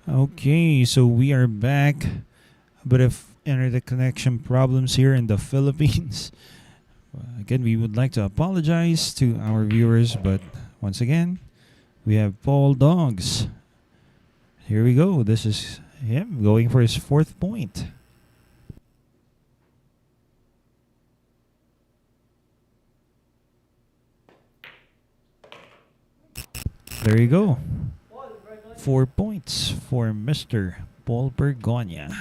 Okay, so we are back. A bit of internet connection problems here in the Philippines. Again, we would like to apologize to our viewers, but once again, we have Paul Dogs. Here we go. This is him going for his fourth point. There you go. 4 points for Mr. Paul Bergonia.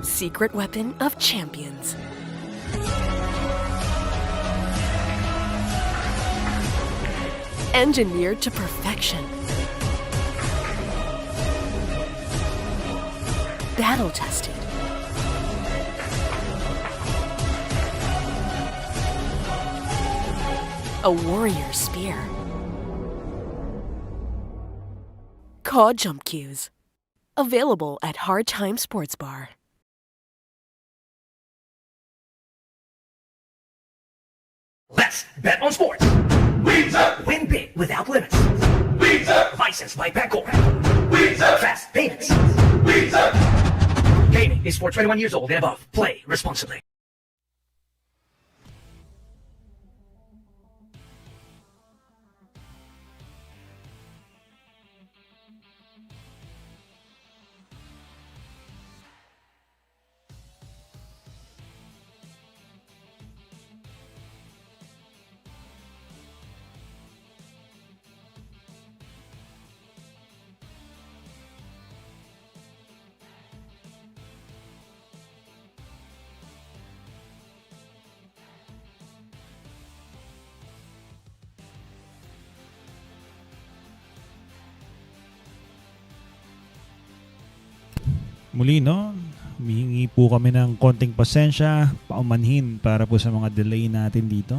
Secret weapon of champions. Engineered to perfection. Battle tested. A warrior spear. Caw jump cues. Available at Hard Time Sports Bar. Let's bet on sports. Win big without limits. Licensed by Betcor. Fast payments. Gaming is for 21 years old and above. Play responsibly. Muli no, humihingi po kami ng konting pasensya, paumanhin para po sa mga delay natin dito.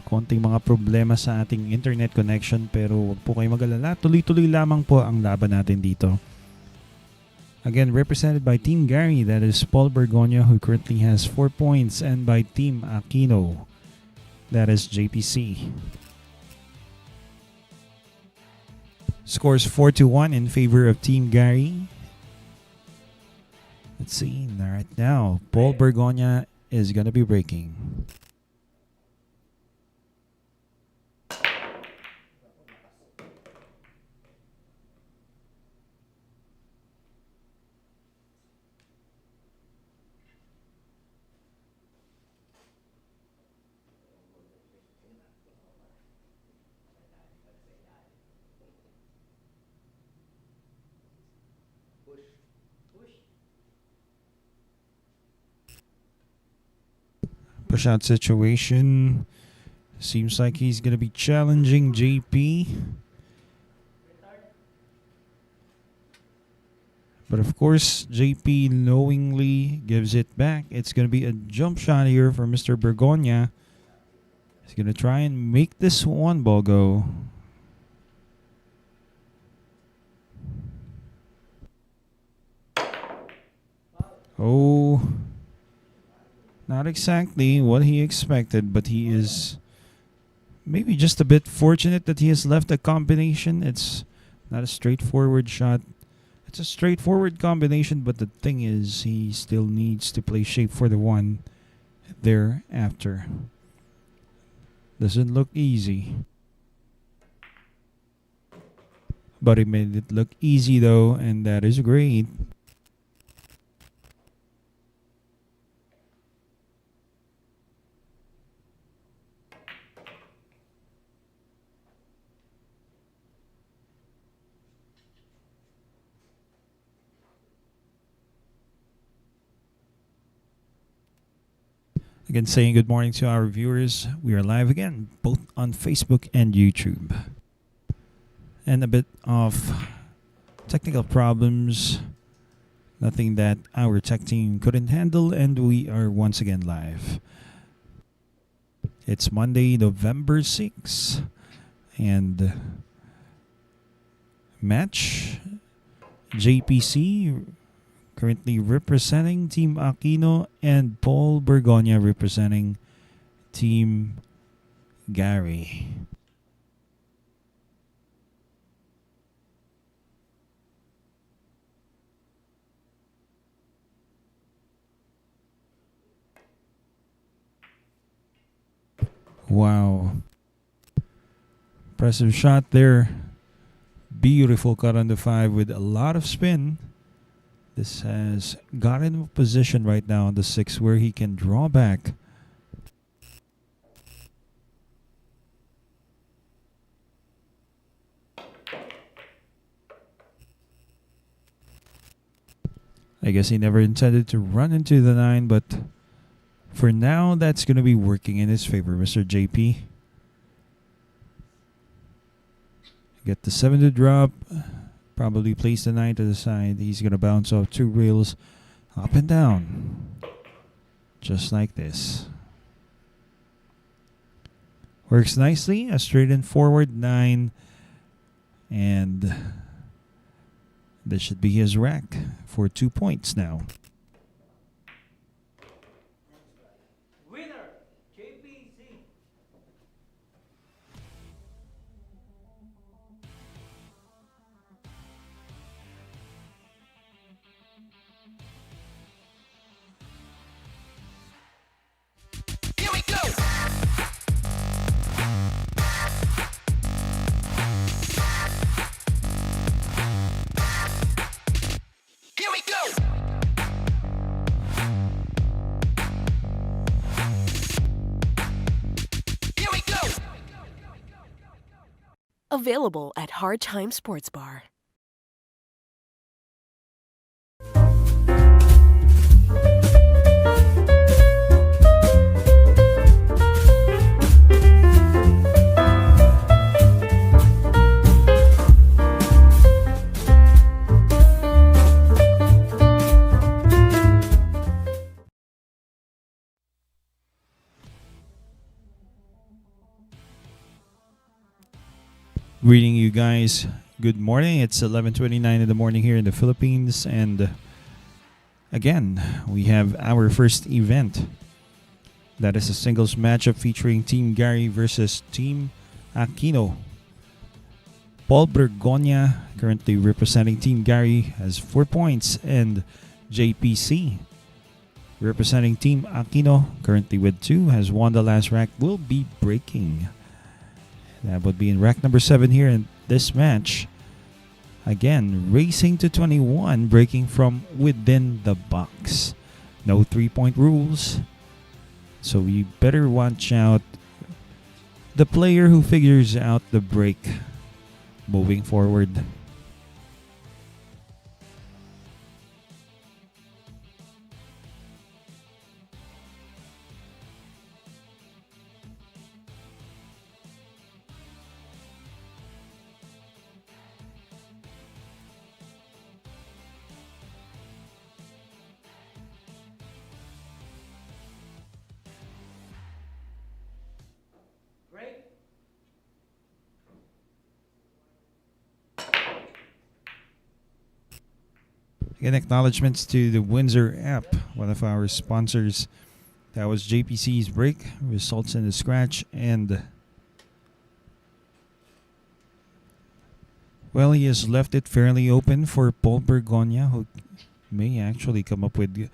Konting mga problema sa ating internet connection pero wag po kayo mag-alala, tuloy-tuloy lamang po ang laban natin dito. Again, represented by Team Gary, that is Paul Bergonia who currently has 4 points, and by Team Aquino, that is JPC. Scores 4-1 in favor of Team Gary. Let's see, right now, Paul Bergonia is going to be breaking. Push out situation. Seems like he's going to be challenging JP. But of course, JP knowingly gives it back. It's going to be a jump shot here for Mr. Bergonia. He's going to try and make this one ball go. Oh, not exactly what he expected, but he is maybe just a bit fortunate that he has left a combination. It's not a straightforward shot. It's a straightforward combination, but the thing is, he still needs to play shape for the one thereafter. Doesn't look easy. But he made it look easy though, and that is great. Again, saying good morning to our viewers. We are live again, both on Facebook and YouTube. And a bit of technical problems. Nothing that our tech team couldn't handle, and we are once again live. It's Monday, November 6th, and match JPC currently representing Team Aquino, and Paul Bergonia representing Team Gary. Wow. Impressive shot there. Beautiful cut on the 5 with a lot of spin. This has got him in a position right now on the 6 where he can draw back. I guess he never intended to run into the 9, but for now, that's going to be working in his favor, Mr. JP. Get the 7 to drop. Probably place the 9 to the side. He's going to bounce off 2 rails up and down. Just like this. Works nicely. A straight and forward 9. And this should be his rack for 2 points now. Winner, JPC. Here we go! Here we go! Here we go! Available at Hard Time Sports Bar. Greeting you guys. Good morning. It's 11:29 in the morning here in the Philippines, and again, we have our first event. That is a singles matchup featuring Team Gary versus Team Aquino. Paul Bergonia, currently representing Team Gary, has 4 points, and JPC, representing Team Aquino, currently with 2, has won the last rack, will be breaking. That would be in rack number 7 here in this match. Again, racing to 21, breaking from within the box. No 3-point rules. So you better watch out the player who figures out the break moving forward. Break. Again, acknowledgements to the Windsor app, one of our sponsors. That was JPC's break, results in a scratch, and well, he has left it fairly open for Paul Bergonia, who may actually come up with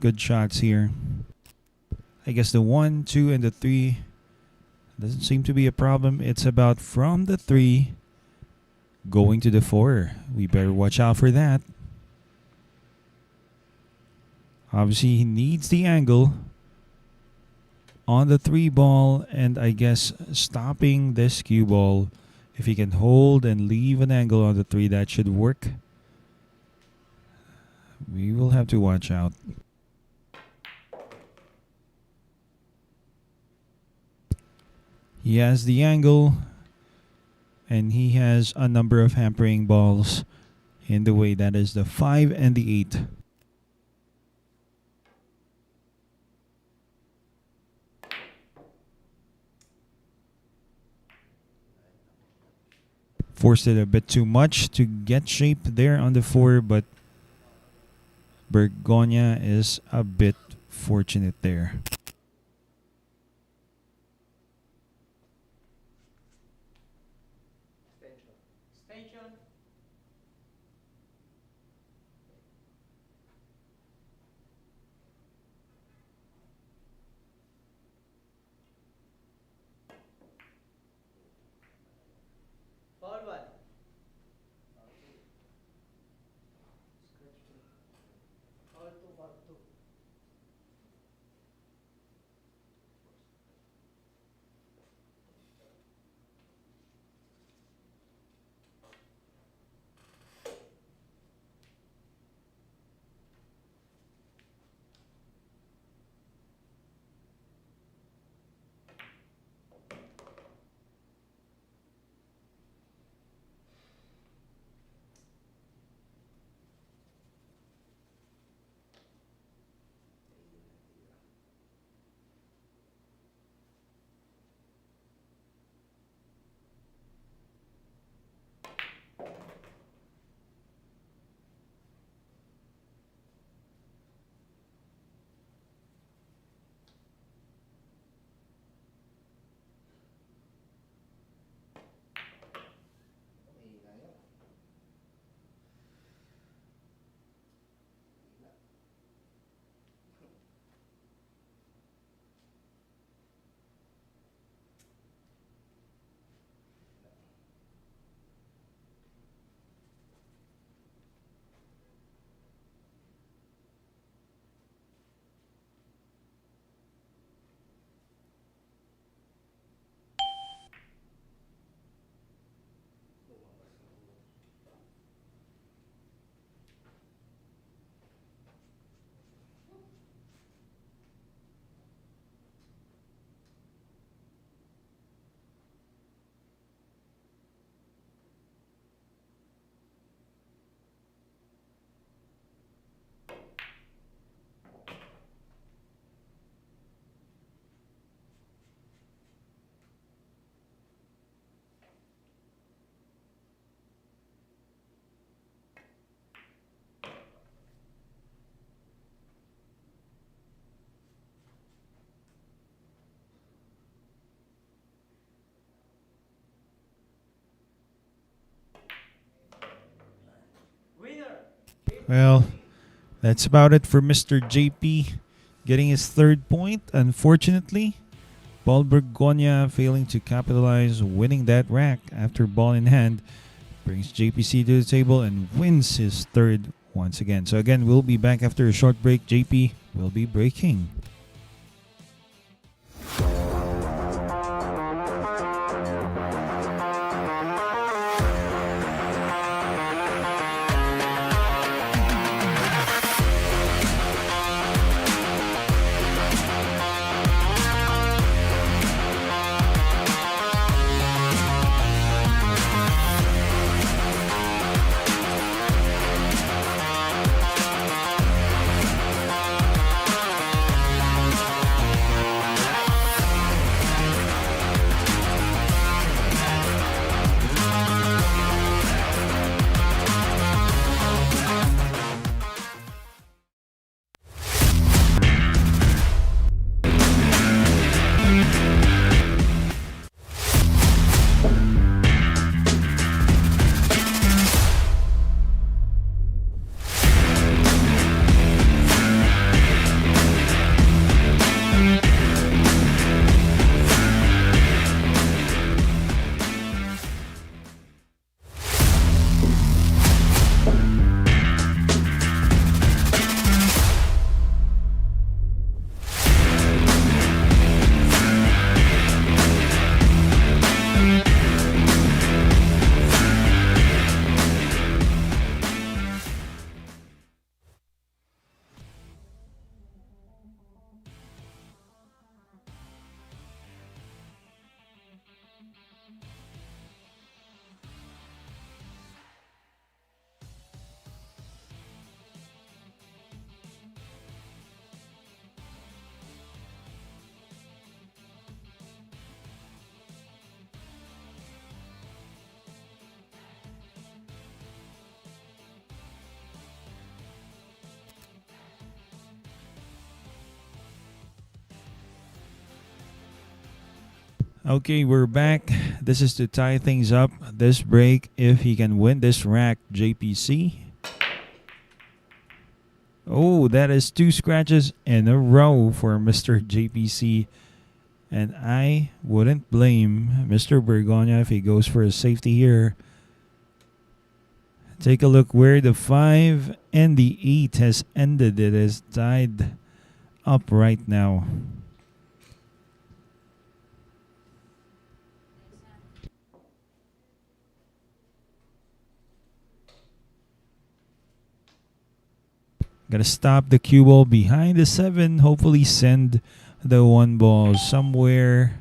good shots here. I guess the 1, 2, and the 3 doesn't seem to be a problem. It's about from the 3 going to the 4. We better watch out for that. Obviously, he needs the angle on the 3 ball, and I guess stopping this cue ball. If he can hold and leave an angle on the 3, that should work. We will have to watch out. He has the angle, and he has a number of hampering balls in the way. That is the 5 and the 8. forced it a bit too much to get shape there on the 4, but Bergonia is a bit fortunate there. Extension. Forward. All two for two. Winner. Well, that's about it for Mr. JP getting his 3rd point. Unfortunately, Paul Bergonia failing to capitalize, winning that rack after ball in hand, brings JPC to the table and wins his 3rd once again. So again, we'll be back after a short break. JP will be breaking. Okay, we're back. This is to tie things up this break. If he can win this rack, JPC. Oh, that is 2 scratches in a row for Mr. JPC. And I wouldn't blame Mr. Bergonia if he goes for a safety here. Take a look where the 5 and the 8 has ended. It is tied up right now. Gotta stop the cue ball behind the 7. Hopefully send the 1 ball somewhere.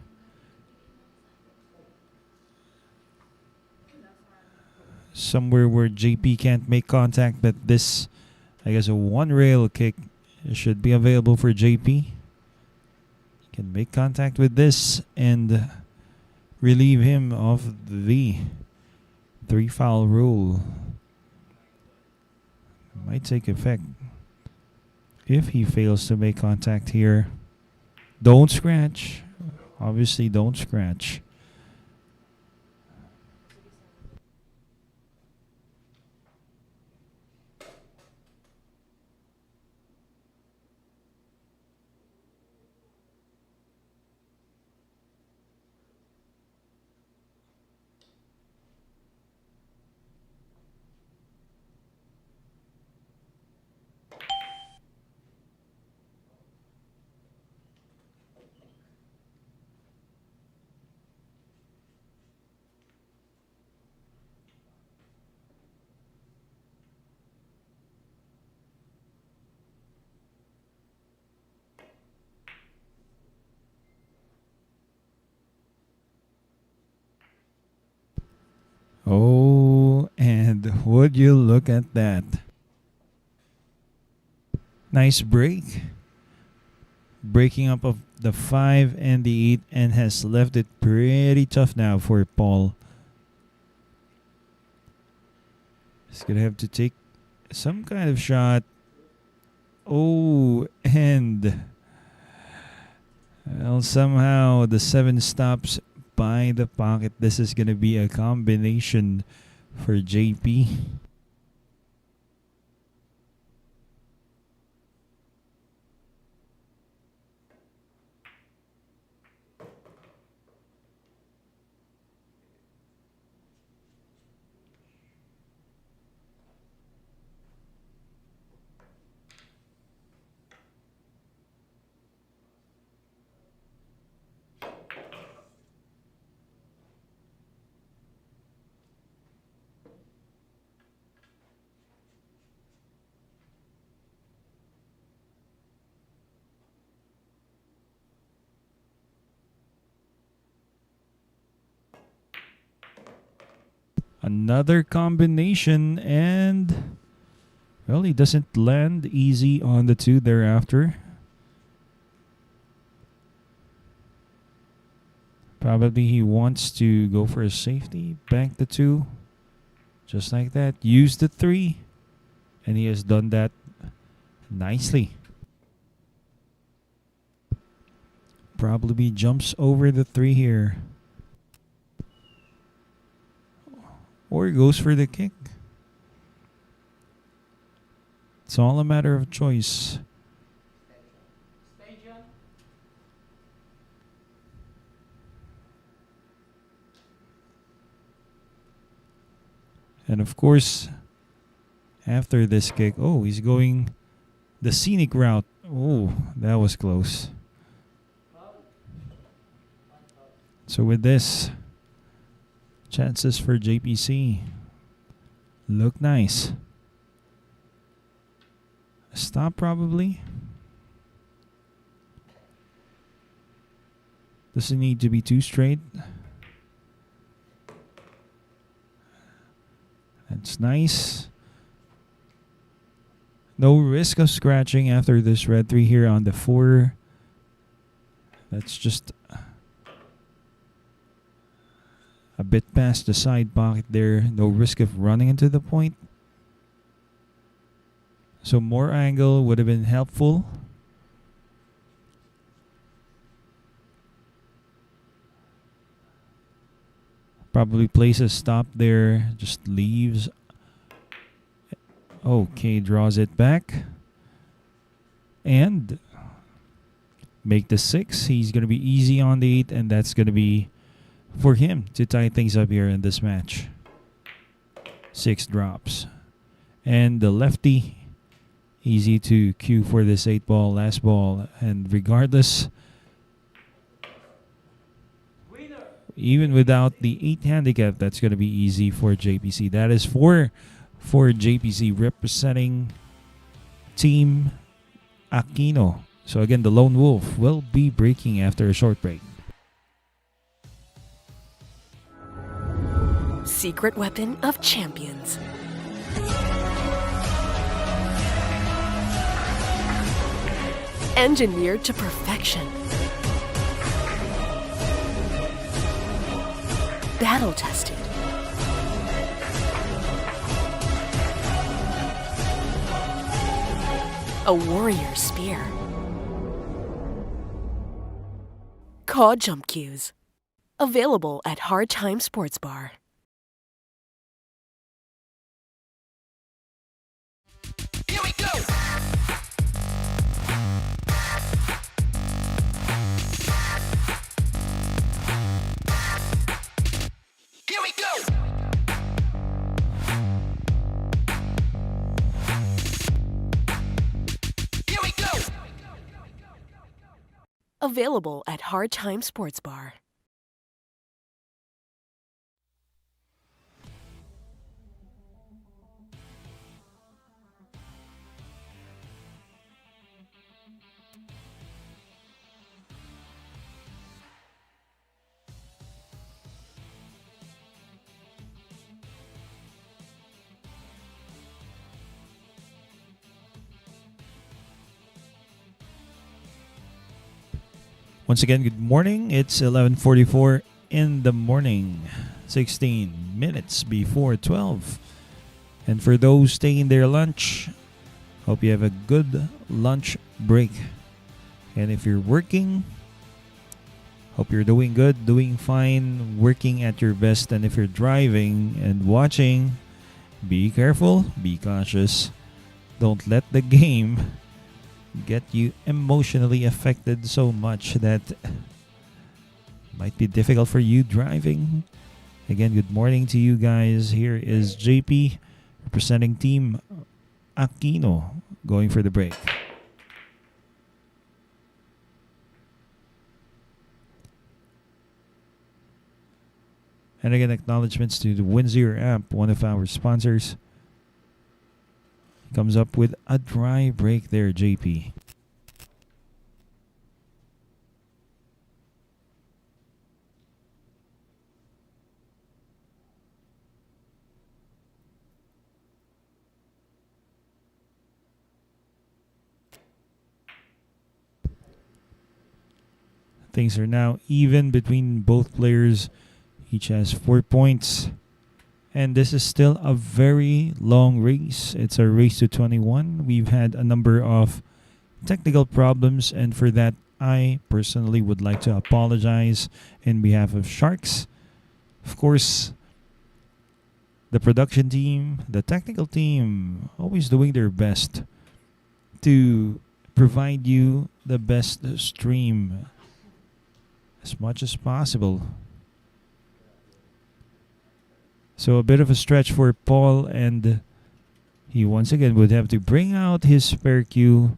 Somewhere where JP can't make contact, but this, I guess, a 1 rail kick should be available for JP. Can make contact with this and relieve him of the 3 foul rule. Might take effect if he fails to make contact here. Don't scratch. Obviously, don't scratch. Oh, and would you look at that? Nice break. Breaking up of the 5 and the 8 and has left it pretty tough now for Paul. He's going to have to take some kind of shot. Oh, and well, somehow the 7 stops by the pocket. This is going to be a combination for JP. Another combination, and well, he doesn't land easy on the 2 thereafter. Probably he wants to go for a safety, bank the 2, just like that. Use the 3, and he has done that nicely. Probably jumps over the 3 here. Or goes for the kick. It's all a matter of choice. Station. And of course, after this kick, oh, he's going the scenic route. Oh, that was close. So with this, chances for JPC look nice. Stop probably. Doesn't need to be too straight. That's nice. No risk of scratching after this red 3 here on the 4. That's just a bit past the side pocket there. No risk of running into the point. So more angle would have been helpful. Probably plays a stop there. Just leaves. Okay, draws it back. And make the 6. He's going to be easy on the 8, and that's going to be for him to tie things up here in this match. 6 drops. And the lefty, easy to cue for this 8 ball, last ball. And regardless, Winner. even without the 8 handicap, that's going to be easy for JPC. That is for JPC representing Team Aquino. So again, the Lone Wolf will be breaking after a short break. Secret weapon of champions. Engineered to perfection. Battle tested. A warrior spear. Cod jump cues. Available at Hard Time Sports Bar. Here we go. Here we go. Here we go. Available at Hard Time Sports Bar. Once again, good morning. It's 11:44 in the morning, 16 minutes before 12. And for those taking their lunch, hope you have a good lunch break. And if you're working, hope you're doing good, doing fine, working at your best. And if you're driving and watching, be careful, be cautious. Don't let the game get you emotionally affected so much that might be difficult for you driving. Again, good morning to you guys. Here is JP representing Team Aquino going for the break. And again, acknowledgements to the Windsor app, one of our sponsors. Comes up with a dry break there, JP. Things are now even between both players. Each has 4 points. And this is still a very long race. It's a race to 21. We've had a number of technical problems, and for that, I personally would like to apologize in behalf of Sharks. Of course, the production team, the technical team, always doing their best to provide you the best stream as much as possible. So a bit of a stretch for Paul, and he once again would have to bring out his spare cue,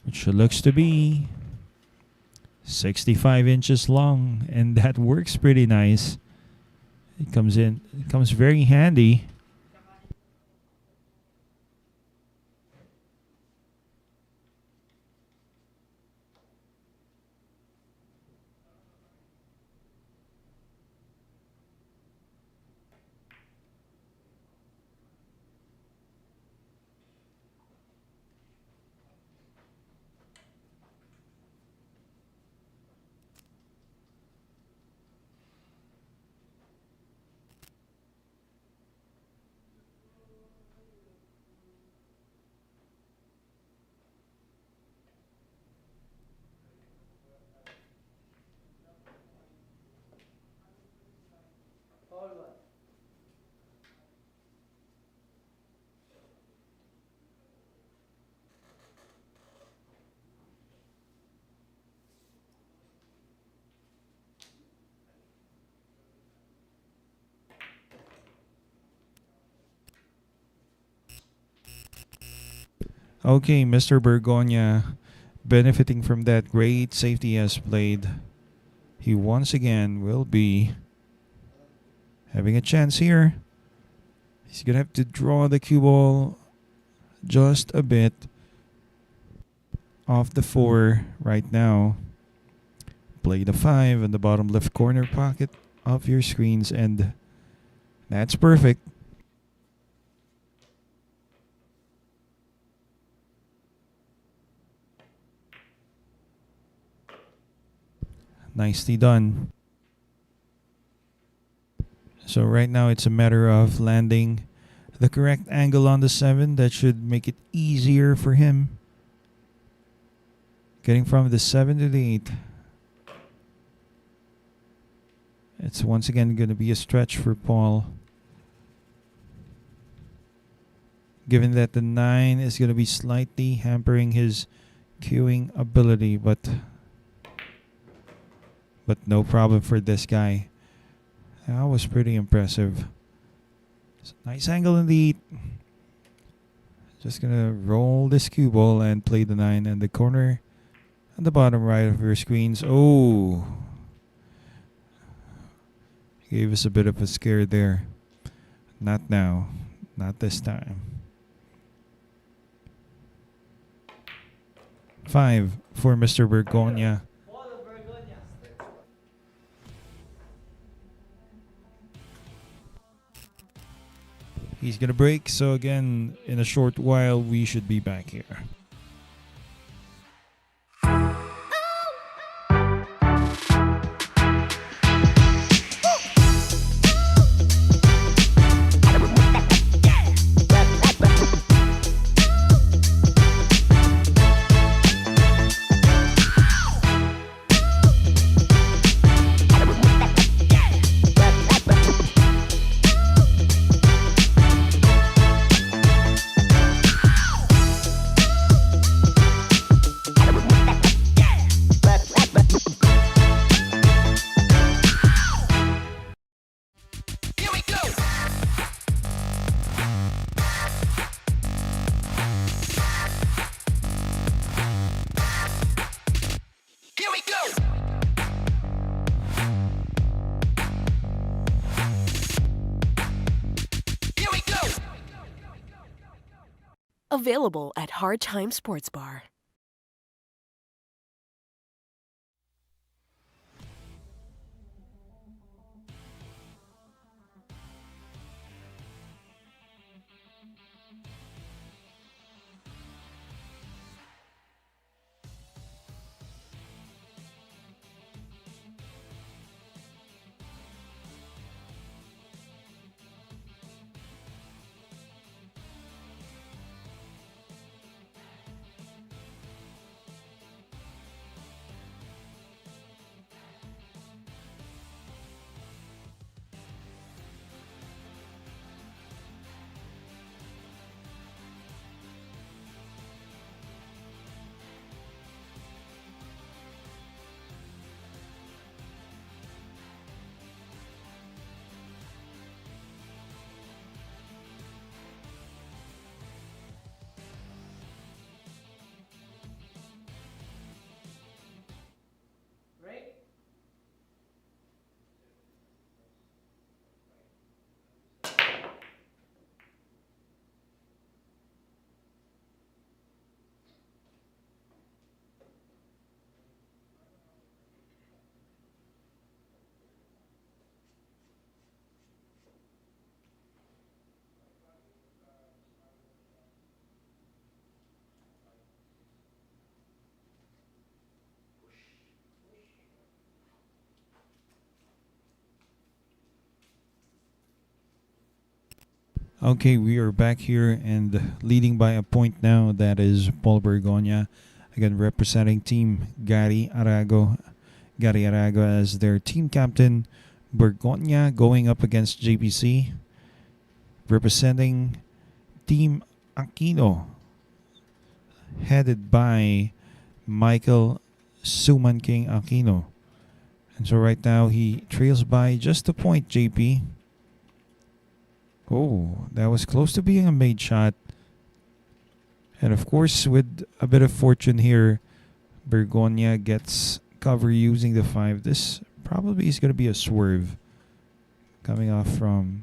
which looks to be 65 inches long, and that works pretty nice. It comes very handy. Okay, Mr. Bergonia, benefiting from that great safety he has played, he once again will be having a chance here. He's going to have to draw the cue ball just a bit off the 4 right now. Play the 5 in the bottom left corner pocket of your screens, and that's perfect. Nicely done. So right now it's a matter of landing the correct angle on the 7. That should make it easier for him. Getting from the 7 to the 8. It's once again going to be a stretch for Paul. Given that the 9 is going to be slightly hampering his cueing ability, but no problem for this guy. That was pretty impressive. Nice angle in the 8. Just gonna roll this cue ball and play the 9 in the corner at the bottom right of your screens. Oh, gave us a bit of a scare there. Not now. Not this time. 5 for Mr. Bergonia. Ball of Bergonia. He's gonna break, so again, in a short while, we should be back here. Here we go. Here we go. Here we go. Available at Hard Time Sports Bar. Break. Okay, we are back here and leading by a point now. That is Paul Bergonia, again representing Team Gary Arago. Gary Arago as their team captain. Bergonia going up against JPC, representing Team Aquino, headed by Michael Suman King Aquino. And so right now he trails by just a point, JP. Oh, that was close to being a made shot. And of course, with a bit of fortune here, Bergonia gets cover using the 5. This probably is going to be a swerve coming off from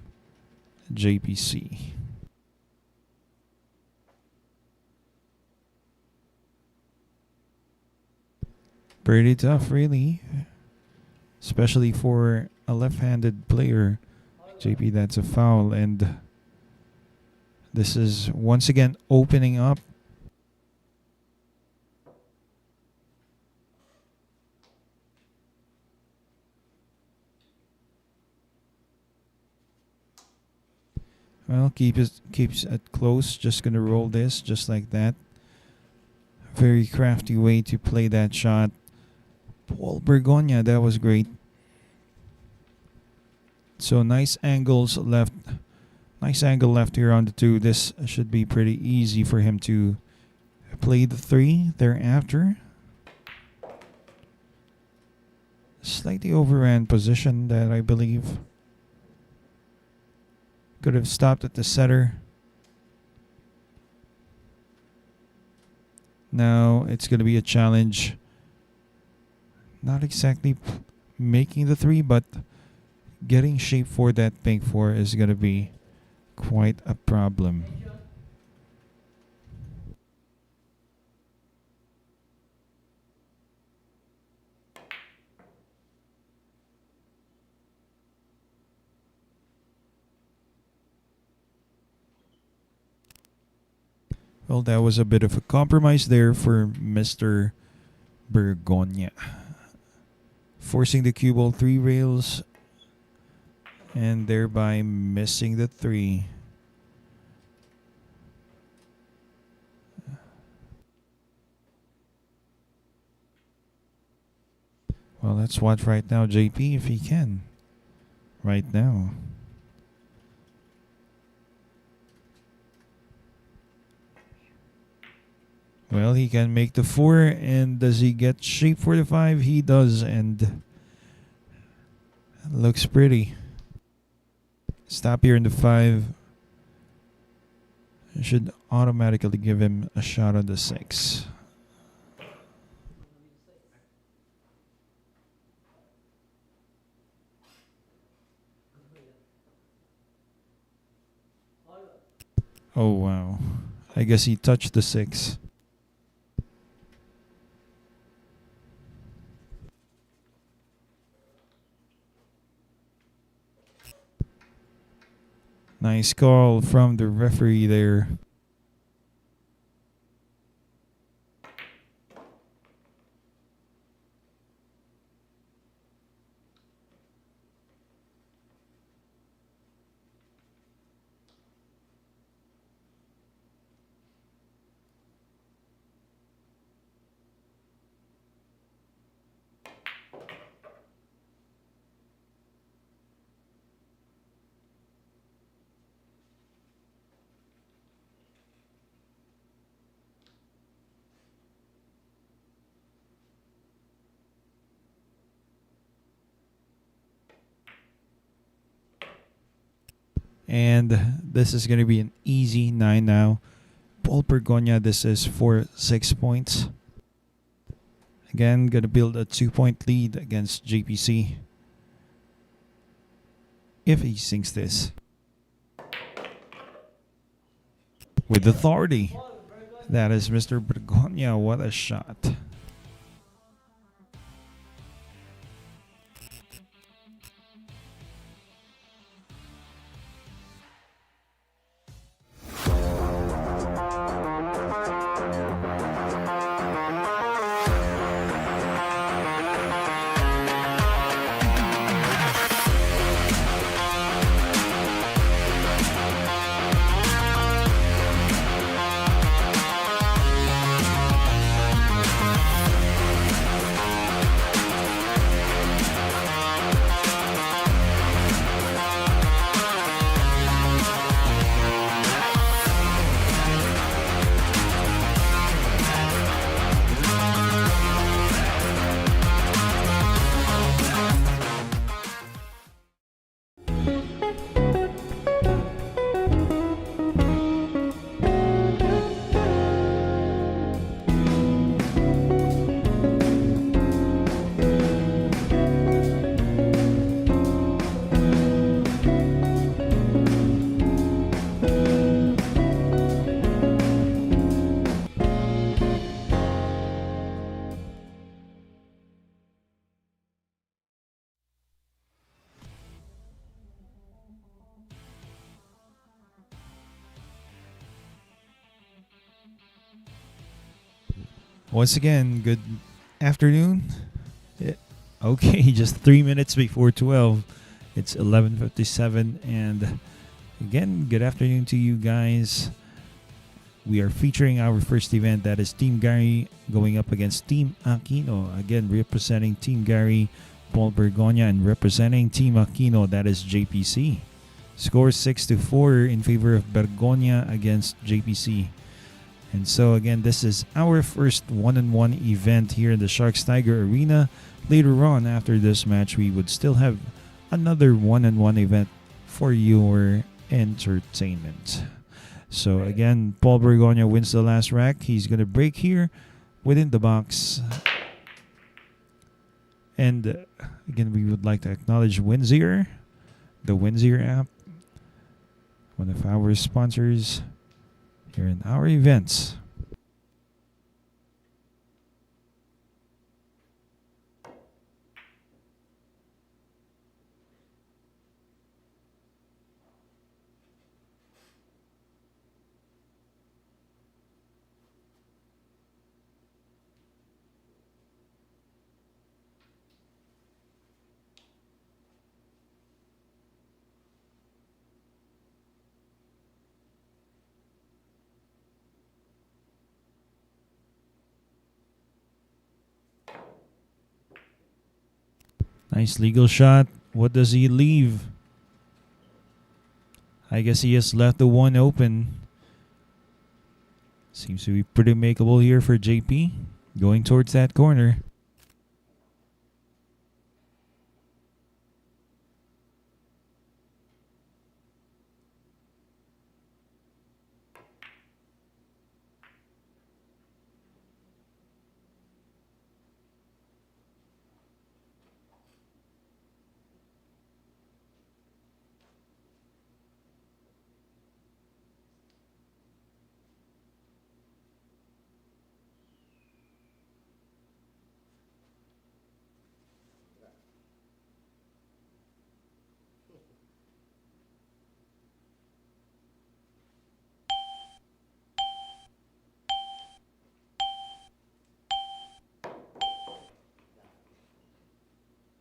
JPC. Pretty tough, really. Especially for a left-handed player. JP, that's a foul. And this is once again opening up. Well, keeps it close. Just going to roll this just like that. Very crafty way to play that shot. Paul Bergonia, that was great. So nice angles left. Nice angle left here on the 2. This should be pretty easy for him to play the 3 thereafter. Slightly overran position that I believe. Could have stopped at the setter. Now it's going to be a challenge. Not exactly making the 3, but getting shape for that pink 4 is going to be quite a problem. Well, that was a bit of a compromise there for Mr. Bergonia. Forcing the cue ball 3 rails and thereby missing the 3. Well, let's watch right now JP if he can. Right now. Well, he can make the 4, and does he get shape for the 5? He does, and looks pretty. Stop here in the 5. Should automatically give him a shot on the 6. Oh, wow. I guess he touched the 6. Nice call from the referee there. And this is going to be an easy 9 now. Paul Bergonia, this is for 6 points. Again, going to build a 2-point lead against JPC. If he sinks this. With authority. That is Mr. Bergonia. What a shot. Once again, good afternoon. Eh, Okay, just 3 minutes before 12. It's 11:57, and again, good afternoon to you guys. We are featuring our first event, that is Team Gary going up against Team Aquino. Again, representing Team Gary, Paul Bergonia, and representing Team Aquino, that is JPC. Score 6-4 in favor of Bergonia against JPC. And so again, this is our first one-on-one event here in the Sharks Tiger Arena. Later on, after this match, we would still have another one-on-one event for your entertainment. So again, Paul Bergonia wins the last rack. He's going to break here within the box. And again, we would like to acknowledge Windsor, the Windsor app, one of our sponsors here in our events. Nice legal shot. What does he leave? I guess he has left the one open. Seems to be pretty makeable here for JP. Going towards that corner.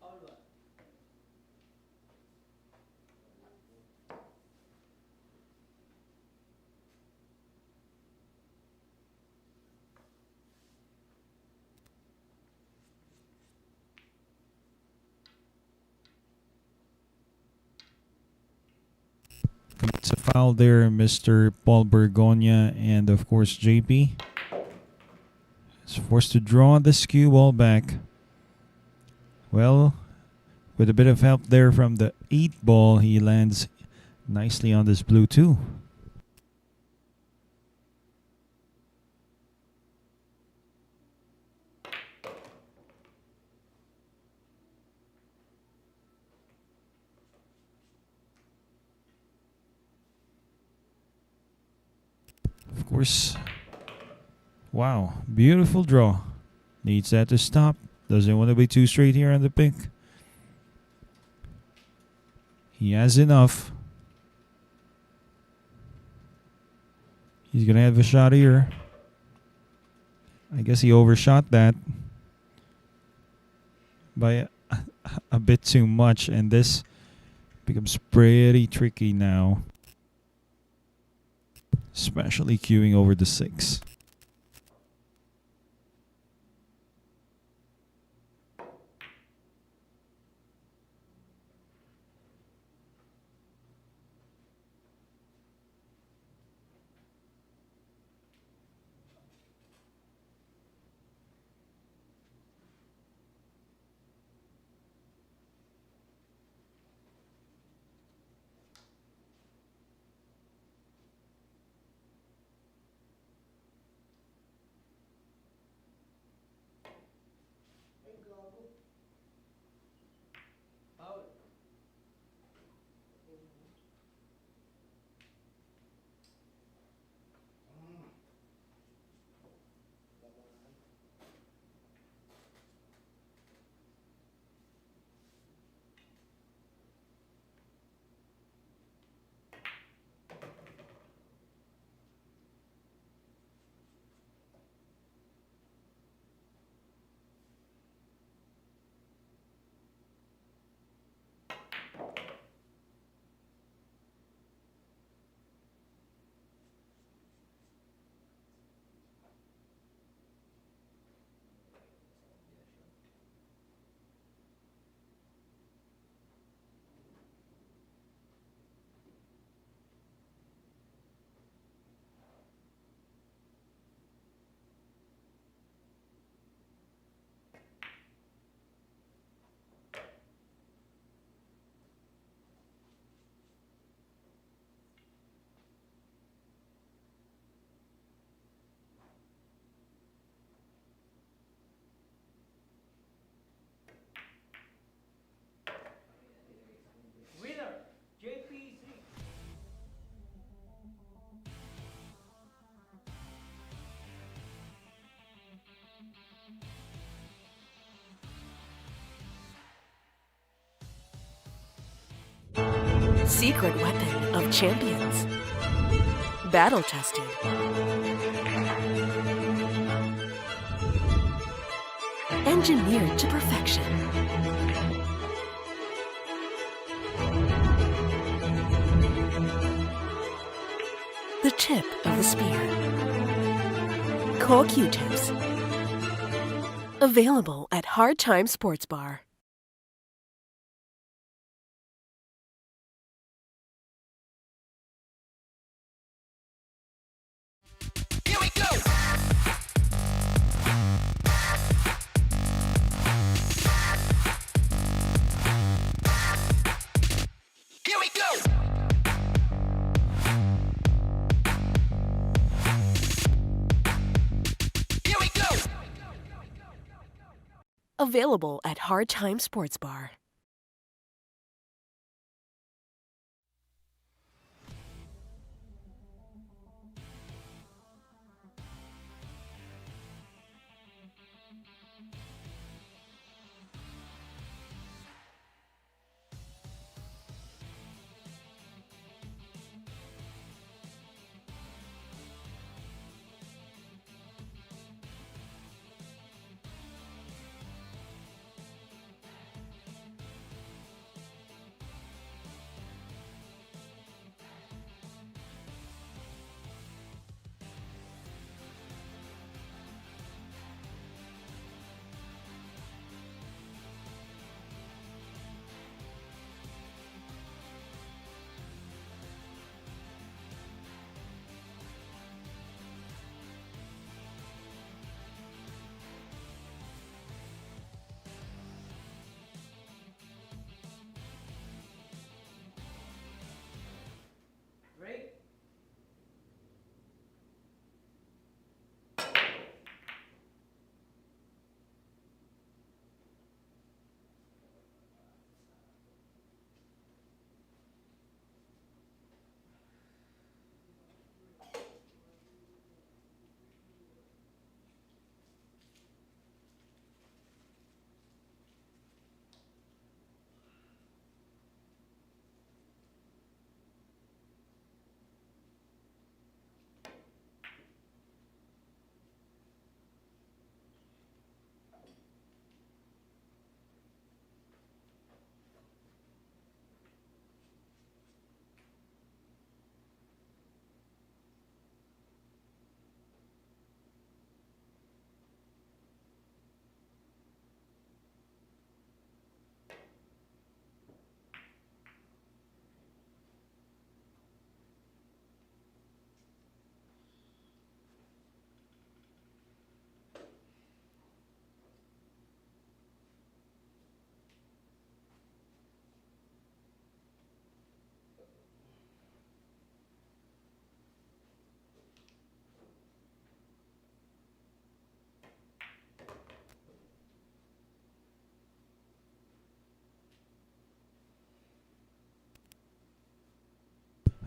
All one. Commits a foul there, Mr. Paul Bergonia, and of course JP is forced to draw this cue ball back. Well, with a bit of help there from the 8 ball, he lands nicely on this blue too. Of course. Wow, beautiful draw. Needs that to stop. Doesn't want to be too straight here on the pick. He has enough. He's going to have a shot here. I guess he overshot that by a bit too much, and this becomes pretty tricky now. Especially queuing over the 6. Secret weapon of champions. Battle tested. Engineered to perfection. The tip of the spear. Core Q-tips. Available at Hard Time Sports Bar. Here we go. Here we go. Here we go. Available at Hard Time Sports Bar. Break.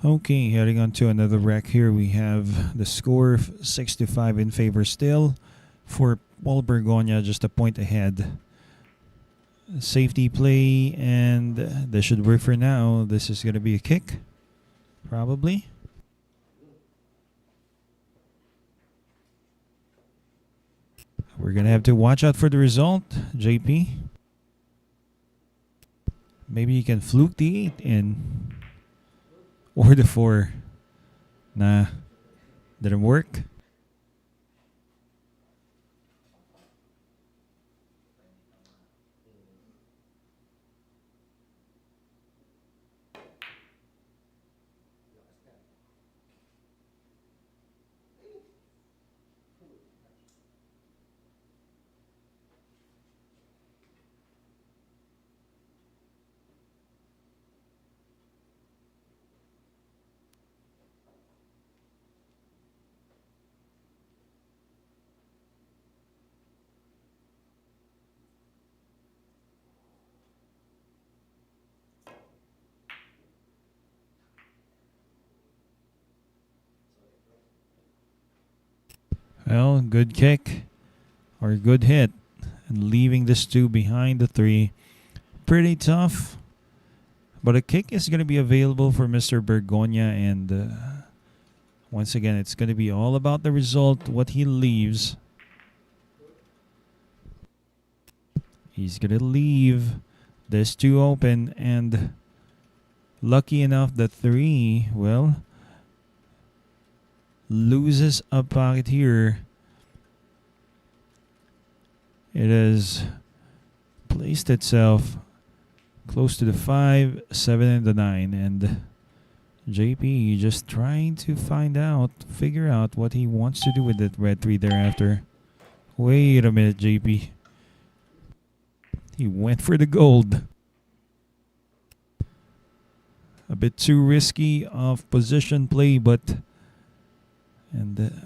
Okay, heading on to another rack here. We have the score 6-5 in favor still for Paul Bergonia, just a point ahead. Safety play, and this should work for now. This is going to be a kick, probably. We're going to have to watch out for the result, JP. Maybe you can fluke the 8 in. Or the 4. Nah, didn't work. Well, good kick or good hit, and leaving this 2 behind the 3. Pretty tough, But a kick is going to be available for Mr. Bergonia, and once again, it's going to be all about the result, what he leaves. He's going to leave this 2 open, and lucky enough, the 3, well, loses a pocket here. It has placed itself close to the 5, 7, and the 9. And JP just trying to figure out what he wants to do with that red 3 thereafter. Wait a minute, JP. He went for the gold. A bit too risky of position play, but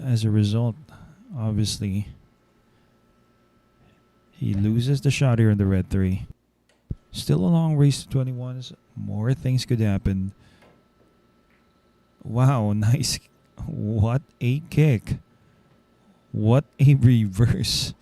as a result, obviously, he loses the shot here in the red 3. Still a long race to 21s. More things could happen. Wow, nice. What a kick. What a reverse.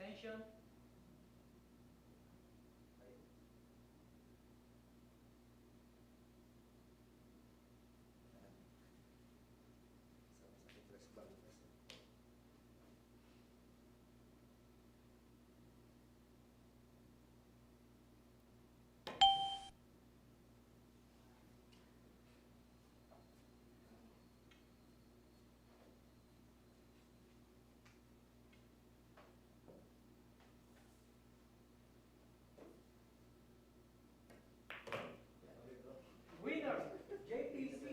Extension. Winner, JPC.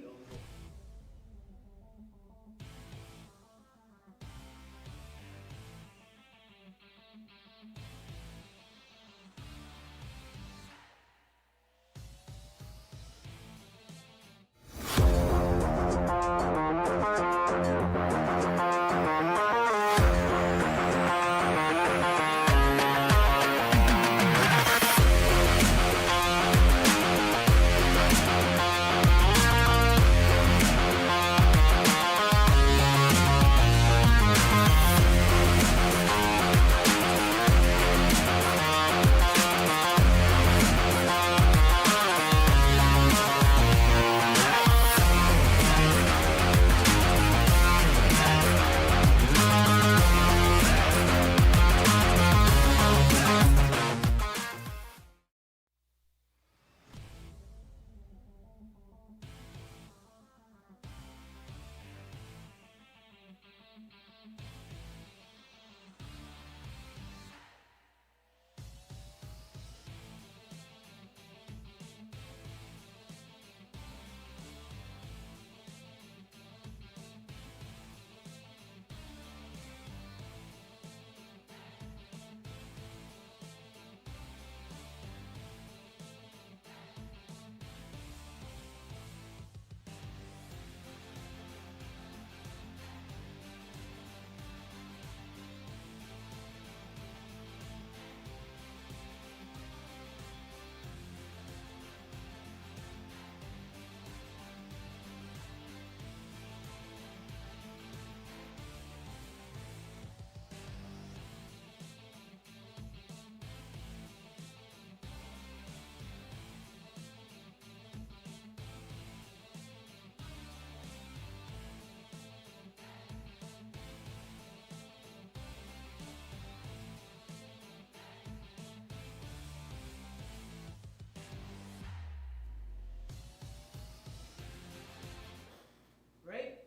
Break.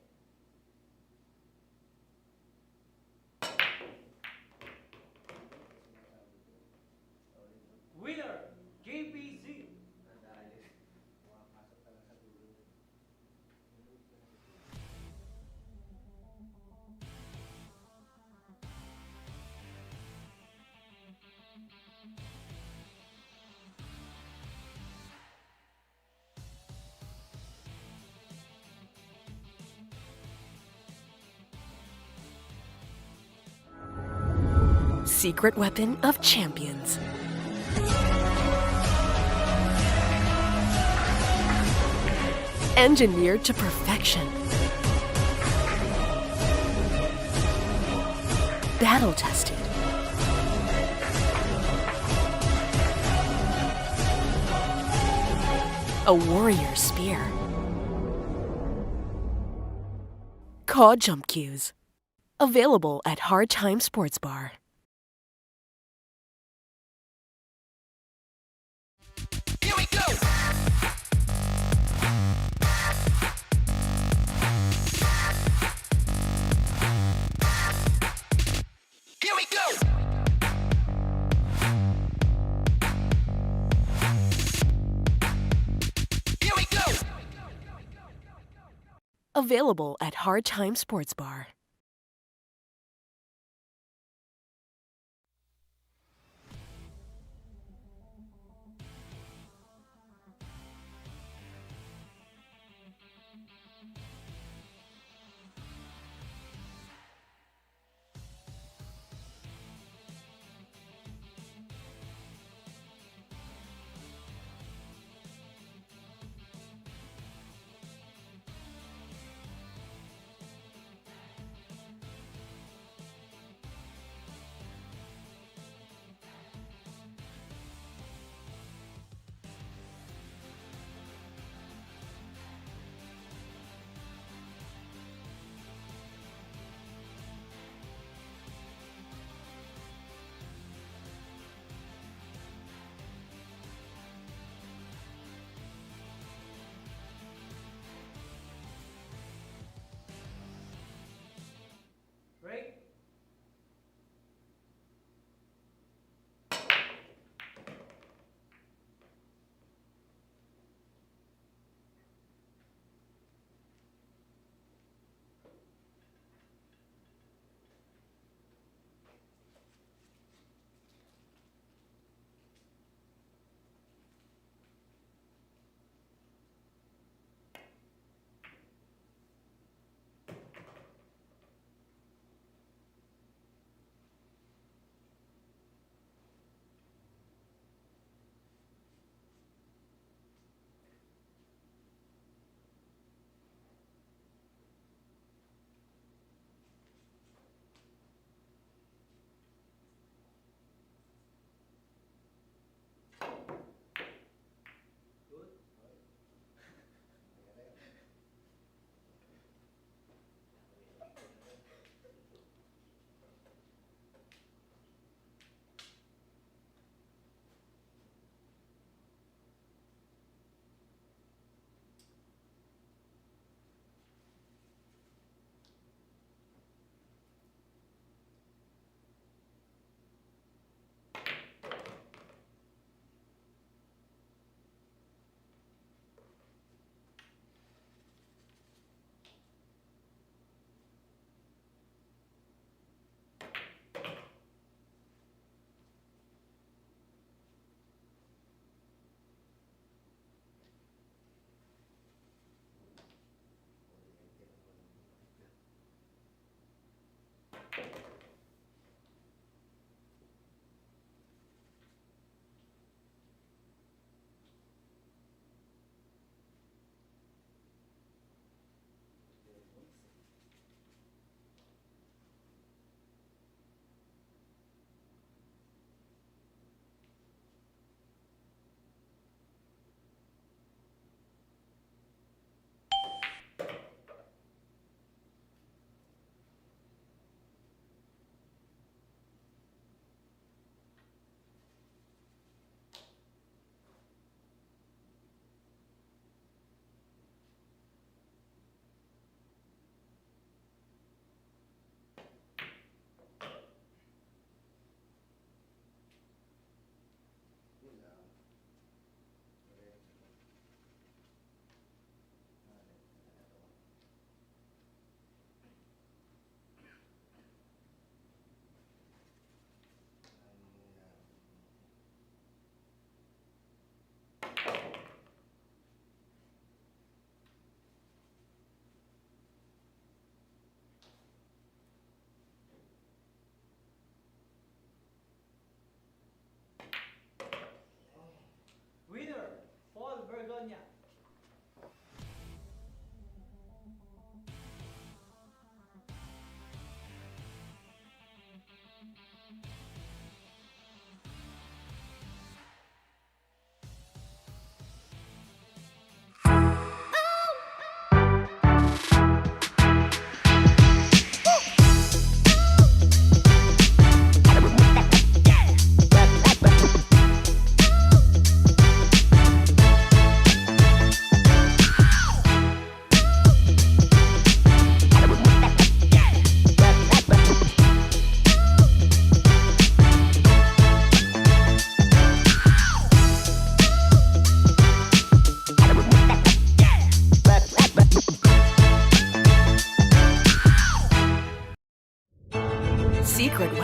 Winner, JPC. Secret weapon of champions. Engineered to perfection. Battle tested. A warrior spear. Caw jump cues. Available at Hard Time Sports Bar. Here we go. Here we go. Here we go. Available at Hard Time Sports Bar.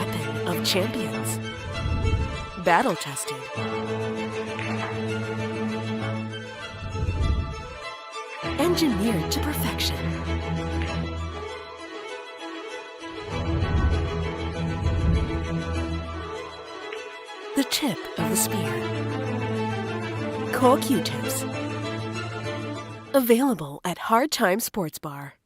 weapon of champions. Battle tested. Engineered to perfection. The tip of the spear. Cool Q-tips. Available at Hard Time Sports Bar.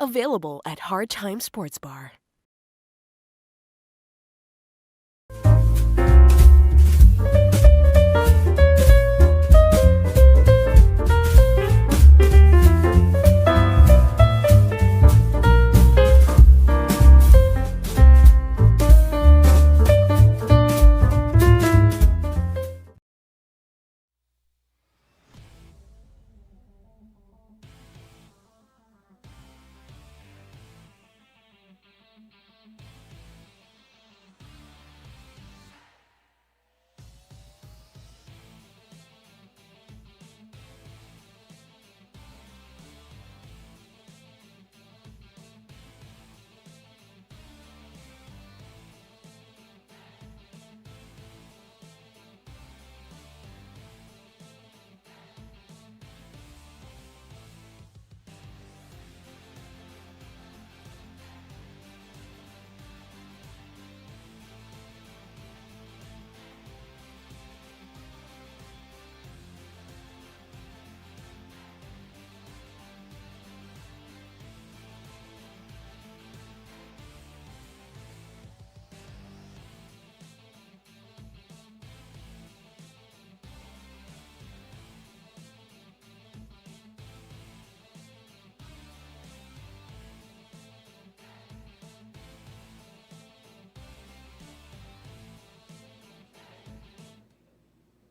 Available at Hard Time Sports Bar.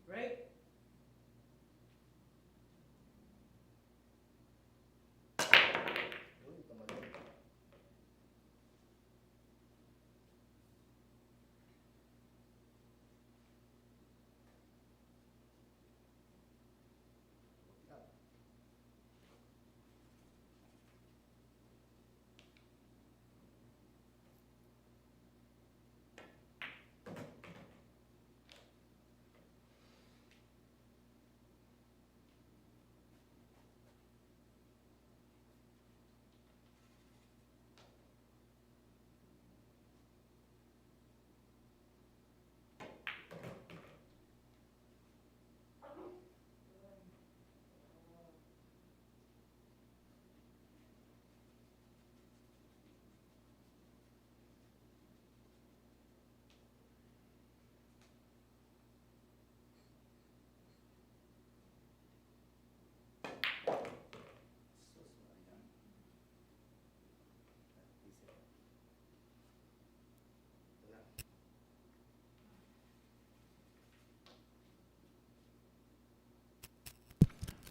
Break.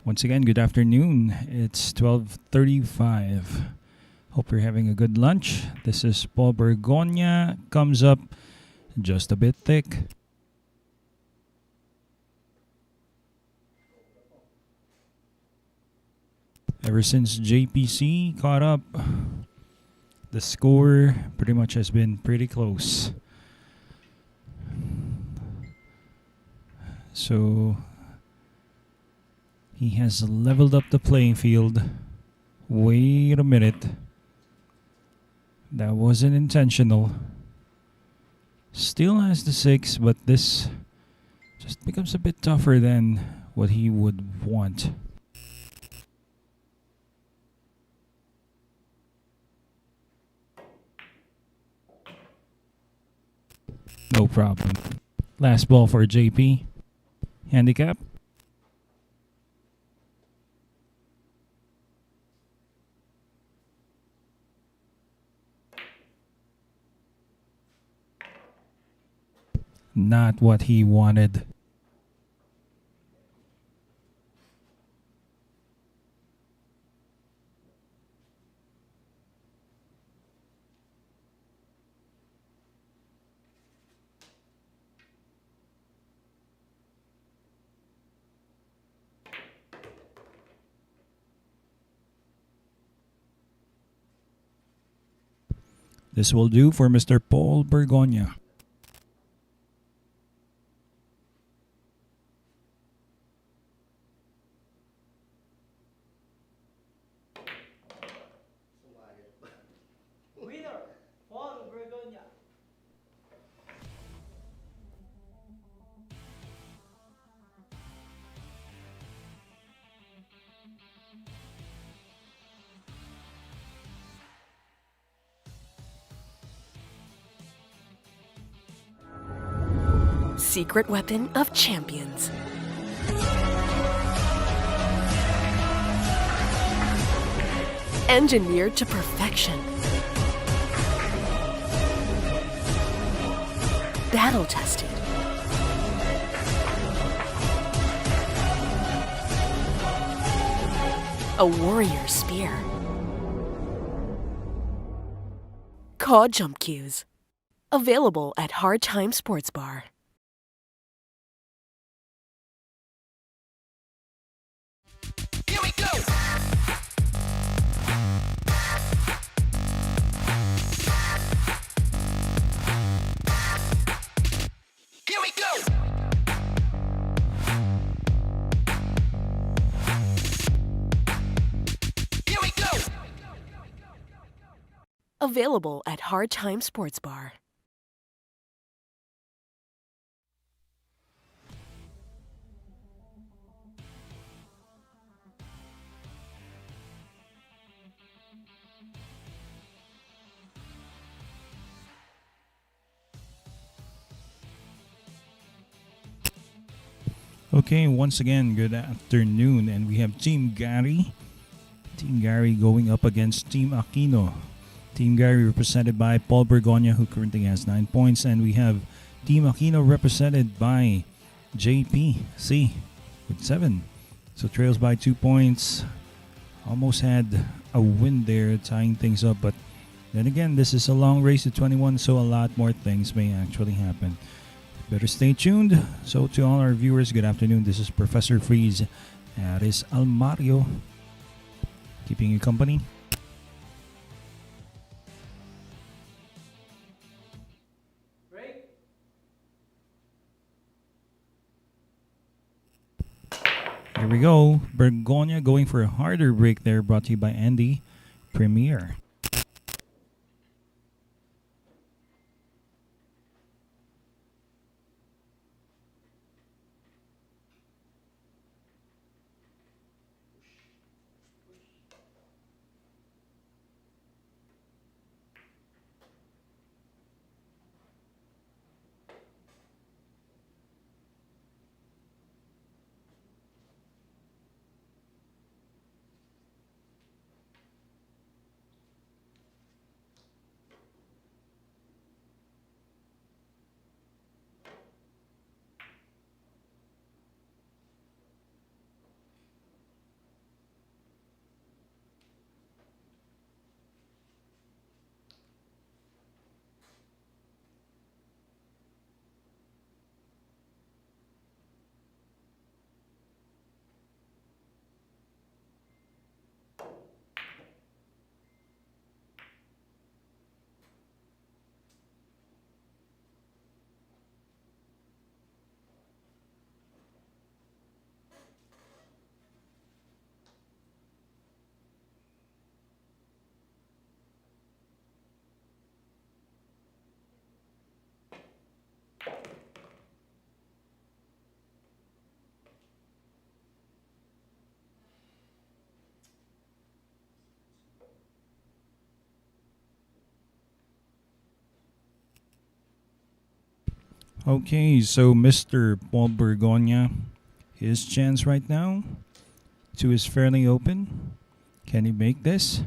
Once again, good afternoon. It's 12:35. Hope you're having a good lunch. This is Paul Bergonia. Comes up just a bit thick. Ever since JPC caught up, the score pretty much has been pretty close. So he has leveled up the playing field. Wait a minute. That wasn't intentional. Still has the 6, but this just becomes a bit tougher than what he would want. No problem. Last ball for JP. Handicap. Not what he wanted. This will do for Mr. Paul Bergonia. Winner, Paul Bergonia. secret weapon of champions. Engineered to perfection. Battle tested. A warrior spear. Caw Jump Cues. Available at Hard Time Sports Bar. Here we go. Here we go. Here we go. Available at Hard Time Sports Bar. Okay, once again, good afternoon. And we have Team Gary. Team Gary going up against Team Aquino. Team Gary represented by Paul Bergonia, who currently has 9 points. And we have Team Aquino represented by JPC with 7. So trails by 2 points. Almost had a win there, tying things up. But then again, this is a long race to 21, so a lot more things may actually happen. Better stay tuned. So to all our viewers, good afternoon. This is Professor Freeze. Aris Almario, keeping you company. Break. Here we go. Bergonia going for a harder break there, brought to you by Andy Premier. Okay, so Mr. Paul Bergonia, his chance right now, 2 is fairly open. Can he make this?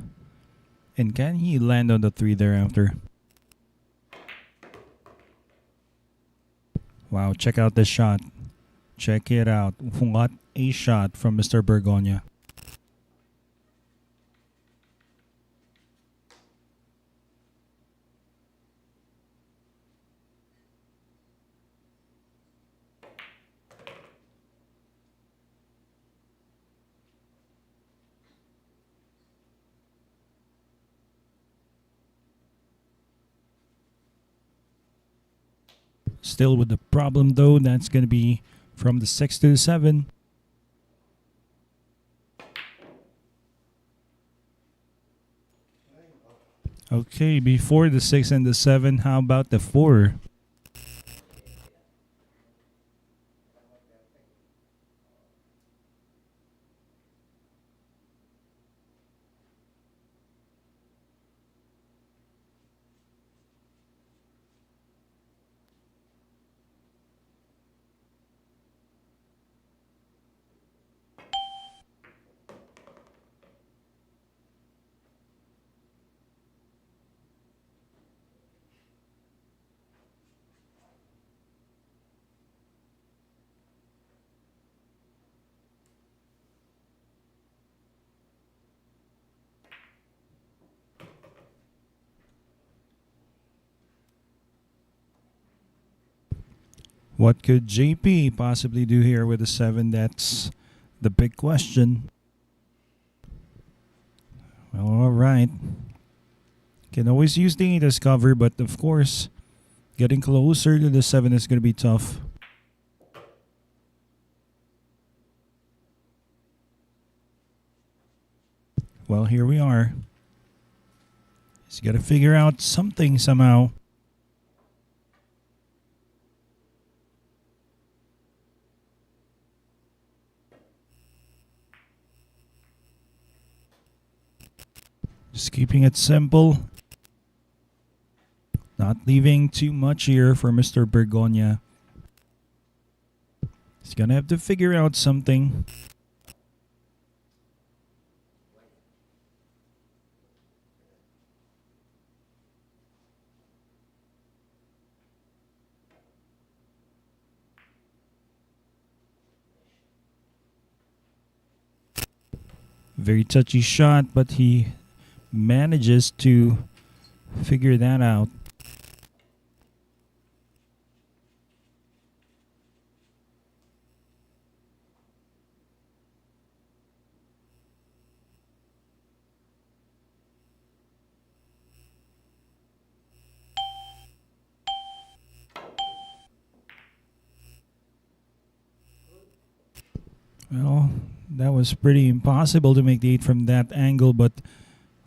And can he land on the 3 thereafter? Wow, check out this shot. Check it out. What a shot from Mr. Bergonia. Still with the problem though, that's going to be from the 6 to the 7. Okay, before the 6 and the 7, how about the 4? What could JP possibly do here with a 7? That's the big question. Well, all right. Can always use the 8 as cover, but of course, getting closer to the 7 is going to be tough. Well, here we are. He's got to figure out something somehow. Just keeping it simple. Not leaving too much here for Mr. Bergonia. He's going to have to figure out something. Very touchy shot, but he manages to figure that out. Well, that was pretty impossible to make the 8 from that angle, but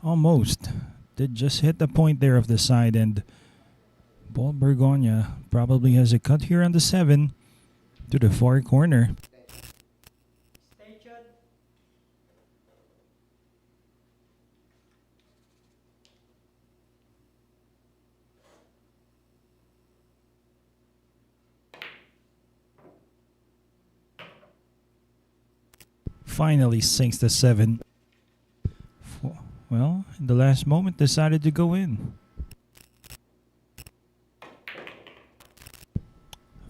almost. Did just hit the point there of the side, and Paul Bergonia probably has a cut here on the 7 to the far corner. Station. Finally sinks the 7. Well, in the last moment decided to go in.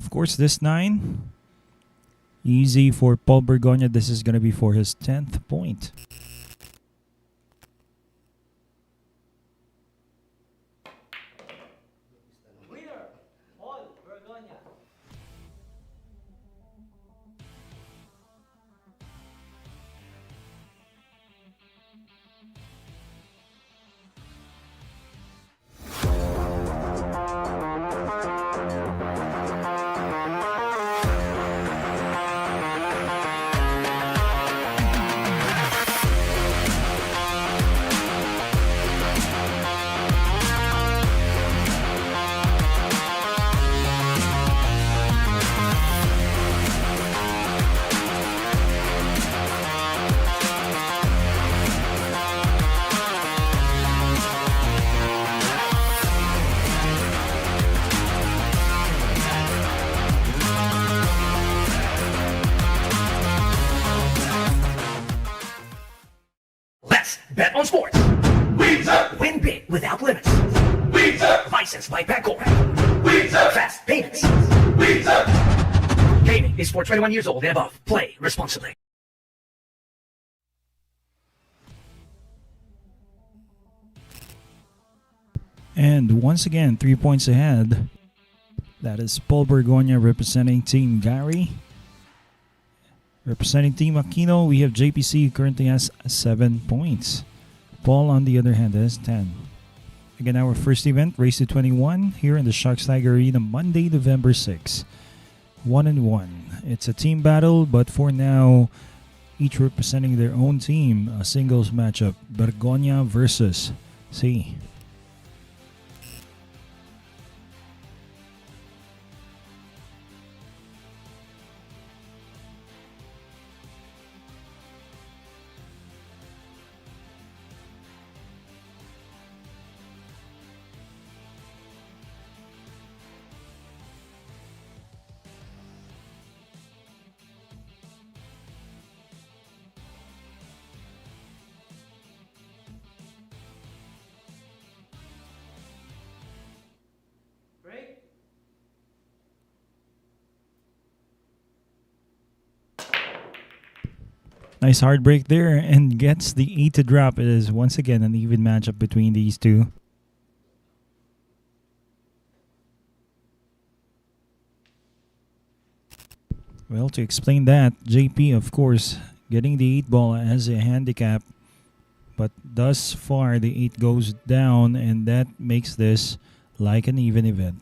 Of course, this 9. Easy for Paul Bergonia. This is going to be for his 10th point. Winner, Paul Bergonia. Let's bet on sports. Win big without limits. Licensed by BERGONIA. Fast payments. Gaming is for 21 years old and above. Play responsibly. And once again, 3 points ahead. That is Paul Bergonia representing Team Gary. Representing Team Aquino, we have JPC who currently has 7 points. Paul, on the other hand, has 10. Again, our first event, Race to 21, here in the Sharks Tiger Arena, Monday, November 6. 1-1. It's a team battle, but for now, each representing their own team. A singles matchup, Bergonia versus C. Break. Nice hard break there and gets the 8 to drop. It is once again an even matchup between these two. Well, to explain that, JP, of course, getting the 8 ball as a handicap, but thus far the 8 goes down, and that makes this like an even event.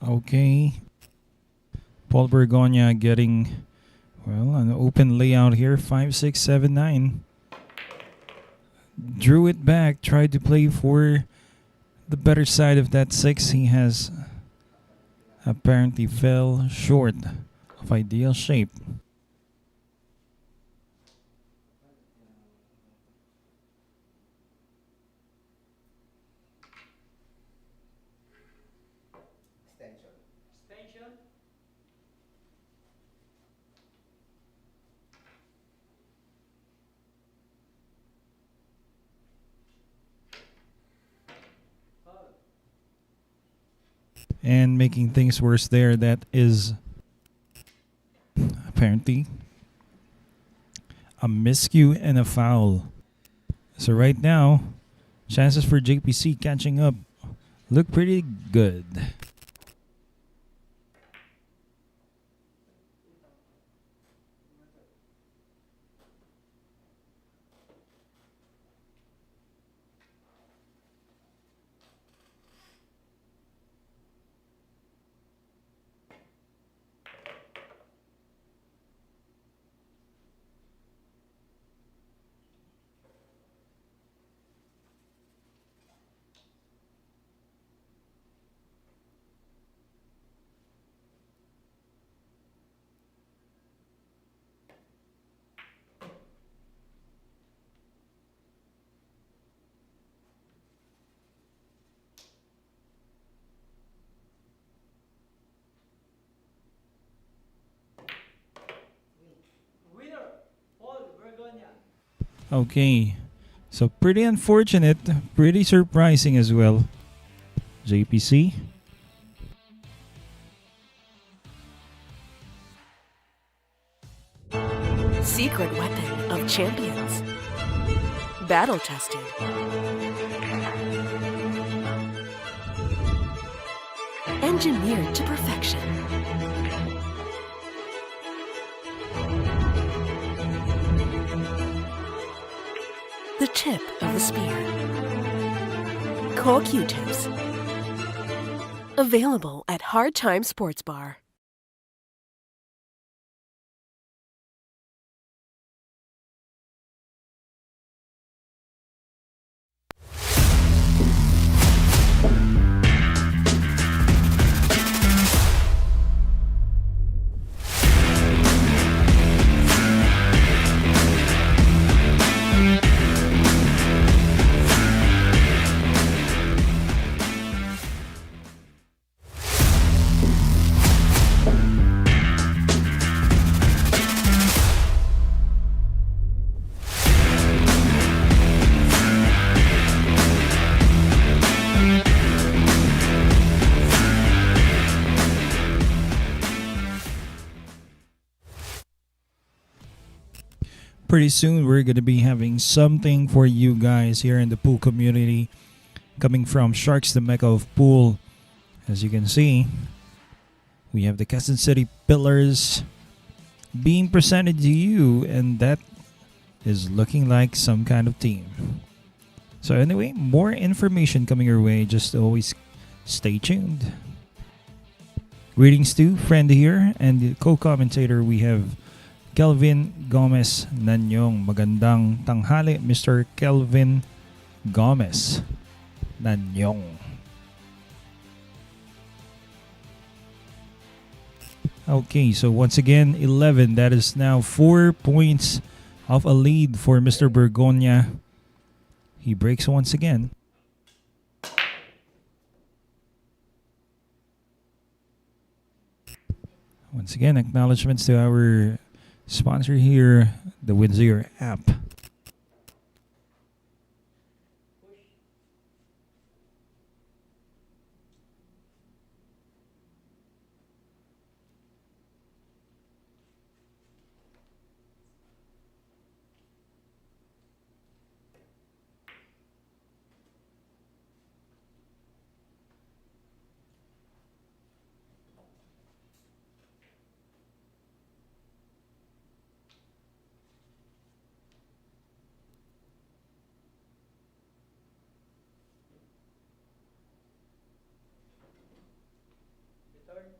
Okay. Paul Bergonia getting, well, an open layout here. 5, 6, 7, 9. Drew it back. Tried to play for the better side of that 6. He has apparently fell short of ideal shape. Extension. Foul. And making things worse there, that is apparently a miscue and a foul. So right now, chances for JPC catching up look pretty good. Winner, Paul Bergonia. Okay, so pretty unfortunate, pretty surprising as well. JPC. Secret weapon of champions. Battle tested. Engineered to perfection. The tip of the spear. Core Q-tips. Available at Hard Time Sports Bar. Pretty soon we're going to be having something for you guys here in the pool community, coming from Sharks, the Mecca of Pool. As you can see, we have the Quezon City Pillars being presented to you, and that is looking like some kind of team. So anyway, more information coming your way. Just always stay tuned. Greetings to friend here and the co-commentator. We have Kelvin Gomez Nanyong. Magandang tanghali, Mr. Kelvin Gomez Nanyong. Okay, so once again, 11. That is now 4 points of a lead for Mr. Bergonia. He breaks once again. Once again, acknowledgements to our sponsor here, the Windsor app. Return.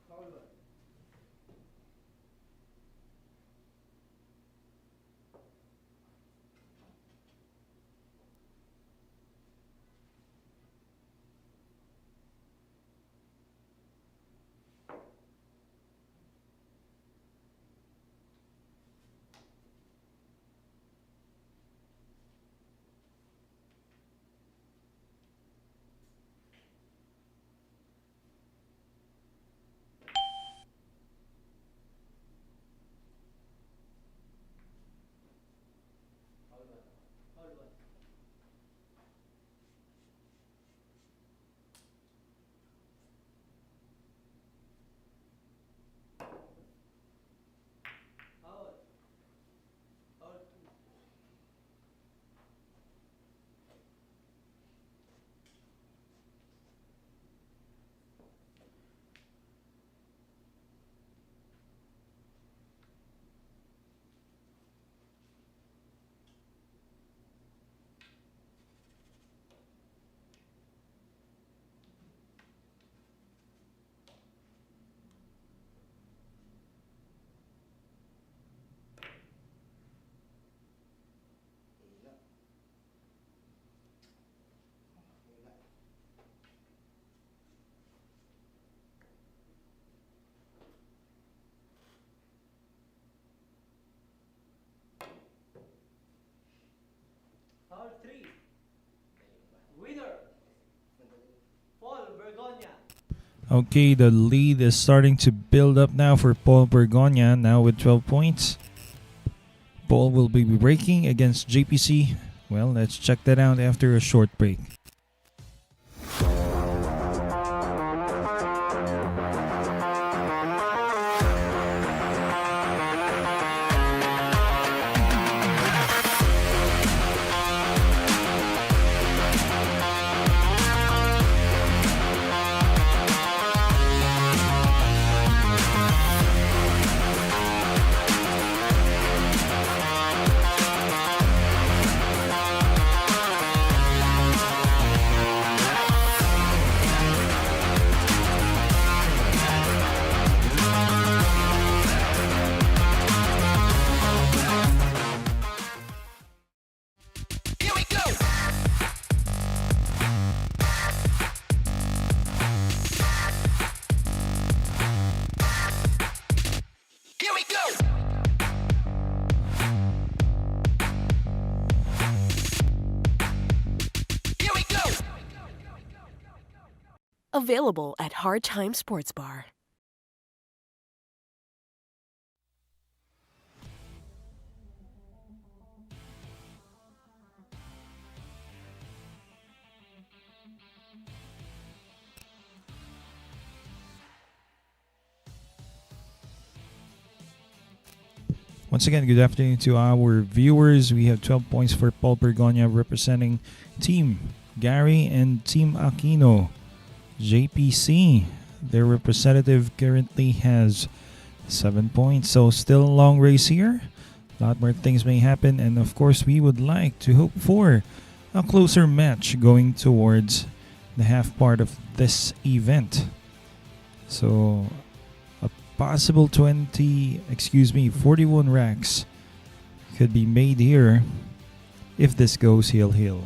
Foul one. Foul one. Foul one. Foul. Foul two. Foul three. Winner. Paul Bergonia. Okay, the lead is starting to build up now for Paul Bergonia, now with 12 points. Paul will be breaking against JPC. Well, let's check that out after a short break. Available at Hard Time Sports Bar. Once again, good afternoon to our viewers. We have 12 points for Paul Bergonia representing Team Gary and Team Aquino. JPC, their representative, currently has 7 points. So still a long race here. A lot more things may happen. And of course, we would like to hope for a closer match going towards the half part of this event. So a possible 41 racks could be made here if this goes heel-heel.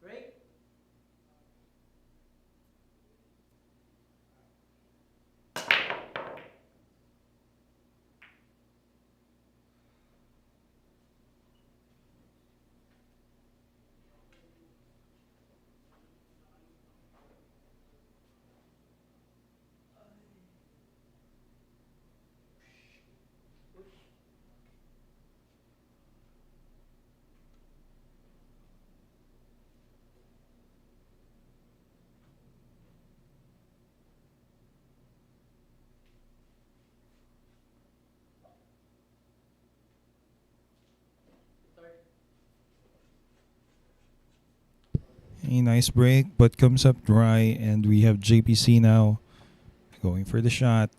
Break. Start. A nice break, but comes up dry, and we have JPC now going for the shot.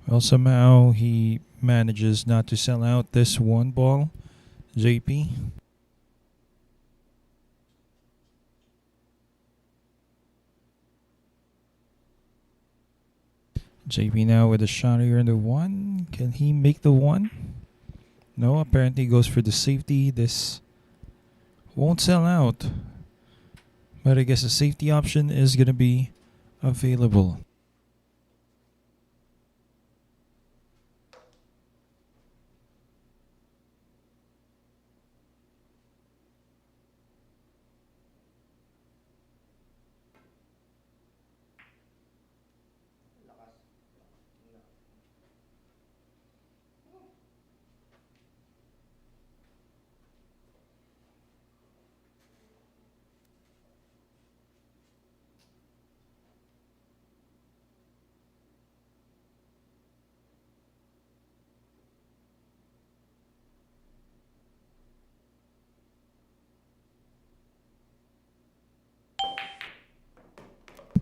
Well, somehow he manages not to sell out this one ball, JP. JP now with a shot here in the one. Can he make the one? No, apparently goes for the safety. This won't sell out. But I guess the safety option is going to be available.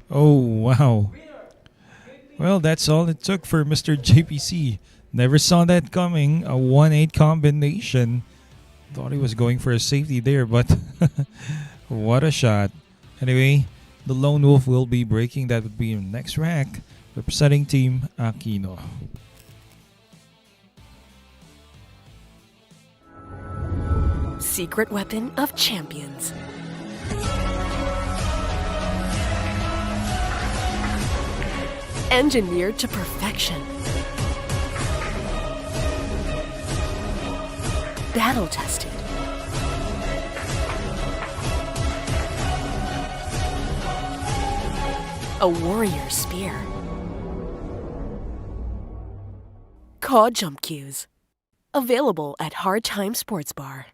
Oh, wow. Well, that's all it took for Mr. JPC. Never saw that coming. A 1-8 combination. Thought he was going for a safety there, but what a shot. Anyway, the Lone Wolf will be breaking. That would be in next rack, representing Team Aquino. Secret weapon of champions. Engineered to perfection. Battle tested. A warrior spear. Caw jump cues. Available at Hard Time Sports Bar.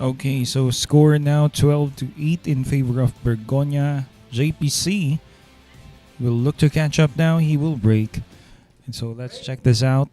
Okay, so score now 12-8 in favor of Bergonia. JPC will look to catch up now. He will break. And so let's check this out.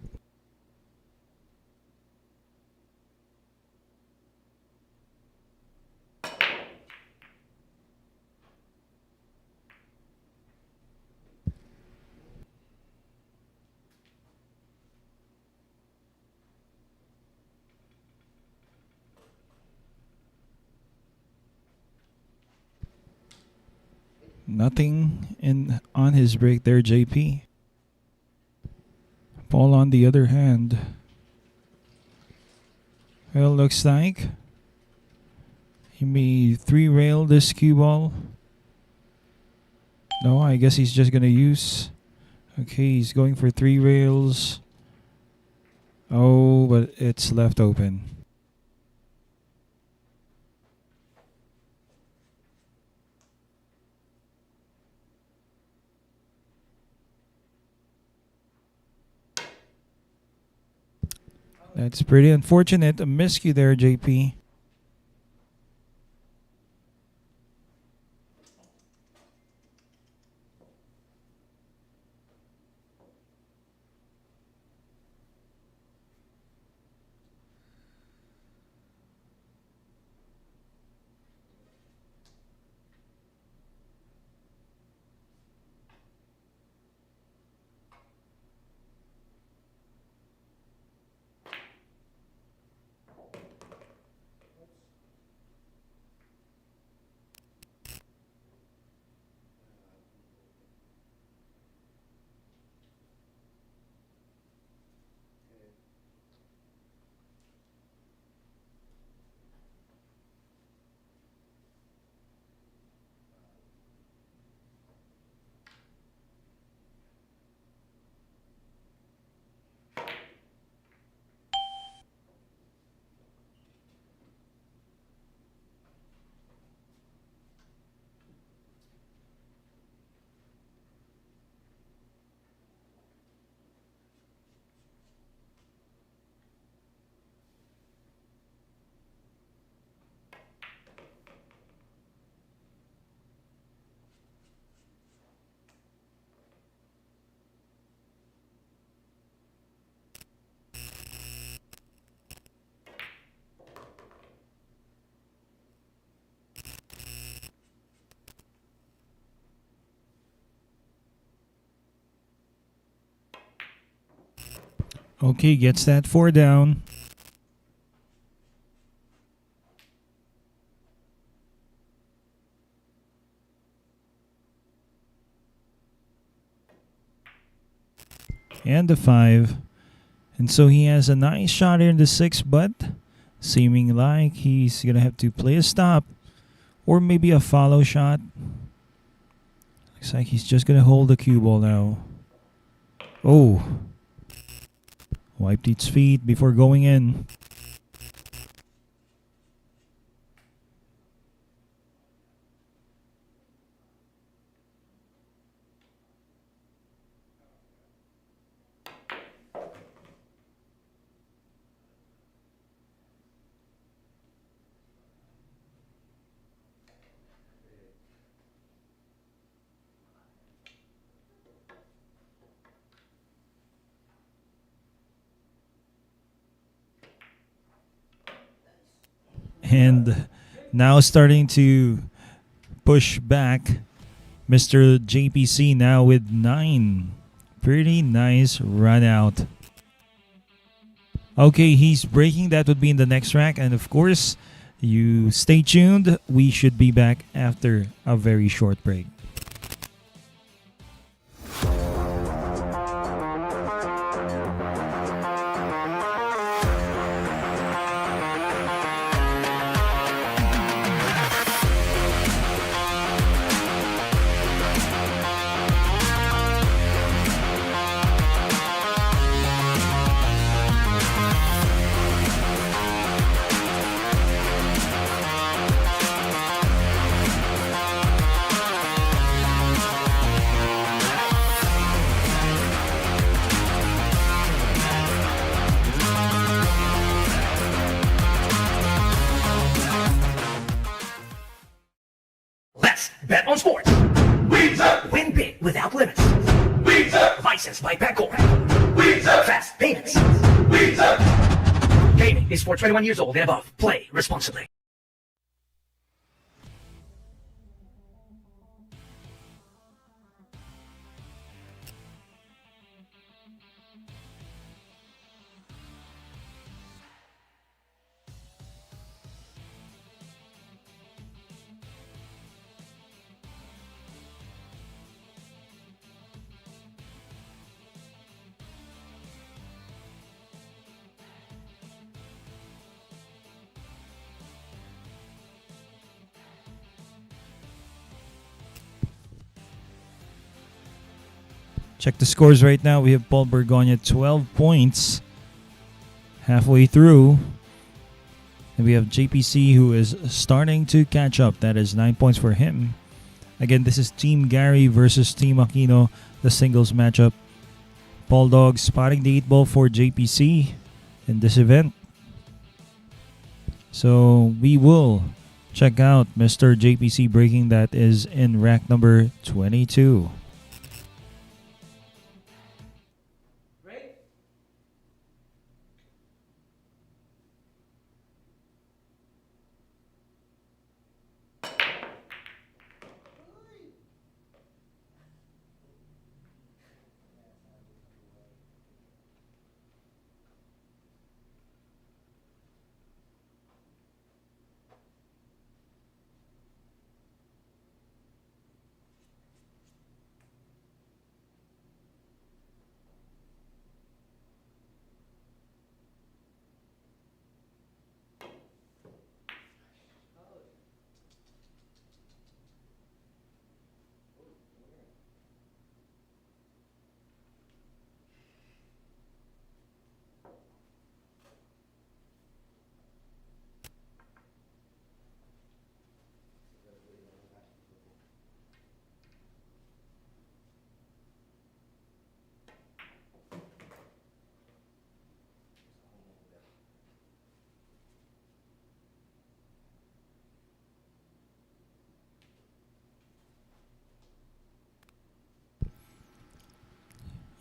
Nothing on his break there, JP. Paul on the other hand. Well, looks like he may 3-rail this cue ball. No, I guess he's just gonna use. Okay, he's going for 3 rails. Oh, but it's left open. That's pretty unfortunate. A miscue there, JP. Okay, gets that 4 down. And the 5. And so he has a nice shot here in the 6, but seeming like he's going to have to play a stop or maybe a follow shot. Looks like he's just going to hold the cue ball now. Oh. Wiped its feet before going in. And now starting to push back, Mr. JPC now with 9. Pretty nice run out. Okay, he's breaking. That would be in the next rack. And of course, you stay tuned. We should be back after a very short break. Bet on sports. Win big without limits. Licensed by BERGONIA. Fast payments. Gaming is for 21 years old and above. Play responsibly. Check the scores right now. We have Paul Bergonia 12 points halfway through. And we have JPC who is starting to catch up. That is 9 points for him. Again, this is Team Gary versus Team Aquino, the singles matchup. Paul Dog spotting the 8-ball for JPC in this event. So we will check out Mr. JPC breaking. That is in rack number 22. Break.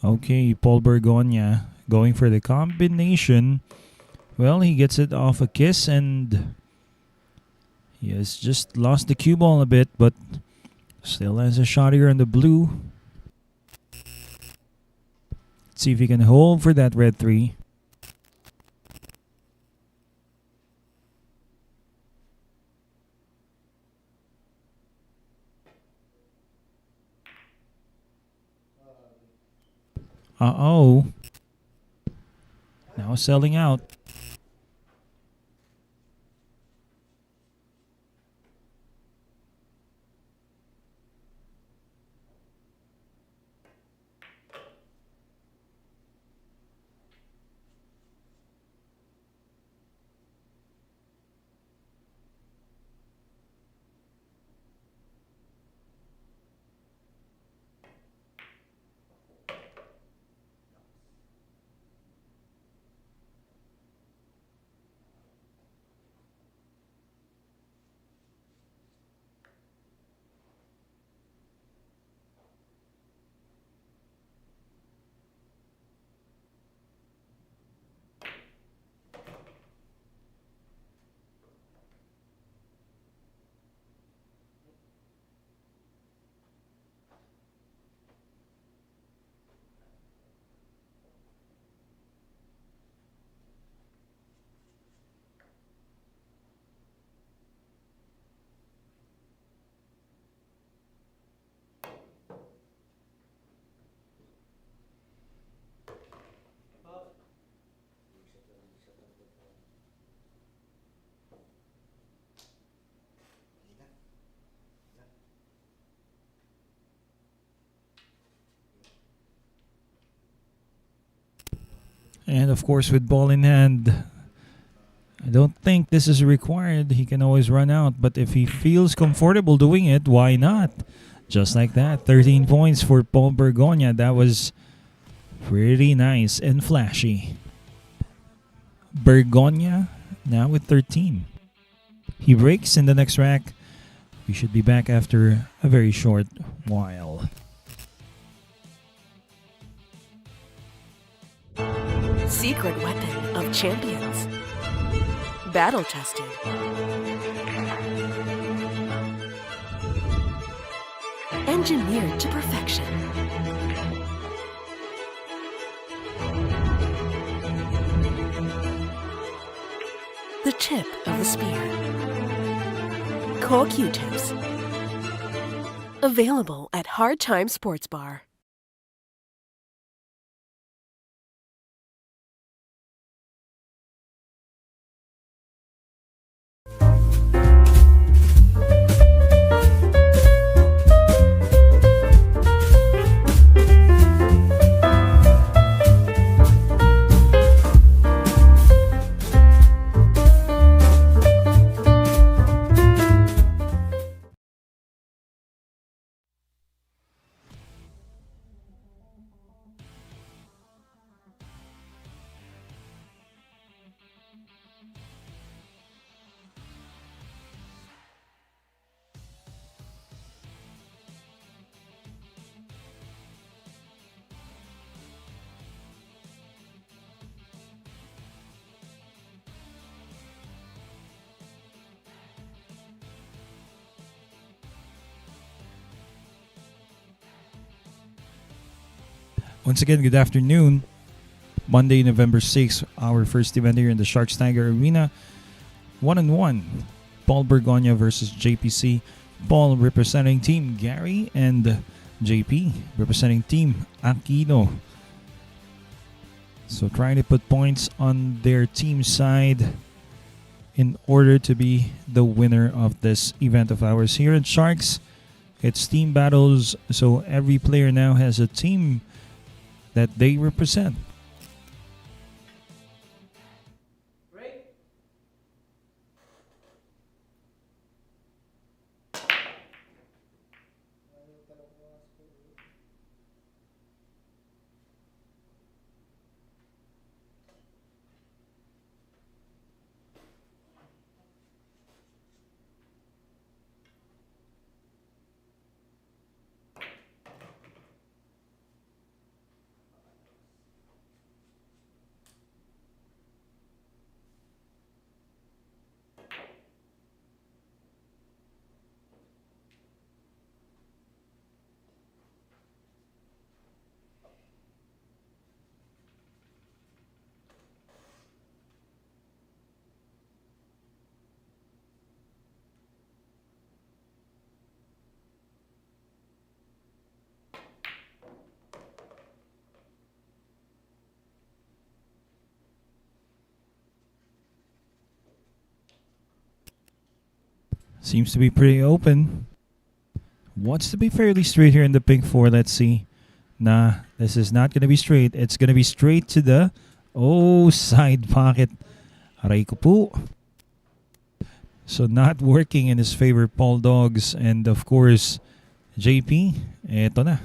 Okay, Paul Bergonia going for the combination. Well, he gets it off a kiss and he has just lost the cue ball a bit, but still has a shot here on the blue. Let's see if he can hold for that red 3. Uh-oh. Now selling out. And of course, with ball in hand, I don't think this is required. He can always run out, but if he feels comfortable doing it, why not? Just like that, 13 points for Paul Bergonia. That was pretty nice and flashy. Bergonia now with 13. He breaks in the next rack. We should be back after a very short while. Secret weapon of champions. Battle tested. Engineered to perfection. The tip of the spear. Core Q-tips. Available at Hard Time Sports Bar. Once again, good afternoon. Monday, November 6th, our first event here in the Sharks Tiger Arena. 1-on-1. Paul Bergonia versus JPC. Paul representing Team Gary and JP representing Team Aquino. So trying to put points on their team side in order to be the winner of this event of ours here at Sharks. It's team battles, so every player now has a team that they represent. Break. Seems to be pretty open. Wants to be fairly straight here in the pink 4. Let's see. Nah, this is not going to be straight. It's going to be straight to the side pocket. Aray ko po. So not working in his favor, Paul Dogs. And of course, JP. Eto na.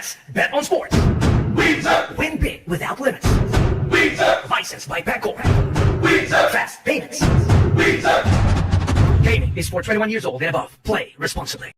Fast. Bet on sports. Win big without limits. Licensed by Betcor. Fast payments. Gaming is for 21 years old and above. Play responsibly.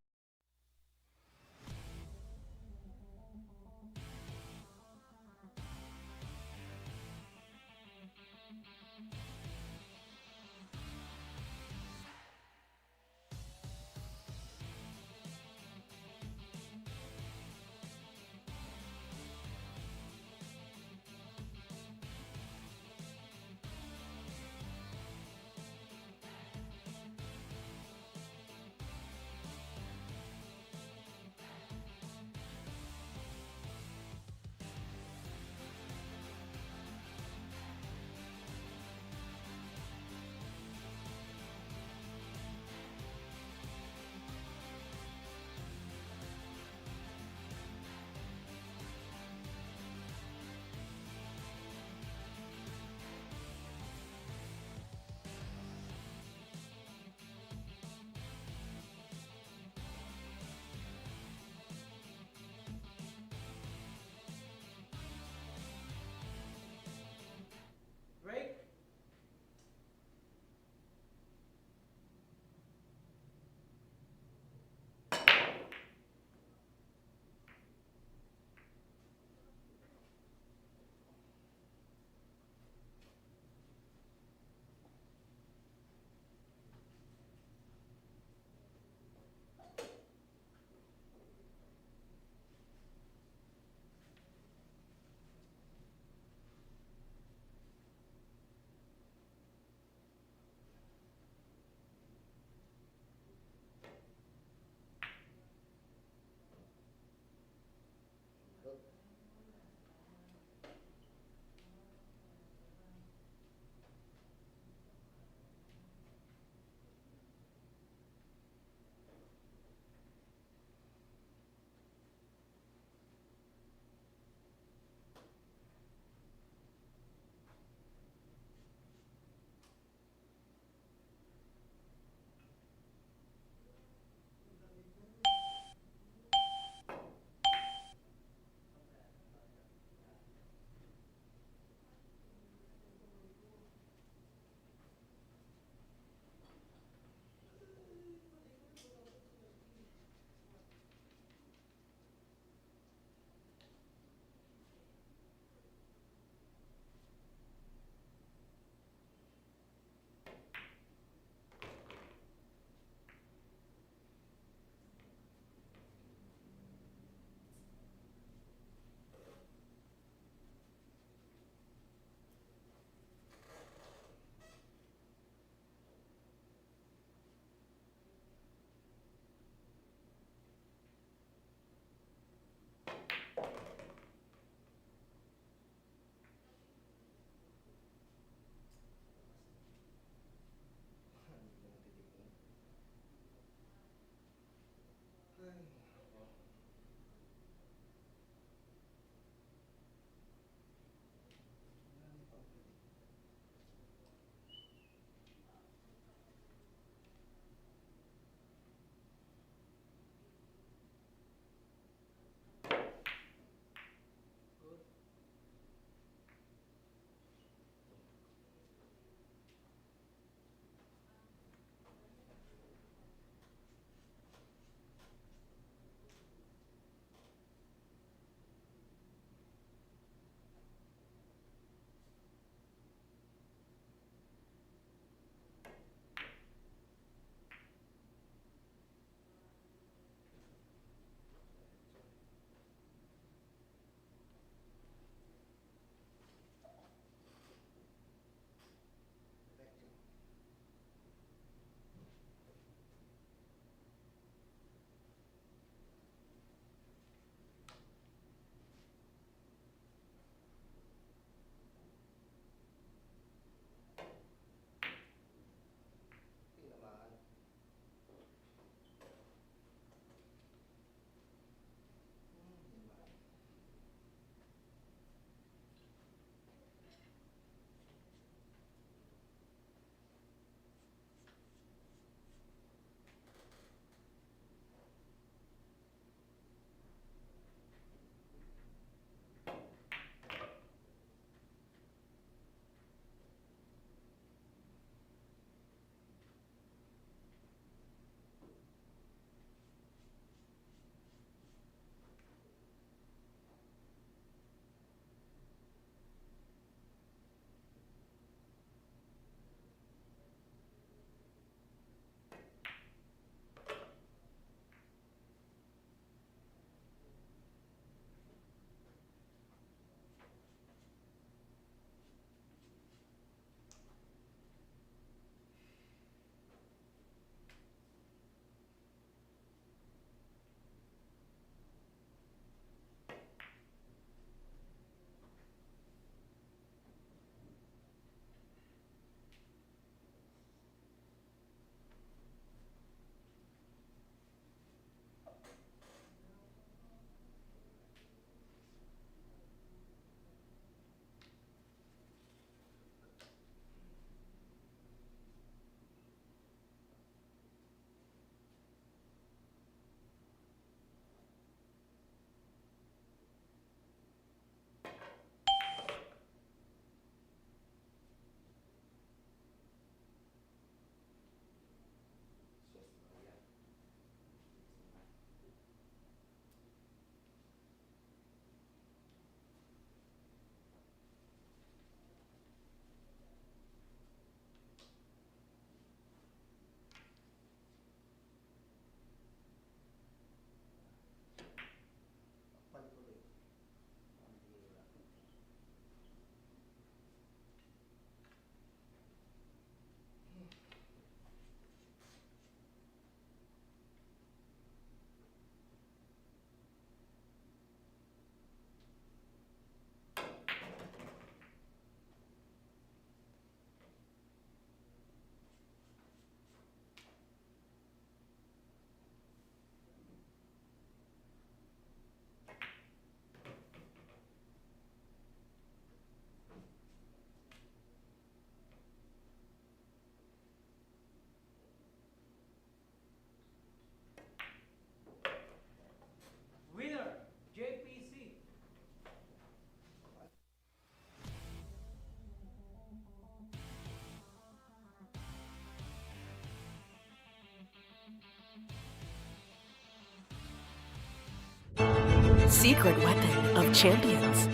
Secret weapon of champions.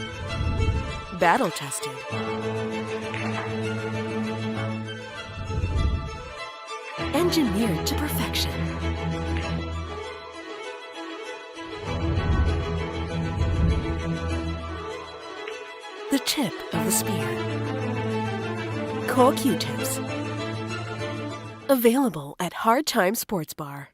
Battle tested. Engineered to perfection. The tip of the spear. Core Q-tips. Available at Hard Time Sports Bar.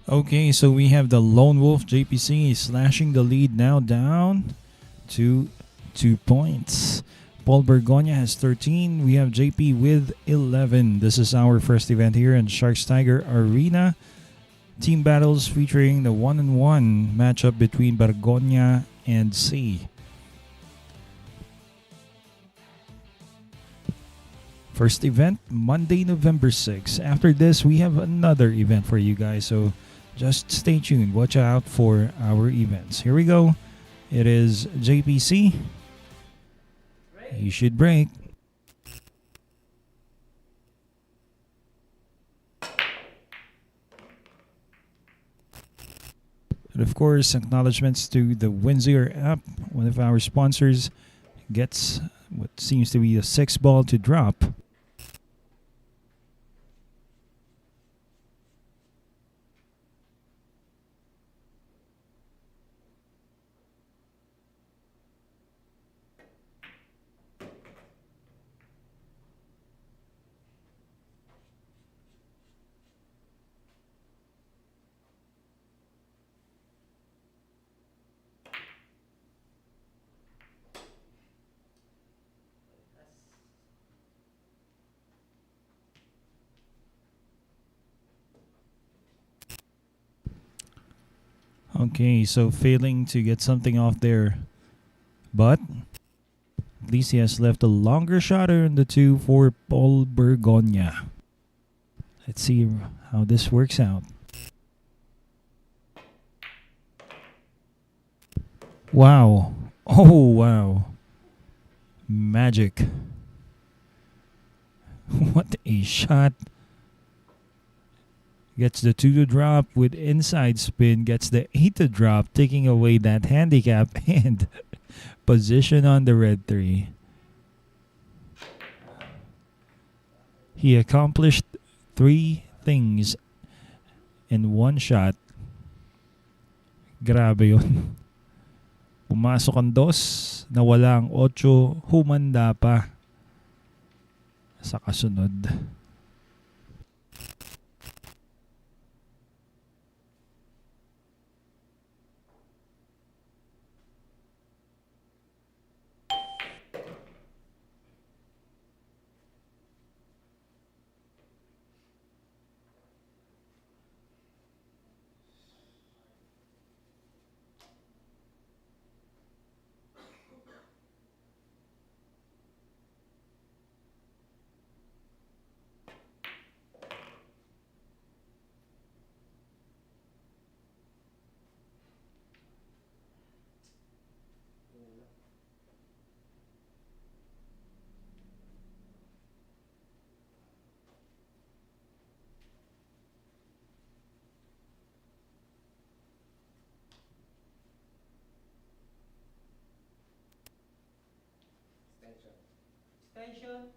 Okay, so we have the Lone Wolf JPC slashing the lead now down to 2 points. Paul Bergonia has 13. We have JP with 11. This is our first event here in Sharks Tiger Arena. Team battles featuring the 1-on-1 matchup between Bergonia and C. First event, Monday, November 6th. After this, we have another event for you guys, so just stay tuned. Watch out for our events. Here we go. It is JPC. You should break. And of course, acknowledgements to the Windsor app. One of our sponsors gets what seems to be a 6 ball to drop. Okay, so failing to get something off there. But at least he has left a longer shotter in the 2 for Paul Bergonia. Let's see how this works out. Wow. Oh, wow. Magic. What a shot. Gets the 2 to drop with inside spin. Gets the 8 to drop, taking away that handicap and position on the red 3. He accomplished 3 things in 1 shot. Grabe yun. Pumasok ang 2, nawala ang 8, humanda pa sa kasunod. Extension.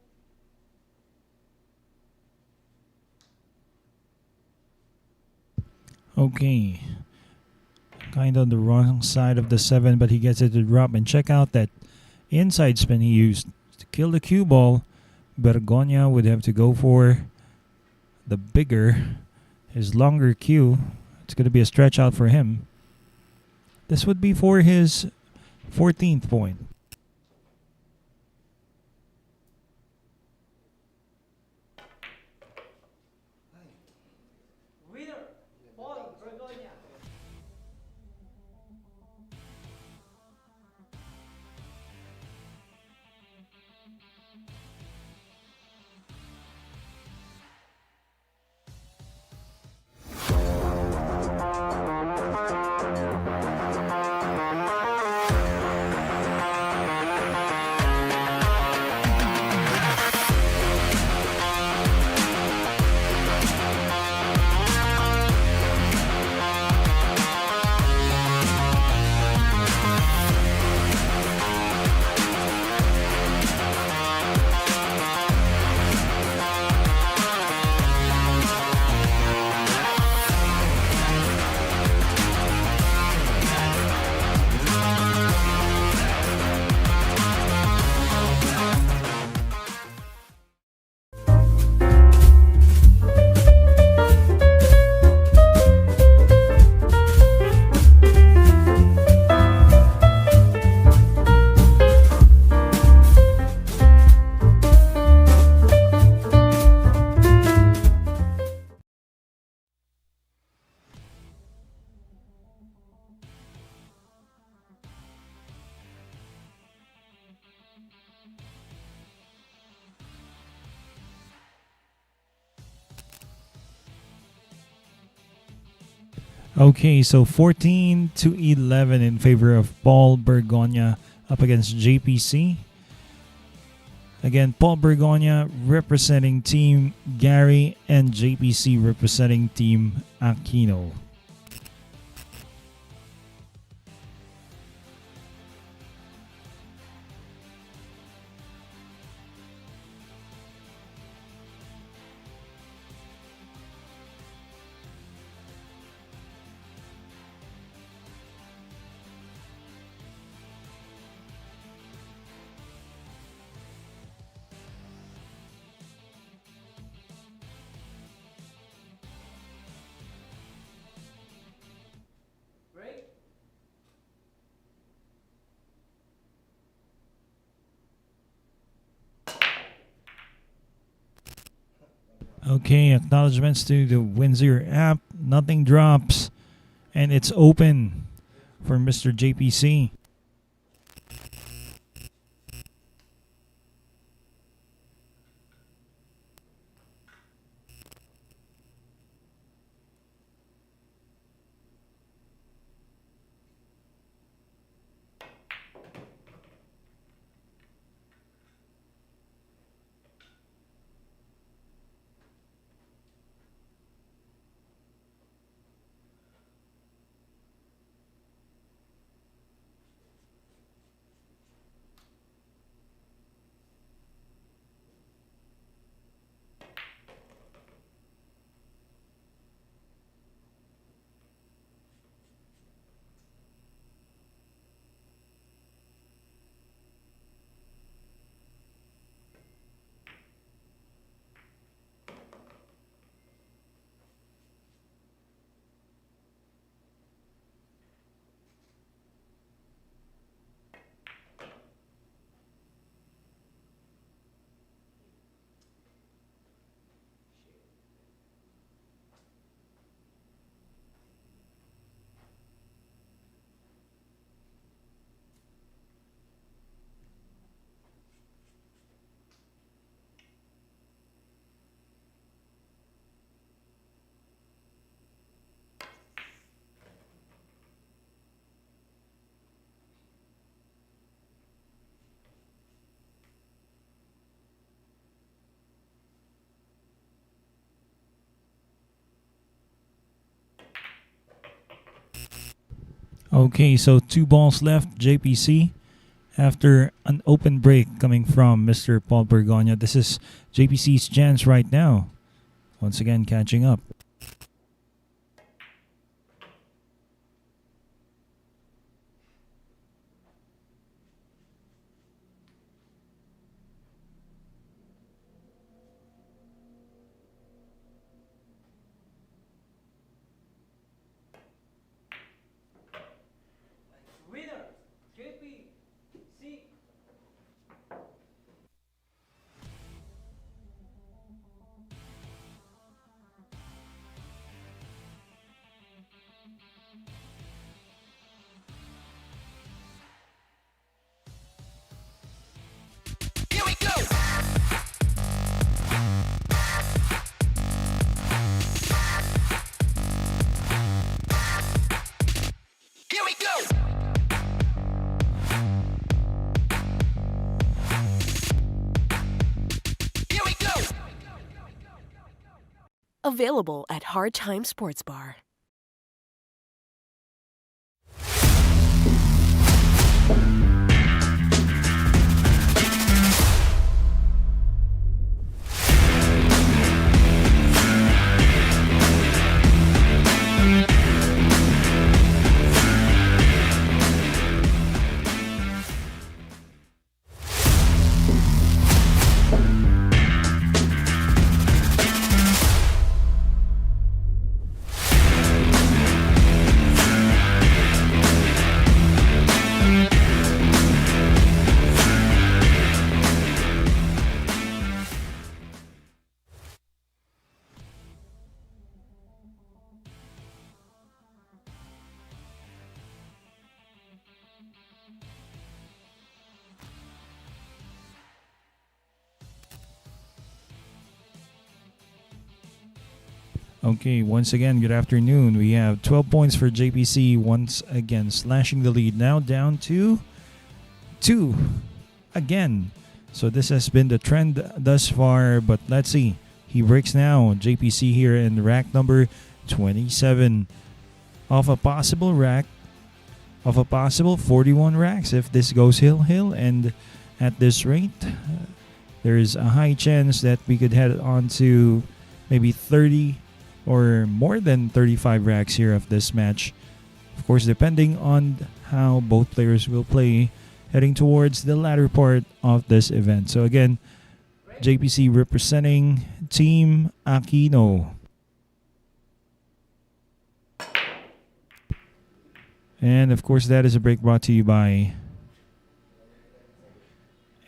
Okay. Kind of on the wrong side of the 7, but he gets it to drop. And check out that inside spin he used to kill the cue ball. Bergonia would have to go for the bigger, his longer cue. It's going to be a stretch out for him. This would be for his 14th point. Winner, Paul Bergonia. Okay, so 14-11 in favor of Paul Bergonia up against JPC. Again, Paul Bergonia representing Team Gary and JPC representing Team Aquino. Break. Okay, acknowledgements to the Windsor app. Nothing drops. And it's open for Mr. JPC. Okay, so 2 balls left, JPC. After an open break coming from Mr. Paul Bergonia. This is JPC's chance right now. Once again, catching up. Available at Hard Time Sports Bar. Okay, once again, good afternoon. We have 12 points for JPC once again, slashing the lead. Now down to 2 again. So this has been the trend thus far, but let's see. He breaks now. JPC here in rack number 27 of a possible 41 racks. If this goes hill, and at this rate, there's a high chance that we could head on to maybe 30 or more than 35 racks here of this match. Of course, depending on how both players will play heading towards the latter part of this event. So again, JPC representing Team Aquino. And of course, that is a break brought to you by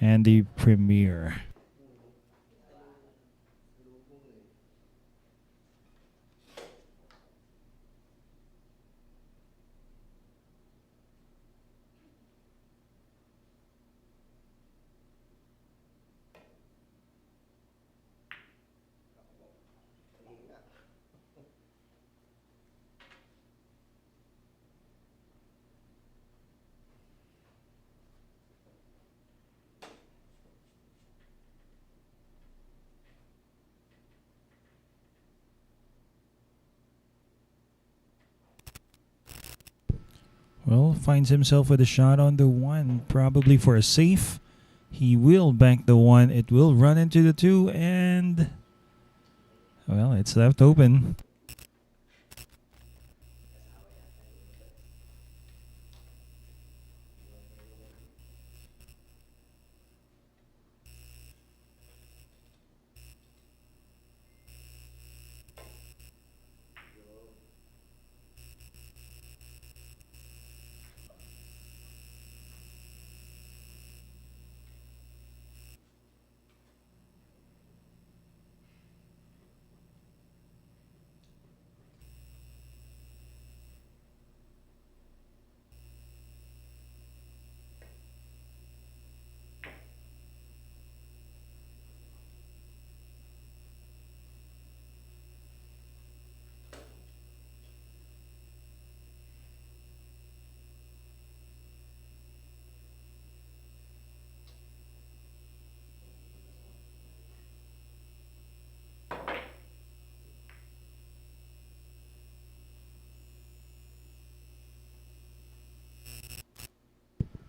Andy Premier. Well, finds himself with a shot on the 1, probably for a safe. He will bank the 1. It will run into the 2, and well, it's left open.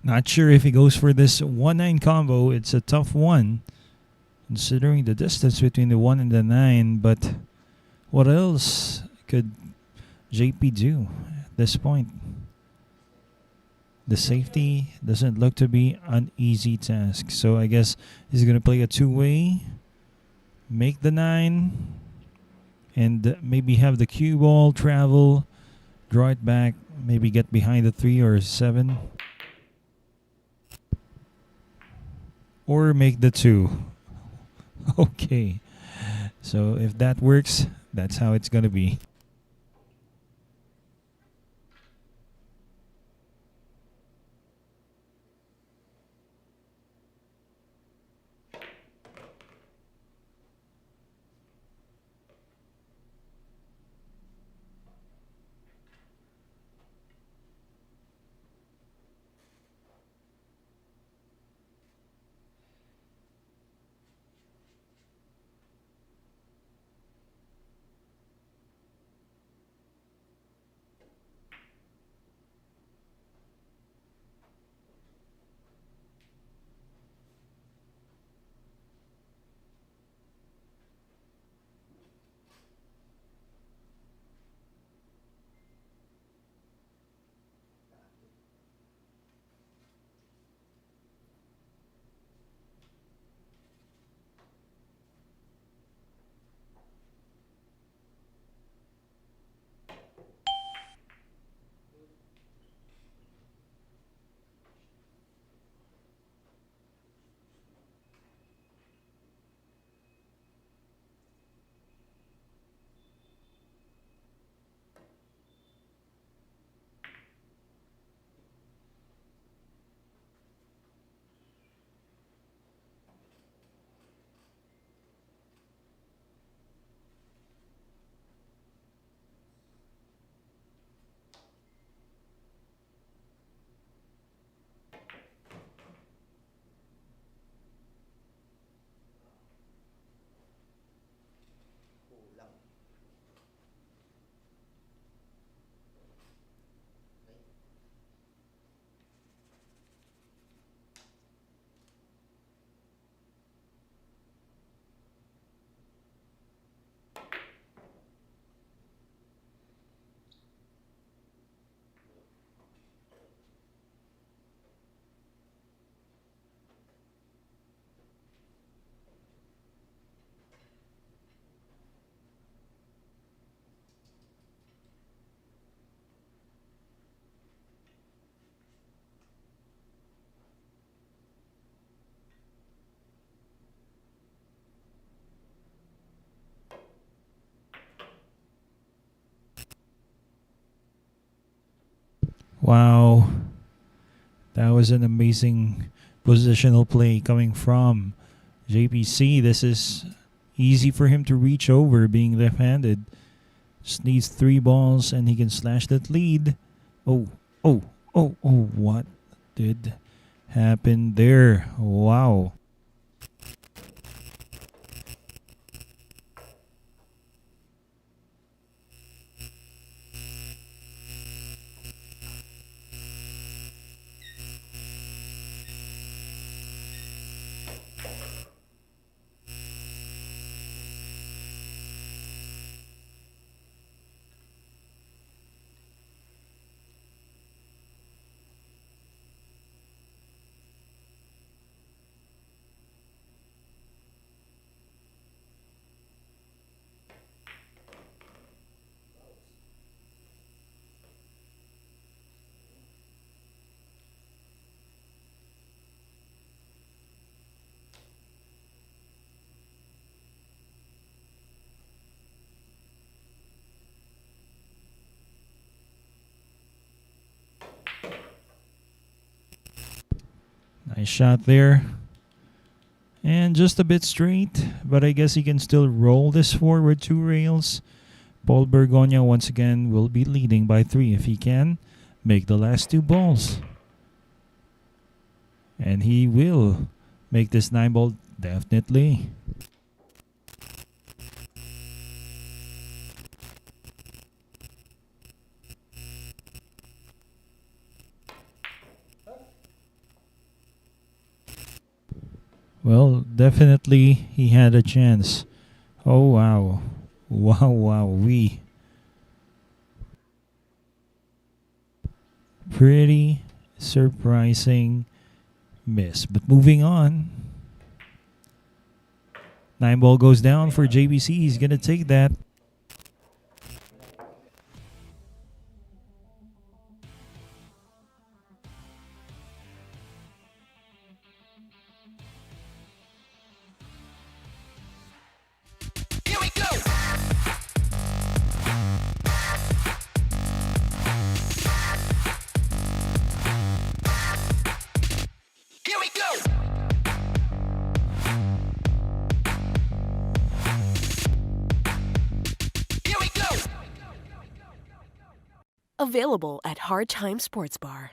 Not sure if he goes for this 1-9 combo. It's a tough one, considering the distance between the 1 and the 9. But what else could JP do at this point? The safety doesn't look to be an easy task. So I guess he's going to play a 2-way, make the 9, and maybe have the cue ball travel, draw it back, maybe get behind the 3 or 7. Or make the 2. Okay. So if that works, that's how it's going to be. Wow. That was an amazing positional play coming from JPC. This is easy for him to reach over being left-handed. Just needs 3 balls and he can slash that lead. Oh, what did happen there? Wow. Nice shot there. And just a bit straight, but I guess he can still roll this forward 2 rails. Paul Bergonia once again will be leading by 3 if he can make the last 2 balls. And he will make this 9 ball definitely. Well, definitely he had a chance. Oh, wow. We pretty surprising miss. But moving on. 9 ball goes down for JBC. He's going to take that. Here we go. Here we go. Here we go. Available at Hard Time Sports Bar.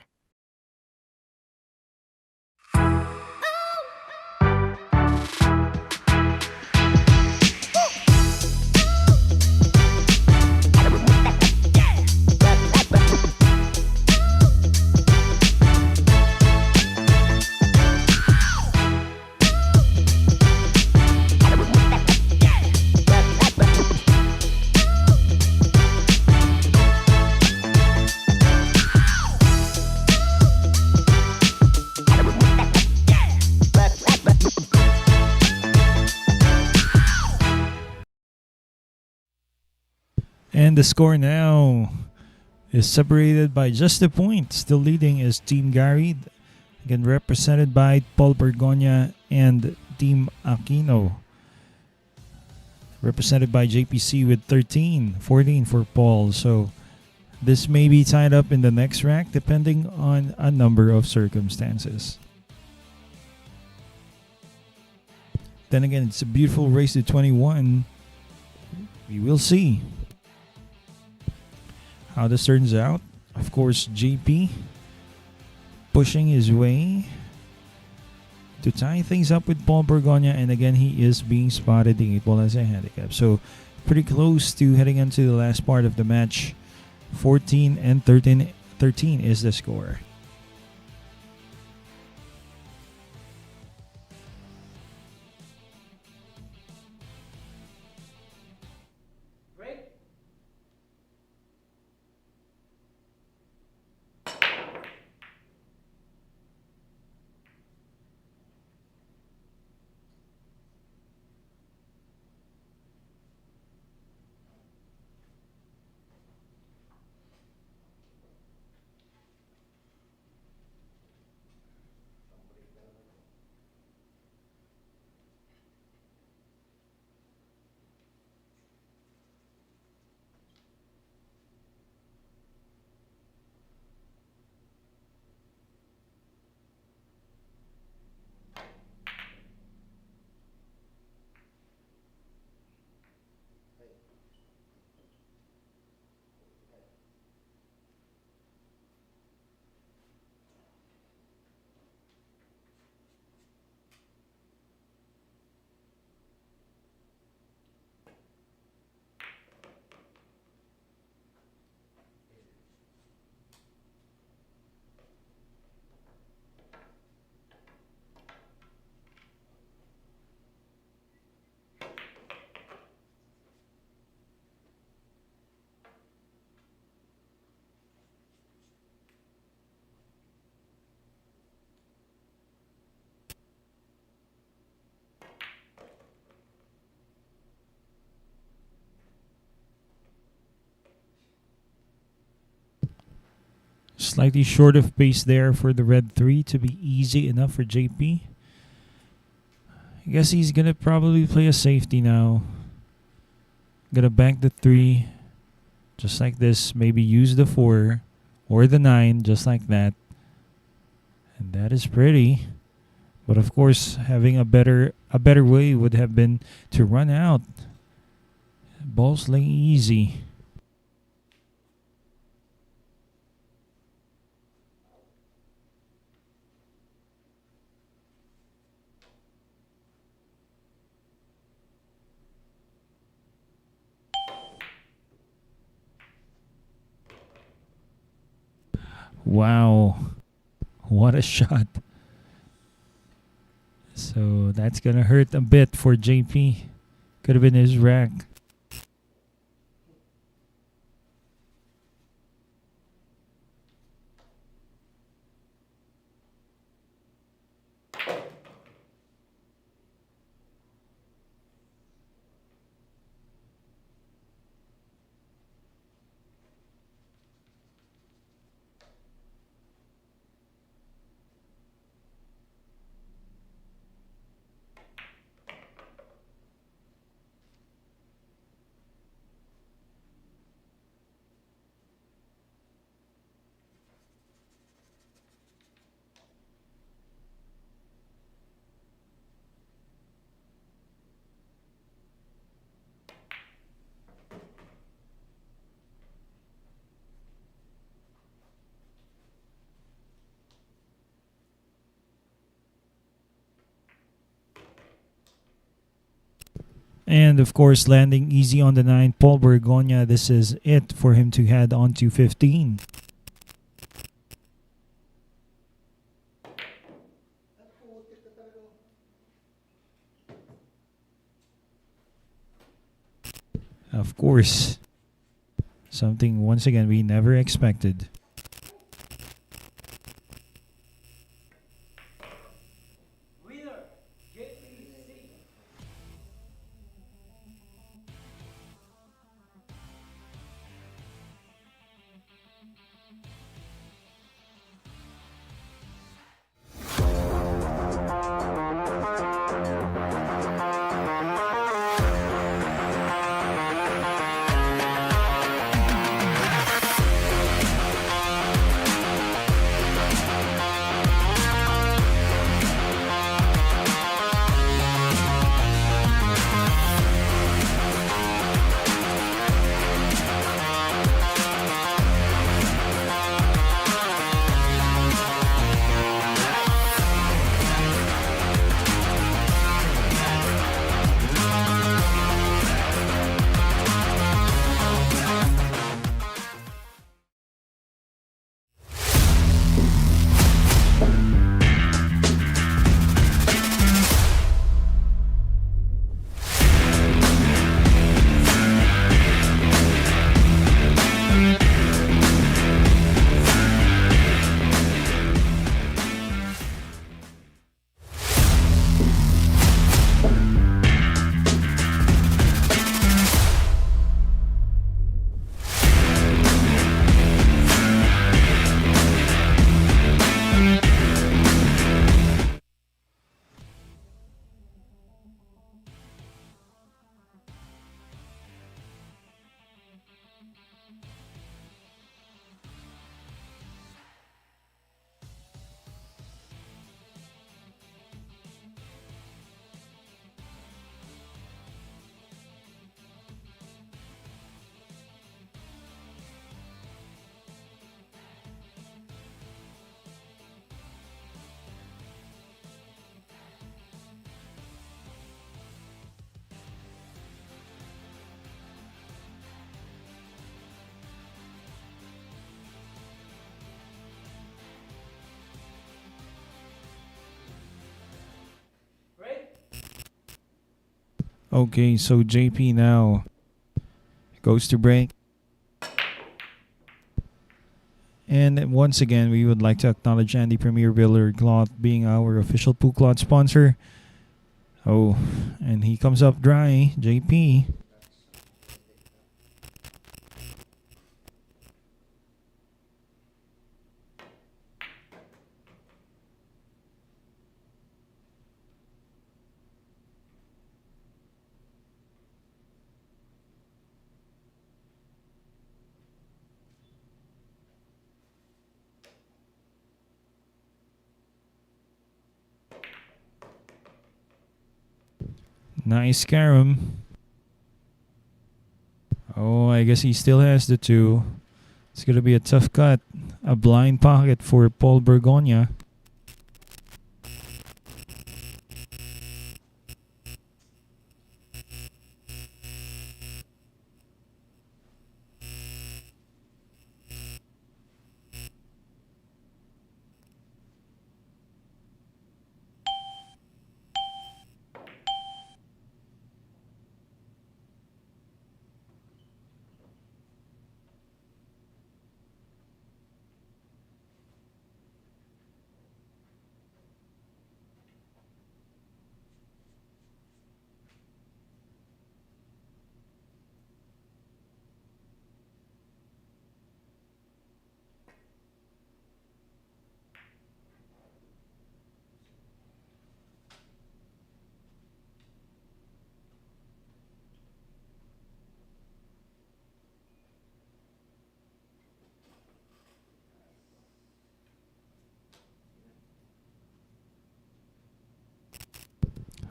And the score now is separated by just a point. Still leading is Team Gary, again represented by Paul Bergonia, and Team Aquino, represented by JPC with 13, 14 for Paul. So this may be tied up in the next rack depending on a number of circumstances. Then again, it's a beautiful race to 21. We will see how this turns out. Of course, JP pushing his way to tie things up with Paul Bergonia, and again he is being spotted in 8 ball as a handicap. So pretty close to heading into the last part of the match. 14 and 13 is the score. Break. Slightly short of pace there for the red 3 to be easy enough for JP. I guess he's going to probably play a safety now. Gonna bank the 3 just like this. Maybe use the 4 or the 9 just like that. And that is pretty. But of course, having a better way would have been to run out. Ball's laying easy. Wow. What a shot. So that's going to hurt a bit for JP. Could have been his rack. And of course, landing easy on the 9, Paul Bergonia. This is it for him to head on to 15. Of course, something once again we never expected. Winner, JPC. Okay, so JP now goes to break. And once again, we would like to acknowledge Andy Premier Billiard Cloth being our official Poo Cloth sponsor. Oh, and he comes up dry, JP. Nice carom. Oh, I guess he still has the 2. It's going to be a tough cut. A blind pocket for Paul Bergonia.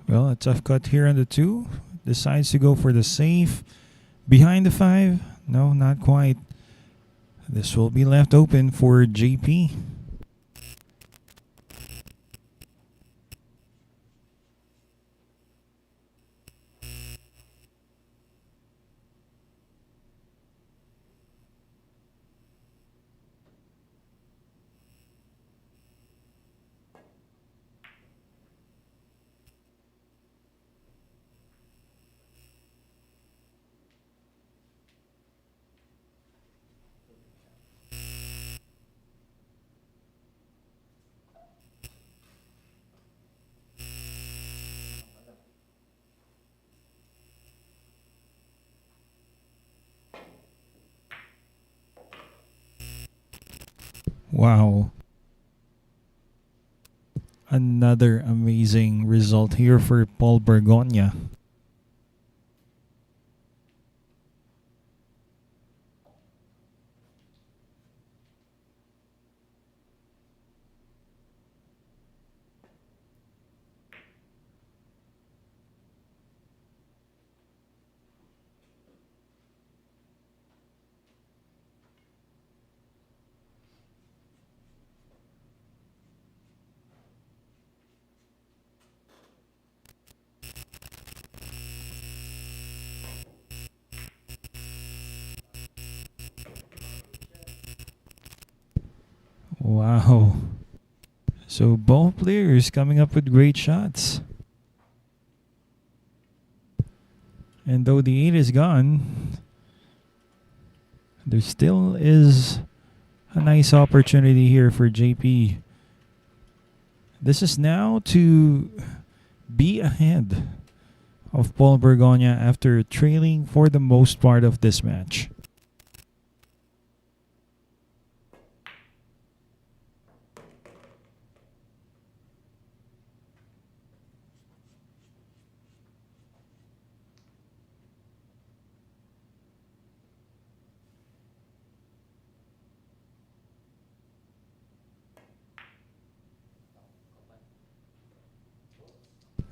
Well, a tough cut here on the 2. Decides to go for the safe. Behind the 5. No, not quite. This will be left open for JP. Wow. Another amazing result here for Paul Bergonia. Wow. So both players coming up with great shots. And though the 8 is gone, there still is a nice opportunity here for JP. This is now to be ahead of Paul Bergonia after trailing for the most part of this match.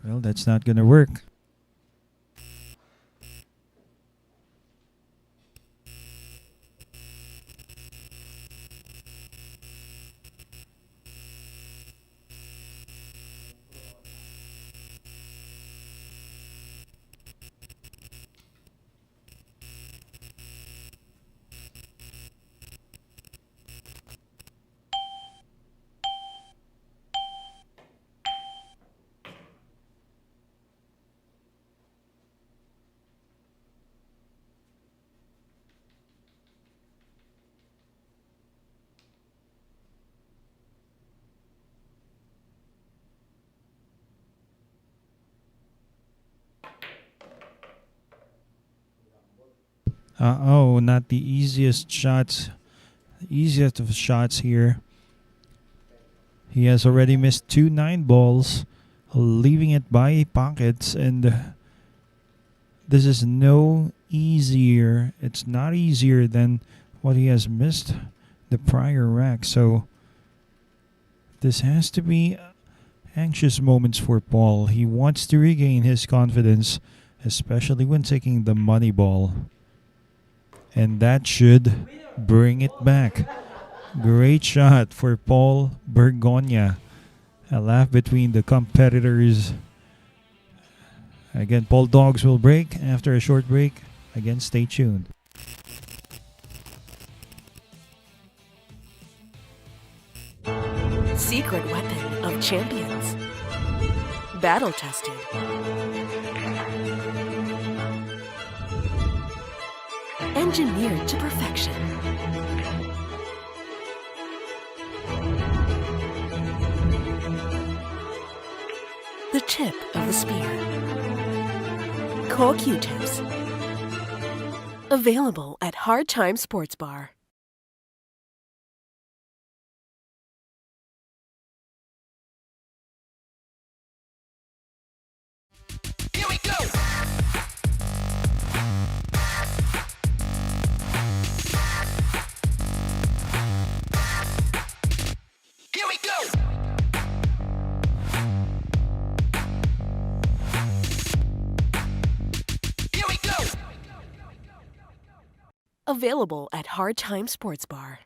Well, that's not going to work. Oh, not the easiest shots. Easiest of shots here. He has already missed 2 9 balls, leaving it by pockets, and this is no easier. It's not easier than what he has missed the prior rack. So this has to be Anxious moments for Paul. He wants to regain his confidence, especially when taking the money ball. And that should bring it back. Great shot for Paul Bergonia. A laugh between the competitors. Again, Paul Dogs will break after a short break. Again, stay tuned. Secret weapon of champions. Battle tested. Engineered to perfection. The tip of the spear. Core Q-tips. Available at Hard Time Sports Bar. Here we go. Here we go. Here we go. Available at Hard Time Sports Bar.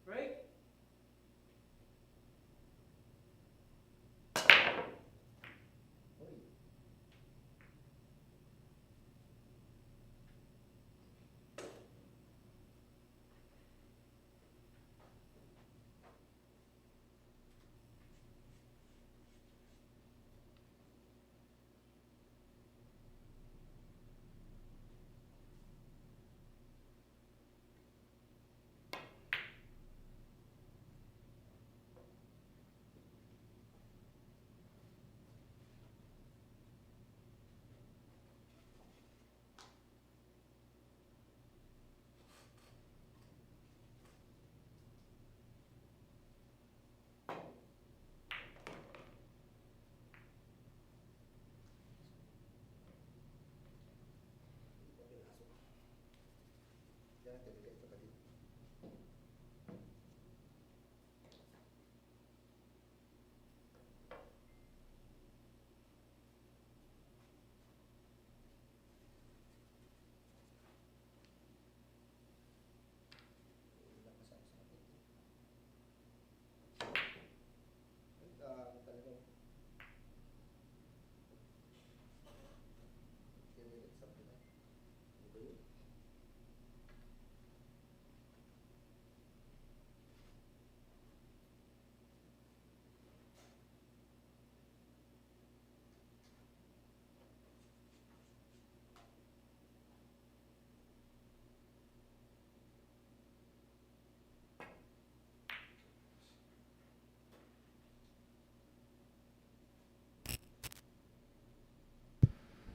Break.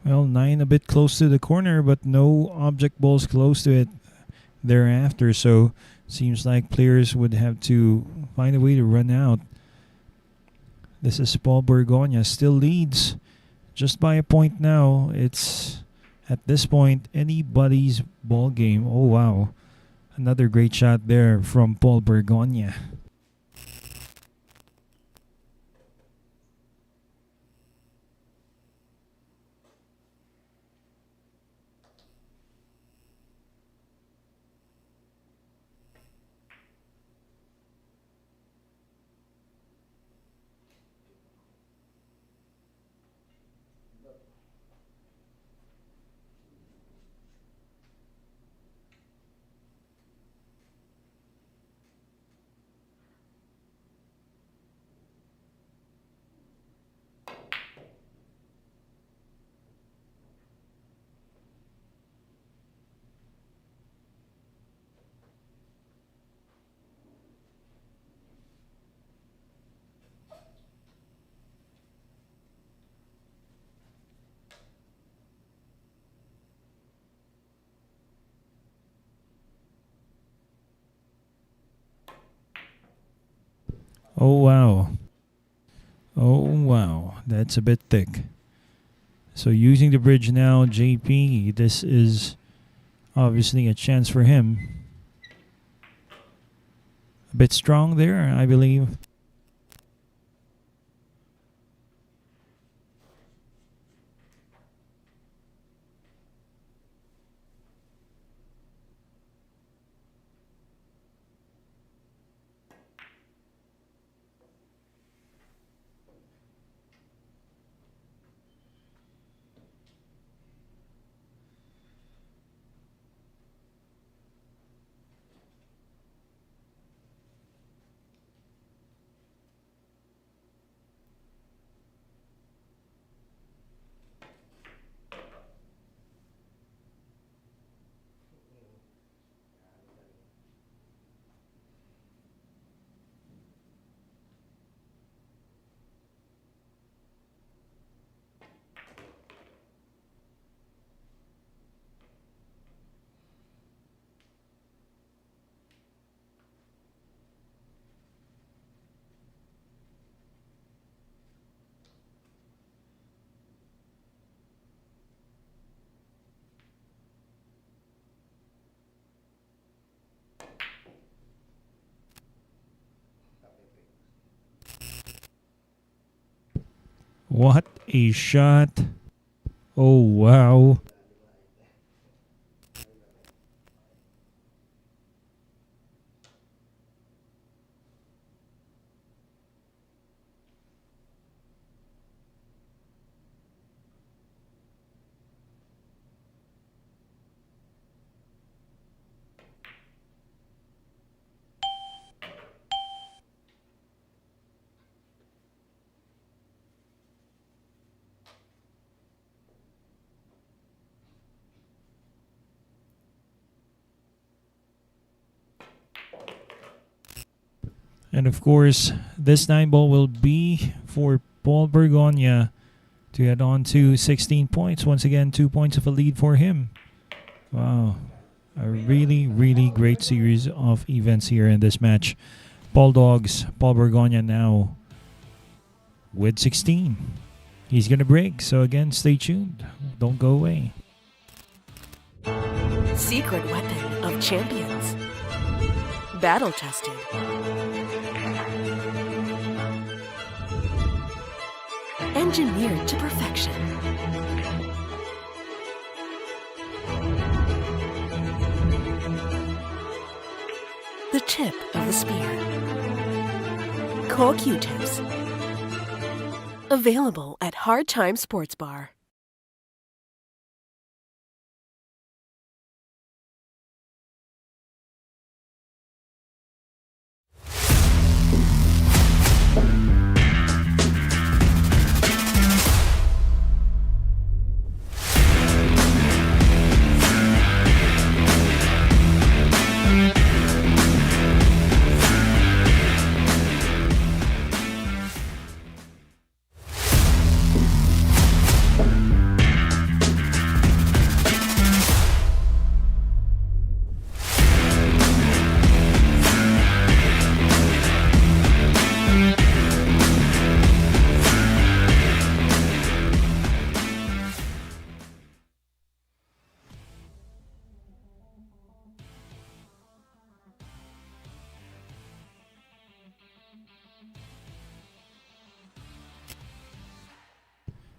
Well, 9 a bit close to the corner, but no object balls close to it thereafter. So seems like players would have to find a way to run out. This is Paul Bergonia, still leads just by a point now. It's at this point anybody's ball game. Oh wow, another great shot there from Paul Bergonia. Oh, wow. Oh, wow. That's a bit thick. So using the bridge now, JP, this is obviously a chance for him. A bit strong there, I believe. What a shot. Oh, wow. And of course, this 9-ball will be for Paul Bergonia to head on to 16 points. Once again, 2 points of a lead for him. Wow. A really, really great series of events here in this match. Paul Bergonia now with 16. He's going to break. So again, stay tuned. Don't go away. Secret weapon of champions. Battle tested. Engineered to perfection. The tip of the spear. Q-tips. Available at Hard Time Sports Bar.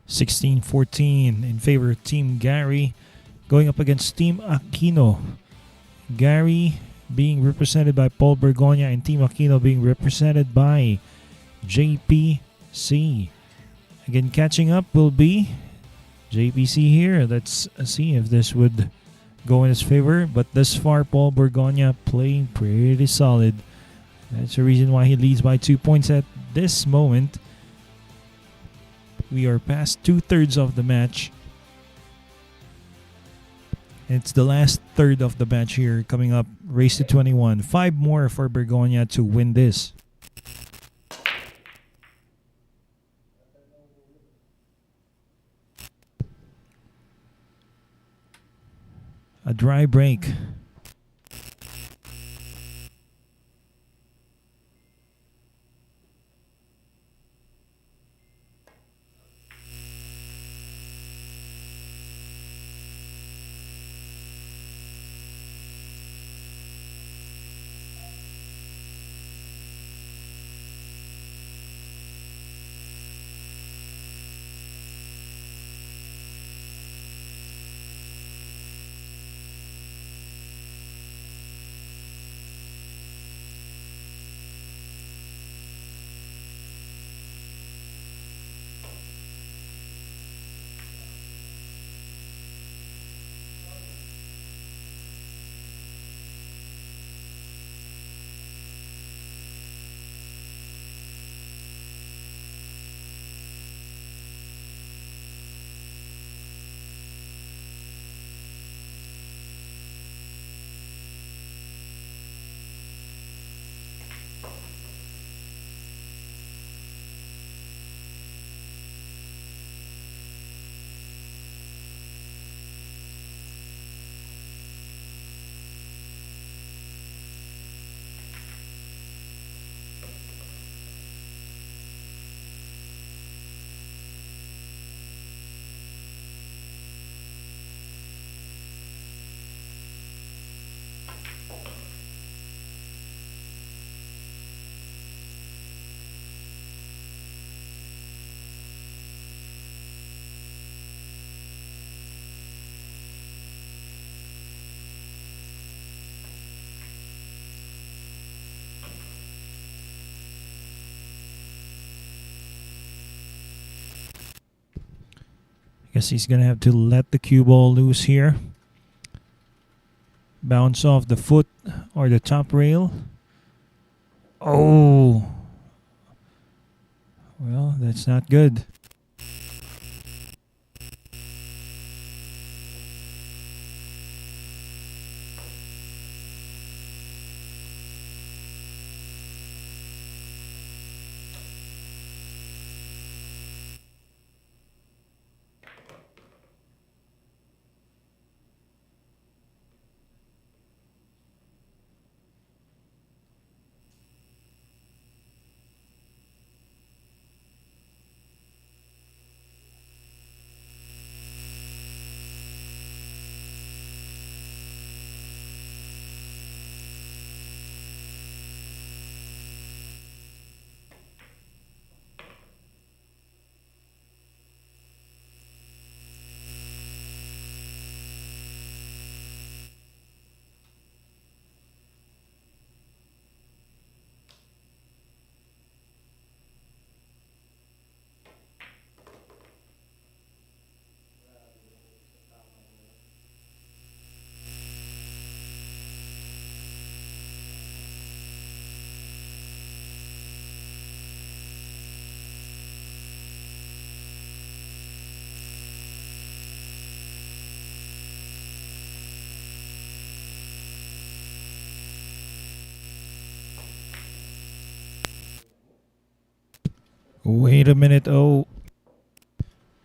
(16-14) in favor of Team Gary, going up against Team Aquino. Gary being represented by Paul Bergonia and Team Aquino being represented by JPC. Again, catching up will be JPC here. Let's see if this would go in his favor. But thus far, Paul Bergonia playing pretty solid. That's the reason why he leads by 2 points at this moment. We are past 2/3 of the match. It's the last third of the match here coming up. Race to 21. 5 more for Bergonia to win this. A dry break. Guess he's gonna have to let the cue ball loose here. Bounce off the foot or the top rail. Oh. Well, that's not good. Wait a minute. Oh.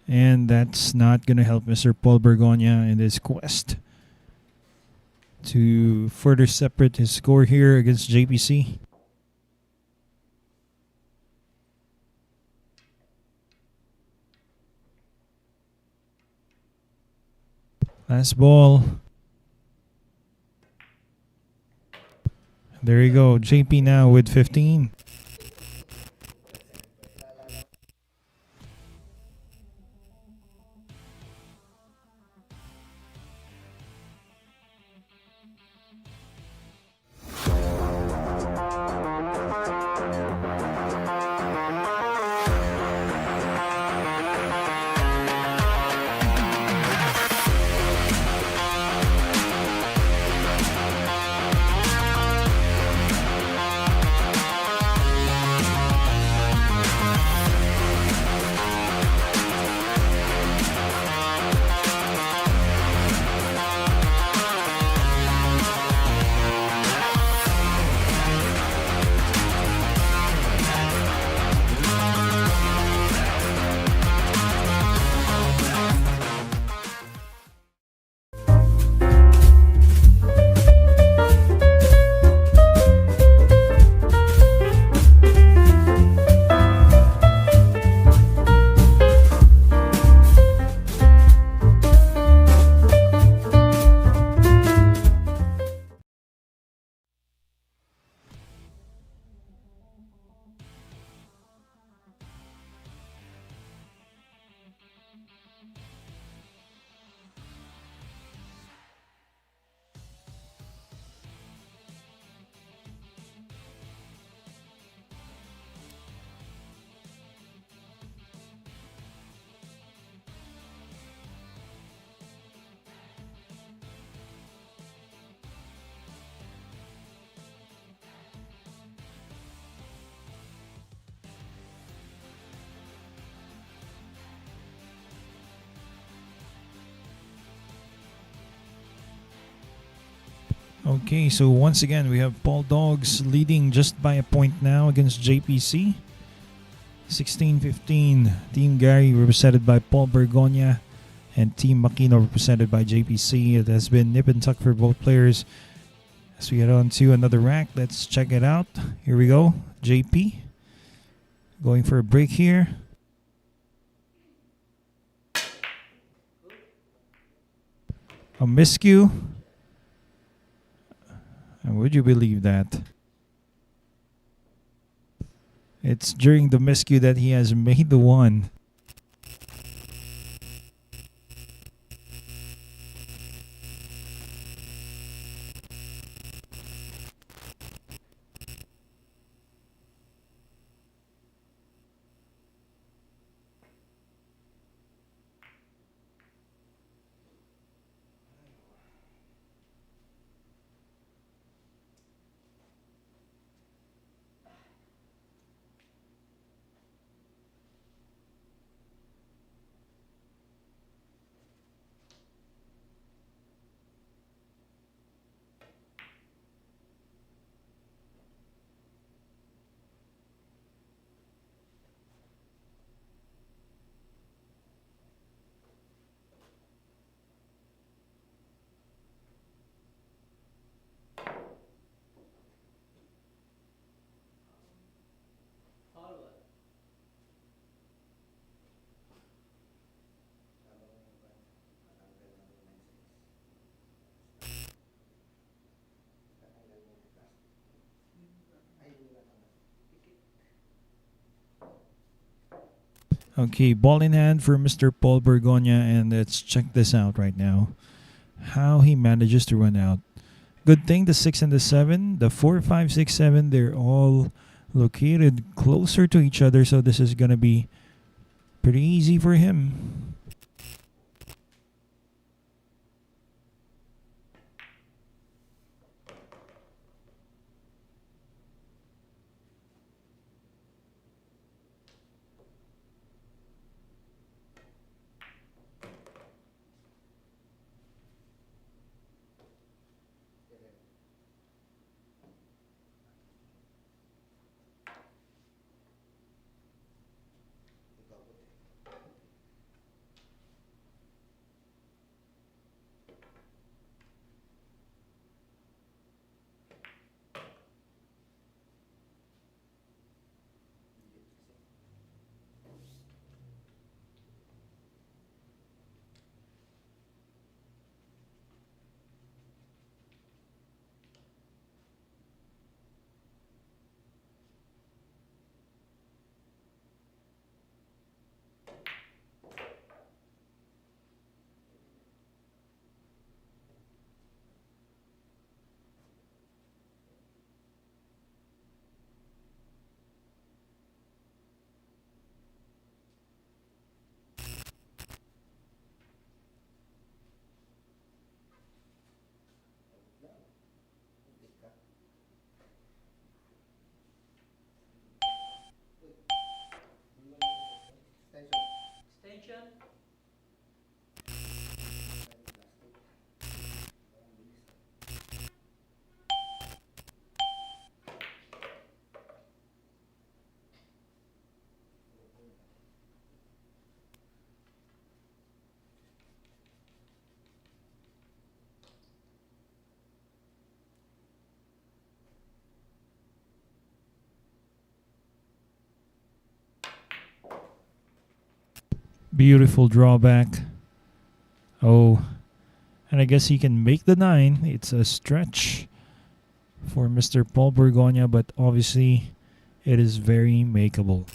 And that's not going to help Mr. Paul Bergonia in his quest to further separate his score here against JPC. Last ball. There you go. JP now with 15. Okay, so once again, we have Paul Dogs leading just by a point now against JPC. 16-15, Team Gary represented by Paul Bergonia and Team Makino represented by JPC. It has been nip and tuck for both players. As we head on to another rack, let's check it out. Here we go, JP going for a break here. A miscue. And would you believe that? It's during the miscue that he has made the one. Okay, ball in hand for Mr. Paul Bergonia, and let's check this out right now. How he manages to run out. Good thing the 6 and the 7, the 4, 5, 6, 7, they're all located closer to each other, so this is gonna be pretty easy for him. Extension. 'Beautiful drawback. Oh, and I guess he can make the 9. It's a stretch for Mr. Paul Bergonia, but obviously it is very makeable.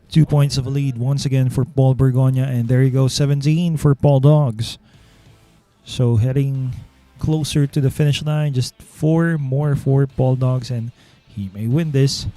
Two points of a lead once again for Paul Bergonia, and there you go, 17 for Paul Dogs. So heading closer to the finish line, just 4 more for Paul Dogs, and he may win this.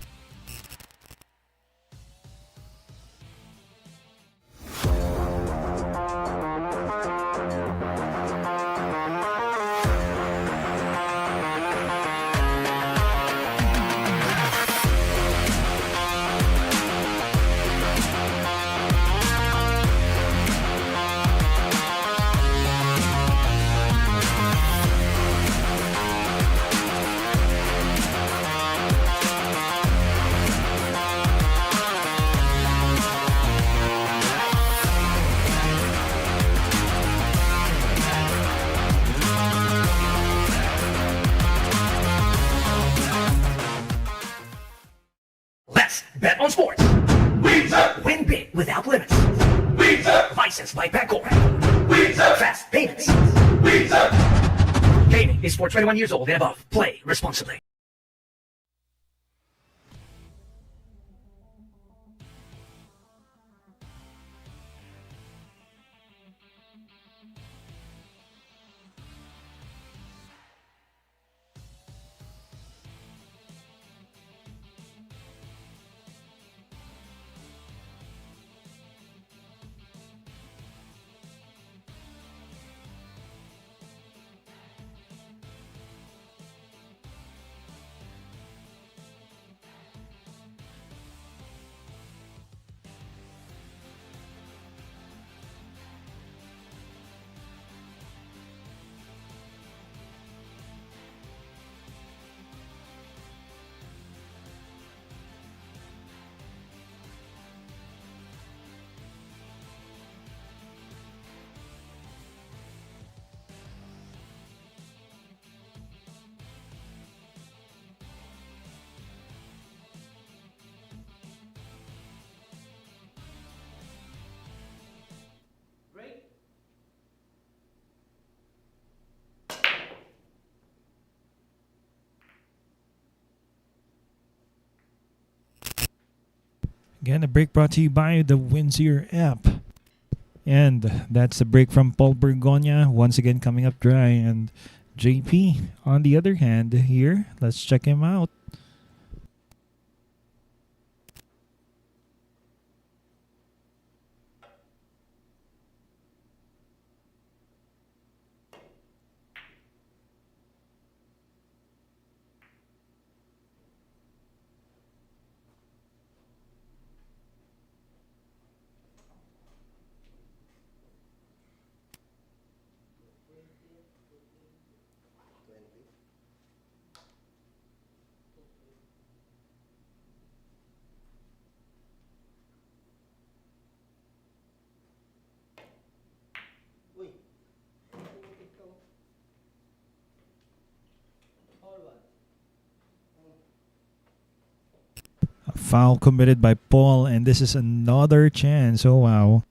Let's bet on sports. Win big without limits. Licensed by Pegor. Fast payments. Gaming is for 21 years old and above. Play responsibly. Again, a break brought to you by the Windsor app. And that's the break from Paul Bergonia. Once again, coming up dry. And JP, on the other hand, here, let's check him out. A foul committed by Paul, and this is another chance. Oh, wow.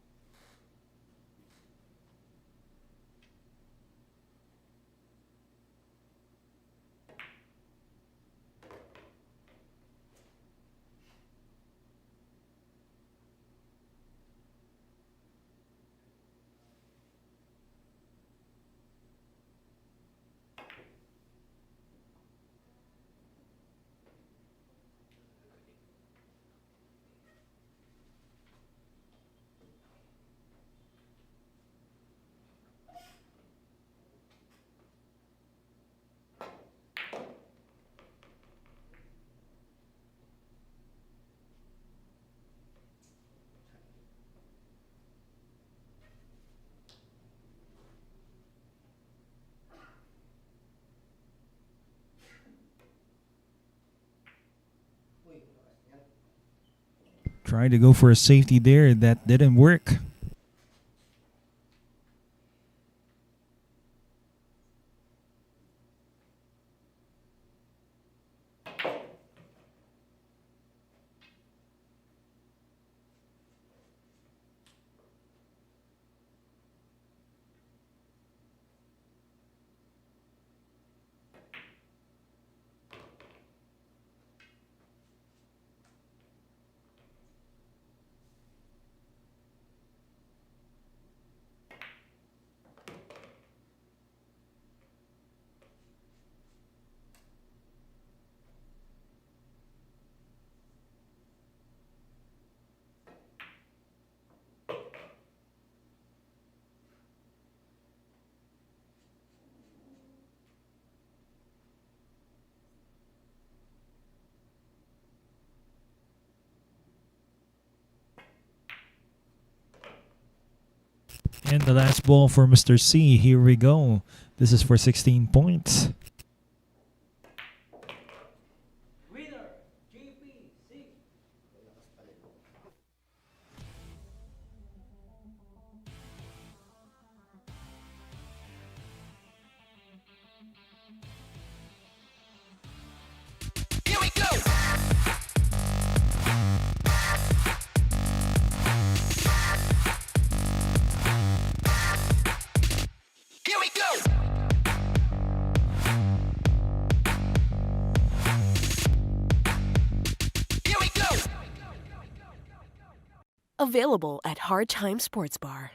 Tried to go for a safety there. That didn't work. And the last ball for Mr. C. Here we go. This is for 16 points. Winner, JPC. Here we go. Here we go. Here we go. Available at Hard Time Sports Bar.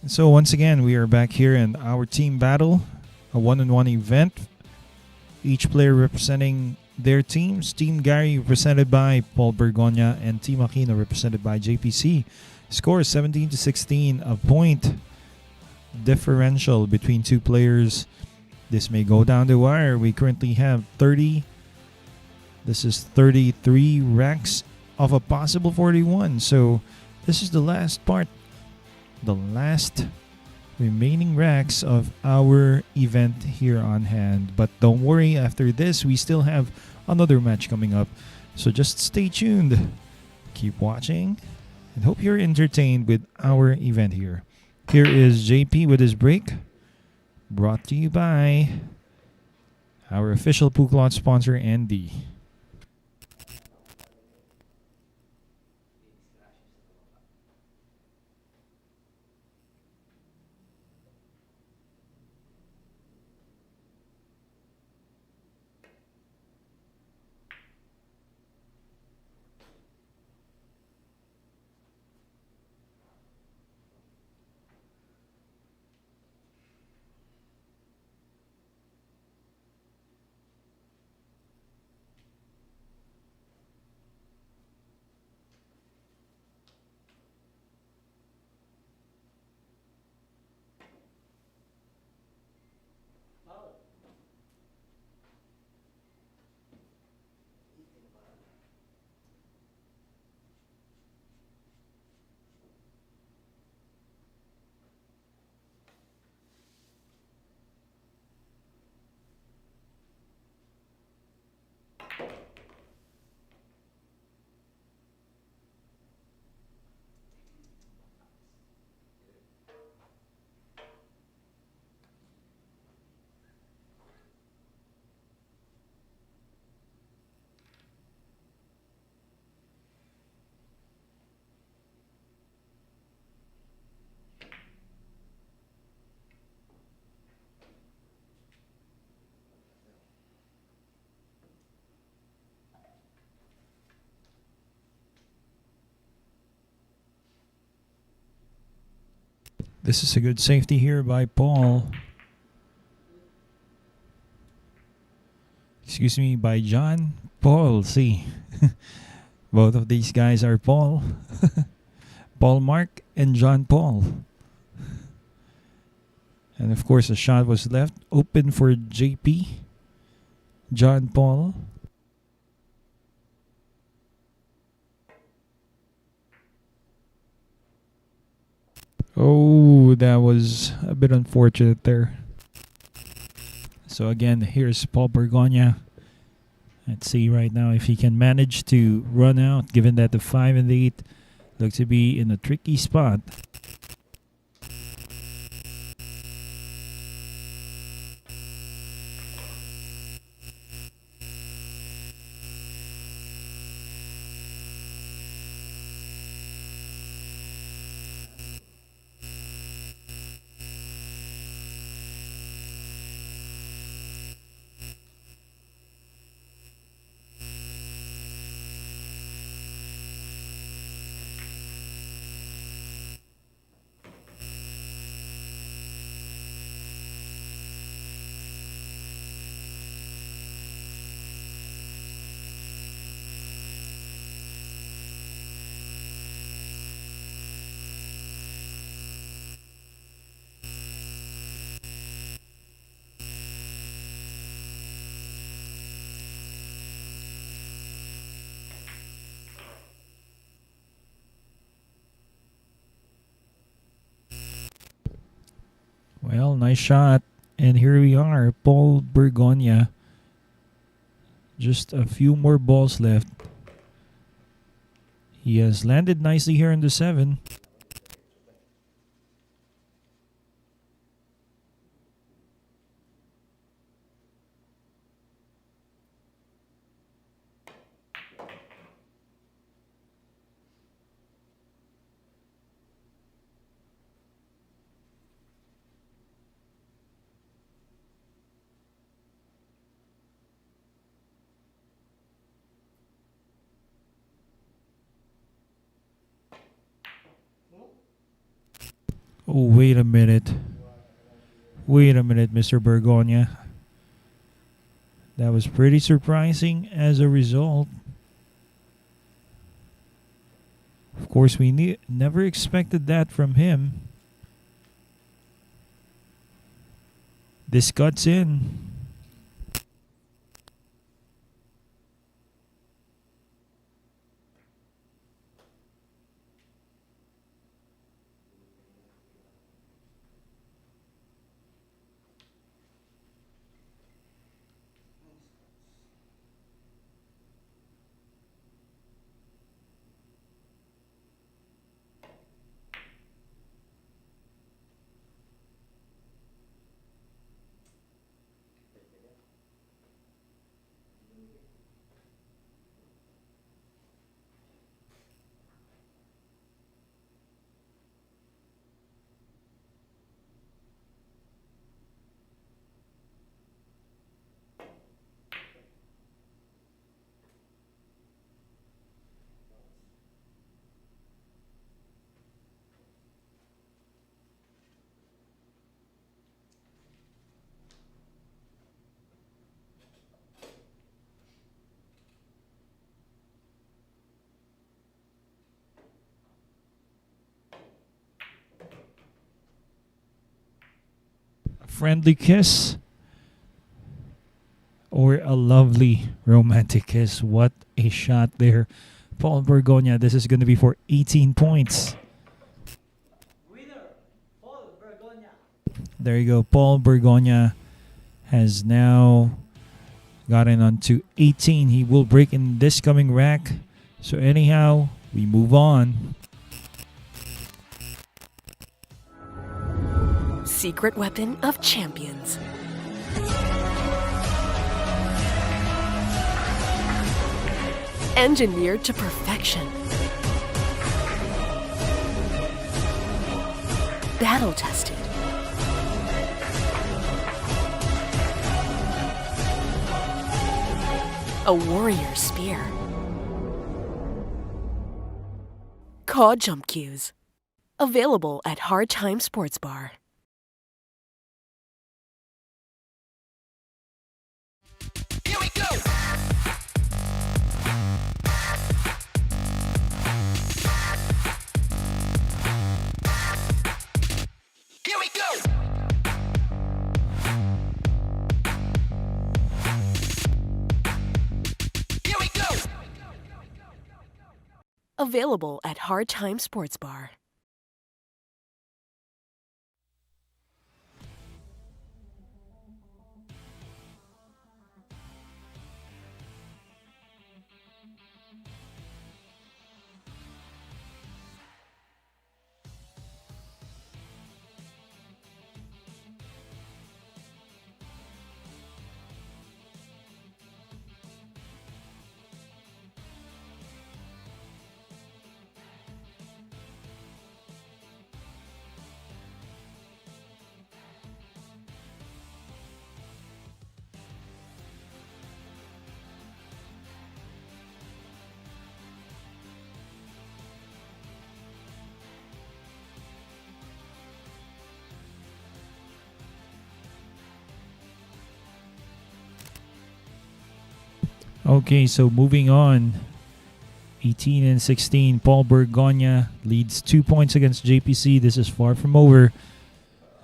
So once again, we are back here in our team battle, a one-on-one event. Each player representing their teams. Team Gary represented by Paul Bergonia and Team Aquino represented by JPC. Score 17-16, a point differential between two players. This may go down the wire. We currently have 30. This is 33 racks of a possible 41. So this is the last part, the last remaining racks of our event here on hand. But don't worry, after this we still have another match coming up. So just stay tuned. Keep watching and hope you're entertained with our event here. Here is JP with his break, brought to you by our official Puklot sponsor, Andy. This is a good safety here by Paul. Excuse me, by John Paul. See, both of these guys are Paul. Paul Mark and John Paul. And of course, a shot was left open for JP. John Paul. Oh, that was a bit unfortunate there. So again, here's Paul Bergonia. Let's see right now if he can manage to run out, given that the 5 and the 8 look to be in a tricky spot. Well, nice shot. And here we are, Paul Bergonia. Just a few more balls left. He has landed nicely here in the 7. Oh, wait a minute. Wait a minute, Mr. Bergonia. That was pretty surprising as a result. Of course, we never expected that from him. This cuts in. A friendly kiss or a lovely romantic kiss. What a shot there. Paul Bergonia, this is going to be for 18 points. Winner, Paul Bergonia. There you go. Paul Bergonia has now gotten on to 18. He will break in this coming rack. So anyhow, we move on. Secret weapon of champions. Engineered to perfection. Battle tested. A warrior spear. Caw jump cues. Available at Hard Time Sports Bar. Here we go. Here we go. Here we go. Available at Hard Time Sports Bar. Okay, so moving on. 18 and 16. Paul Bergonia leads 2 points against JPC. This is far from over.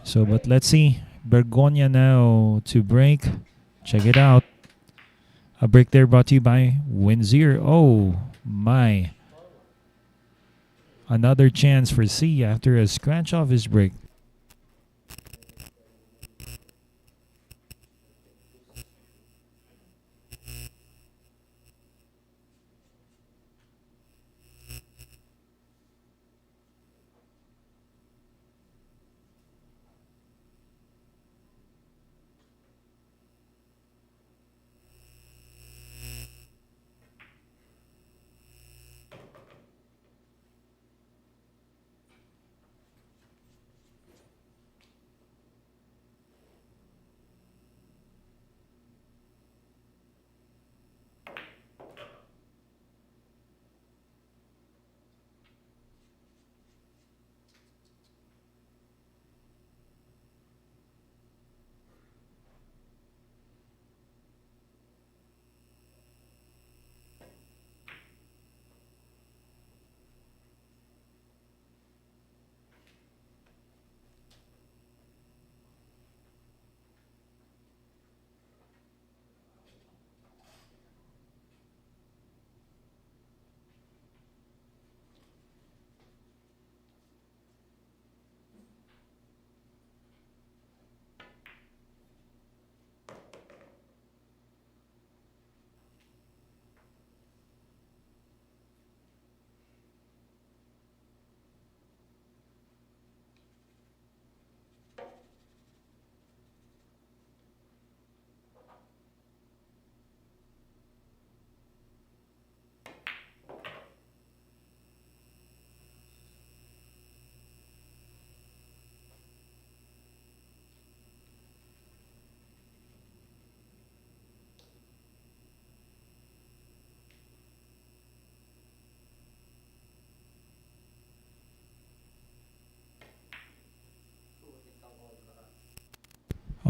So, but let's see. Bergonia now to break. Check it out. A break there brought to you by Windsor. Oh, my. Another chance for C after a scratch off his break.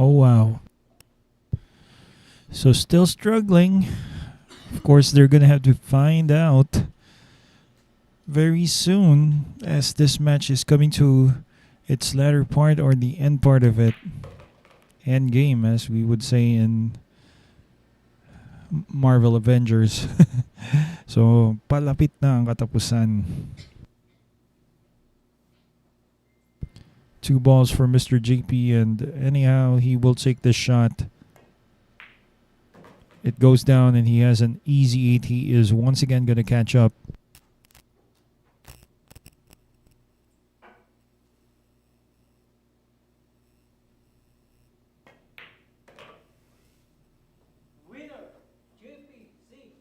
Oh, wow. So still struggling. Of course, they're going to have to find out very soon as this match is coming to its latter part or the end part of it. End game, as we would say in Marvel Avengers. So, palapit na ang katapusan. 2 balls for Mr. JP, and anyhow, he will take the shot. It goes down and he has an easy 8. He is once again going to catch up. Winner, JPC.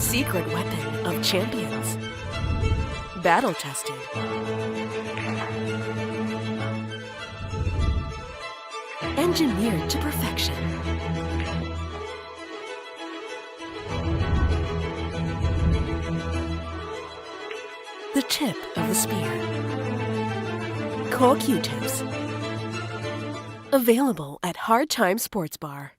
Secret weapon of champions. Battle tested. Engineered to perfection. The tip of the spear. Core Q-tips. Available at Hard Time Sports Bar.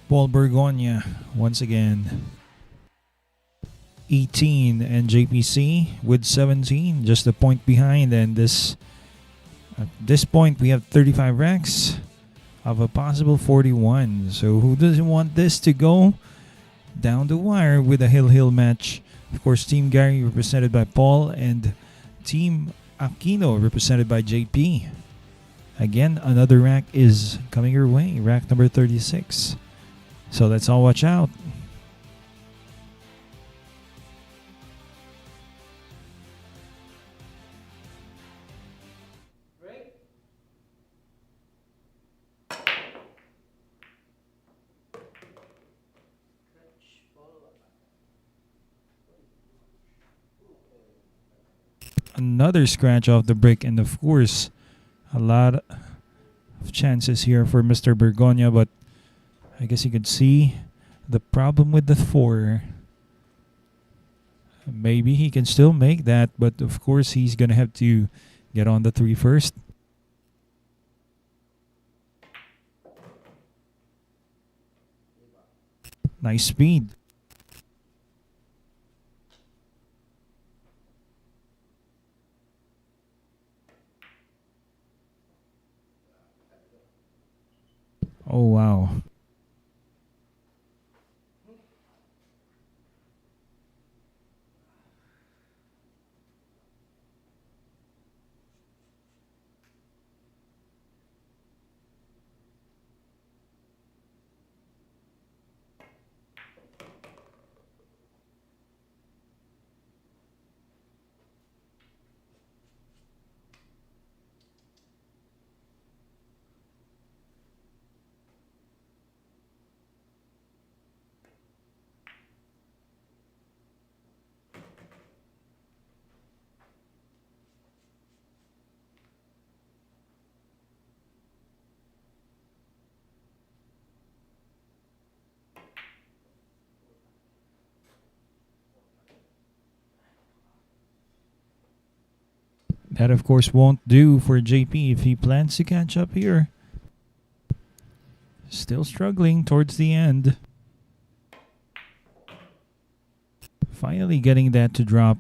Paul Bergonia once again 18 and JPC with 17, just a point behind. And at this point we have 35 racks of a possible 41. So who doesn't want this to go down the wire with a hill match? Of course, Team Gary represented by Paul and Team Aquino represented by JP. Again, another rack is coming your way, rack number 36. So let's all watch out. Break. Stretch, follow up. Another scratch off the brick, and of course, a lot of chances here for Mr. Bergonia, but I guess you could see the problem with the 4. Maybe he can still make that, but of course he's going to have to get on the 3 first. Nice speed. Oh, wow. That, of course, won't do for JP if he plans to catch up here. Still struggling towards the end. Finally getting that to drop.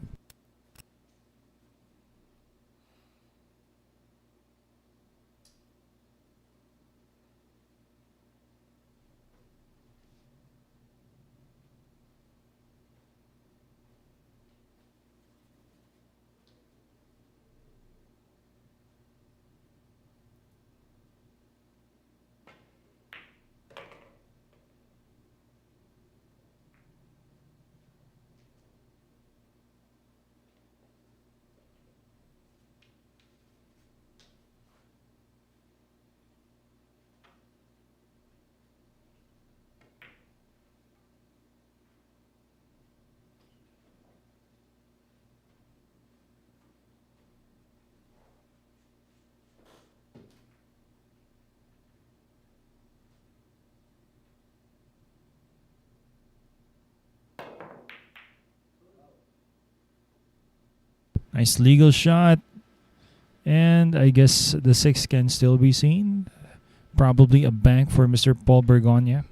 Nice legal shot. And I guess the 6 can still be seen. Probably a bank for Mr. Paul Bergonia.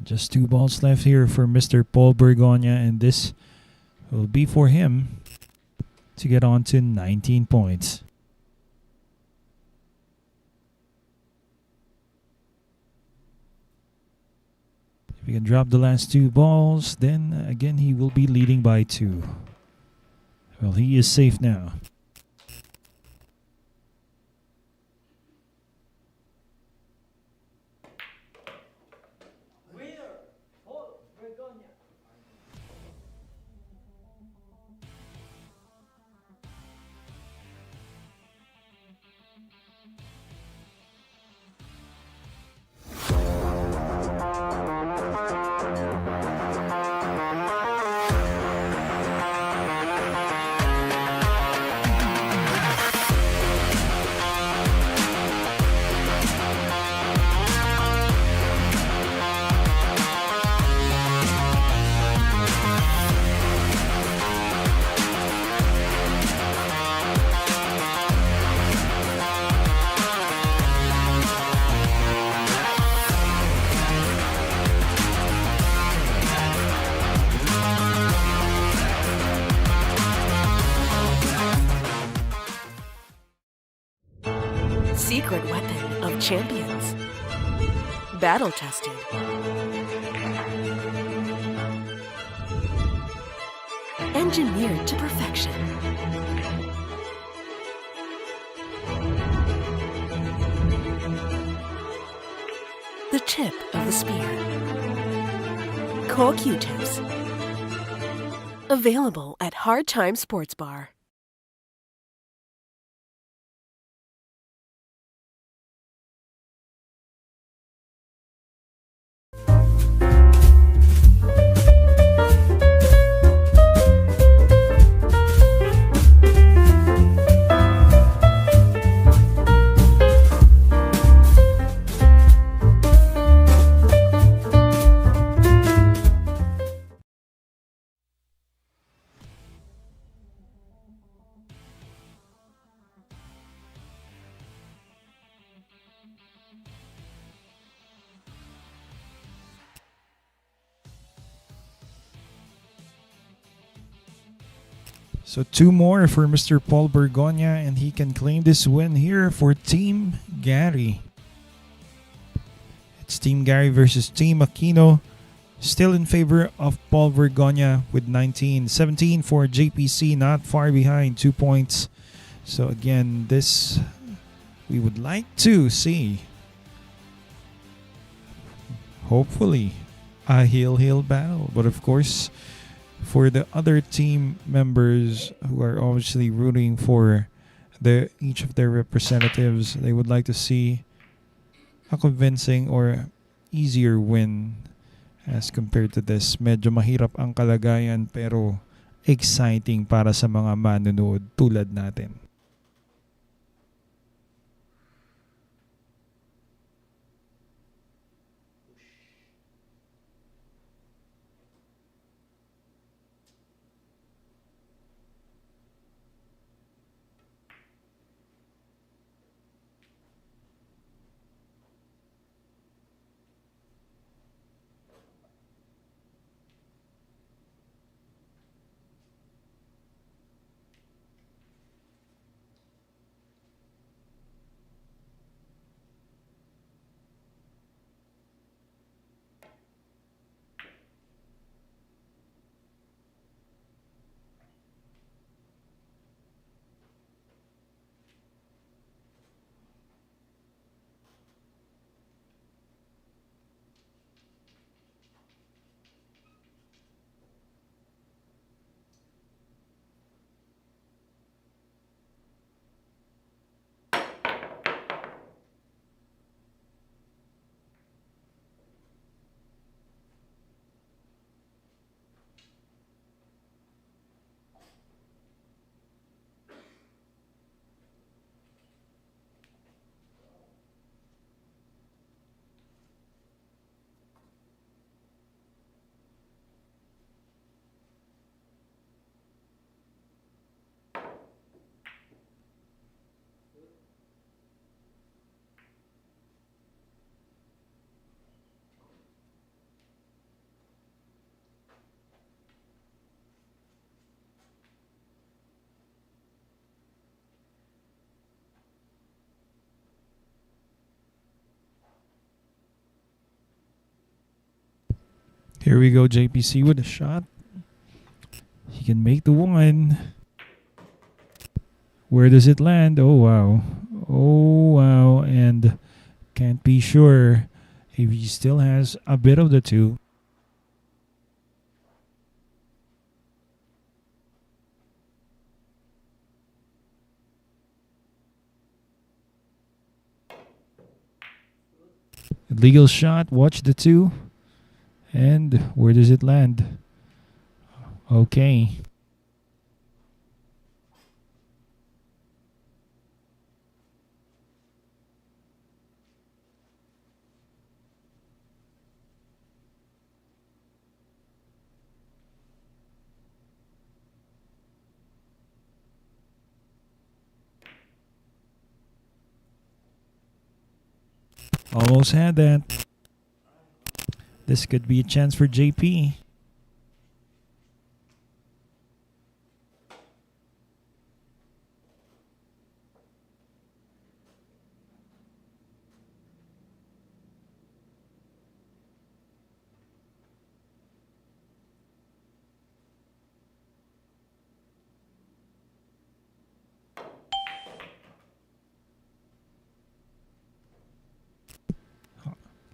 Just 2 balls left here for Mr. Paul Bergonia, and this will be for him to get on to 19 points. If he can drop the last 2 balls, then again he will be leading by 2. Well, he is safe now. Winner, Paul Bergonia. Secret weapon of champions. Battle tested. Engineered to perfection. The tip of the spear. Core Q-tips. Available at Hard Time Sports Bar. So 2 more for Mr. Paul Bergonia, and he can claim this win here for Team Gary. It's Team Gary versus Team Aquino. Still in favor of Paul Bergonia with 19. 17 for JPC, not far behind, 2 points. So again, this we would like to see, hopefully, a heel battle. But of course, for the other team members who are obviously rooting for each of their representatives, they would like to see a convincing or easier win as compared to this. Medyo mahirap ang kalagayan pero exciting para sa mga manonood tulad natin. Here we go, JPC with a shot. He can make the one. Where does it land? Oh, wow. Oh, wow. And can't be sure if he still has a bit of the 2. Legal shot. Watch the 2. And where does it land? Okay. Almost had that. This could be a chance for JP.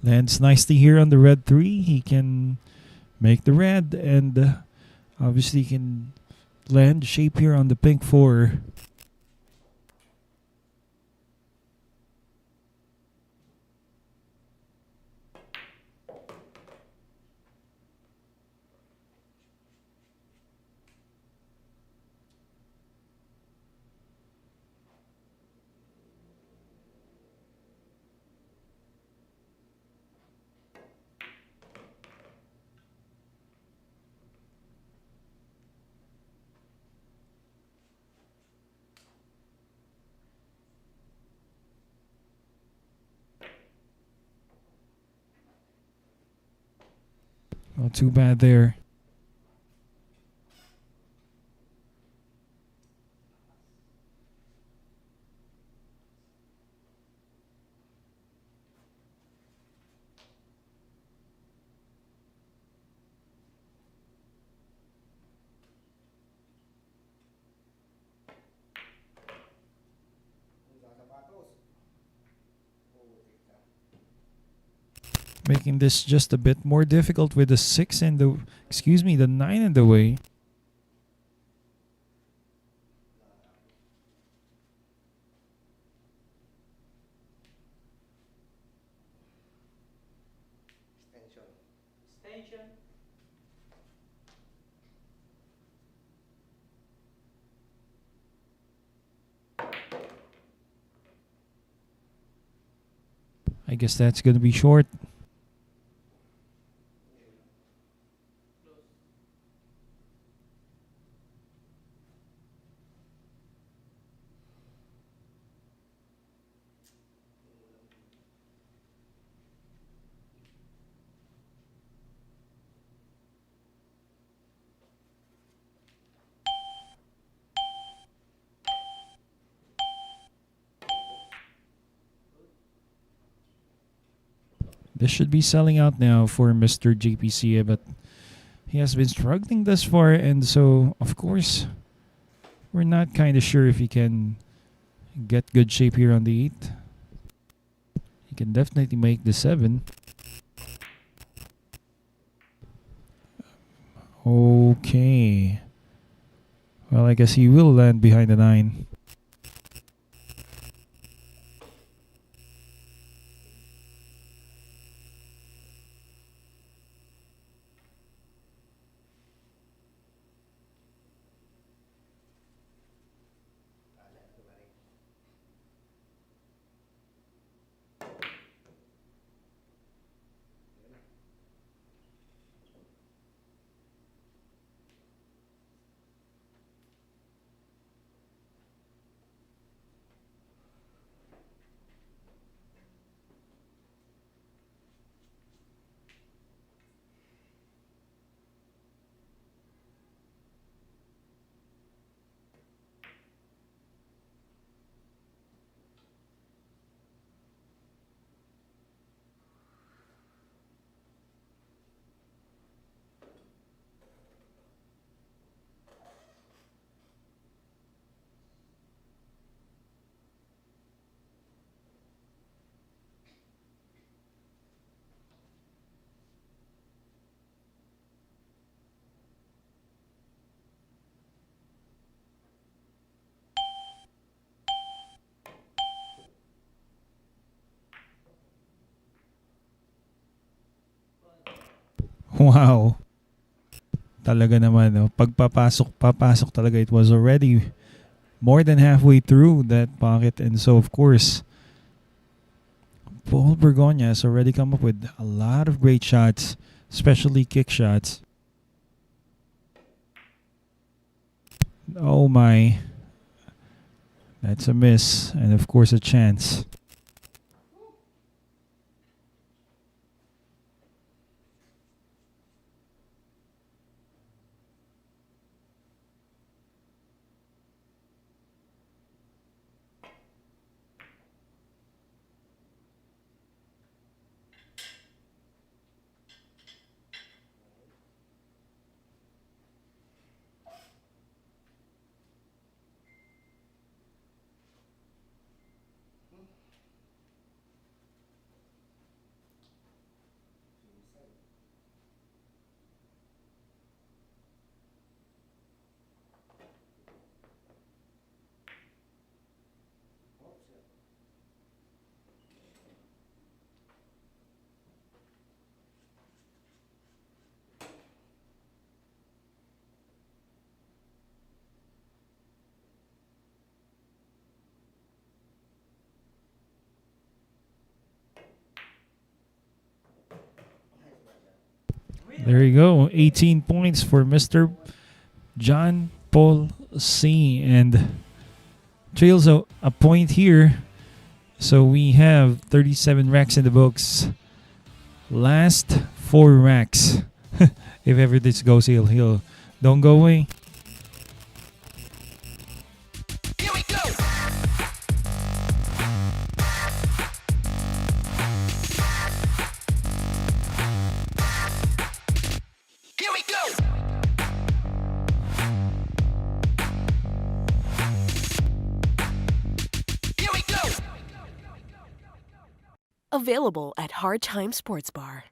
Lands nicely here on the red 3. He can make the red and obviously can land shape here on the pink 4. Not too bad there. making this just a bit more difficult with the 9 in the way. Extension. I guess that's going to be short. This should be selling out now for Mr. JPC, but he has been struggling thus far, and so, of course, we're not kind of sure if he can get good shape here on the 8. He can definitely make the 7. Okay. Well, I guess he will land behind the 9. Wow. Talaga naman, no? Papasok talaga. It was already more than halfway through that pocket. And so, of course, Paul Bergonia has already come up with a lot of great shots, especially kick shots. Oh my. That's a miss. And of course, a chance. There you go. 18 points for Mr. John Paul C. And trails a point here. So we have 37 racks in the books. Last 4 racks. If ever this goes, he'll don't go away. Here we go. Here we go. Here we go. Available at Hard Time Sports Bar.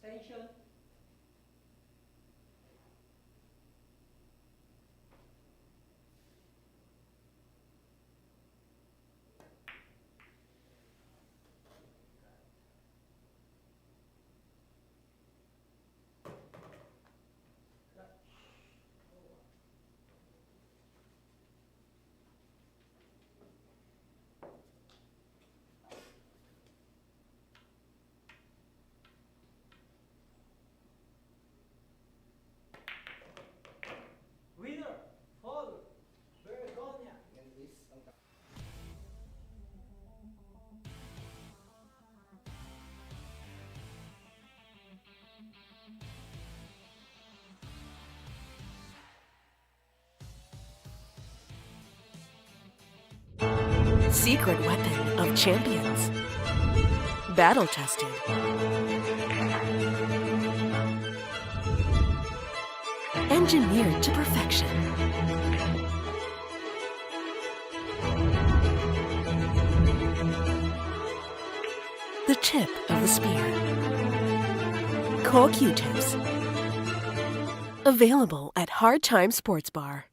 Station. Winner, fall, Bergonia. Secret weapon of champions. Battle tested. Engineered to perfection. The tip of the spear. Core Q-tips. Available at Hard Time Sports Bar.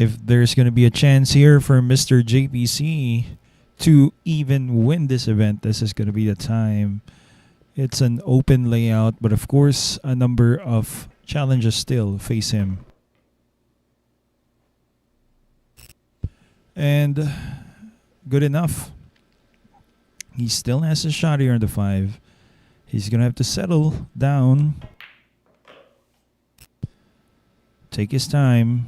if there's going to be a chance here for Mr. JPC to even win this event, this is going to be the time. It's an open layout, but of course, a number of challenges still face him. And good enough. He still has a shot here on the 5. He's going to have to settle down. Take his time.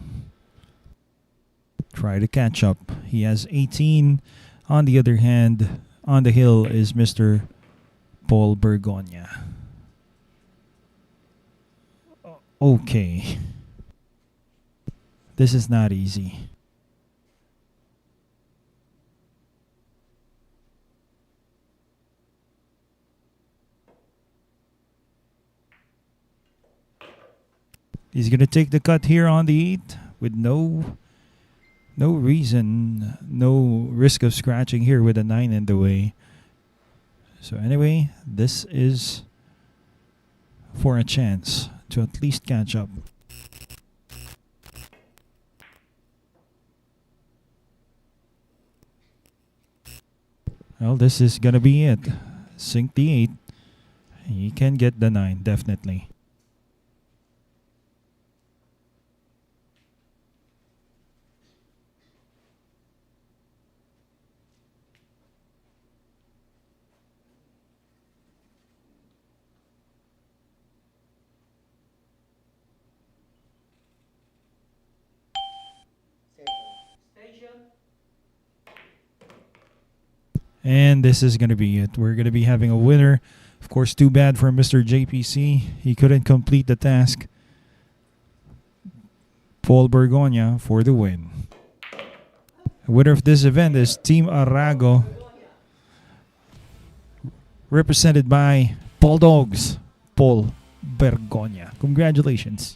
Try to catch up. He has 18. On the other hand, on the hill is Mr. Paul Bergonia. Okay. This is not easy. He's going to take the cut here on the 8 with no reason, no risk of scratching here with a 9 in the way. So anyway, this is for a chance to at least catch up. Well, this is going to be it. Sink the 8. He can get the 9, definitely. And this is going to be it. We're going to be having a winner. Of course, too bad for Mr. JPC. He couldn't complete the task. Paul Bergonia for the win. The winner of this event is Team Arago, represented by Paul Dogs, Paul Bergonia. Congratulations.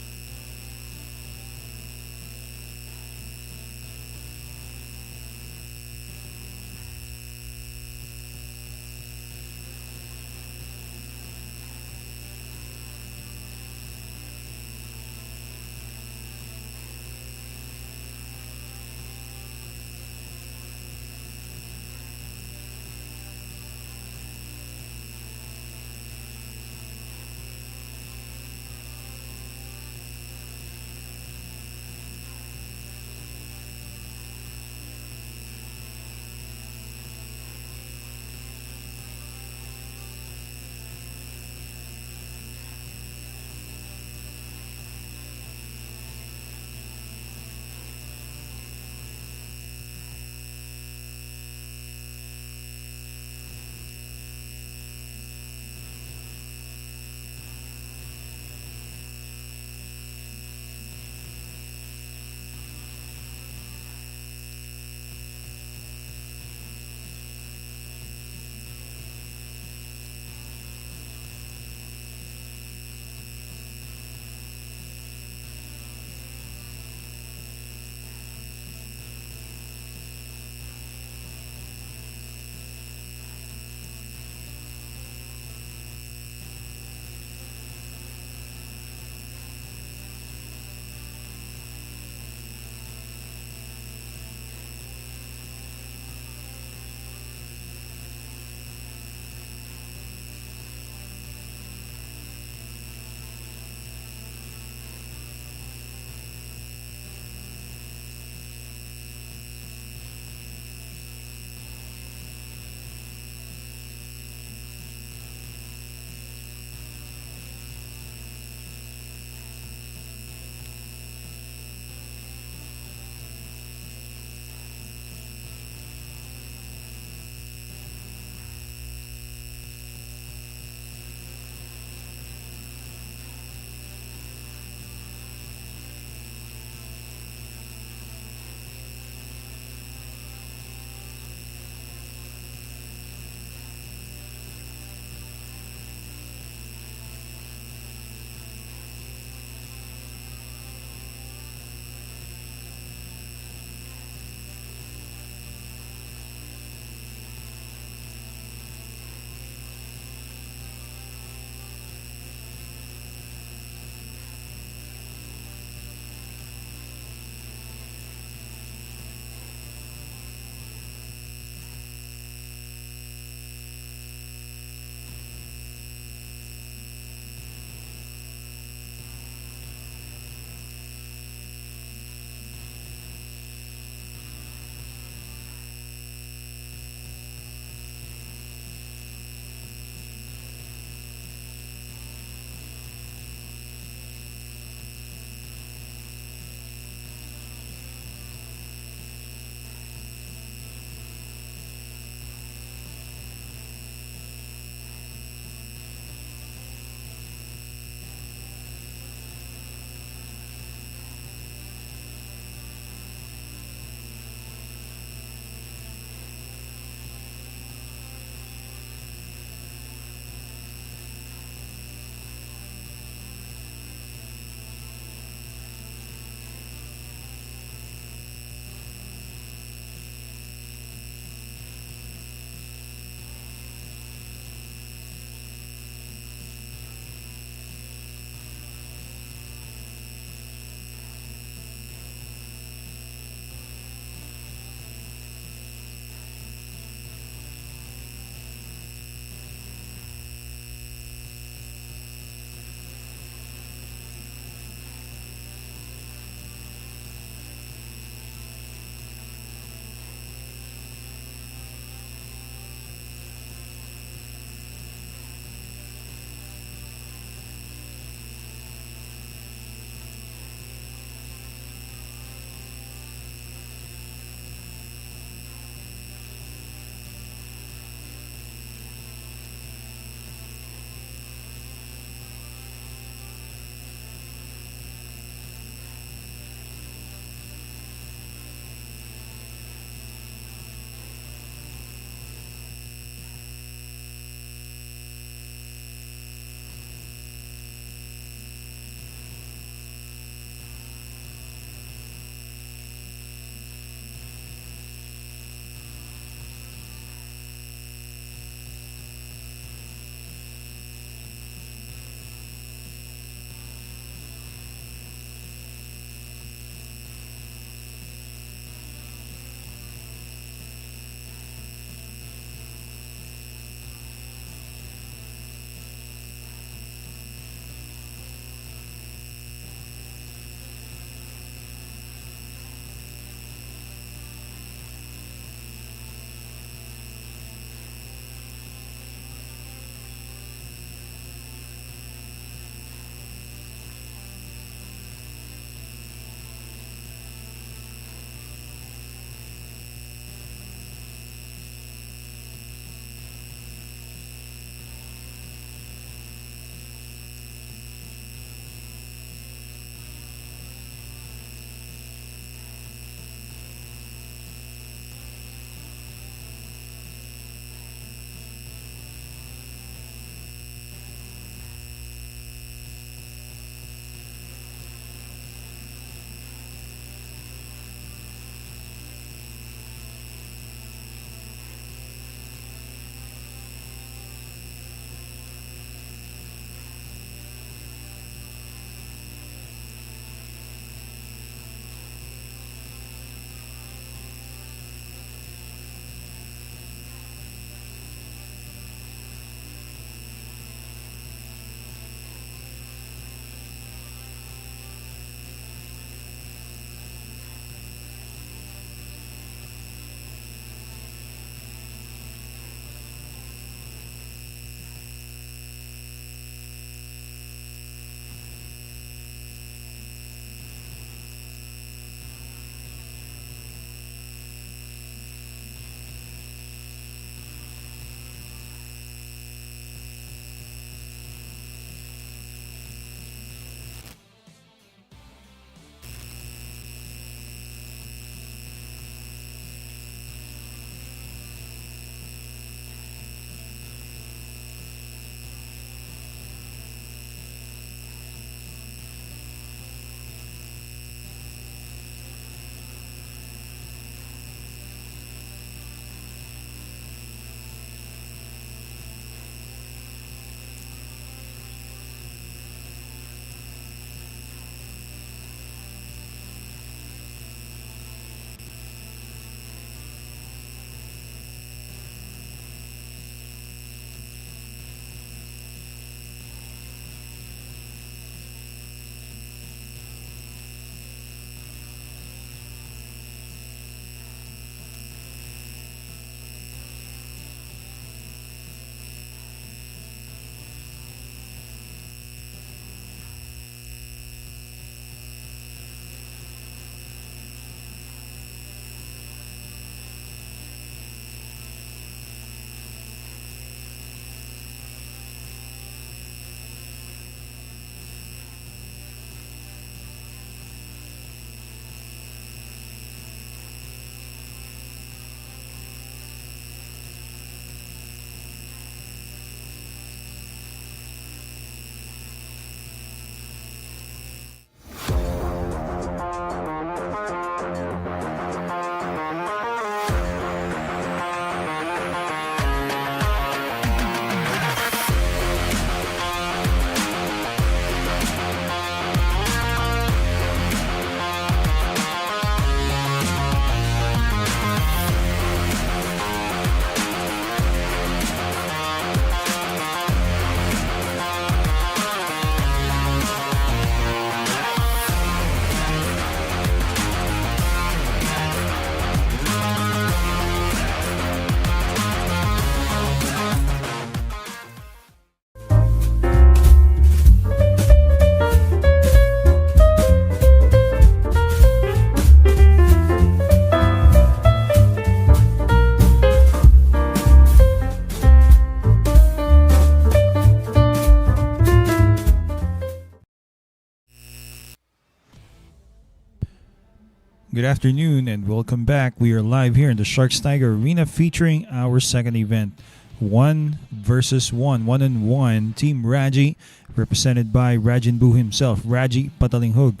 Good afternoon and welcome back. We are live here in the Sharks Tiger Arena featuring our second event. 1 versus 1, 1-on-1. Team Raji, represented by Rajinbu himself, Raji Patalinghug,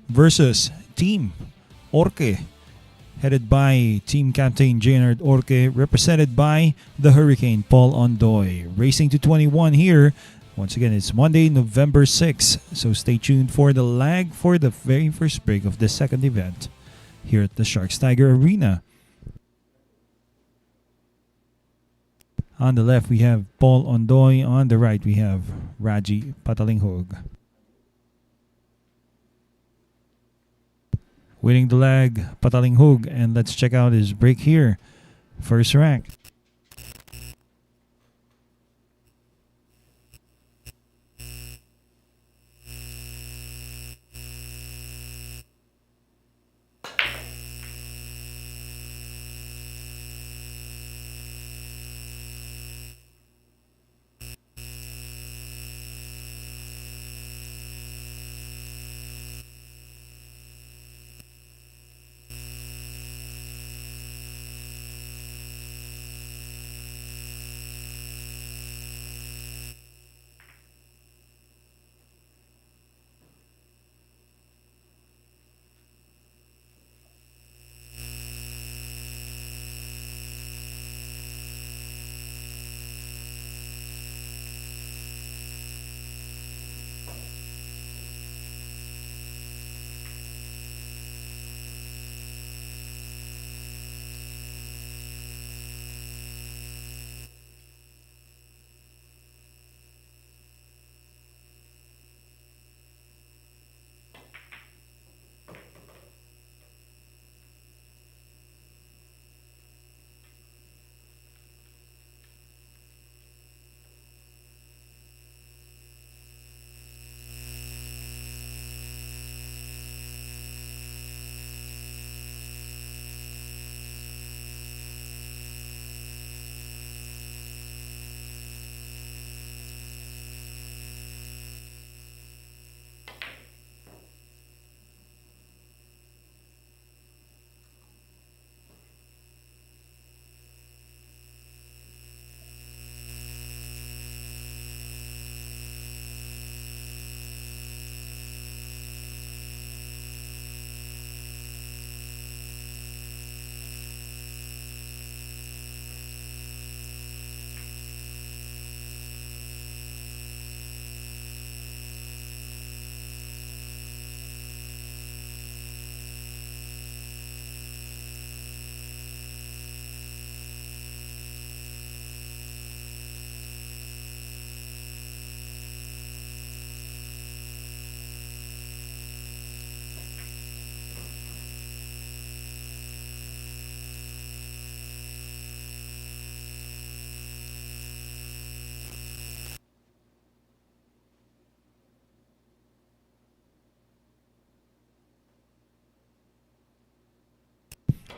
versus Team Orke, headed by Team Captain Jaynard Orke, represented by the Hurricane Paul Ondoy. Racing to 21 here. Once again, it's Monday, November 6th, so stay tuned for the lag for the very first break of the second event here at the Sharks Tiger Arena. On the left, we have Paul Ondoy. On the right, we have Raji Patalinghug. Winning the lag, Patalinghug, and let's check out his break here. First rank.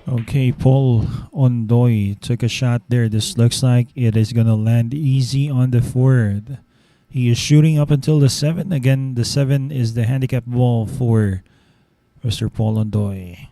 Okay, Paul Ondoy took a shot there. This looks like it is going to land easy on the forward. He is shooting up until the 7. Again, the 7 is the handicap ball for Mr. Paul Ondoy.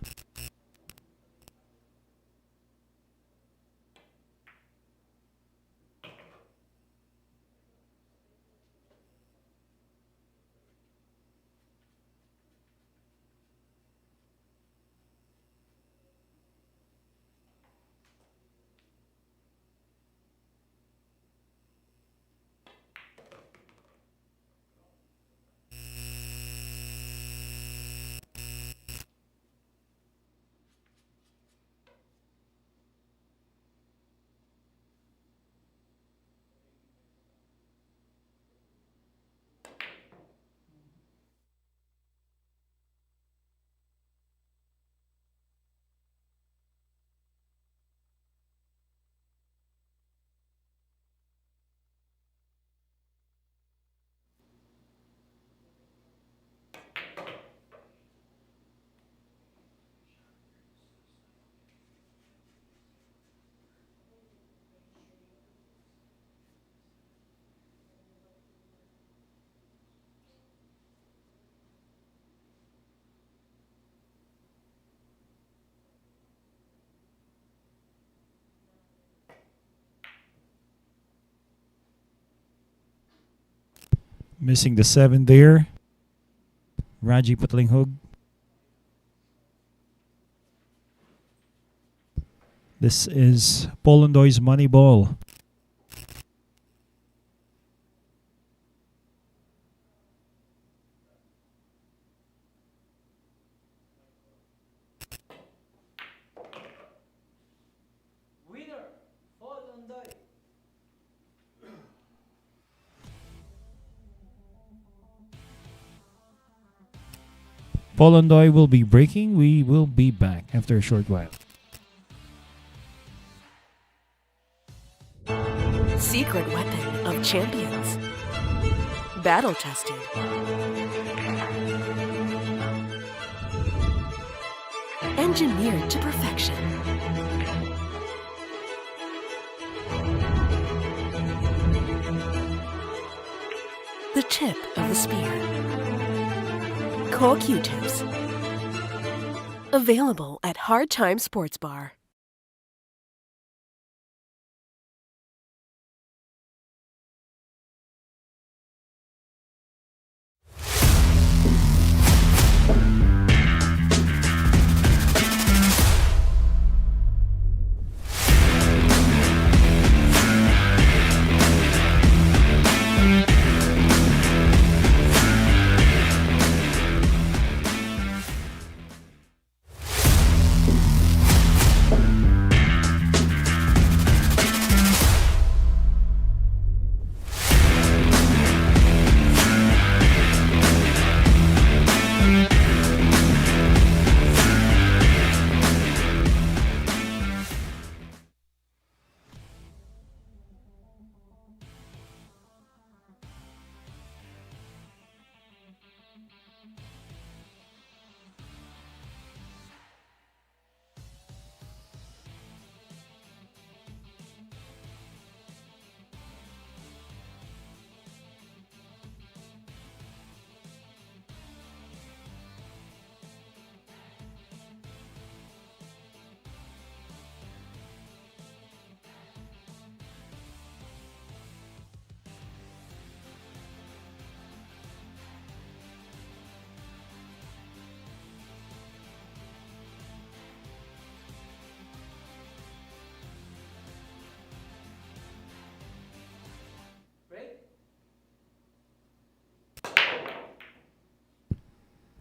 Missing the 7 there. Raji Patalinghug. This is Ondoy's money ball. Winner, ONDOY. Ondoy will be breaking. We will be back after a short while. Secret weapon of champions. Battle tested. Engineered to perfection. The tip of the spear. Core Q-tips. Available at Hard Time Sports Bar.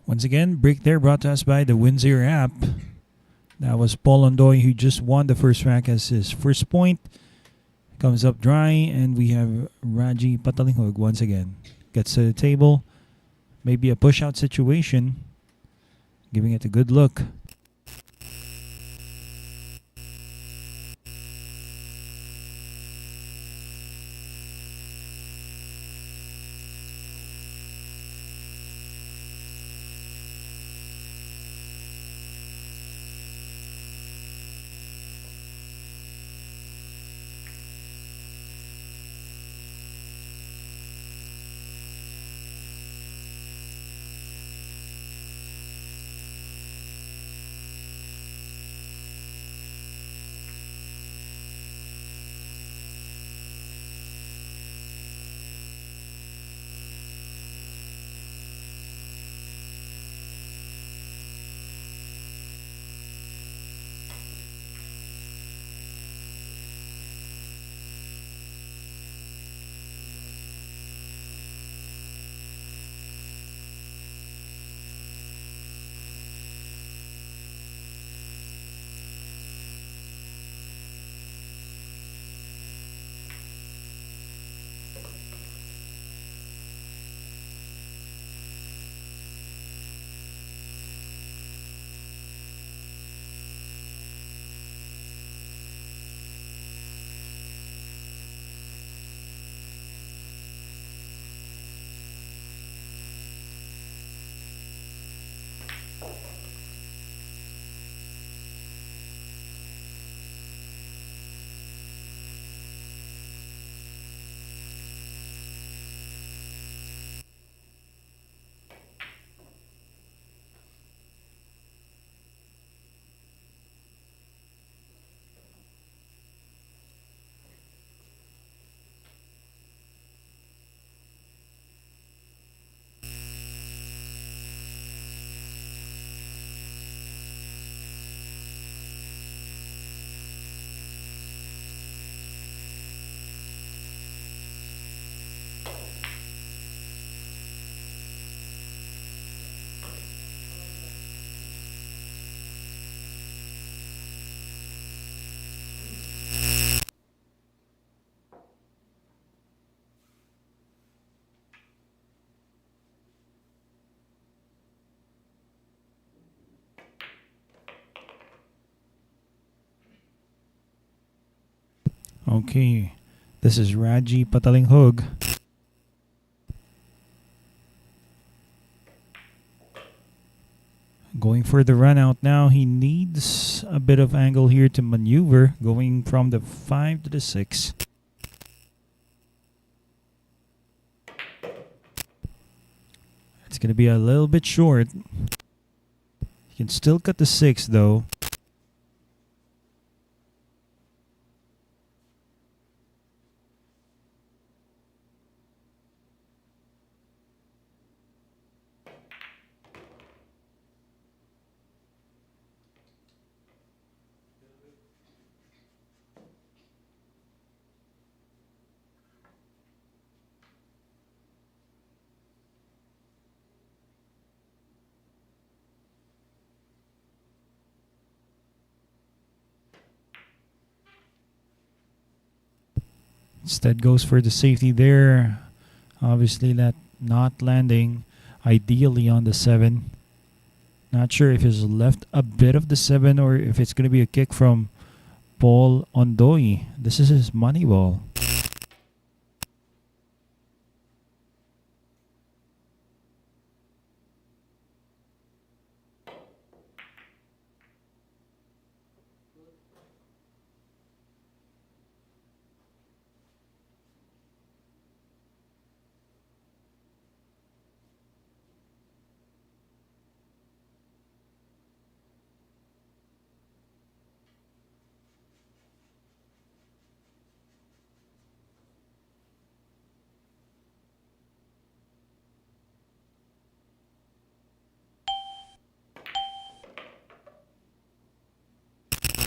Once again, break there brought to us by the Windsor app. That was Ondoy who just won the first rack as his first point. Comes up dry, and we have Raji Patalinghug once again. Gets to the table. Maybe a push-out situation. Giving it a good look. Okay, this is Raji Patalinghug. Going for the run out now. He needs a bit of angle here to maneuver, going from the 5 to the 6. It's going to be a little bit short. He can still cut the 6 though. Instead goes for the safety there. Obviously that not landing ideally on the 7. Not sure if he's left a bit of the 7 or if it's going to be a kick from Paul Ondoy. This is his money ball.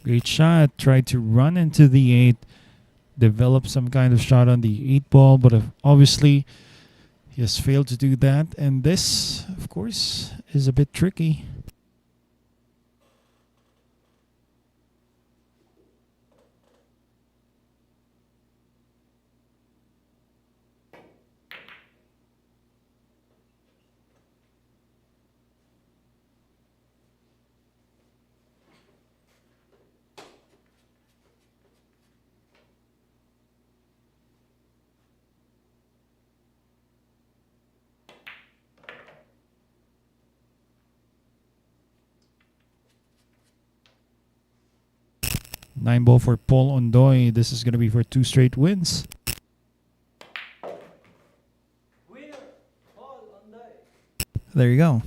Great shot. Tried to run into the 8. Develop some kind of shot on the 8 ball, but obviously he has failed to do that. And this, of course, is a bit tricky. Nine ball for Paul Ondoy. This is going to be for 2 straight wins. Winner, Paul Ondoy. There you go.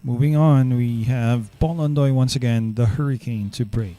Moving on, we have Paul Ondoy once again, the Hurricane to break.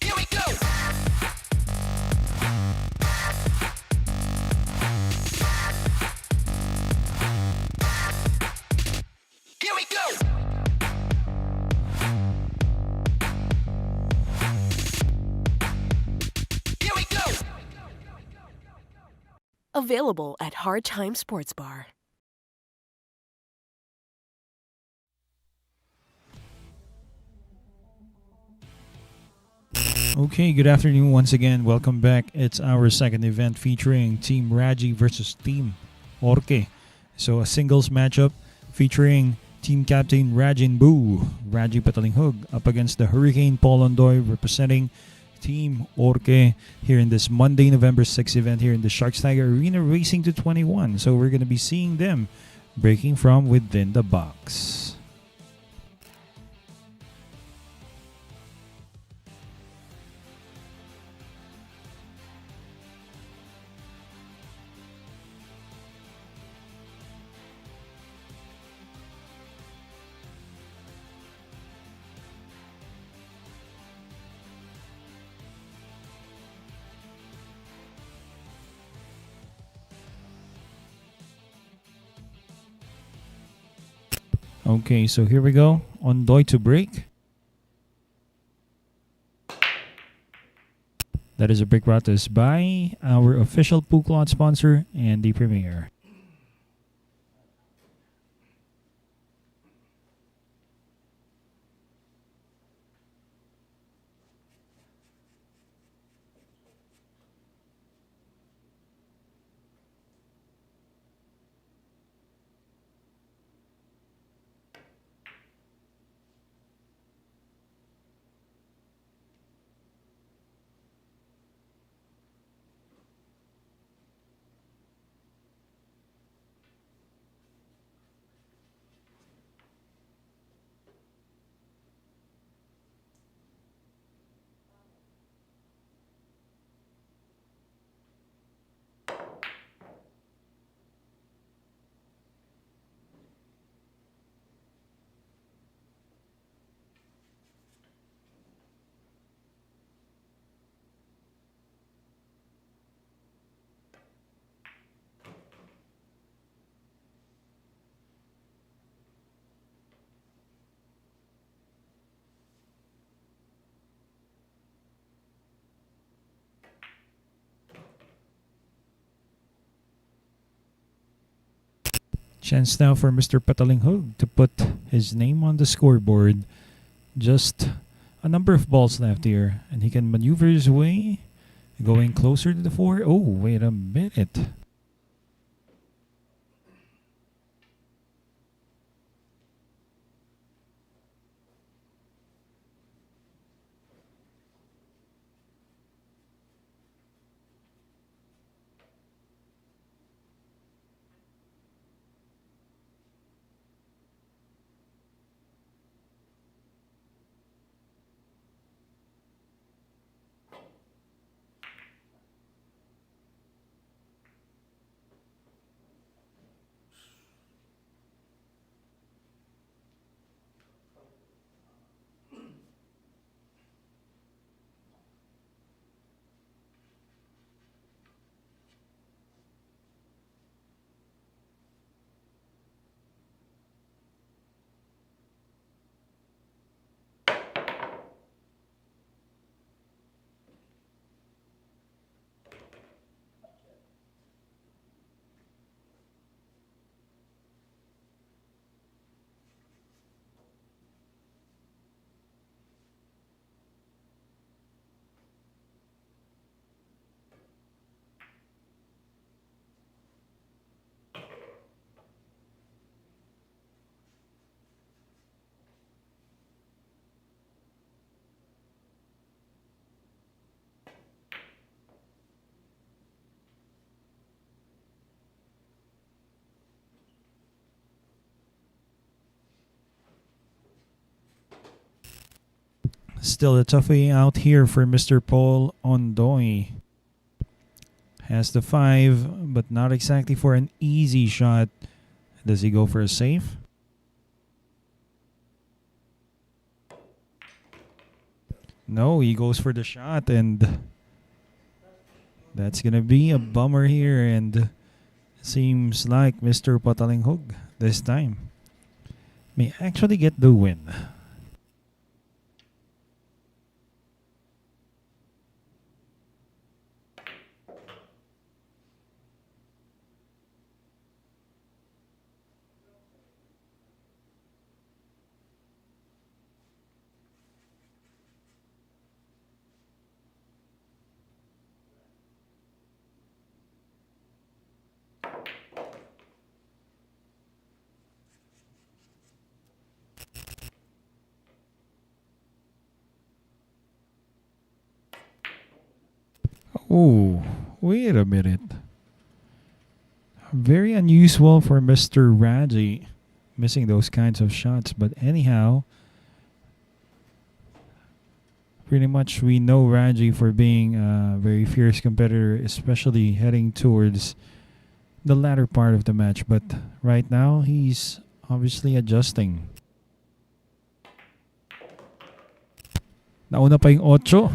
Here we go. Here we go. Here we go. Available at Hard Time Sports Bar. Okay, good afternoon once again. Welcome back. It's our second event featuring Team Raji versus Team Orke. So a singles matchup featuring Team Captain Rajin Boo, Raji Patalinghug, up against the Hurricane Paul Ondoy representing Team Orke here in this Monday, November 6th event here in the Sharks Tiger Arena Racing to 21. So we're going to be seeing them breaking from within the box. Okay, so here we go. Ondoy to break. That is a break brought to us by our official Puklot sponsor and the Premier. Chance now for Mr. Patalinghug to put his name on the scoreboard. Just a number of balls left here, and he can maneuver his way, going closer to the 4. Oh, wait a minute. Still a tough way out here for Mr. Paul Ondoy. Has the 5, but not exactly for an easy shot. Does he go for a safe? No, he goes for the shot, and that's gonna be a bummer here, and seems like Mr. Patalinghug this time may actually get the win. Oh, wait a minute. Very unusual for Mr. Raji missing those kinds of shots. But anyhow, pretty much we know Raji for being a very fierce competitor, especially heading towards the latter part of the match. But right now, he's obviously adjusting. Nauna pa yung 8.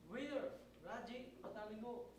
Winner, Raji, PATALINGHUG.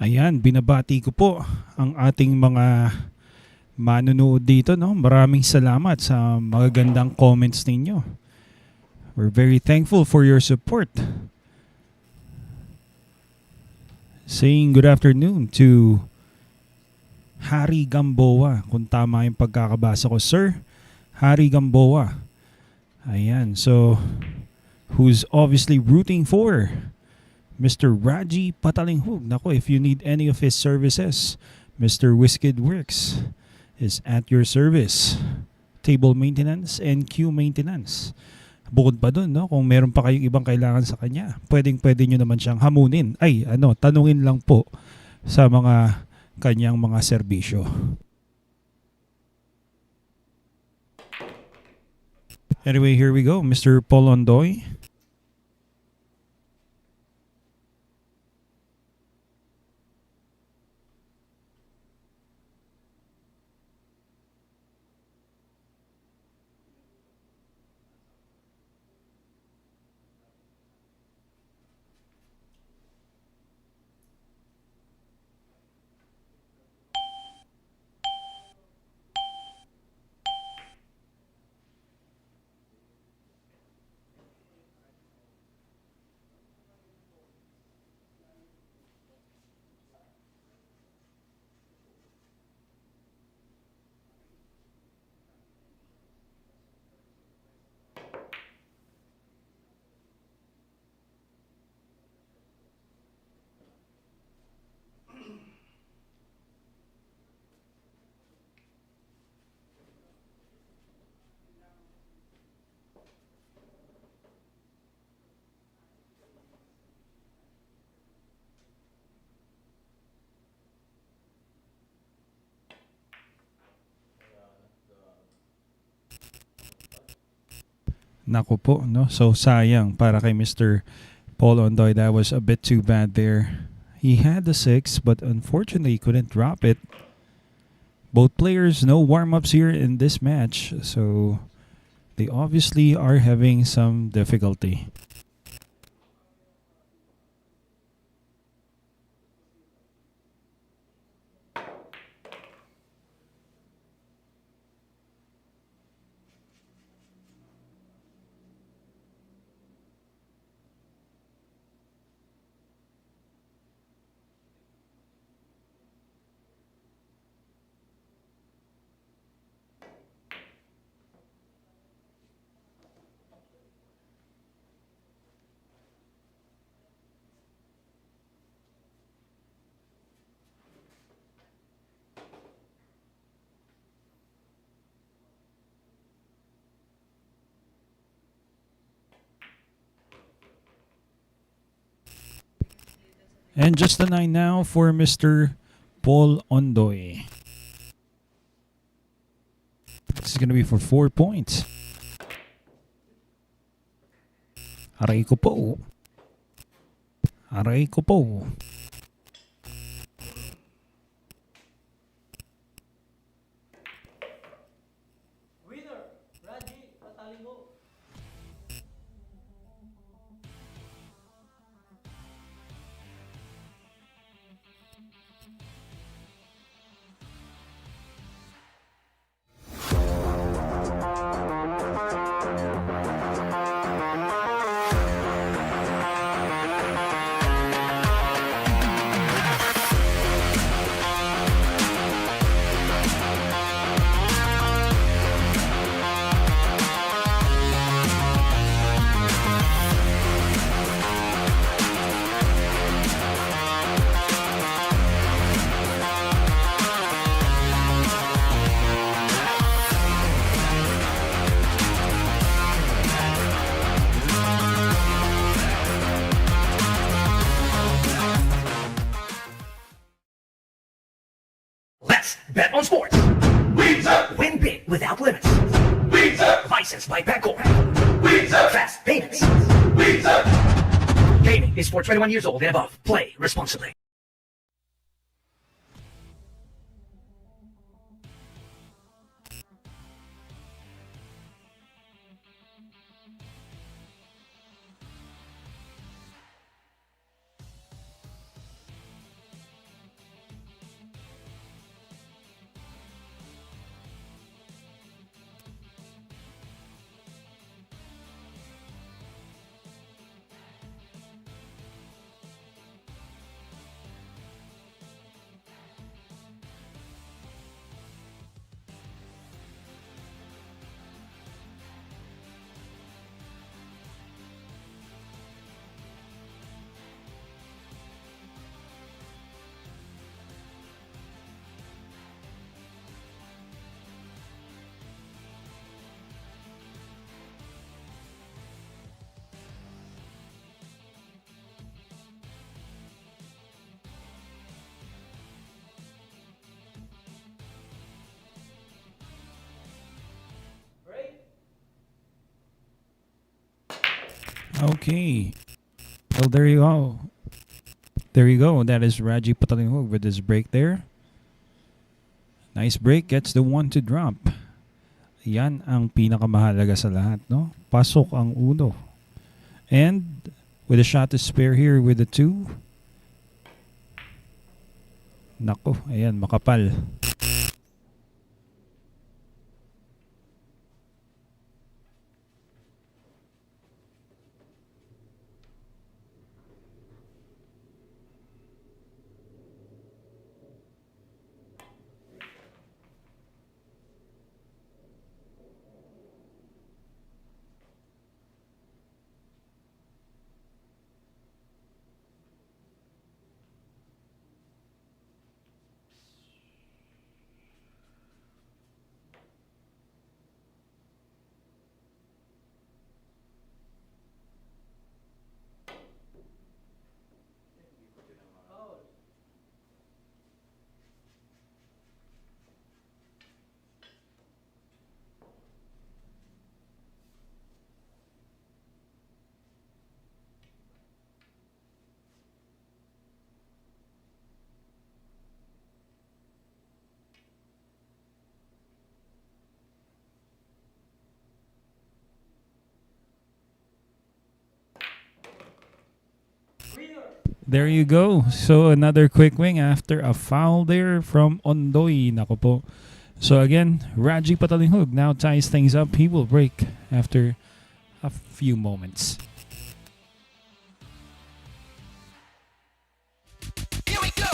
Ayan, binabati ko po ang ating mga manonood dito, no? Maraming salamat sa magagandang comments ninyo. We're very thankful for your support. Saying good afternoon to Harry Gamboa, kung tama yung pagkakabasa ko, Sir Harry Gamboa. Ayan, so who's obviously rooting for Mr. Raji Patalinghug. Nako, if you need any of his services, Mr. Whisked Works is at your service. Table maintenance and queue maintenance. Bukod pa dun, no, kung meron pa kayong ibang kailangan sa kanya, pwede nyo naman siyang hamunin. Tanungin lang po sa mga kanyang mga serbisyo. Anyway, here we go. Mr. Paul Ondoy. Naku po, no? So sayang para kay Mr. Paul Ondoy. That was a bit too bad there. He had the 6, but unfortunately couldn't drop it. Both players, no warm-ups here in this match, so they obviously are having some difficulty. And just the 9 now for Mr. Paul Ondoy. This is going to be for 4 points. Aray ko po. Aray ko po. Winner, Raji Patalinghug. Let's bet on sports. Win big without limits. Licensed by Betgor. Fast payments. Gaming is for 21 years old and above. Play responsibly. Okay. Well, there you go. There you go. That is Raji Patalinghug with his break there. Nice break. Gets the one to drop. Yan ang pinakamahalaga sa lahat, no? Pasok ang uno. And with a shot to spare here with the two. Nako, ayan, makapal. There you go. So another quick wing after a foul there from Ondoy. Nako po. So again, Raji Patalinghug now ties things up. He will break after a few moments. Here we go.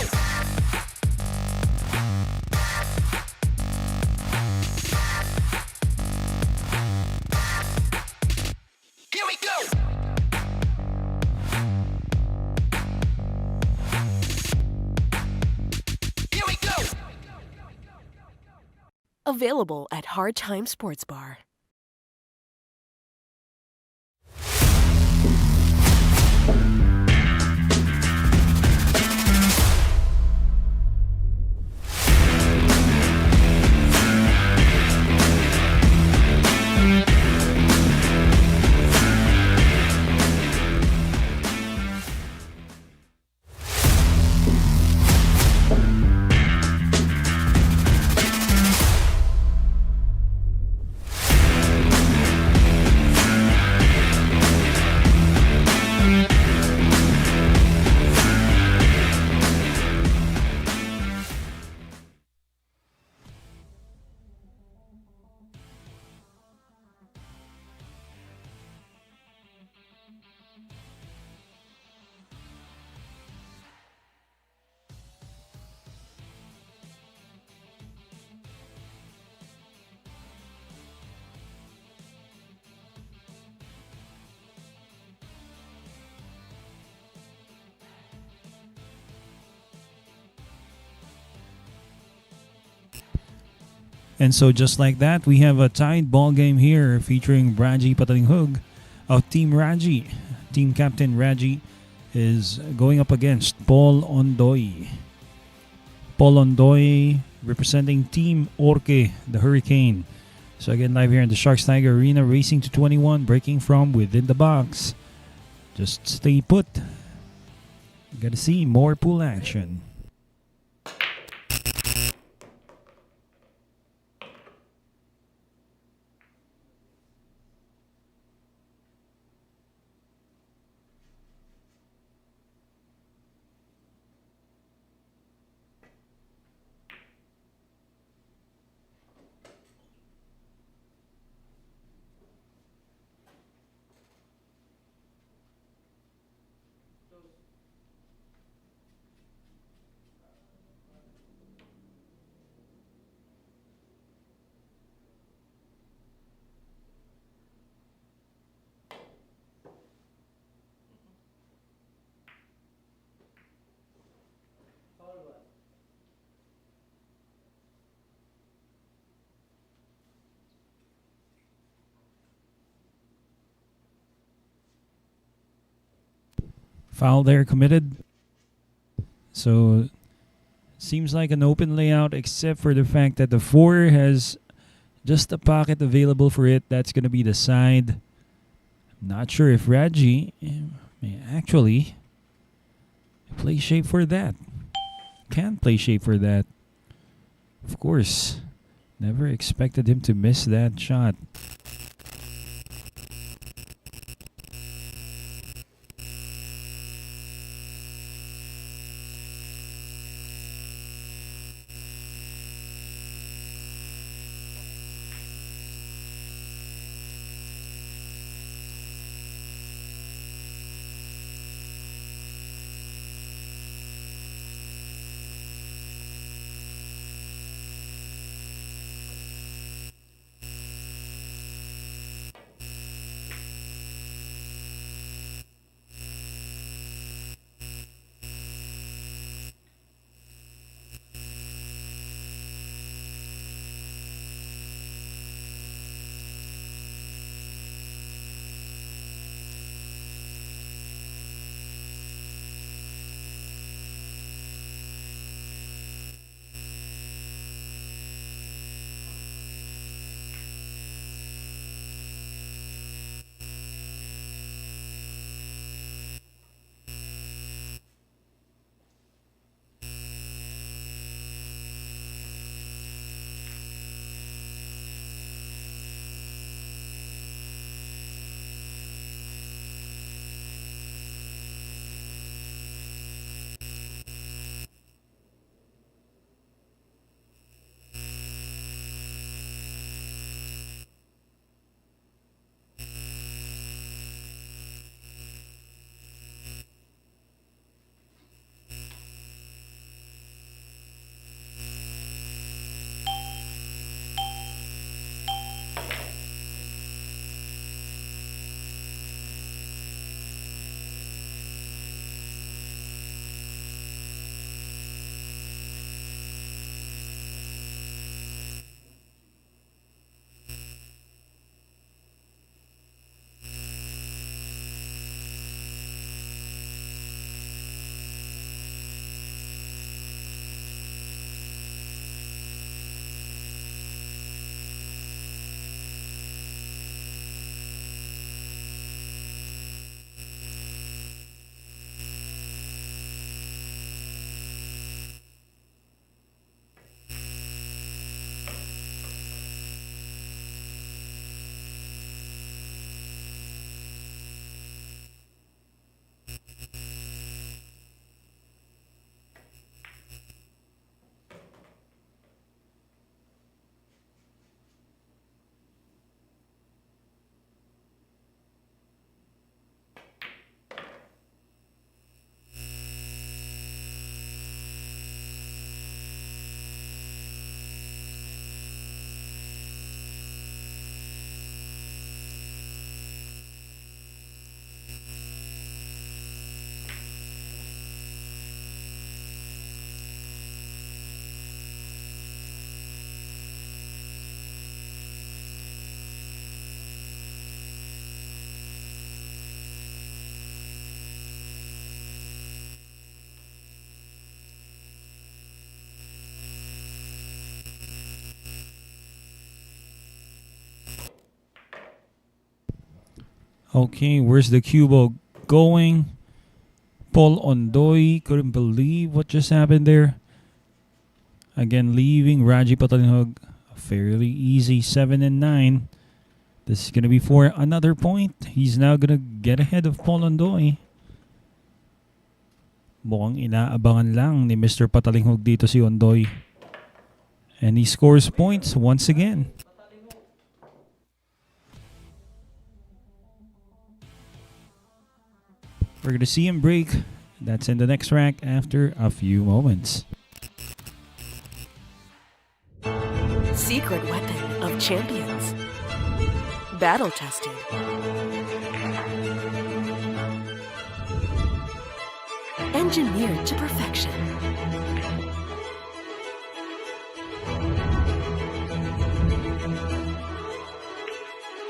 Here we go. Here we go. Available at Hard Time Sports Bar. And so just like that, we have a tied ball game here featuring Raji Patalinghug of Team Raji. Team Captain Raji is going up against Paul Ondoy. Paul Ondoy representing Team Orque, the Hurricane. So again, live here in the Sharks Tiger Arena, racing to 21, breaking from within the box. Just stay put. Gotta see more pool action. Foul there committed. So seems like an open layout except for the fact that the 4 has just a pocket available for it. That's going to be the side. Not sure if Raji may actually play shape for that. Can play shape for that. Of course. Never expected him to miss that shot. Okay, where's the cue ball going? Paul Ondoy couldn't believe what just happened there. Again, leaving Raji Patalinghug a fairly easy 7 and 9. This is going to be for another point. He's now going to get ahead of Paul Ondoy. Mukhang inaabangan lang ni Mr. Patalinghug dito si Ondoy. And he scores points once again. We're going to see him break. That's in the next rack after a few moments. Secret weapon of champions. Battle tested. Engineered to perfection.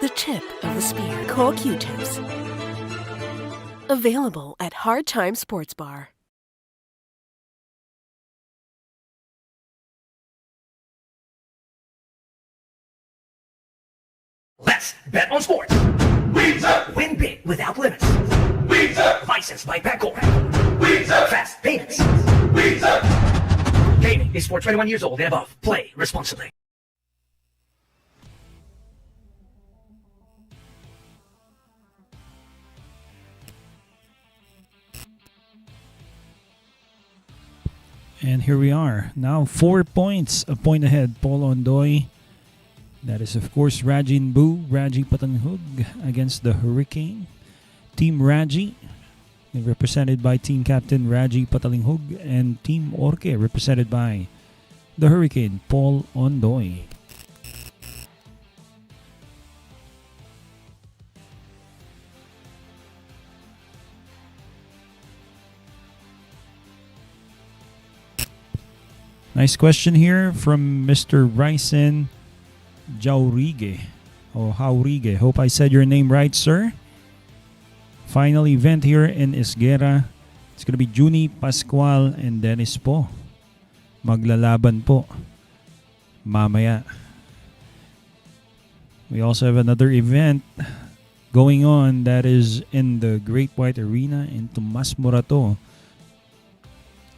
The tip of the spear. Call Q-tips. Available at Hard Time Sports Bar. Let's bet on sports. Win big without limits. Licensed by Pagcor. Fast payments. Gaming is for 21 years old and above. Play responsibly. And here we are. Now 4 points. A point ahead. Paul Ondoy. That is, of course, Raji Boo, Raji Patanghug against the Hurricane. Team Raji, represented by team captain Raji Patalinghug, and Team Orke, represented by the Hurricane, Paul Ondoy. Nice question here from Mr. Ryson Jaurige. Oh, Jaurige. Hope I said your name right, sir. Final event here in ESGUERRA. It's gonna be Juni, Pascual, and Dennis po. Maglalaban po mamaya. We also have another event going on that is in the Great White Arena in Tomas Morato.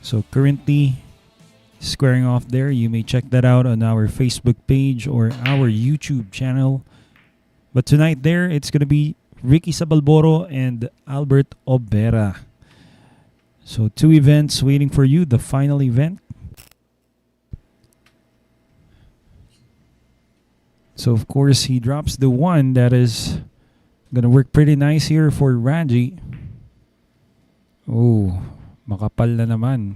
So currently squaring off there. You may check that out on our Facebook page or our YouTube channel. But tonight there, it's going to be Ricky Sabalboro and Albert Obera. So 2 events waiting for you. The final event. So of course, he drops the one that is going to work pretty nice here for Raji. Oh, makapal na naman.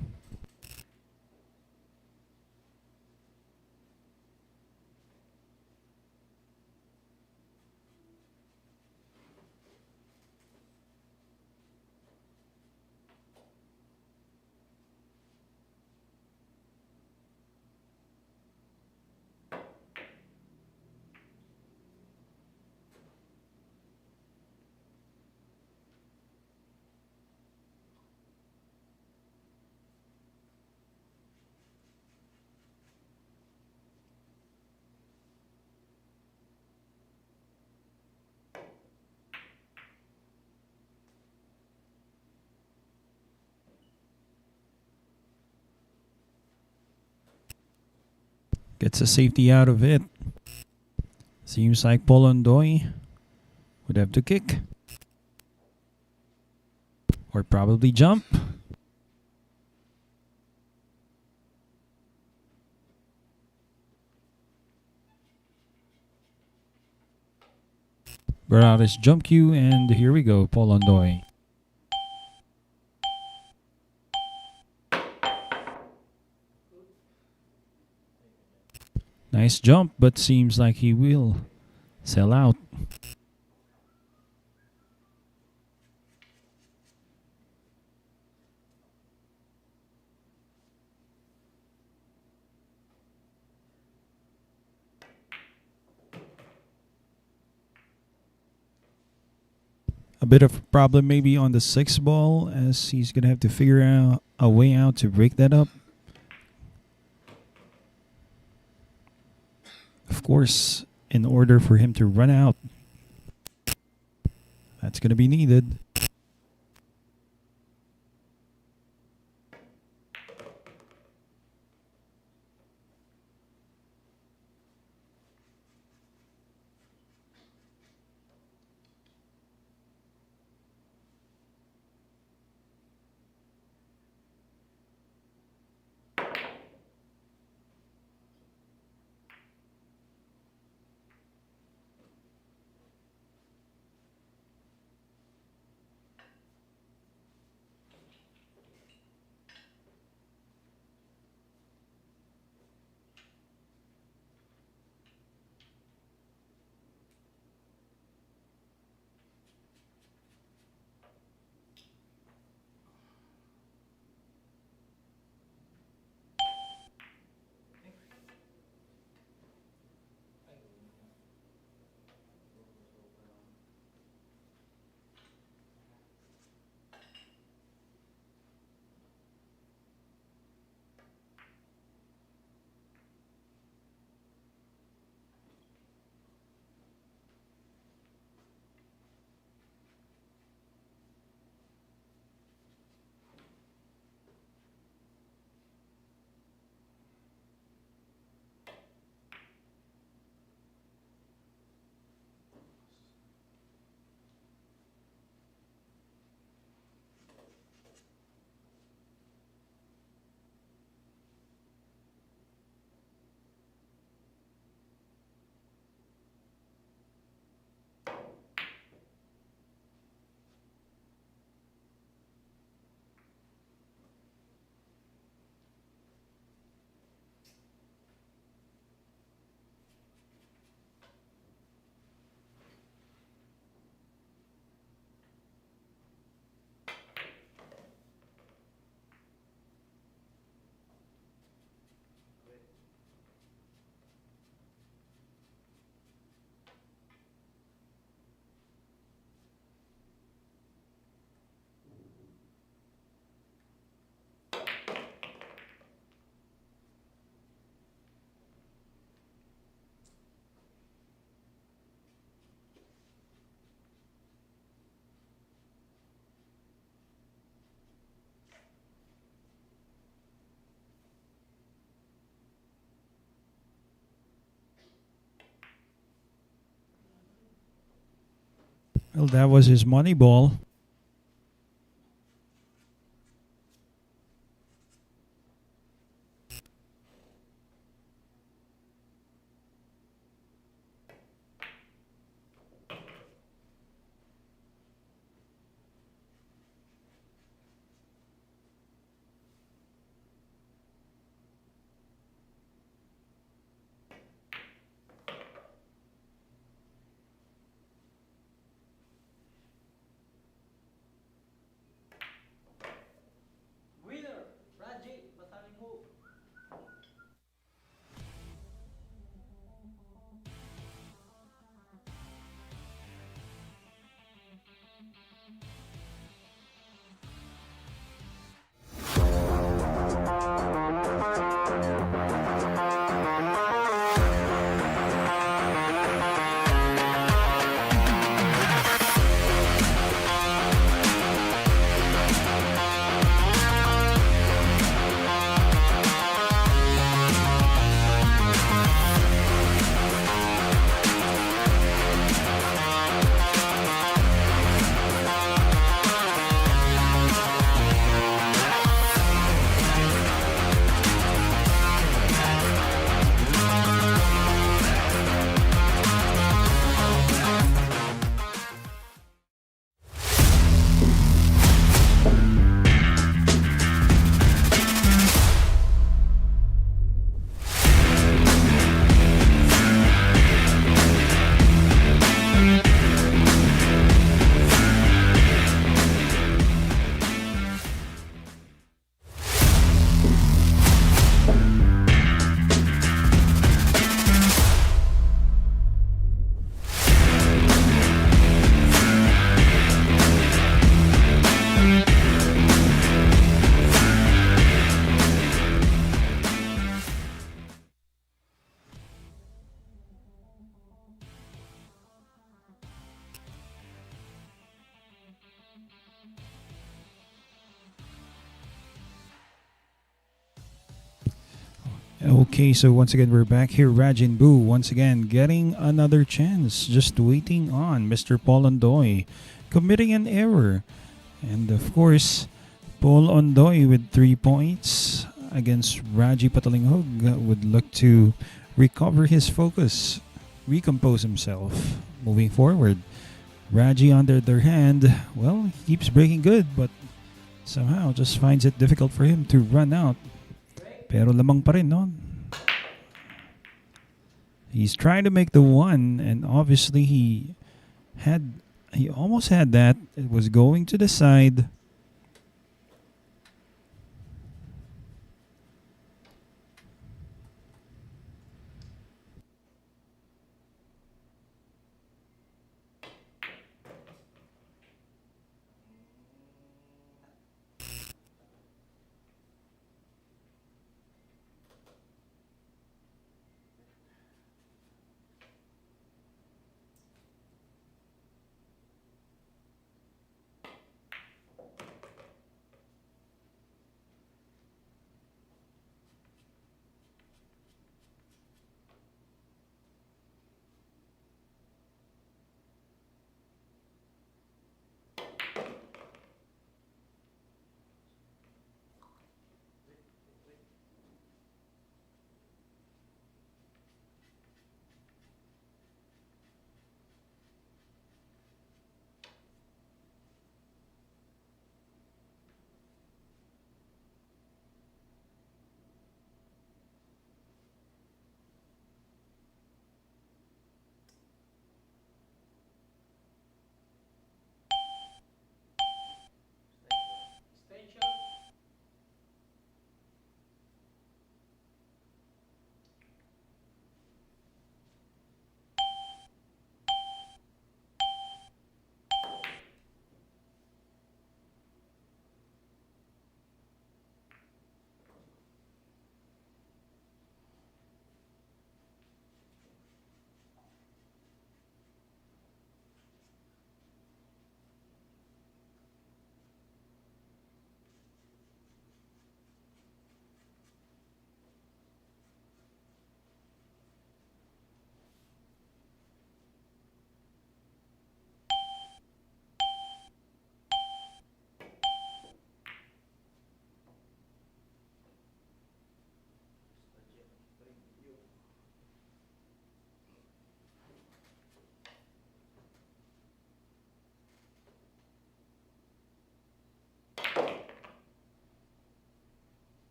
Gets a safety out of it. Seems like Paul Ondoy would have to kick. Or probably jump. Brought out his jump cue, and here we go, Paul Ondoy. Nice jump, but seems like he will sell out. A bit of a problem maybe on the 6th ball, as he's going to have to figure out a way out to break that up. Of course, in order for him to run out, that's going to be needed. Well, that was his money ball. Winner, Raji, Patalinghug. Okay, so once again, we're back here. Rajin Boo, once again, getting another chance. Just waiting on Mr. Paul Ondoy, committing an error. And of course, Paul Ondoy with 3 points against Raji Patalinghug would look to recover his focus, recompose himself, moving forward. Raji, on the other hand, well, he keeps breaking good, but somehow just finds it difficult for him to run out. Pero lamang pa rin, no? He's trying to make the one, and obviously he almost had that. It was going to the side.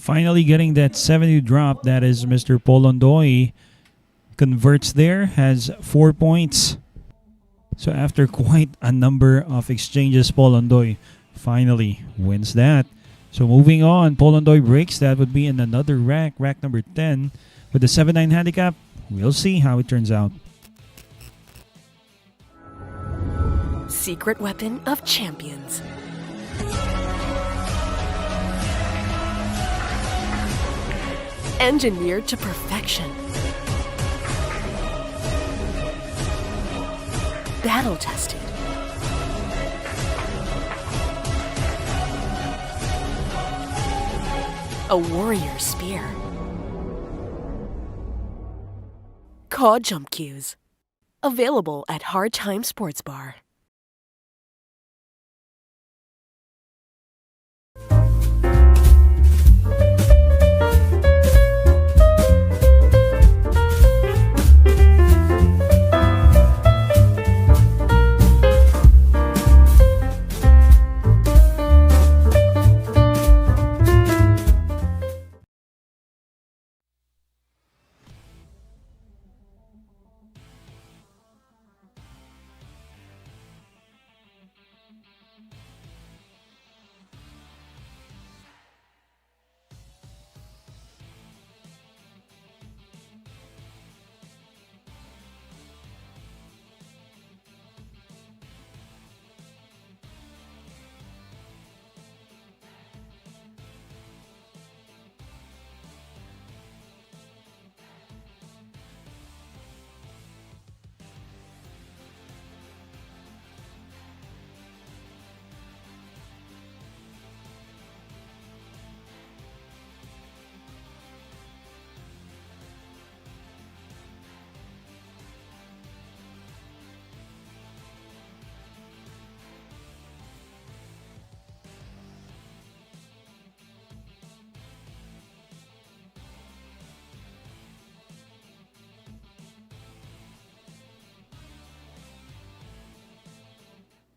Finally getting that 70 drop. That is Mr. Ondoy. Converts there, has 4 points. So after quite a number of exchanges, Ondoy finally wins that. So moving on, Ondoy breaks. That would be in another rack number 10 with the 7-9 handicap. We'll see how it turns out. Secret weapon of champions. Engineered to perfection. Battle tested. A warrior spear. Caw jump cues. Available at Hard Time Sports Bar.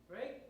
Break.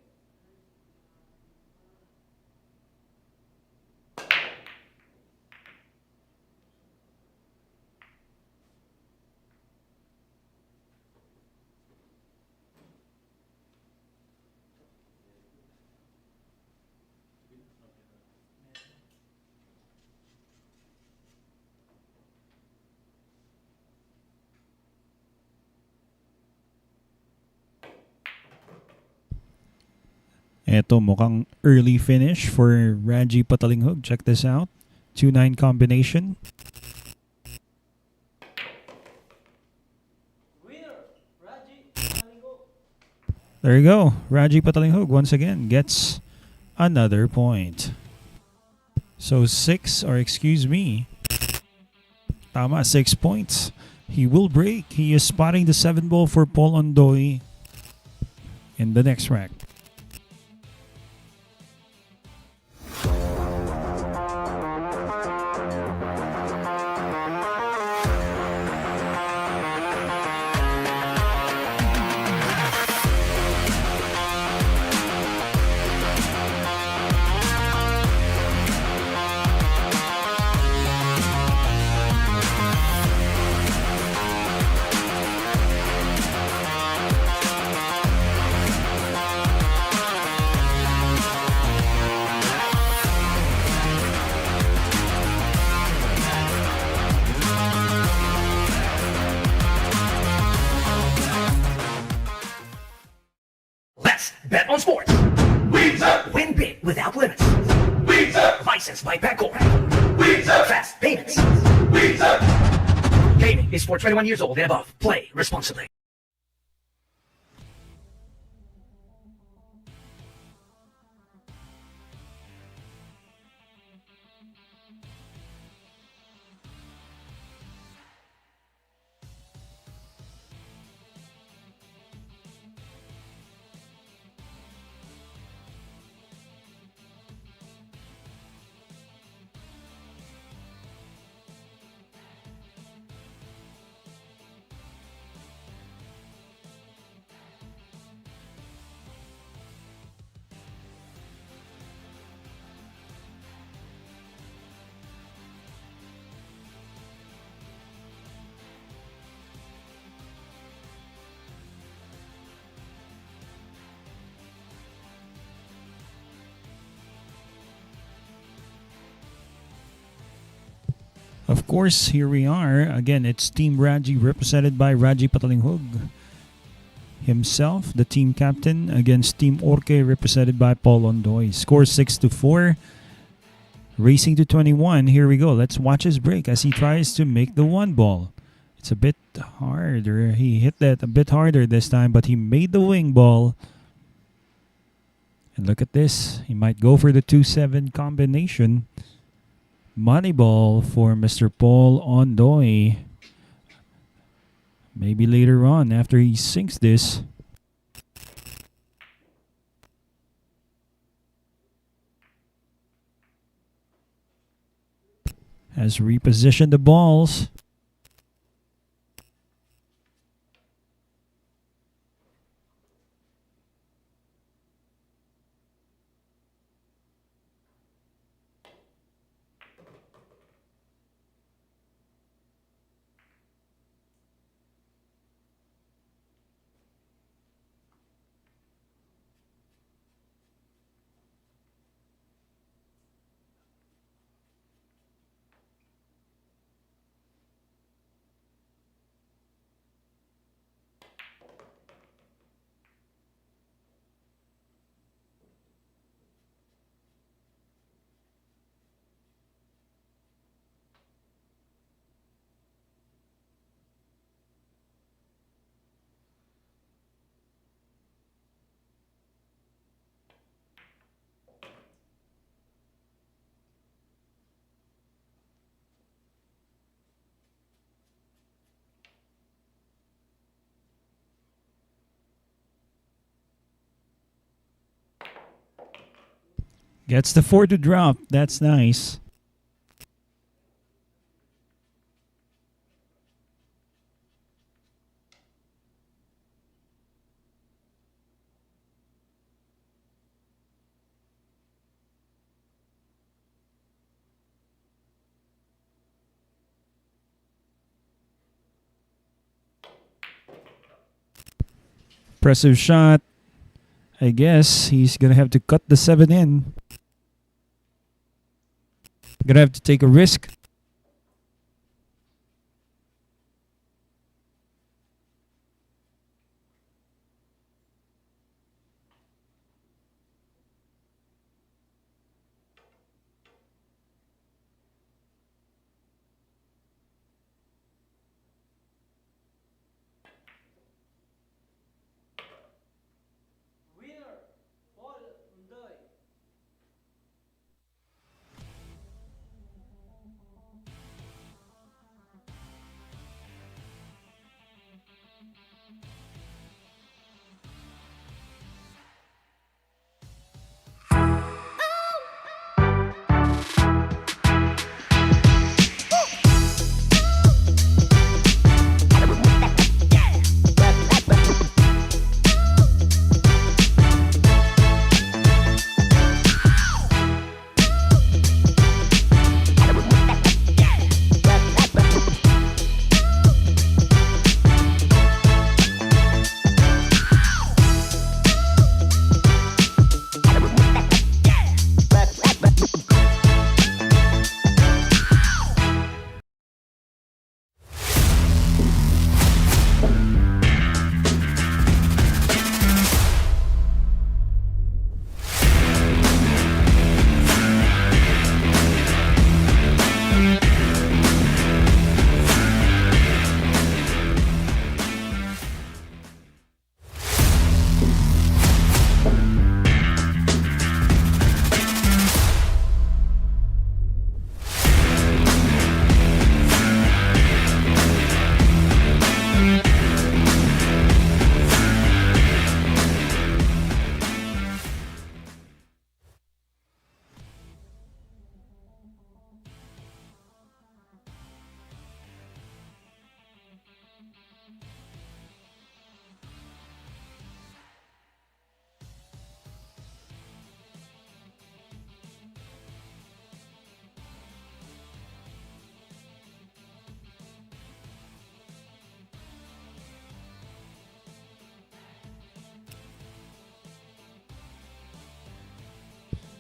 Eto mukhang early finish for Raji Patalinghug. Check this out. 2-9 combination. Winner, Raji Patalinghug. There you go. Raji Patalinghug once again gets another point. So 6, or excuse me, tama, 6 points. He will break. He is spotting the 7 ball for Ondoy in the next rack. Let's bet on sports. Win big without limits. Licensed by BERGONIA. Fast payments. Gaming is for 21 years old and above. Play responsibly. Of course, here we are. Again, it's Team Raji represented by Raji Patalinghug himself, the team captain, against Team Orke represented by Paul Ondoy. Score 6-4. Racing to 21. Here we go. Let's watch his break as he tries to make the one ball. It's a bit harder. He hit that a bit harder this time, but he made the wing ball. And look at this. He might go for the 2-7 combination. Money ball for Mr. Paul Ondoy. Maybe later on after he sinks this. Has repositioned the balls. Gets the 4 to drop. That's nice. Impressive shot. I guess he's going to have to cut the 7 in. Going to have to take a risk. Winner, Paul Ondoy.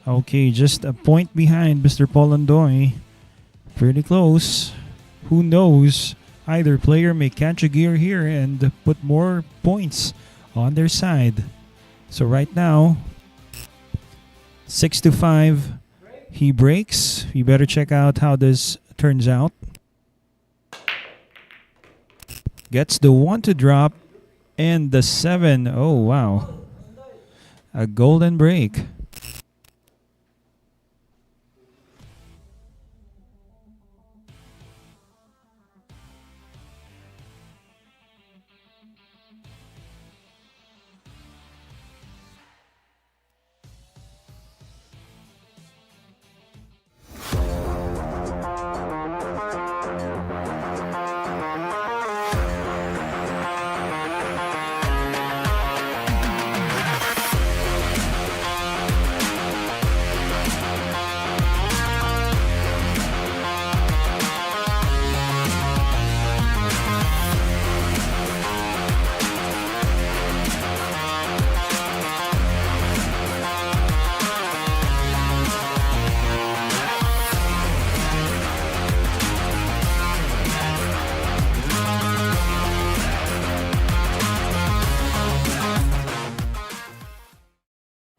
Okay, just a point behind Mr. Paul Ondoy. Pretty close. who knows, either player may catch a gear here and put more points on their side. So right now, 6-5, he breaks. You better check out how this turns out. Gets the 1 to drop and the 7. Oh, wow. A golden break.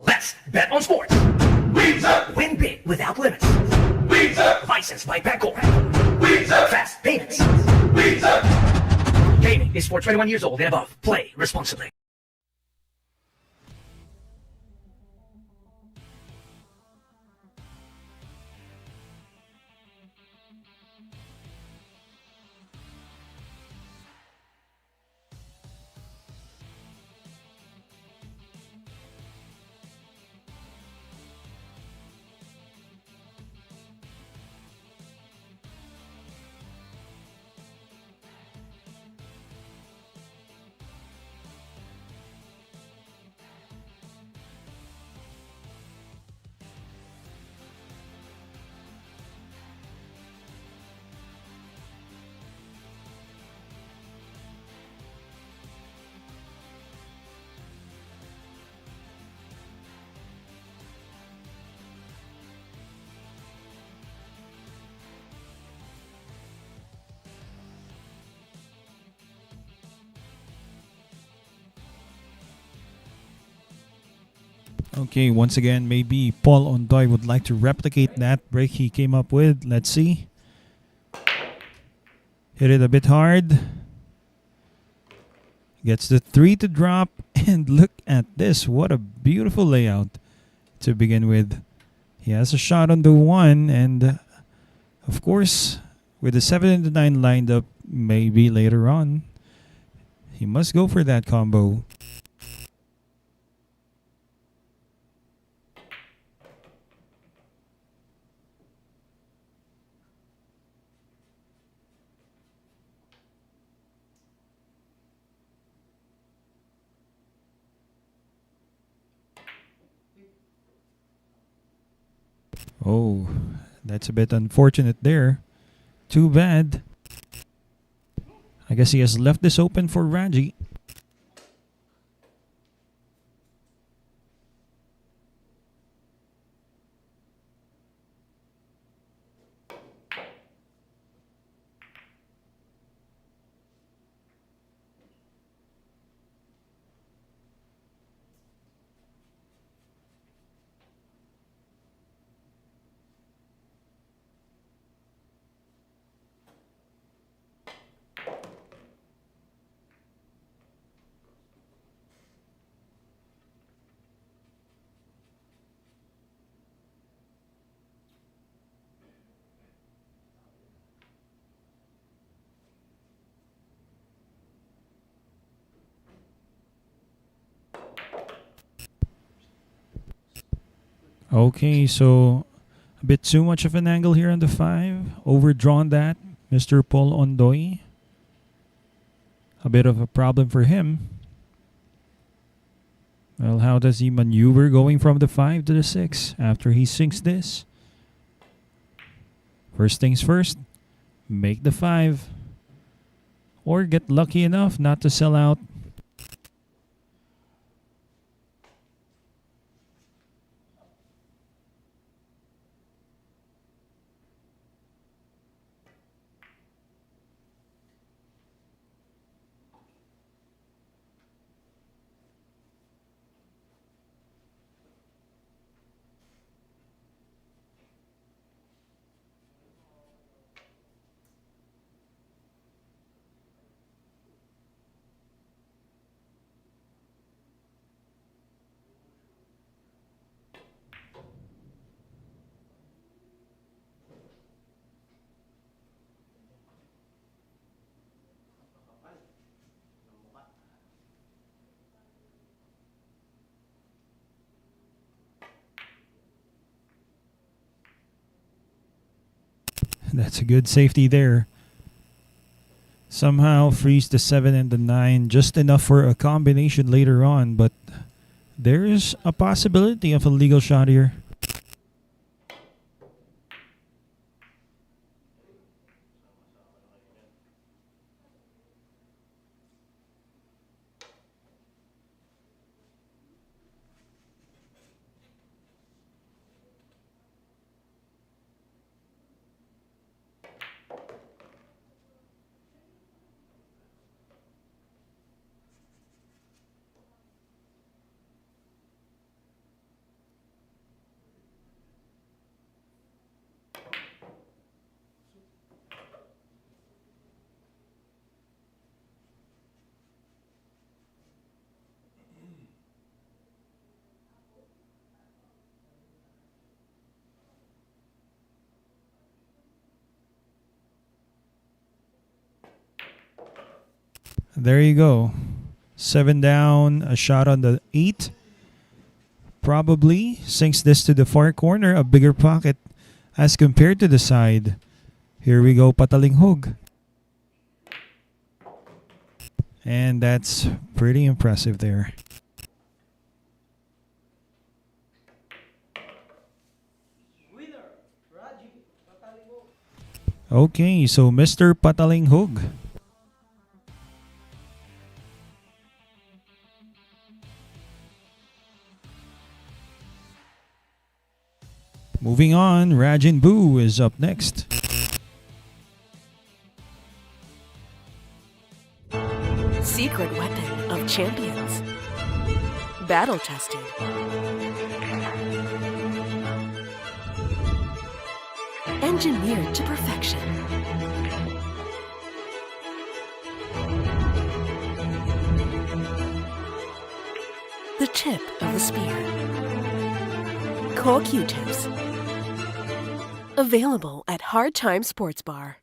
Let's bet on sports. Win big without limits. Licensed by Pegor. Fast payments. Gaming is for 21 years old and above. Play responsibly. Okay, once again, maybe Paul Ondoy would like to replicate that break he came up with. Let's see. Hit it a bit hard. Gets the 3 to drop. And look at this. What a beautiful layout to begin with. He has a shot on the 1. And of course, with the 7 and the 9 lined up, maybe later on, he must go for that combo. Oh, that's a bit unfortunate there. Too bad. I guess he has left this open for Raji. Okay, so a bit too much of an angle here on the 5. Overdrawn that, Mr. Paul Ondoy. A bit of a problem for him. Well, how does he maneuver going from the 5 to the 6 after he sinks this? First things first, make the 5. Or get lucky enough not to sell out. That's a good safety there. Somehow frees the 7 and the 9, just enough for a combination later on, but there's a possibility of a legal shot here. There you go. 7 down, a shot on the 8. Probably sinks this to the far corner, a bigger pocket as compared to the side. Here we go, Patalinghug. And that's pretty impressive there. Winner, Raji, Patalinghug. Okay, so Mr. Patalinghug. Moving on, Rajin Boo is up next. Secret weapon of champions. Battle tested. Engineered to perfection. The tip of the spear. Core Q-tips. Available at Hard Time Sports Bar.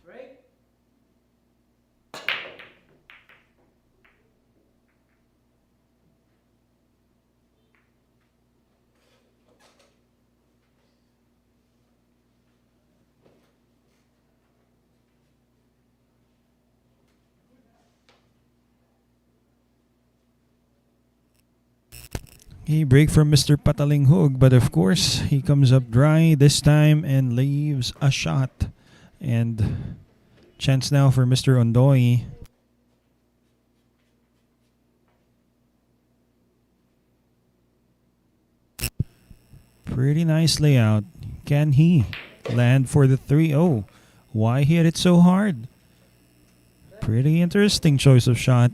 Break. A break from Mr. Patalinghug, but of course, he comes up dry this time and leaves a shot. And chance now for Mr. Ondoy. Pretty nice layout. Can he land for the 3-0? Why hit it so hard? Pretty interesting choice of shot.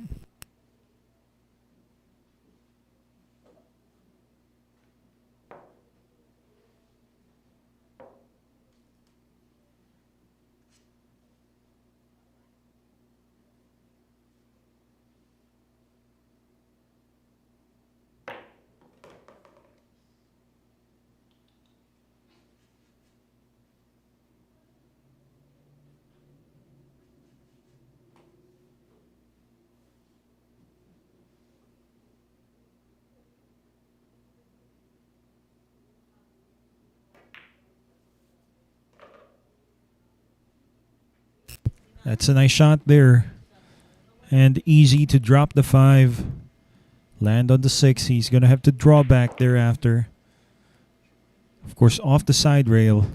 That's a nice shot there. And easy to drop the 5. Land on the 6. He's going to have to draw back thereafter. Of course, off the side rail.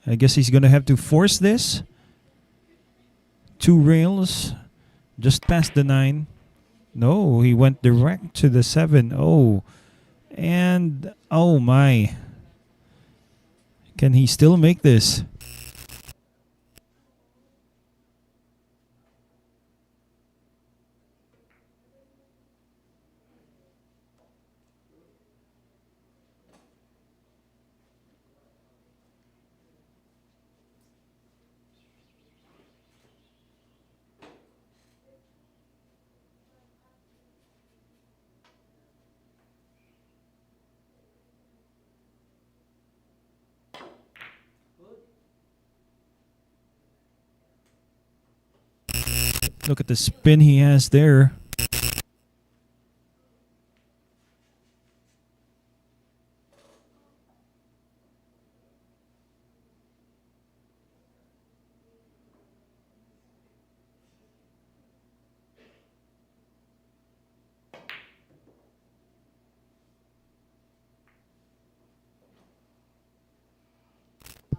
I guess he's going to have to force this. 2 rails. Just past the 9. No, he went direct to the 7. Oh. And, oh my. Can he still make this? Look at the spin he has there.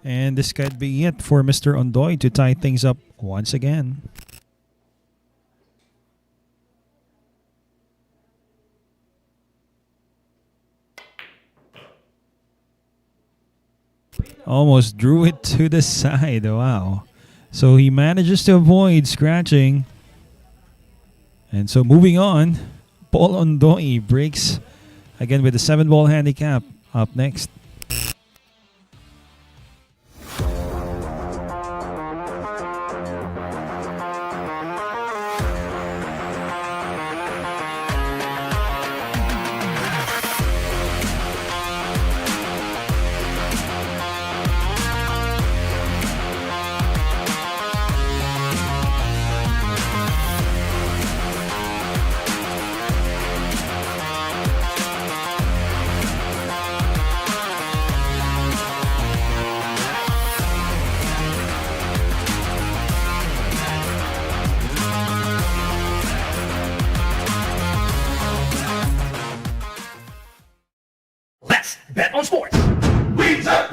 And this could be it for Mr. Ondoy to tie things up once again. Almost drew it to the side. Wow. So he manages to avoid scratching. And so moving on, Paul Ondoy breaks again with a 7-ball handicap up next. Let's bet on sports.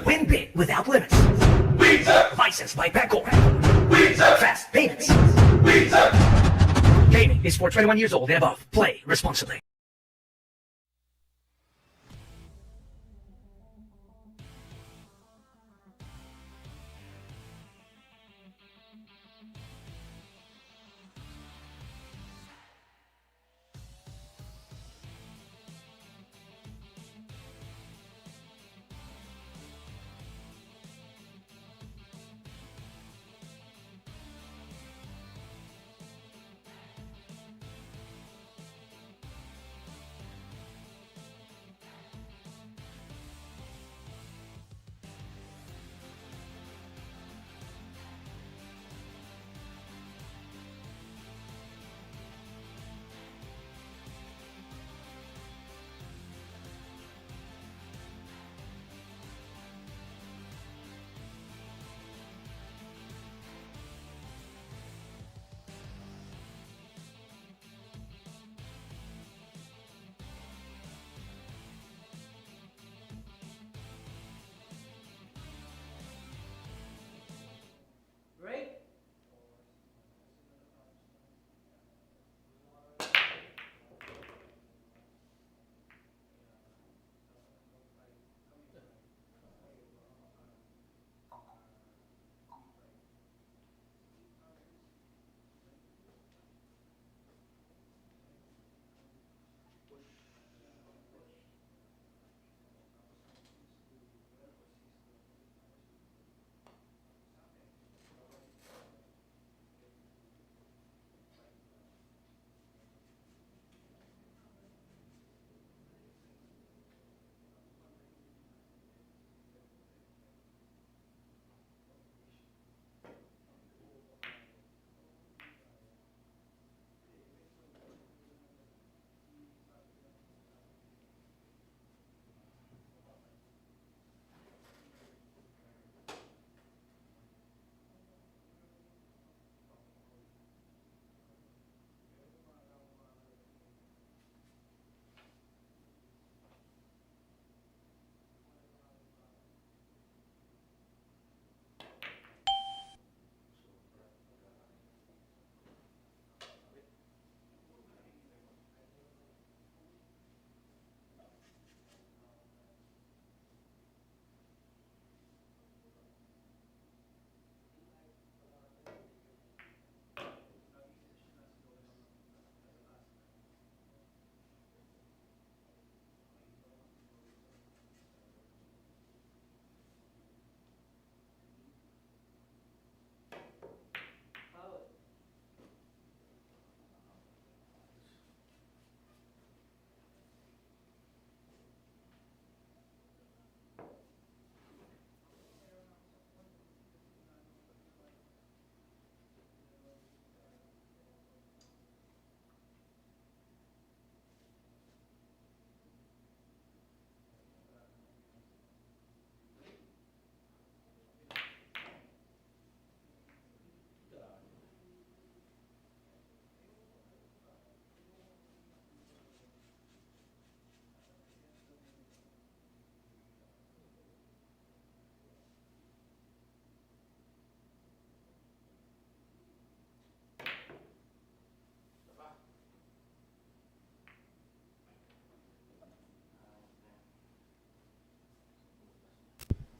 Win big without limits. Licensed by Betgor. Fast payments. Gaming is for 21 years old and above. Play responsibly.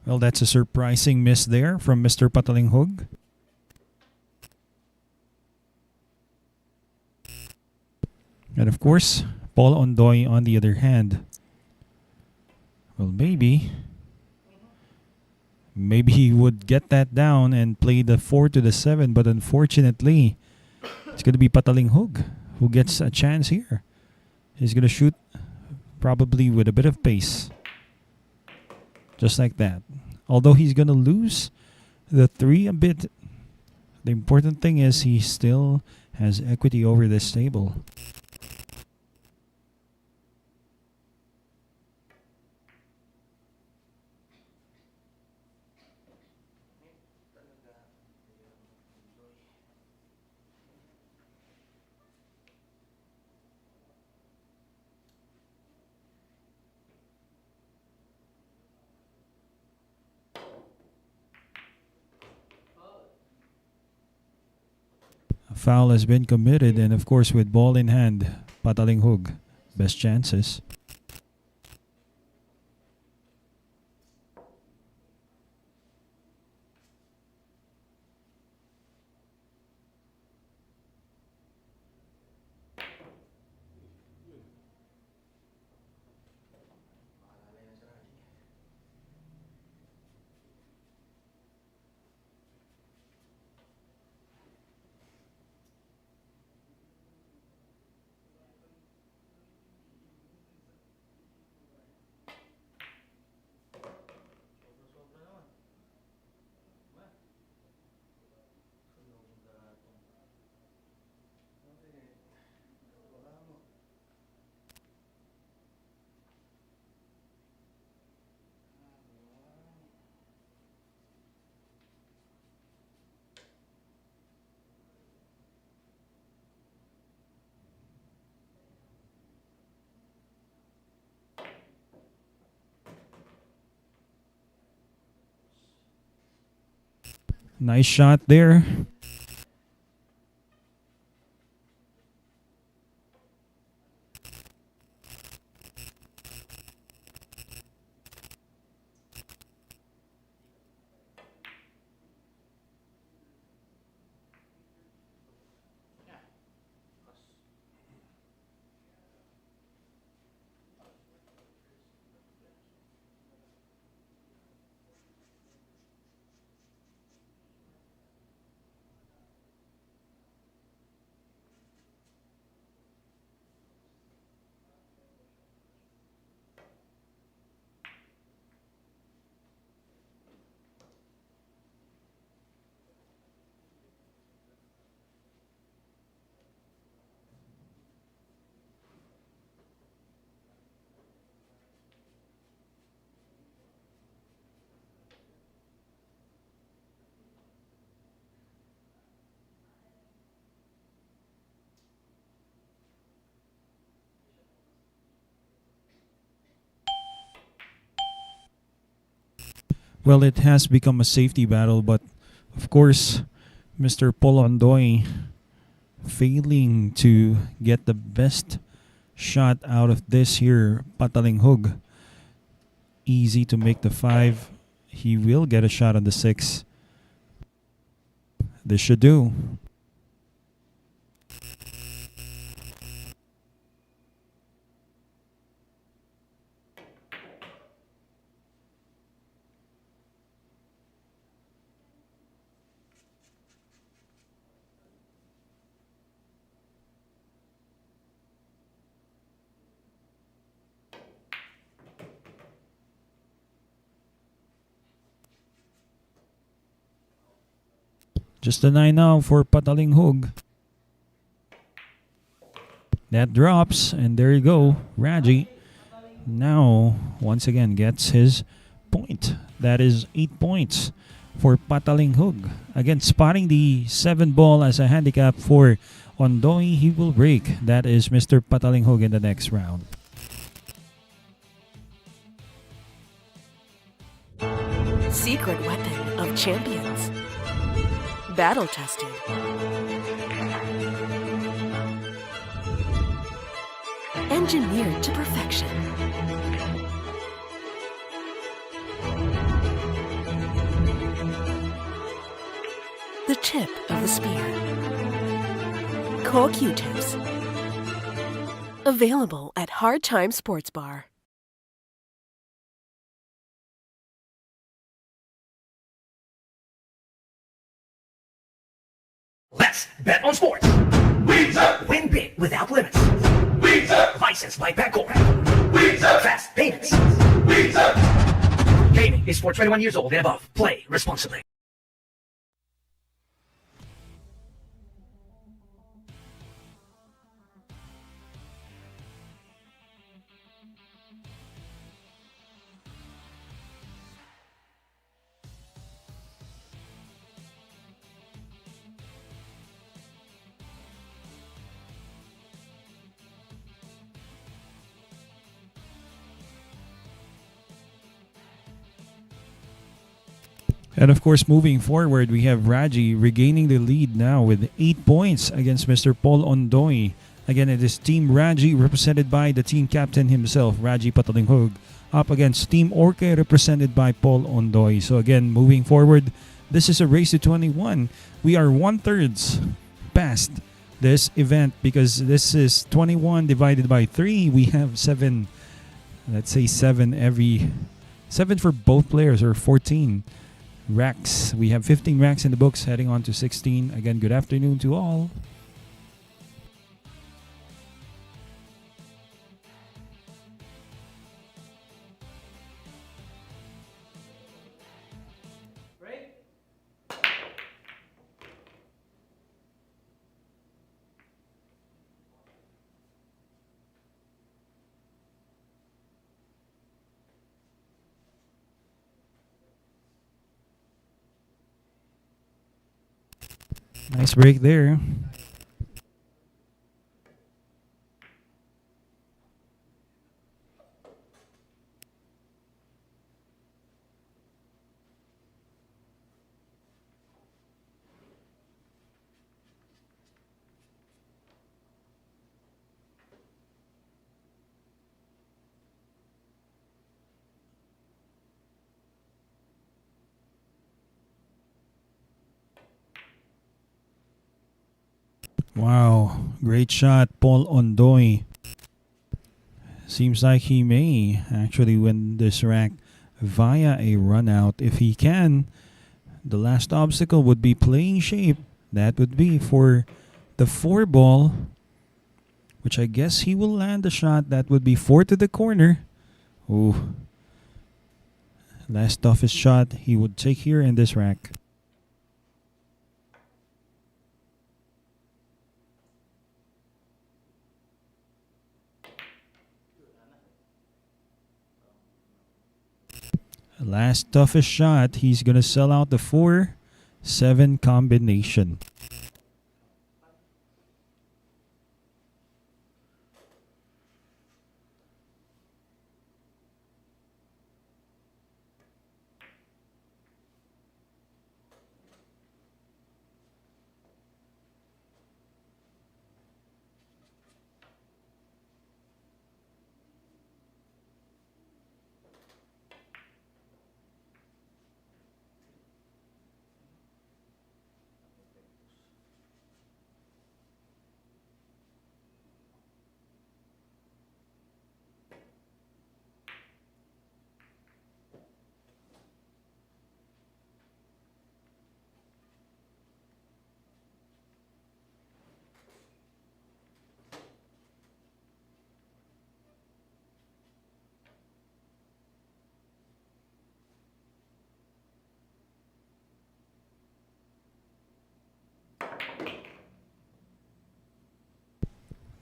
Well, that's a surprising miss there from Mr. Patalinghug. And of course, Paul Ondoy on the other hand. Well, maybe he would get that down and play the 4 to the 7, but unfortunately, it's going to be Patalinghug who gets a chance here. He's going to shoot probably with a bit of pace. Just like that. Although he's going to lose the 3 a bit, the important thing is he still has equity over this table. A foul has been committed, and of course with ball in hand, Patalinghug, best chances. Nice shot there. Well, it has become a safety battle, but of course, Mr. Paul Ondoy failing to get the best shot out of this here. Patalinghug easy to make the 5. He will get a shot on the 6. This should do. Just a 9 now for Patalinghug. That drops, and there you go. Raji now once again gets his point. That is 8 points for Patalinghug. Again, spotting the 7 ball as a handicap for Ondoy. He will break. That is Mr. Patalinghug in the next round. Secret weapon of champions. Battle tested. Engineered to perfection. the tip of the spear. Cool Q-tips. Available at Hard Time Sports Bar. Let's bet on sports. Win big without limits. Licensed by Betcorp. Fast payments. Gaming is for 21 years old and above. Play responsibly. And of course, moving forward, we have Raji regaining the lead now with 8 points against Mr. Paul Ondoy. Again, it is Team Raji represented by the team captain himself, Raji PATALINGHUG, up against Team Orke represented by Paul Ondoy. So again, moving forward, this is a race to 21. We are 1/3 past this event because this is 21 divided by 3. We have 7, let's say 7 for both players, or 14 racks. We have 15 racks in the books, heading on to 16. Again, good afternoon to all. Break. Nice break there. Wow, great shot, Paul Ondoy. Seems like he may actually win this rack via a run out. If he can, the last obstacle would be playing shape. That would be for the 4 ball, which I guess he will land the shot. That would be 4 to the corner. Ooh. Last toughest shot he would take here in this rack. Last toughest shot, he's going to sell out the 4-7 combination.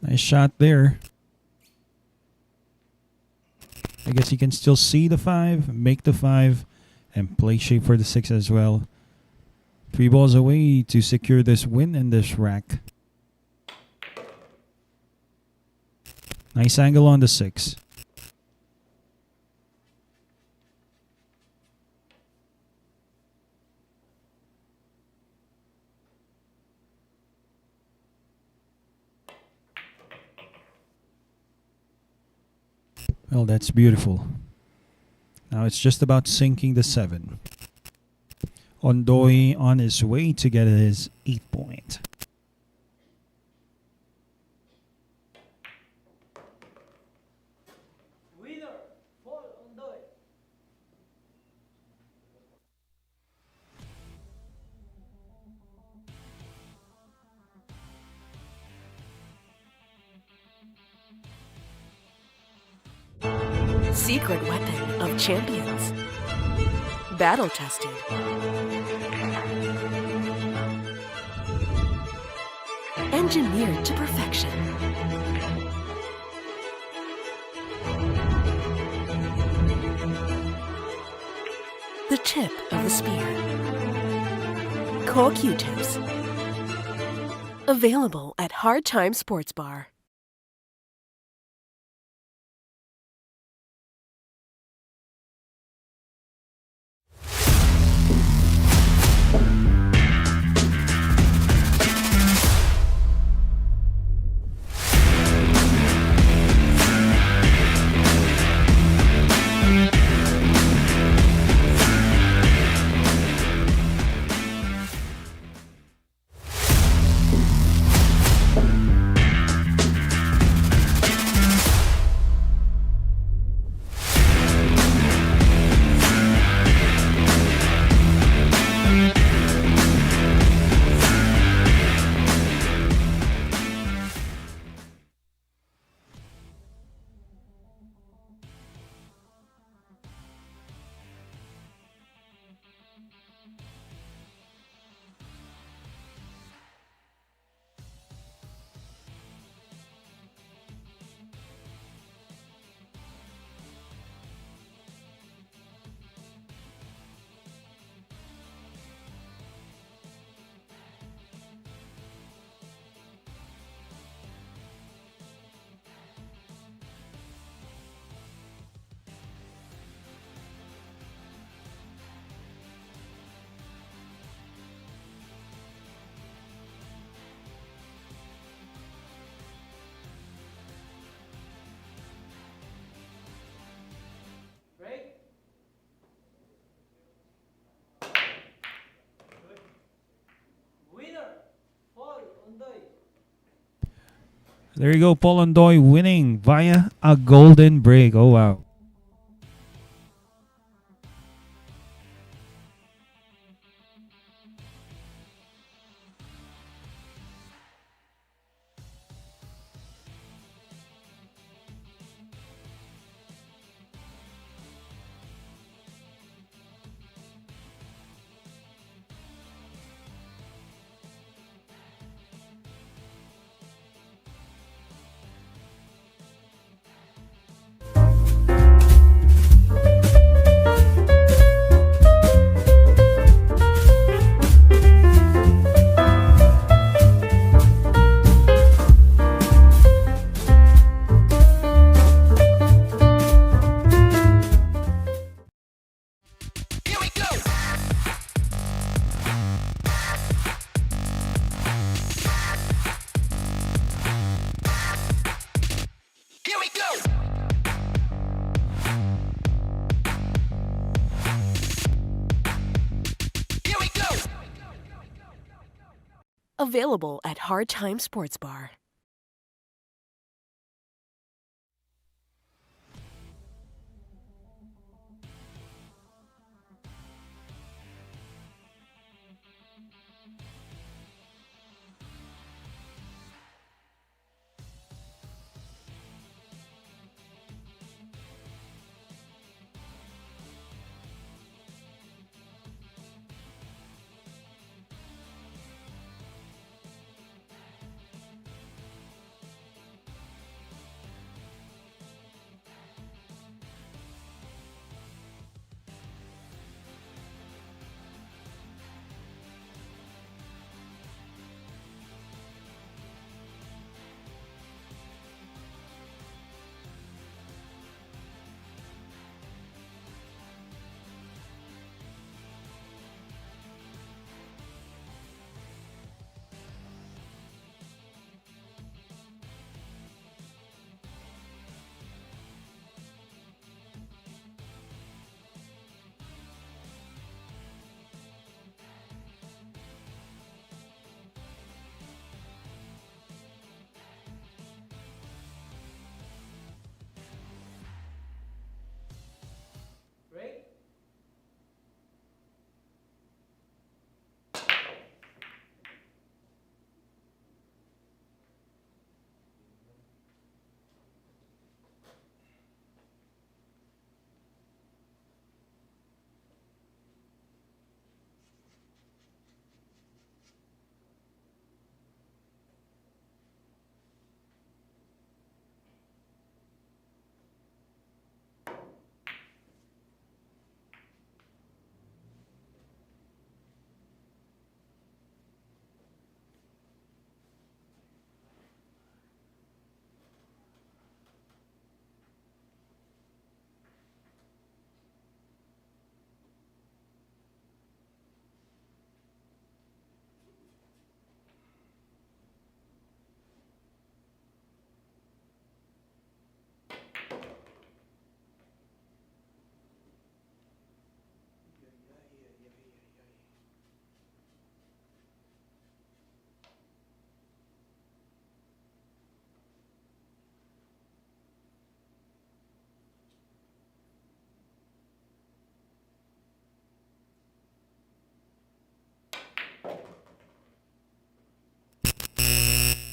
Nice shot there. I guess he can still see the 5, make the 5, and play shape for the 6 as well. 3 balls away to secure this win in this rack. Nice angle on the 6. Well, that's beautiful. Now it's just about sinking the 7. Ondoy on his way to get his 8-point. Winner, Paul Ondoy. Secret weapon of champions. Battle tested. Engineered to perfection. The tip of the spear. Core Q-tips. Available at Hard Time Sports Bar. Break. Good. Winner, Paul Ondoy. There you go, Paul Ondoy winning via a golden break. Oh, wow. Here we go. Here we go. Here we go. Available at Hard Time Sports Bar.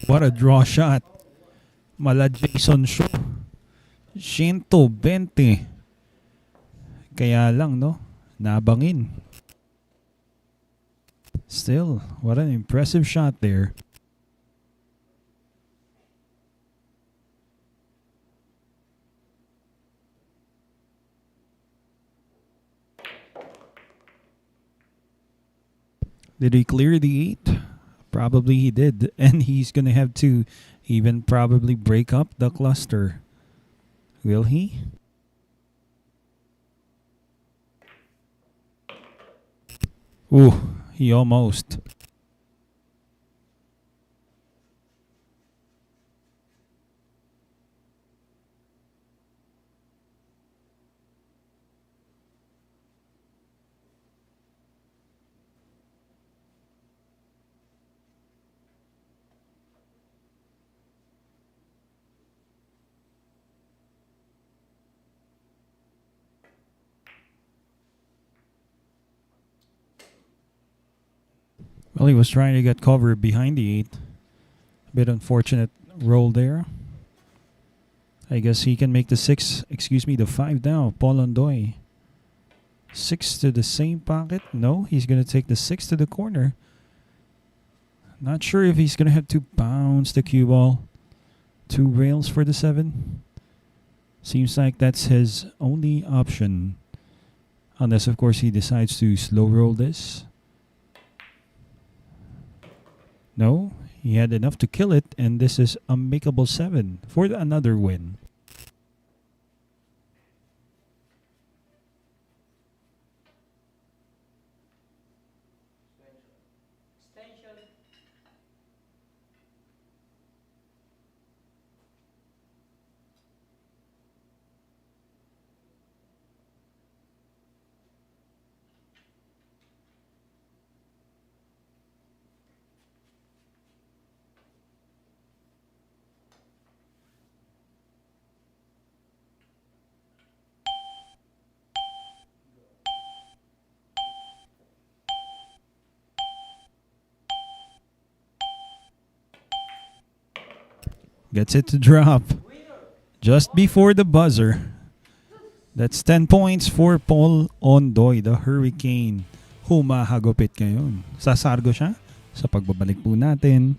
What a draw shot. Mala Jason Shaw. 120. Kaya lang, no? Nabangin. Still, what an impressive shot there. Did he clear the 8? Probably he did. And he's going to have to even probably break up the cluster. Will he? Ooh, he almost. Well, he was trying to get cover behind the 8. A bit unfortunate roll there. I guess he can make the 5 now. Paul Ondoy. 6 to the same pocket. No, he's going to take the 6 to the corner. Not sure if he's going to have to bounce the cue ball. 2 rails for the 7. Seems like that's his only option. Unless, of course, he decides to slow roll this. No, he had enough to kill it, and this is a makeable 7 for another win. Extension. Gets it to drop just before the buzzer. That's 10 points for Paul Ondoy, the Hurricane. Humahagupit ngayon. Sasargo siya sa pagbabalik po natin.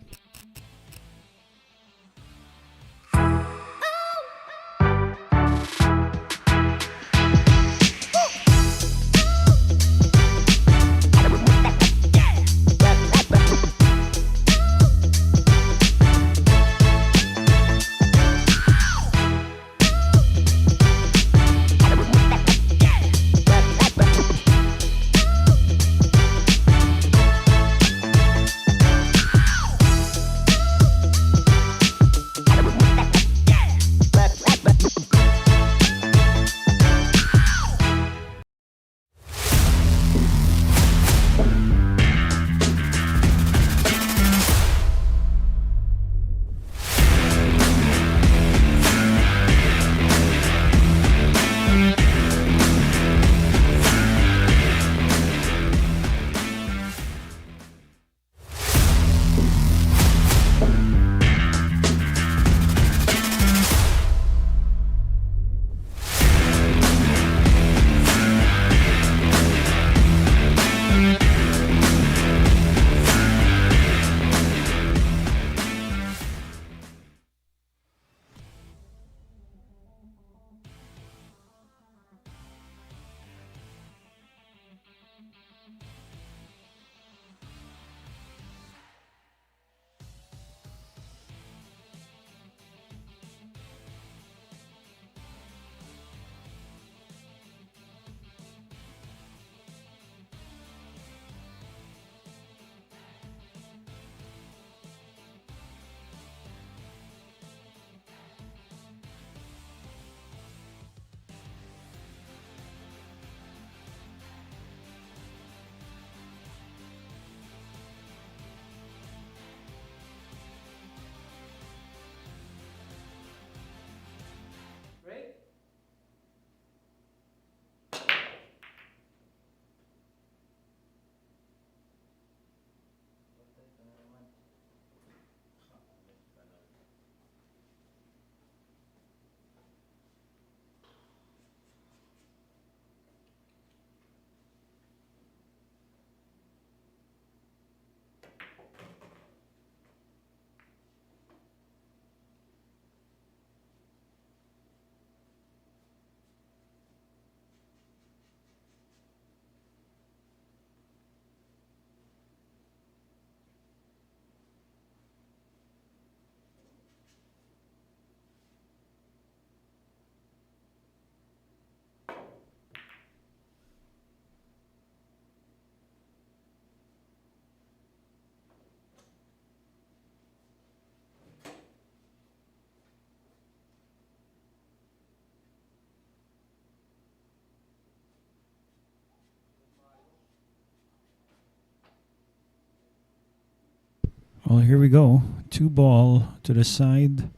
Well, here we go. 2-ball to the side.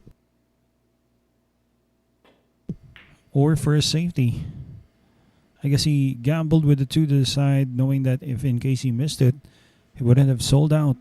Or for a safety. I guess he gambled with the 2 to the side, knowing that if in case he missed it, he wouldn't have sold out.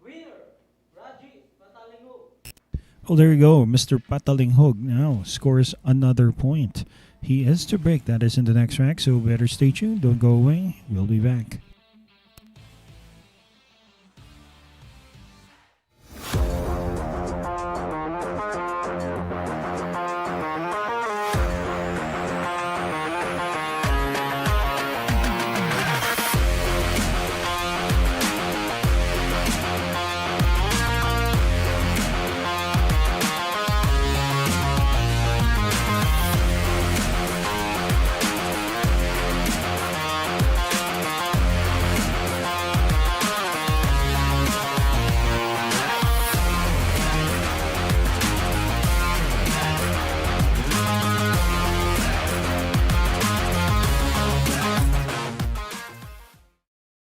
Winner, Raji, PATALINGHUG. Well, there you go. Mr. Patalinghug now scores another point. He is to break. That is in the next track, so better stay tuned. Don't go away. We'll be back.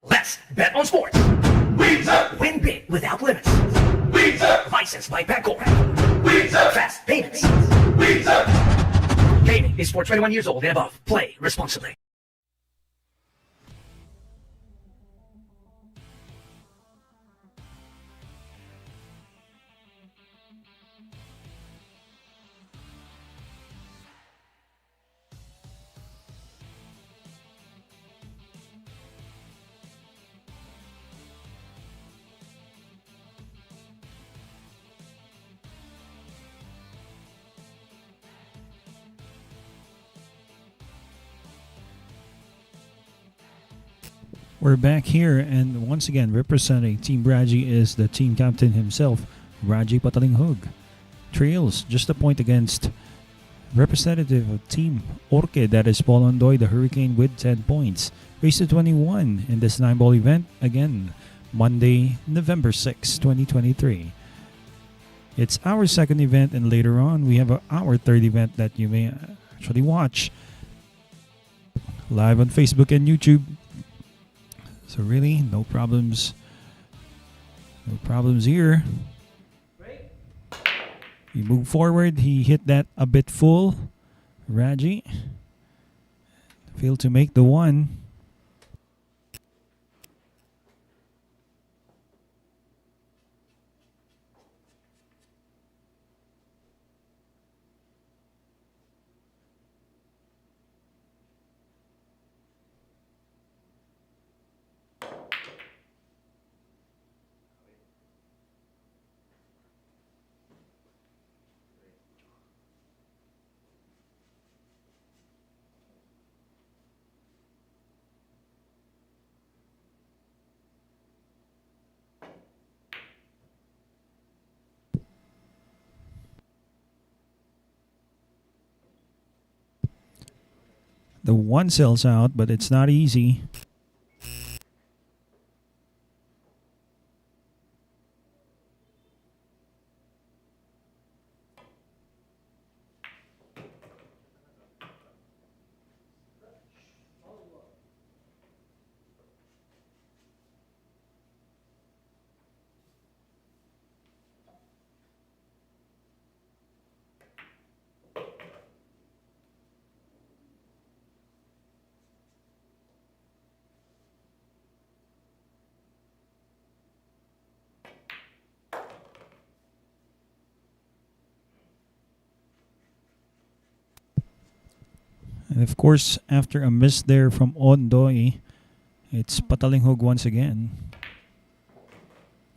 Let's bet on sports. Win big without limits. Licensed by Betgor. Fast payments. Gaming is for 21 years old and above. Play responsibly. We're back here, and once again, representing Team Raji is the team captain himself, Raji Patalinghug. Trails just a point against representative of Team Orchid, that is Paul Ondoy, the Hurricane, with 10 points. Race to 21 in this 9-ball event, again, Monday, November 6, 2023. It's our second event, and later on, we have our third event that you may actually watch live on Facebook and YouTube. So really, no problems. No problems here. Break. We move forward. He hit that a bit full. Raji failed to make the one. The one sails out, but it's not easy. And of course, after a miss there from Ondoy, it's Patalinghug once again,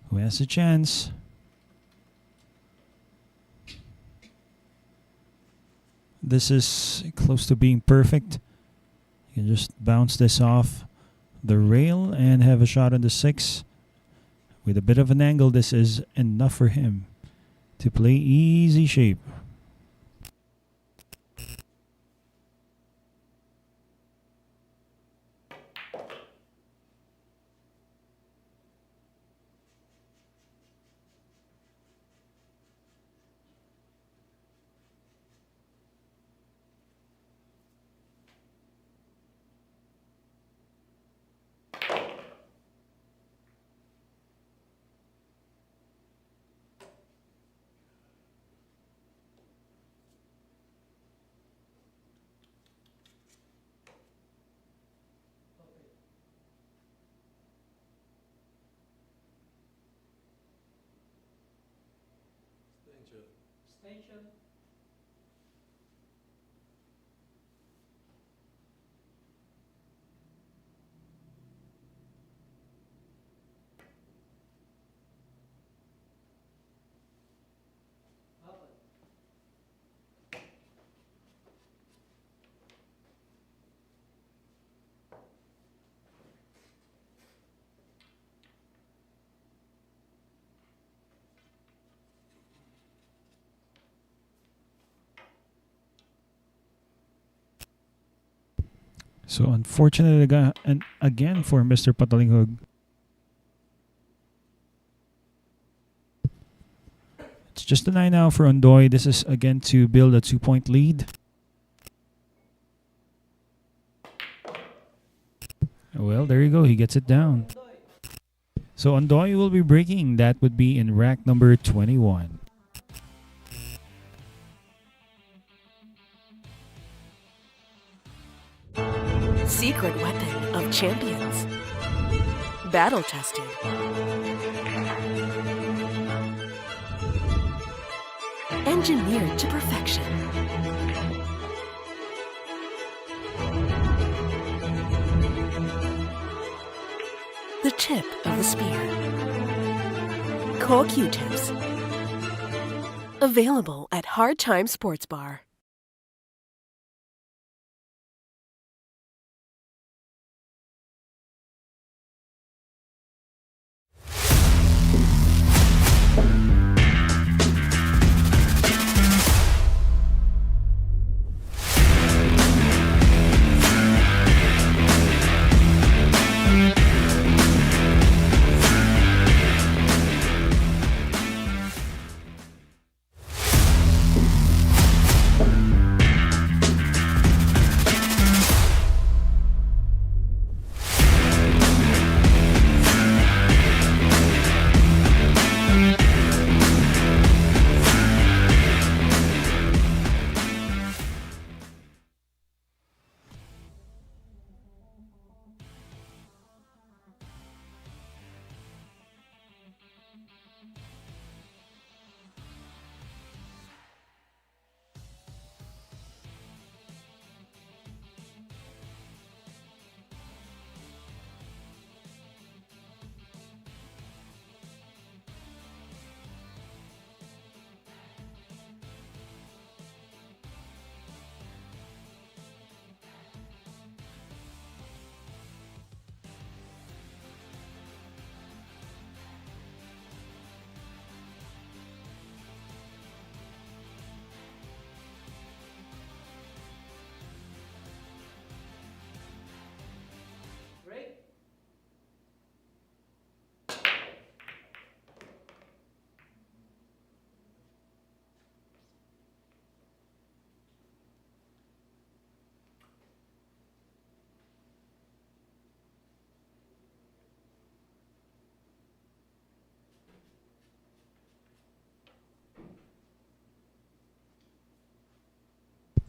who has a chance. This is close to being perfect. You can just bounce this off the rail and have a shot on the 6. With a bit of an angle, this is enough for him to play easy shape. Station. Open. So unfortunate again for Mr. Patalinghug. It's just a 9 now for Ondoy. This is again to build a 2-point lead. Well, there you go. He gets it down. So Ondoy will be breaking. That would be in rack number 21. Secret weapon of champions. Battle tested. Engineered to perfection. The tip of the spear. Core Q-tips. Available at Hard Time Sports Bar.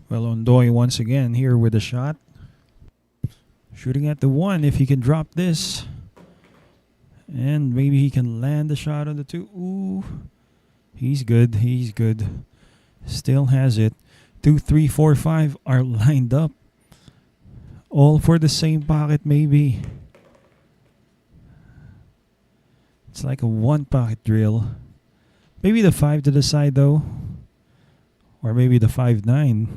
Well, Ondoy once again here with a shot. Shooting at the 1 if he can drop this. And maybe he can land the shot on the 2. Ooh. He's good. He's good. Still has it. 2, 3, 4, 5 are lined up. All for the same pocket maybe. It's like a 1 pocket drill. Maybe the 5 to the side though. Or maybe the 5-9.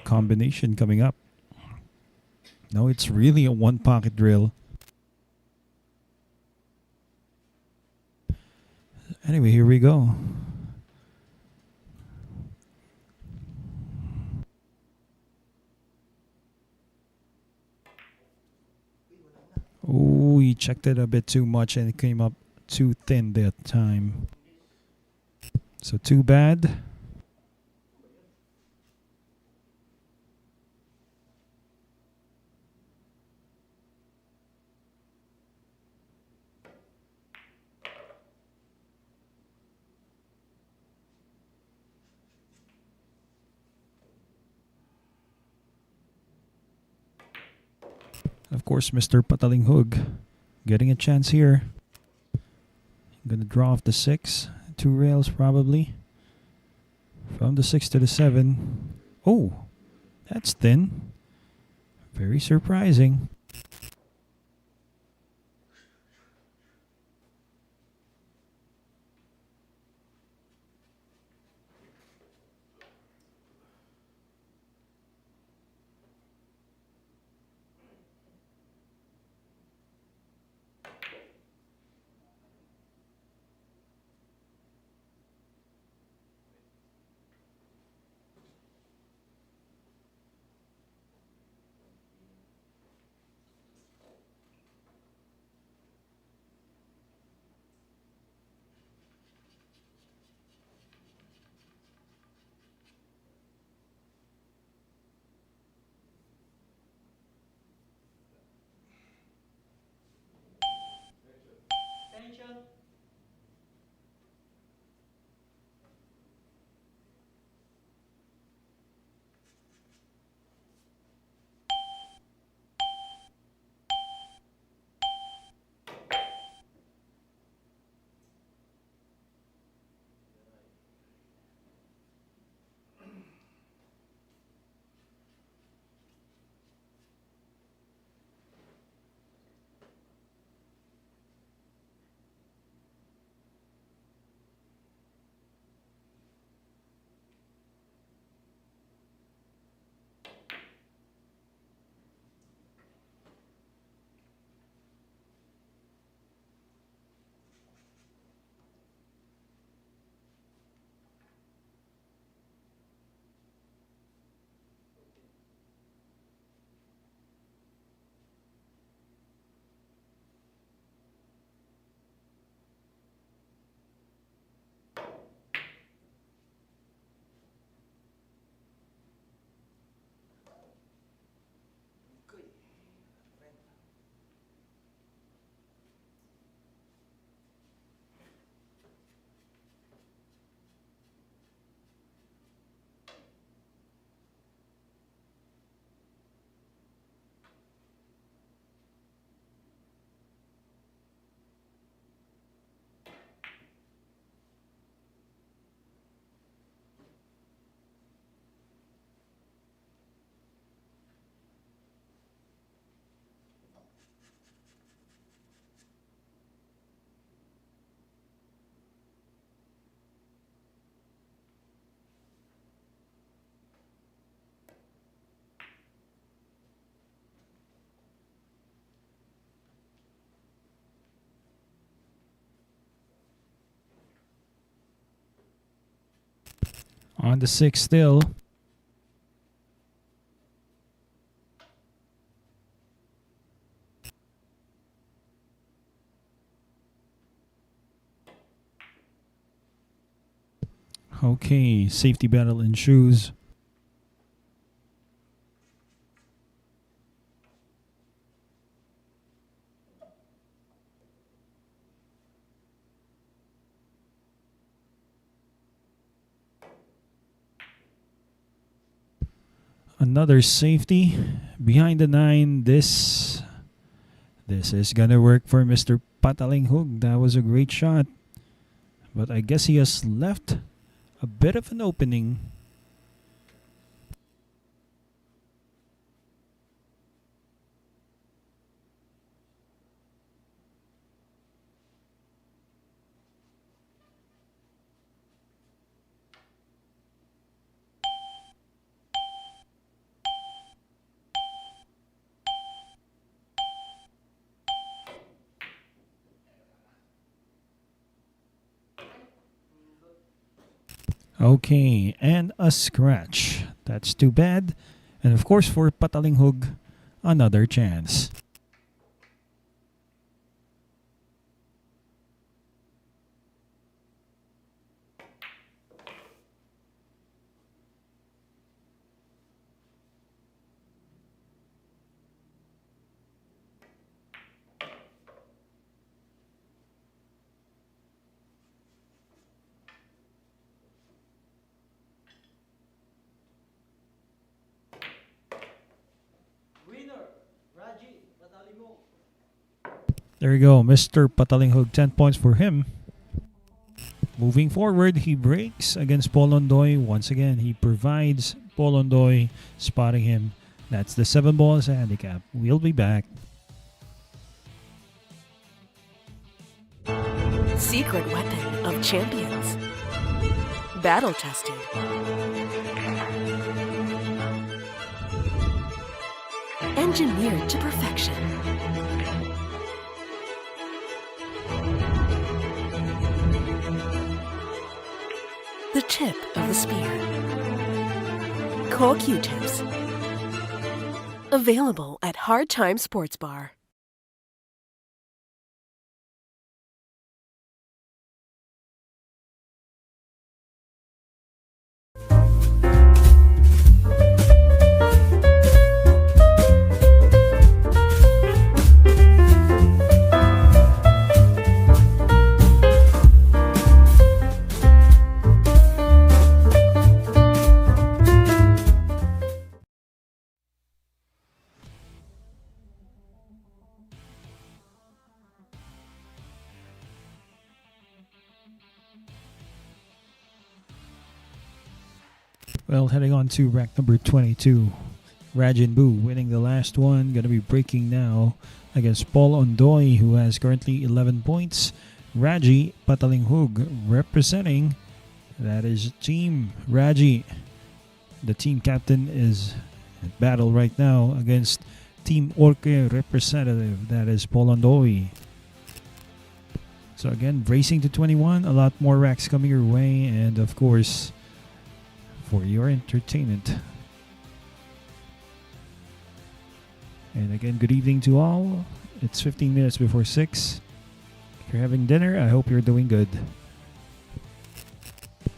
Combination coming up. No, it's really a 1 pocket drill. Anyway, here we go. Oh, he checked it a bit too much and it came up too thin that time. So too bad. Of course, Mr. Patalinghug getting a chance here. Gonna draw off the 6. 2 rails probably. From the 6 to the 7. Oh, that's thin. Very surprising. Attention. On the 6 still. Okay, safety battle ensues. Another safety behind the 9. This is gonna work for Mr. Patalinghug. That was a great shot, but I guess he has left a bit of an opening. Okay, and a scratch. That's too bad. And of course, for Patalinghug, another chance. Winner, Raji, Patalinghug. There you go, Mr. Patalinghug, 10 points for him. Moving forward, he breaks against Paul Ondoy. Once again, he provides Paul Ondoy, spotting him. That's the 7 balls handicap. We'll be back. Secret weapon of champions. Battle tested. Engineered to perfection. The tip of the spear. Call Q-tips. Available at Hard Time Sports Bar. Well, heading on to rack number 22. Rajin Boo winning the last one. Going to be breaking now against Paul Ondoy, who has currently 11 points. Raji Patalinghug representing, that is Team Raji. The team captain is at battle right now against Team Orke representative, that is Paul Ondoy. So again, racing to 21. A lot more racks coming your way, and of course, for your entertainment. And again, good evening to all. It's 15 minutes before 6. If you're having dinner, I hope you're doing good.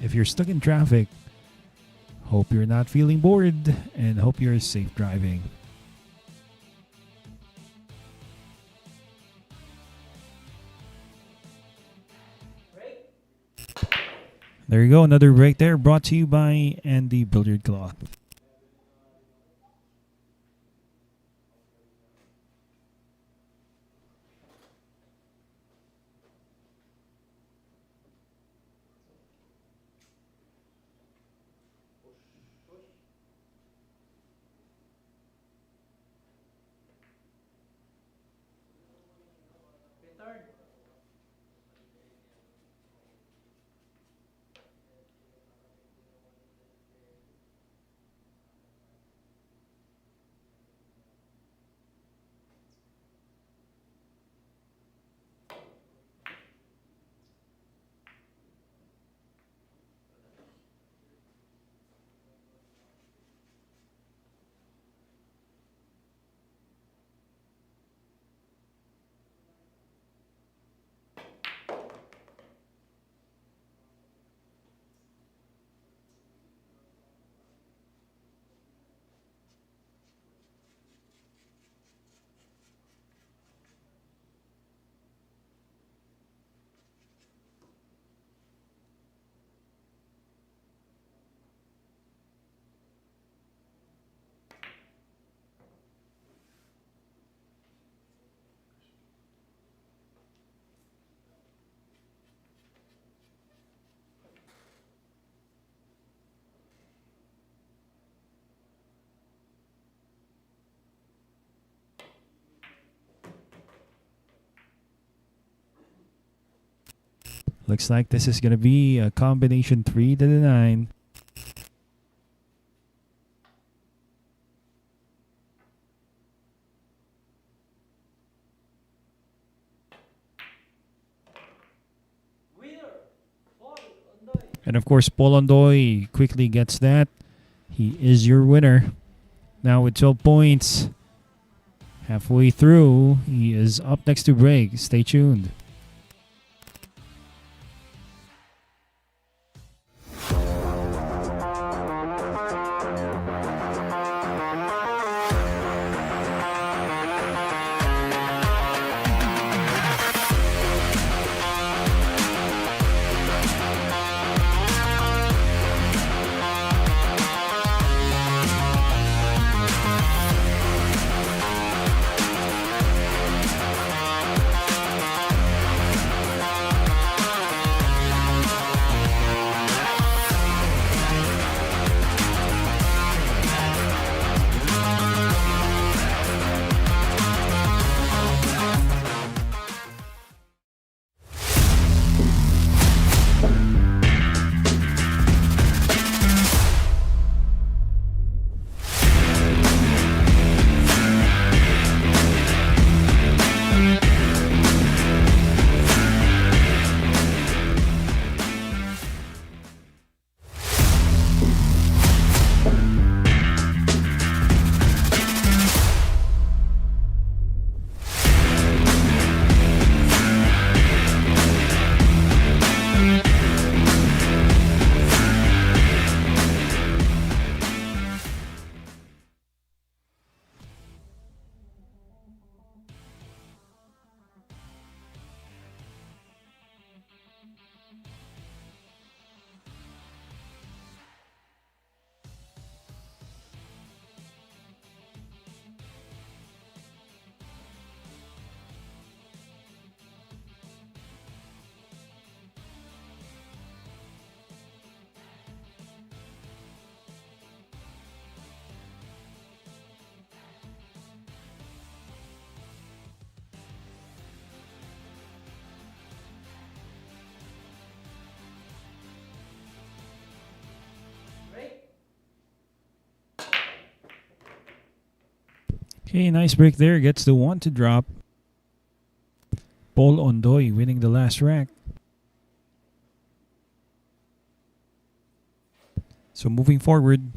If you're stuck in traffic, hope you're not feeling bored, and hope you're safe driving. There you go, another break there, brought to you by Andy Billiard Cloth. Return. Looks like this is going to be a combination 3 to the 9. Winner, Paul Ondoy. And of course, Paul Ondoy quickly gets that. He is your winner. Now with 12 points. Halfway through, he is up next to break. Stay tuned. Break. Okay, nice break there. Gets the 1 to drop. Paul Ondoy winning the last rack. So moving forward.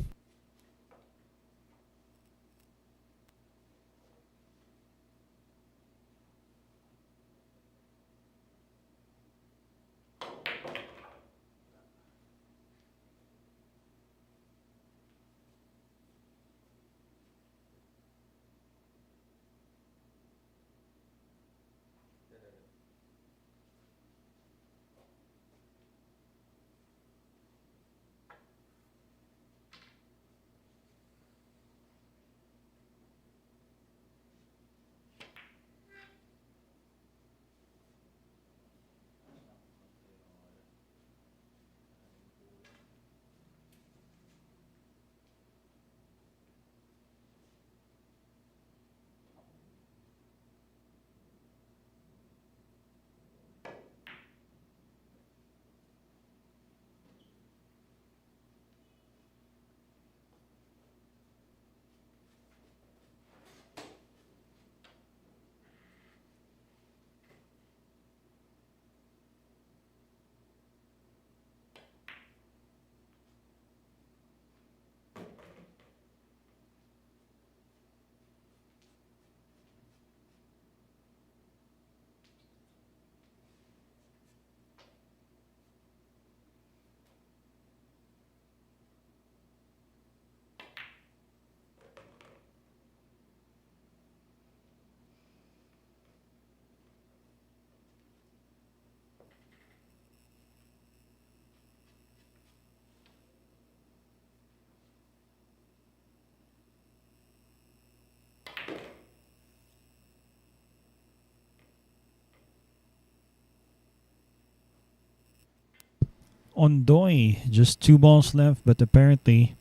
Ondoy, just 2 balls left, but apparently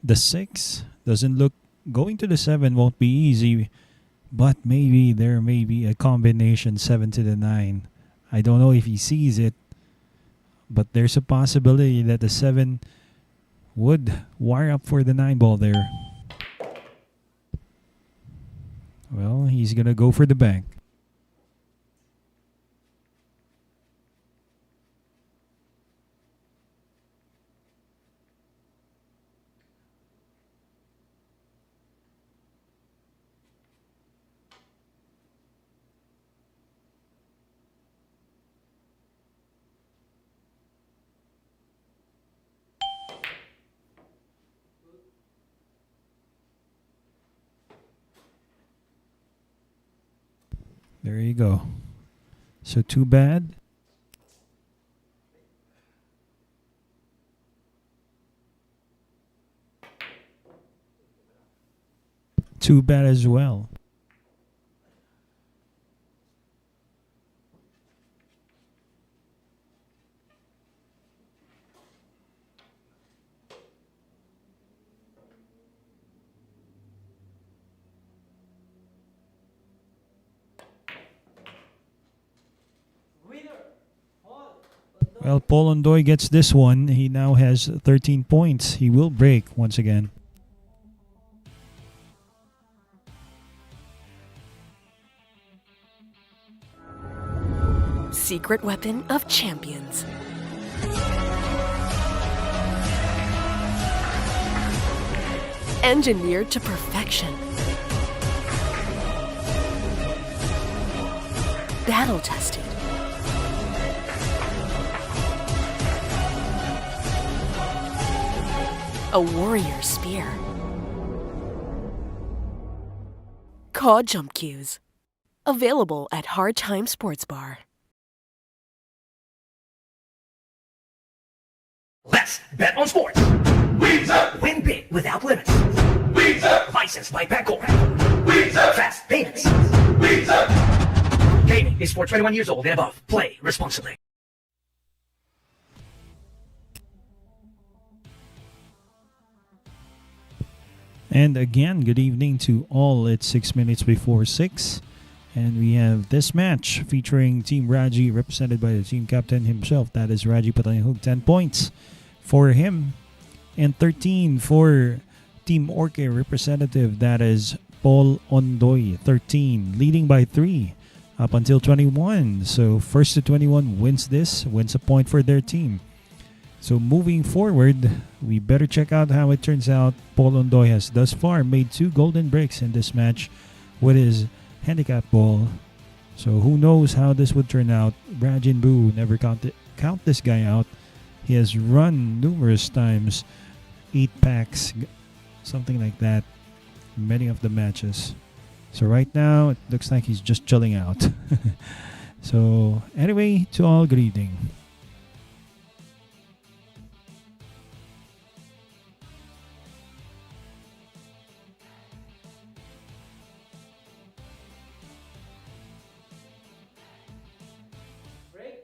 the 6 doesn't look, going to the 7 won't be easy, but maybe there may be a combination 7 to the 9. I don't know if he sees it, but there's a possibility that the 7 would wire up for the 9 ball there. Well, he's going to go for the bank. There you go. So too bad. Too bad as well. Winner. Paul Ondoy. Well, Paul Ondoy gets this one. He now has 13 points. He will break once again. Secret weapon of champions. Engineered to perfection. Battle tested. A warrior spear. Caw jump cues. Available at Hard Time Sports Bar. Let's bet on sports. Win big without limits. Licensed by BERGONIA. Fast payments. Gaming is for 21 years old and above. Play responsibly. And again, good evening to all. It's 6 minutes before 6. And we have this match featuring Team Raji, represented by the team captain himself. That is Raji PATALINGHUG, 10 points for him. And 13 for Team Orke representative. That is Paul Ondoy, 13. Leading by 3 up until 21. So first to 21 wins this, wins a point for their team. So moving forward, we better check out how it turns out. Paul Ondoy has thus far made 2 golden breaks in this match with his handicap ball. So who knows how this would turn out. Rajin Boo, never count this guy out. He has run numerous times, 8 packs, something like that, many of the matches. So right now, it looks like he's just chilling out. So anyway, to all, good evening. Break.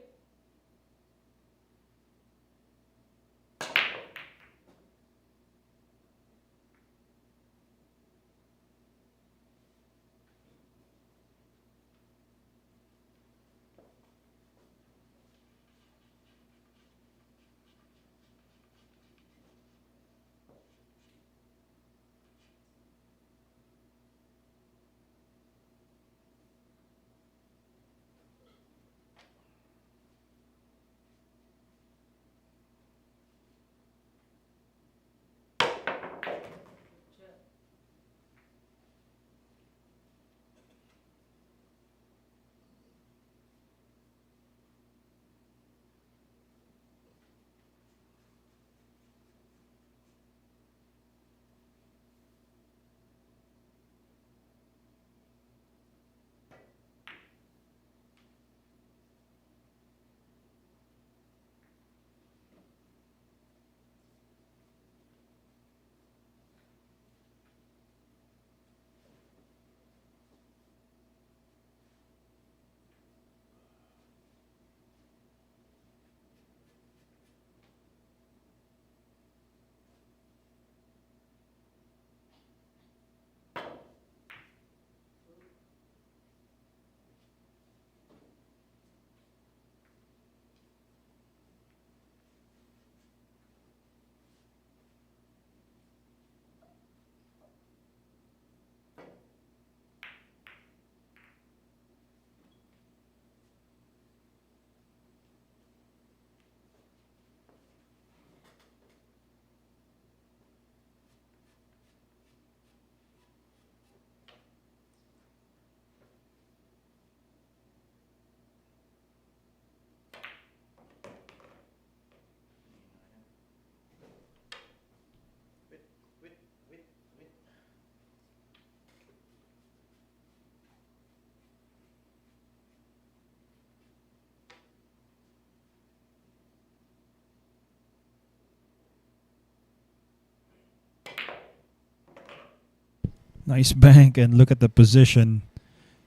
Nice bank, and look at the position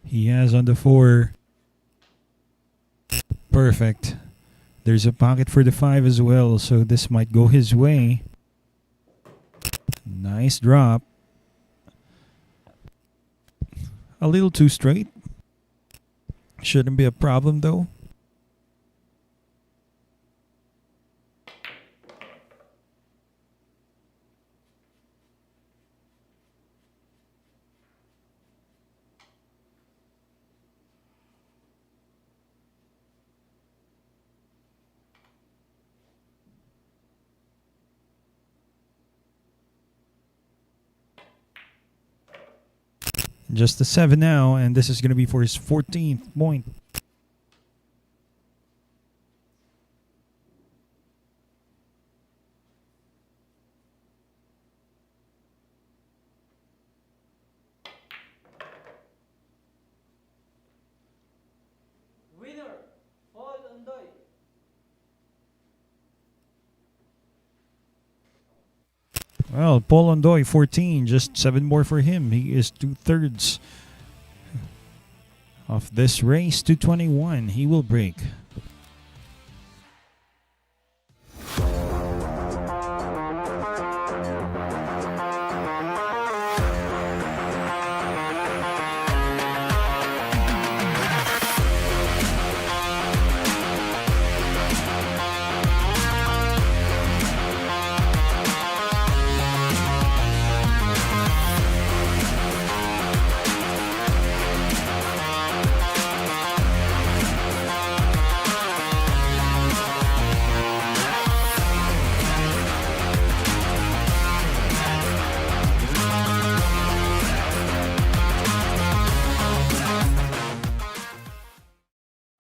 he has on the 4. Perfect. There's a pocket for the 5 as well, so this might go his way. Nice drop. A little too straight. Shouldn't be a problem though. Just a 7 now, and this is going to be for his 14th point. Winner, Paul Ondoy. Well, Paul Ondoy, 14, just 7 more for him. He is 2/3 of this race to 21. He will break.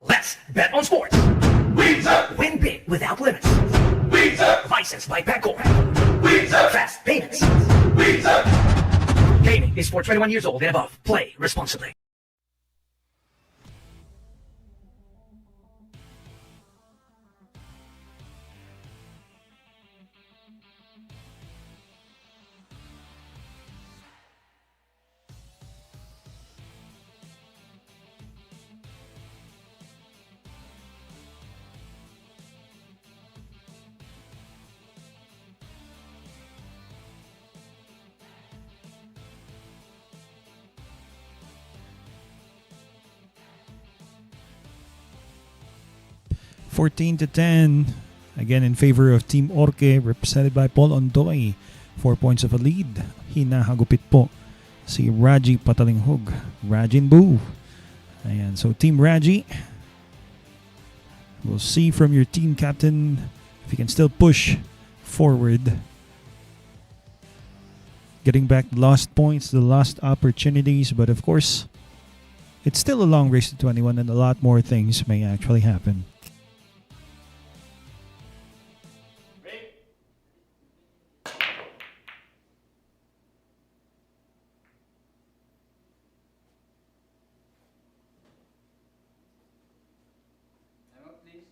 Let's bet on sports. Win big without limits. Licensed by Betgor. Fast payments. Gaming is for 21 years old and above. Play responsibly. Fourteen to 10. Again in favor of Team Orque, represented by Paul Ondoy. 4 points of a lead. Hinahagupit po si Raji Patalinghug. Rajin Boo. Ayan, so Team Raji, we'll see from your team captain if you can still push forward. Getting back the lost points, the lost opportunities, but of course, it's still a long race to 21 and a lot more things may actually happen. Time out, please.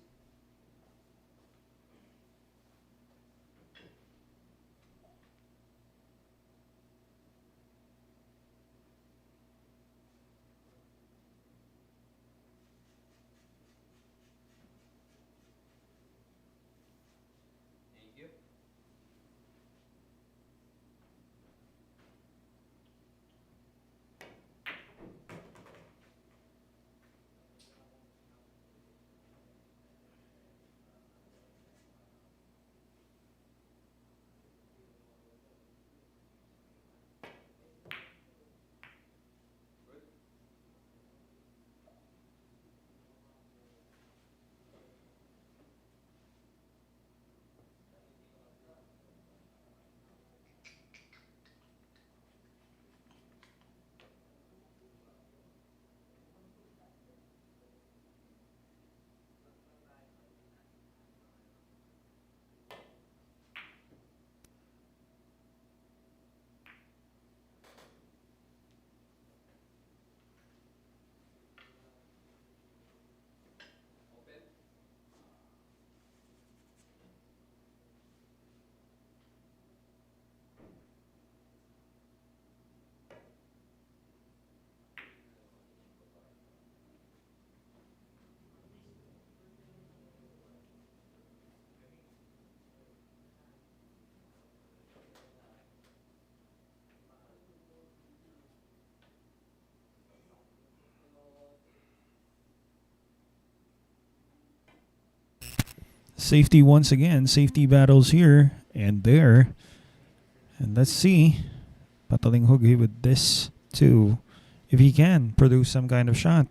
Safety once again. Safety battles here and there. And let's see. Patalinghug with this too. If he can produce some kind of shot.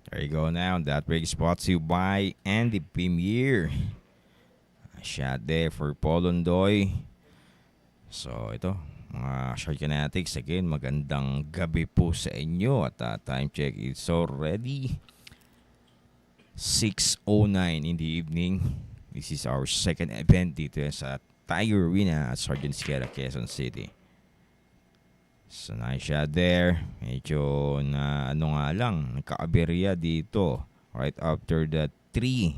There you go now. That break is brought to you by Andy Premier. A shot there for Paul Ondoy. So ito, mga short kinetics, again, magandang gabi po sa inyo. At time check is already 6:09 in the evening. This is our second event dito sa Tiger Arena at Sergeant Sierra, Quezon City. So nice shot there. Medyo na ano nga lang, nagka-aberya dito. Right after that 3.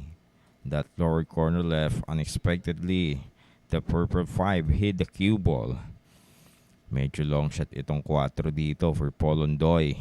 That lower corner left unexpectedly. The purple 5 hit the cue ball. Medyo long shot itong 4 dito for Paul Ondoy.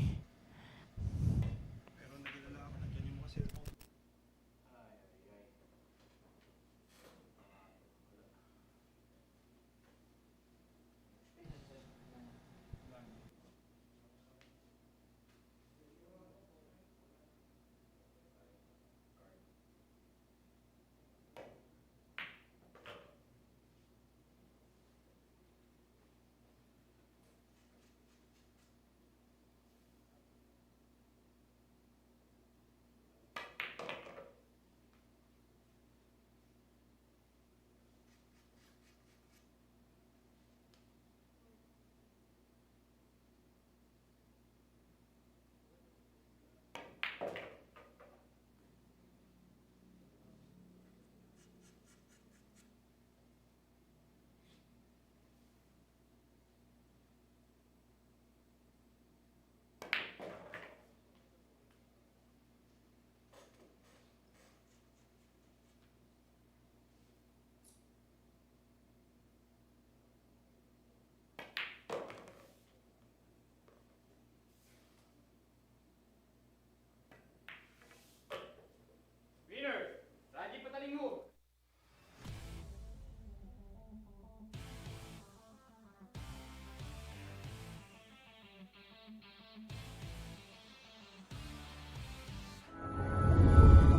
Winner, Raji Patalinghug.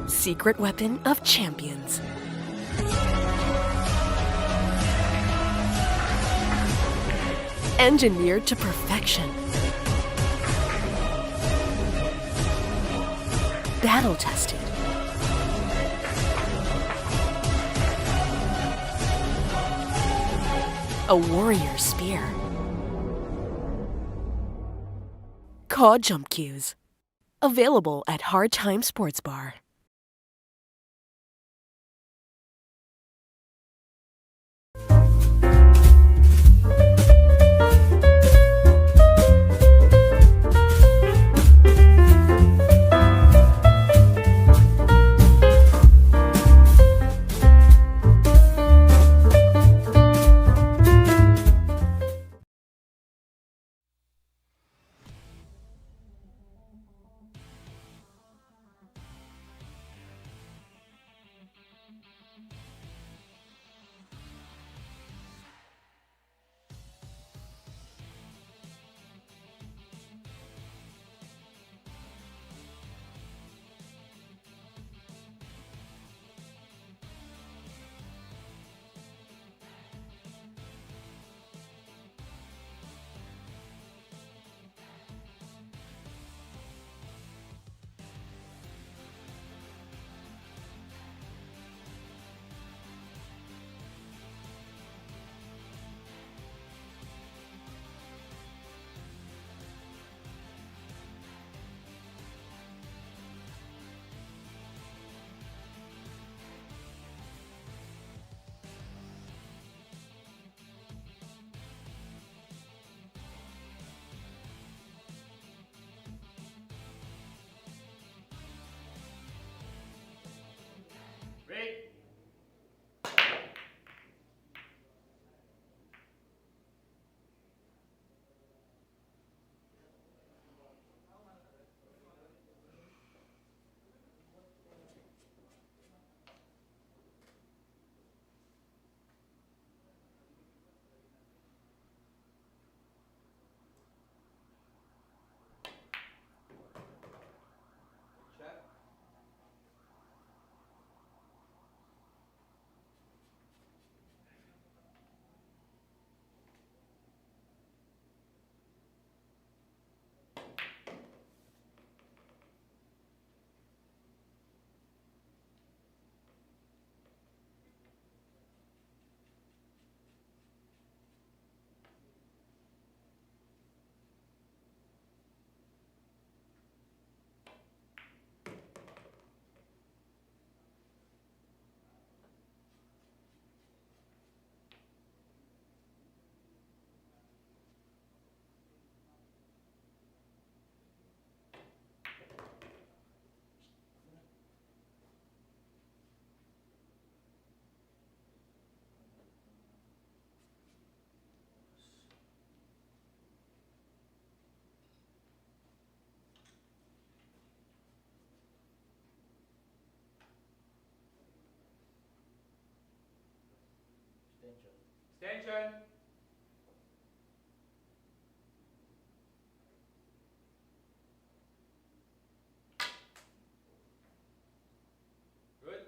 Secret weapon of champions. Engineered to perfection. Battle tested. A warrior spear. Caw jump cues. Available at Hard Time Sports Bar. Attention. Good.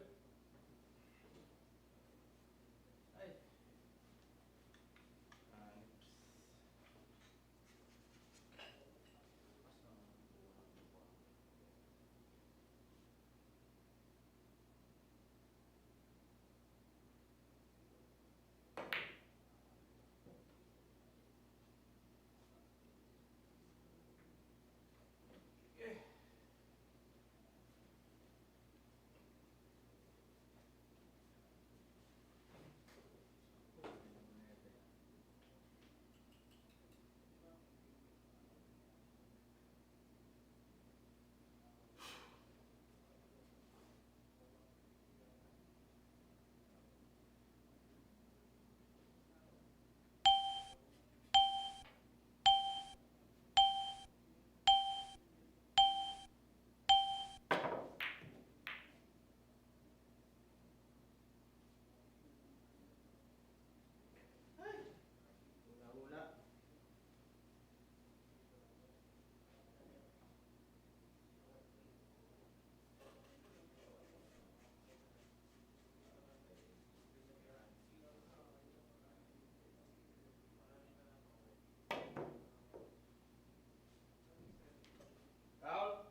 Foul.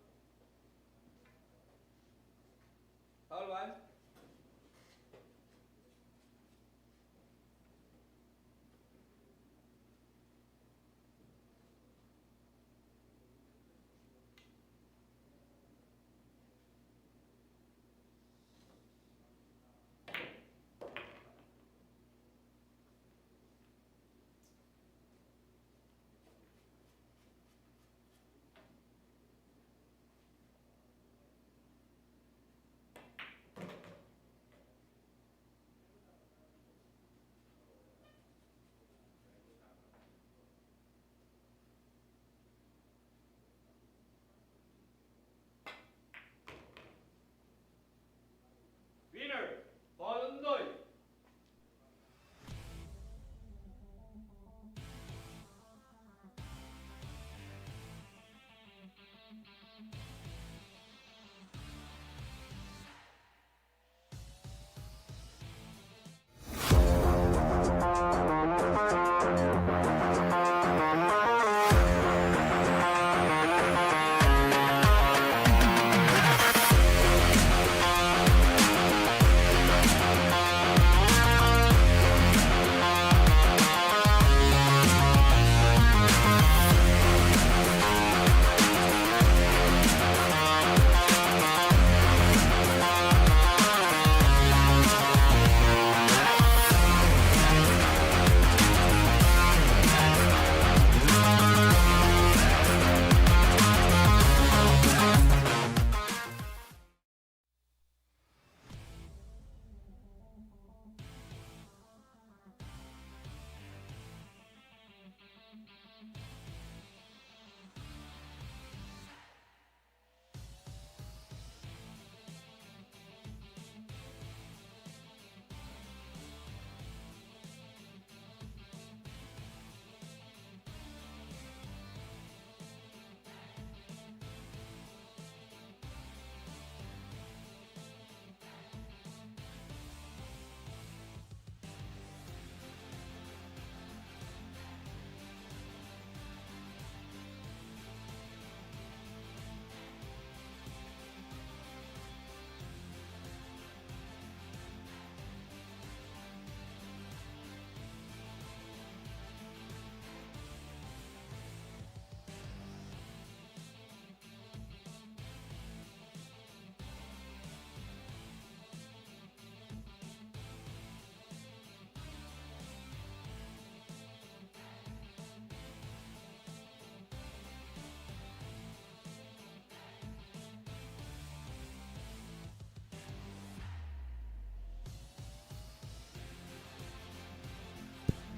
Foul one. Winner, Ondoy.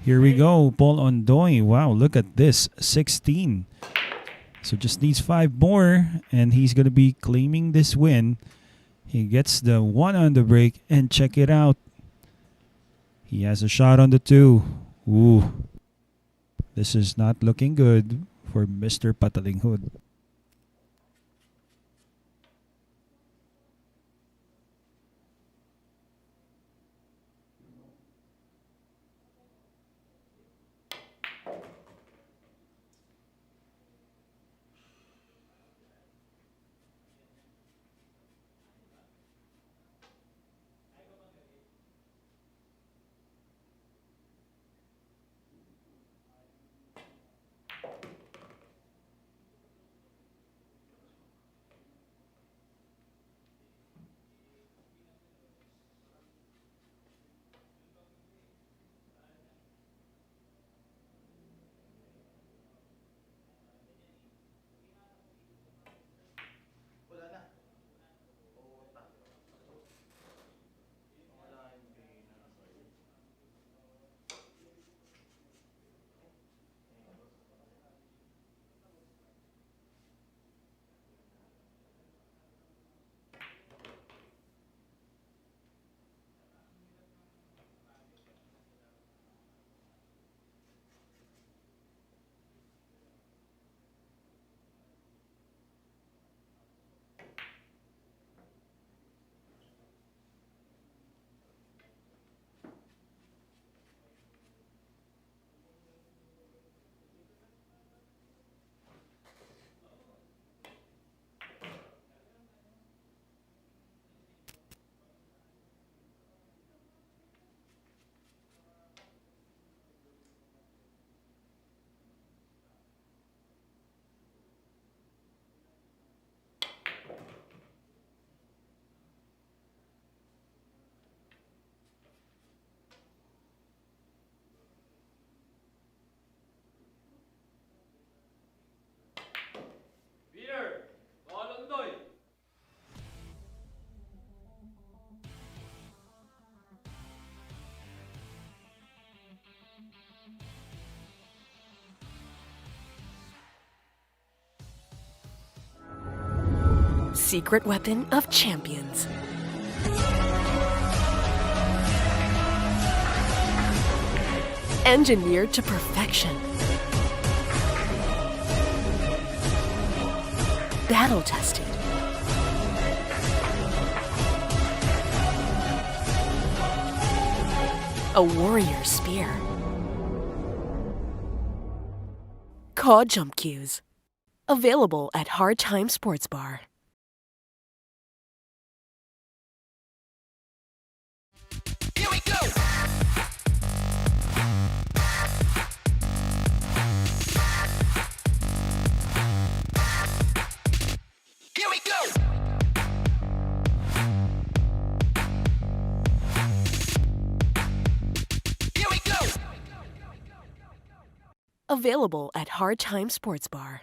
Here we go, Paul Ondoy. Wow, look at this, 16. So just needs 5 more, and he's going to be claiming this win. He gets the 1 on the break, and check it out. He has a shot on the 2. Ooh. This is not looking good for Mr. Patalinghug. Winner, Ondoy. Secret weapon of champions. Engineered to perfection. Battle tested. A warrior spear. Caw jump cues. Available at Hard Time Sports Bar. Here we go. Here we go. Here we go. Available at Hard Time Sports Bar.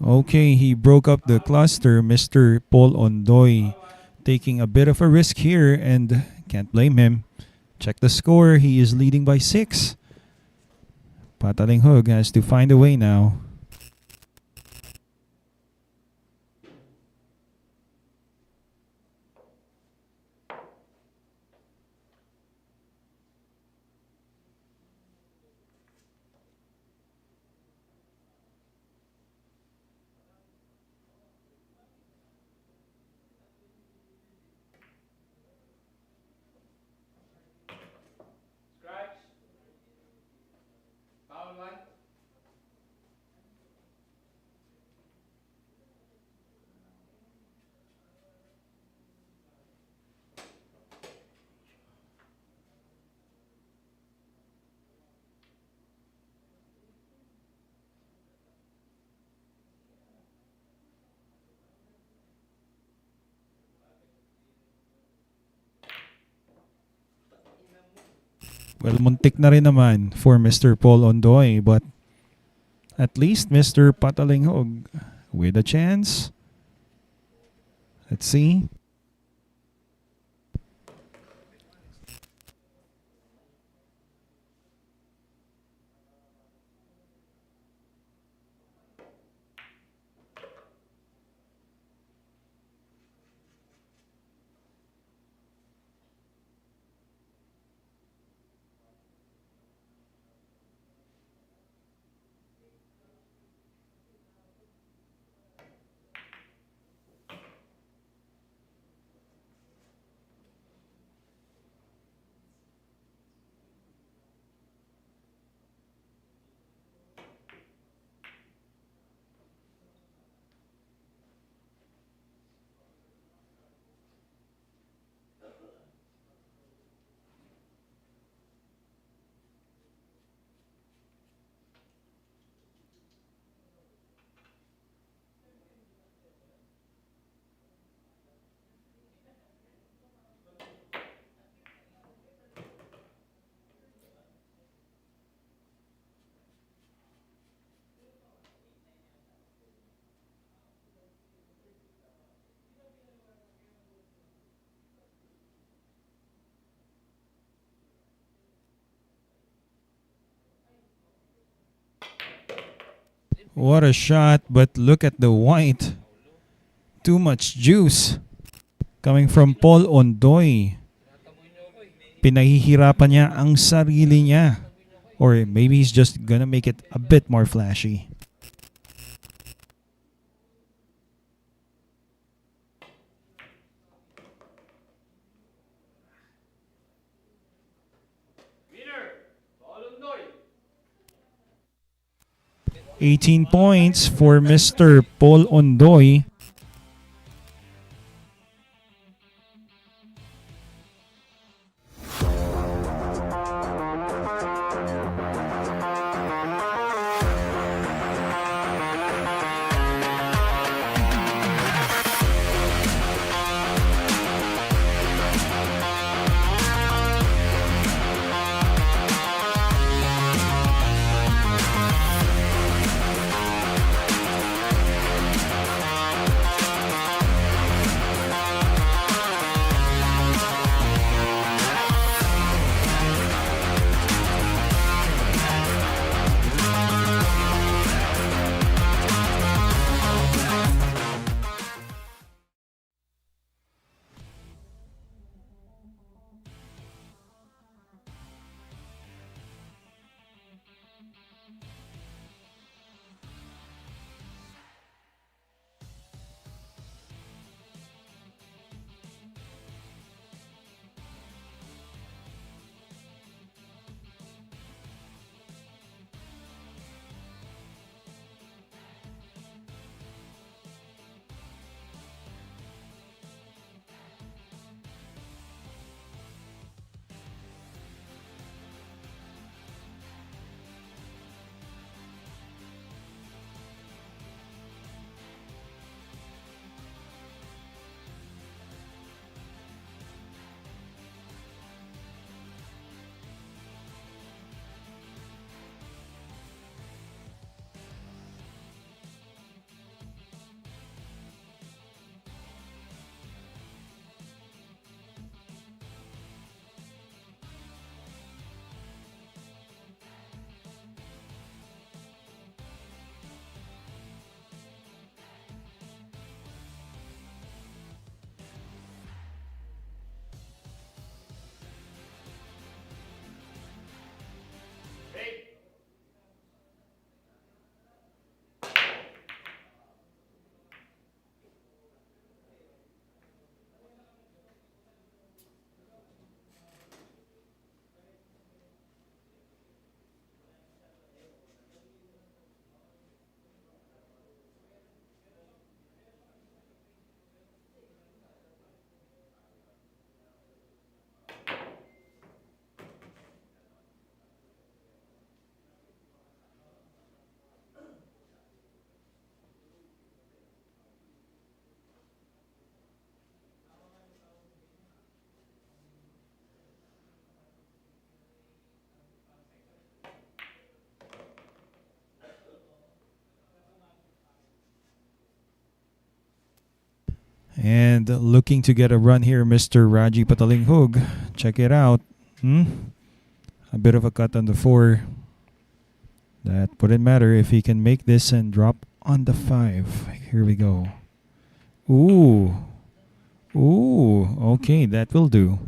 Okay, he broke up the cluster, Mr. Paul Ondoy, taking a bit of a risk here and can't blame him. Check the score, he is leading by 6. Patalinghug has to find a way now. Scratch. Foul line. Well, muntik na rin naman for Mr. Paul Ondoy, but at least Mr. Patalinghug with a chance. Let's see. What a shot, but look at the white. Too much juice coming from Paul Ondoy. Pinahihirapan niya ang sarili niya. Or maybe he's just gonna make it a bit more flashy. Winner. Ondoy. 18 points for Mr. Paul Ondoy. And looking to get a run here, Mr. Raji PATALINGHUG. Check it out. A bit of a cut on the 4. That wouldn't matter if he can make this and drop on the 5. Here we go. Ooh. Ooh. Okay, that will do.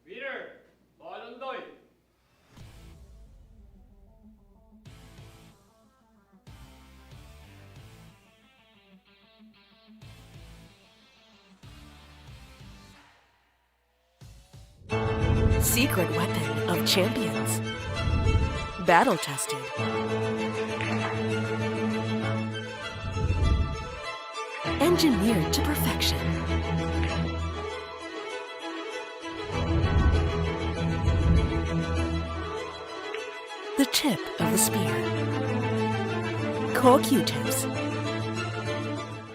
Winner, Ondoy. Secret weapon of champions. Battle tested. Engineered to perfection. The tip of the spear. Core Q-tips.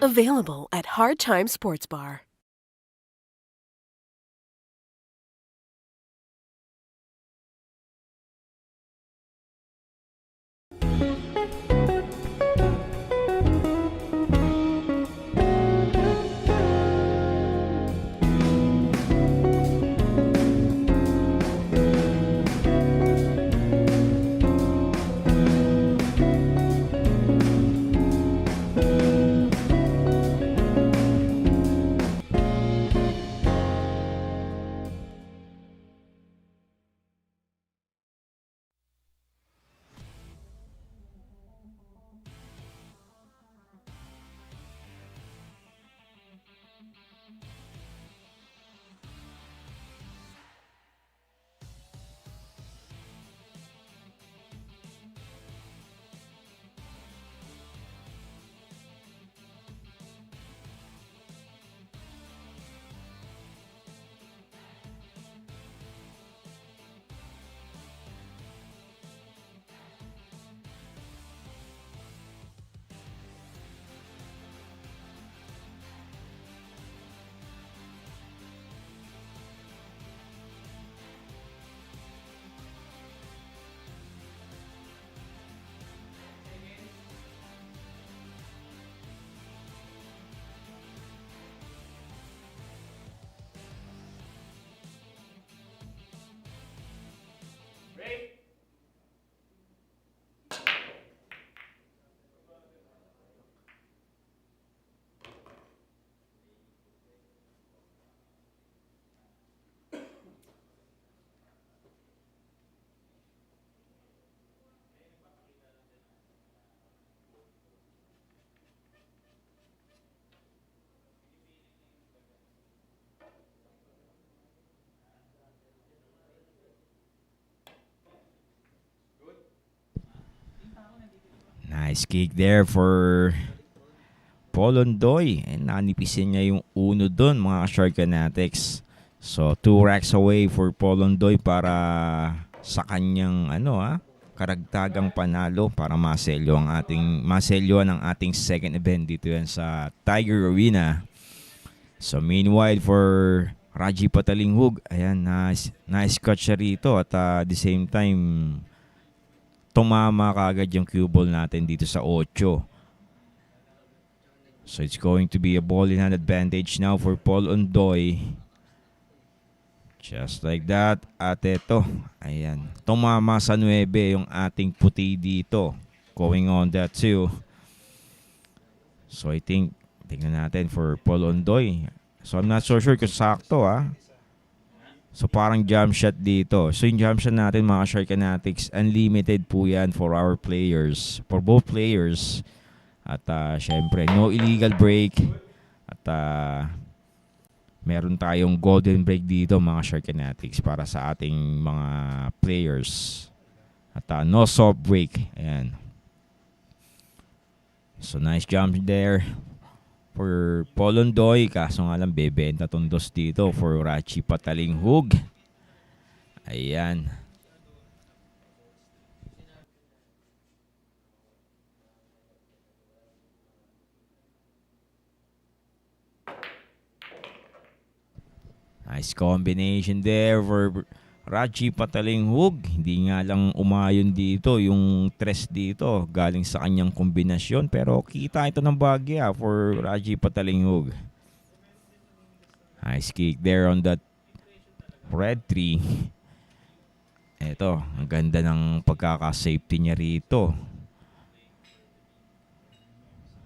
Available at Hard Time Sports Bar. Break. Nice kick there for Ondoy. And nanipisin niya yung uno doon, mga Shark Fanatics. So 2 racks away for Paul Ondoy para sa kanyang karagtagang panalo para maselyoan ang ating second event dito yan sa Tiger Arena. So meanwhile for Raji Patalinghug, ayan, nice catch siya rito at the same time tumama kaagad yung cue ball natin dito sa 8. So it's going to be a ball in hand advantage now for Paul Ondoy. Just like that. At ito, ayan, tumama sa 9 yung ating puti dito. Going on that too. So I think, tingnan natin for Paul Ondoy. So I'm not so sure kung sakto So parang jump shot dito. So yung jump shot natin mga Sharkanatics, unlimited po yan for our players. For both players. At syempre, no illegal break. At meron tayong golden break dito mga Sharkanatics para sa ating mga players. At no soft break. Ayan. So nice jump there for Paul Ondoy. Kaso nga lang bebenta tundos dito for Raji Patalinghug. Ayan. Nice combination there for Raji Patalinghug. Hindi nga lang umayon dito yung tres dito galing sa kanyang kombinasyon. Pero kita ito ng bagya for Raji Patalinghug. Nice kick there on that red tree. Ito, ang ganda ng pagkaka-safety niya rito.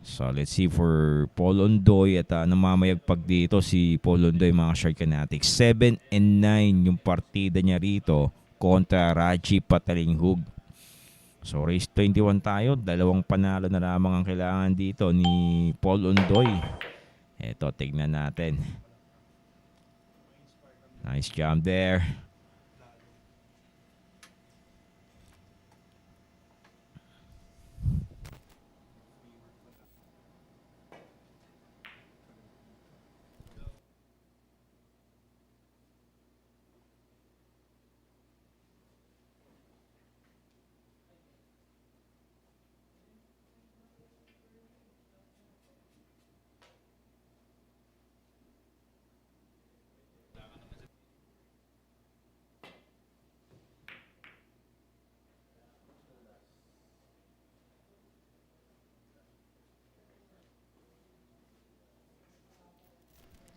So let's see for Paul Ondoy at namamayagpag dito si Paul Ondoy mga Sharkanatics. 7-9 yung partida niya rito kontra Raji Patalinghug. So race 21 tayo. 2 panalo na lamang ang kailangan dito ni Paul Ondoy. Ito, tignan natin. Nice jump there.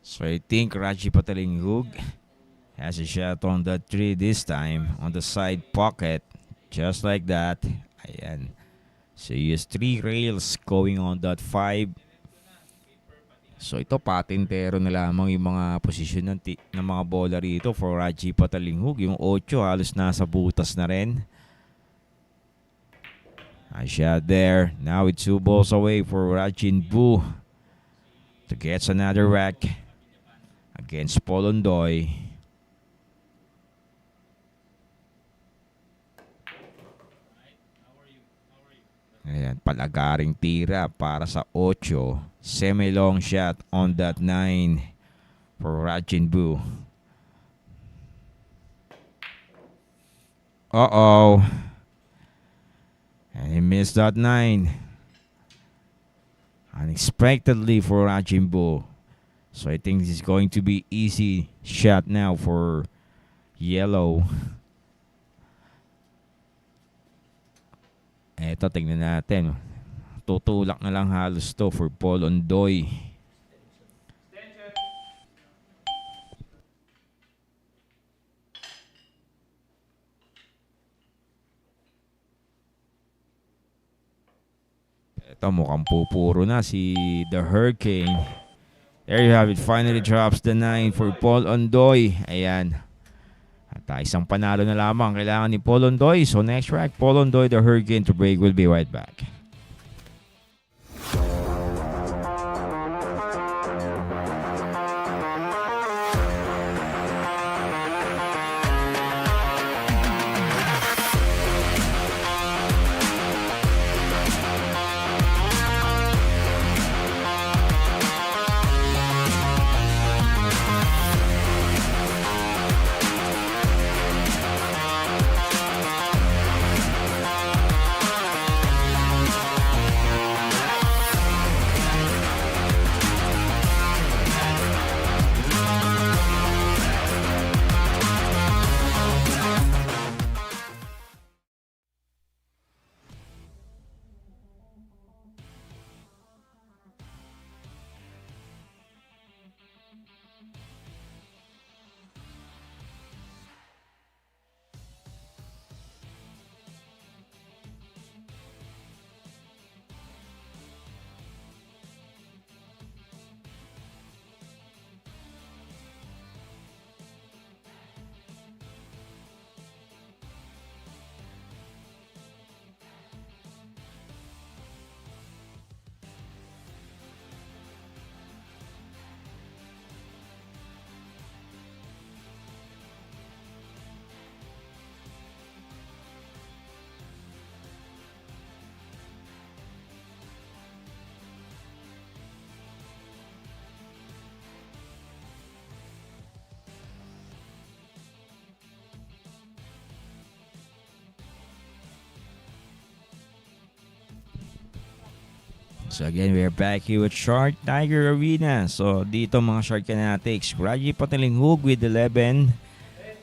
So I think Raji Patalinghug has a shot on the 3 this time on the side pocket. Just like that. Ayan. So he has 3 rails going on that 5. So ito patintero na lamang yung mga posisyon ng mga bola rito for Raji Patalinghug. Yung 8 halos nasa butas na rin. A shot there. Now it's 2 balls away for Rajin Bu to get another rack against Paul Ondoy. Ayan, palagaring tira para sa 8. Semi-long shot on that 9 for Rajin Bu. Uh-oh. And he missed that 9. Unexpectedly for Rajin Bu. So I think this is going to be easy shot now for yellow. Eto, tingnan natin. Tutulak na lang halos to for Paul Ondoy. Eto, mukhang pupuro na si The Hurricane. There you have it. Finally drops the 9 for Paul Ondoy. Ayan. At isang panalo na lamang kailangan ni Paul Ondoy. So next rack, Paul Ondoy, the Hurricane to break. We'll be right back. So again, we're back here with Shark Tiger Arena. So dito mga Shark Fanatics, Raji Patalinghug with 11.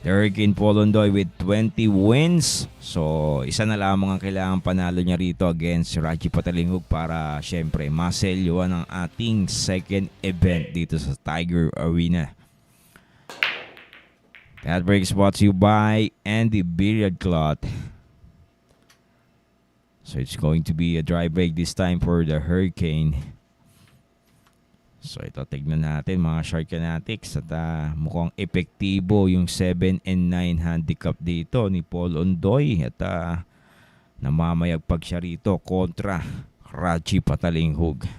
The Hurricane Ondoy with 20 wins. So isa na lamang ang kailangan panalo niya rito against Raji Patalinghug para syempre maselyuan ang ating second event dito sa Tiger Arena. That break is brought to you by Andy Billiard Cloth. So it's going to be a dry break this time for the Hurricane. So ito tignan natin mga Shark Fanatics at mukhang epektibo yung 7 and 9 handicap dito ni Paul Ondoy at namamayagpag siya rito kontra Raji Patalinghug.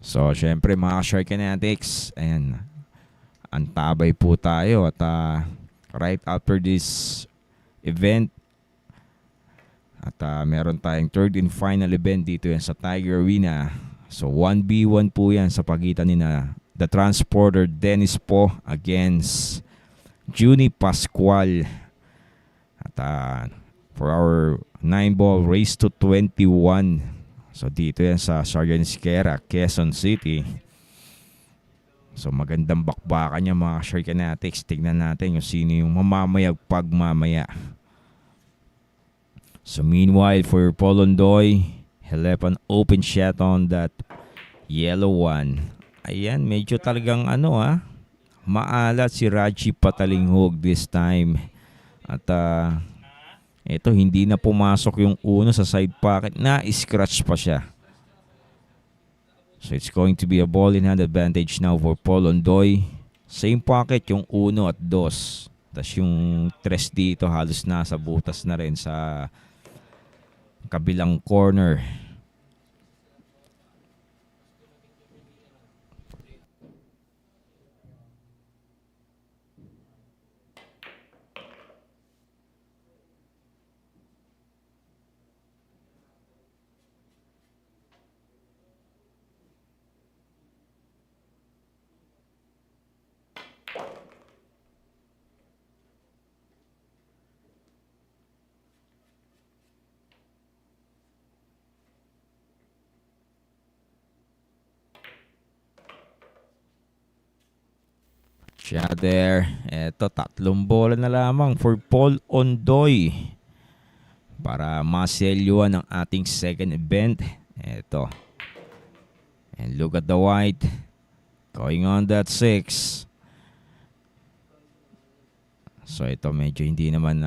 So, syempre mga Shark Fanatics, ayan, antabay po tayo at right after this event at meron tayong third and final event dito yan sa Tiger Arena. So, 1v1 po yan sa pagitan ni na The Transporter Dennis po against Juni Pascual. At for our 9-ball race to 21. So dito yan sa Sergeant Esguerra, Quezon City. So magandang bakbakan niya mga Shark Fanatics. Tignan natin yung sino yung mamamayagpag mamaya. So meanwhile for Paul Ondoy, he left an open shot on that yellow one. Ayan, medyo talagang maalat si Raji Patalinghug this time. At ito, hindi na pumasok yung uno sa side pocket. Na-scratch pa siya. So, it's going to be a ball in hand advantage now for Paul Ondoy. Same pocket yung uno at dos. Tapos yung tres dito halos nasa butas na rin sa kabilang corner. Siya there. Eto, 3 bola na lamang for Paul Ondoy para maselyuan ang ating second event. Eto. And look at the white. Going on that 6. So ito medyo hindi naman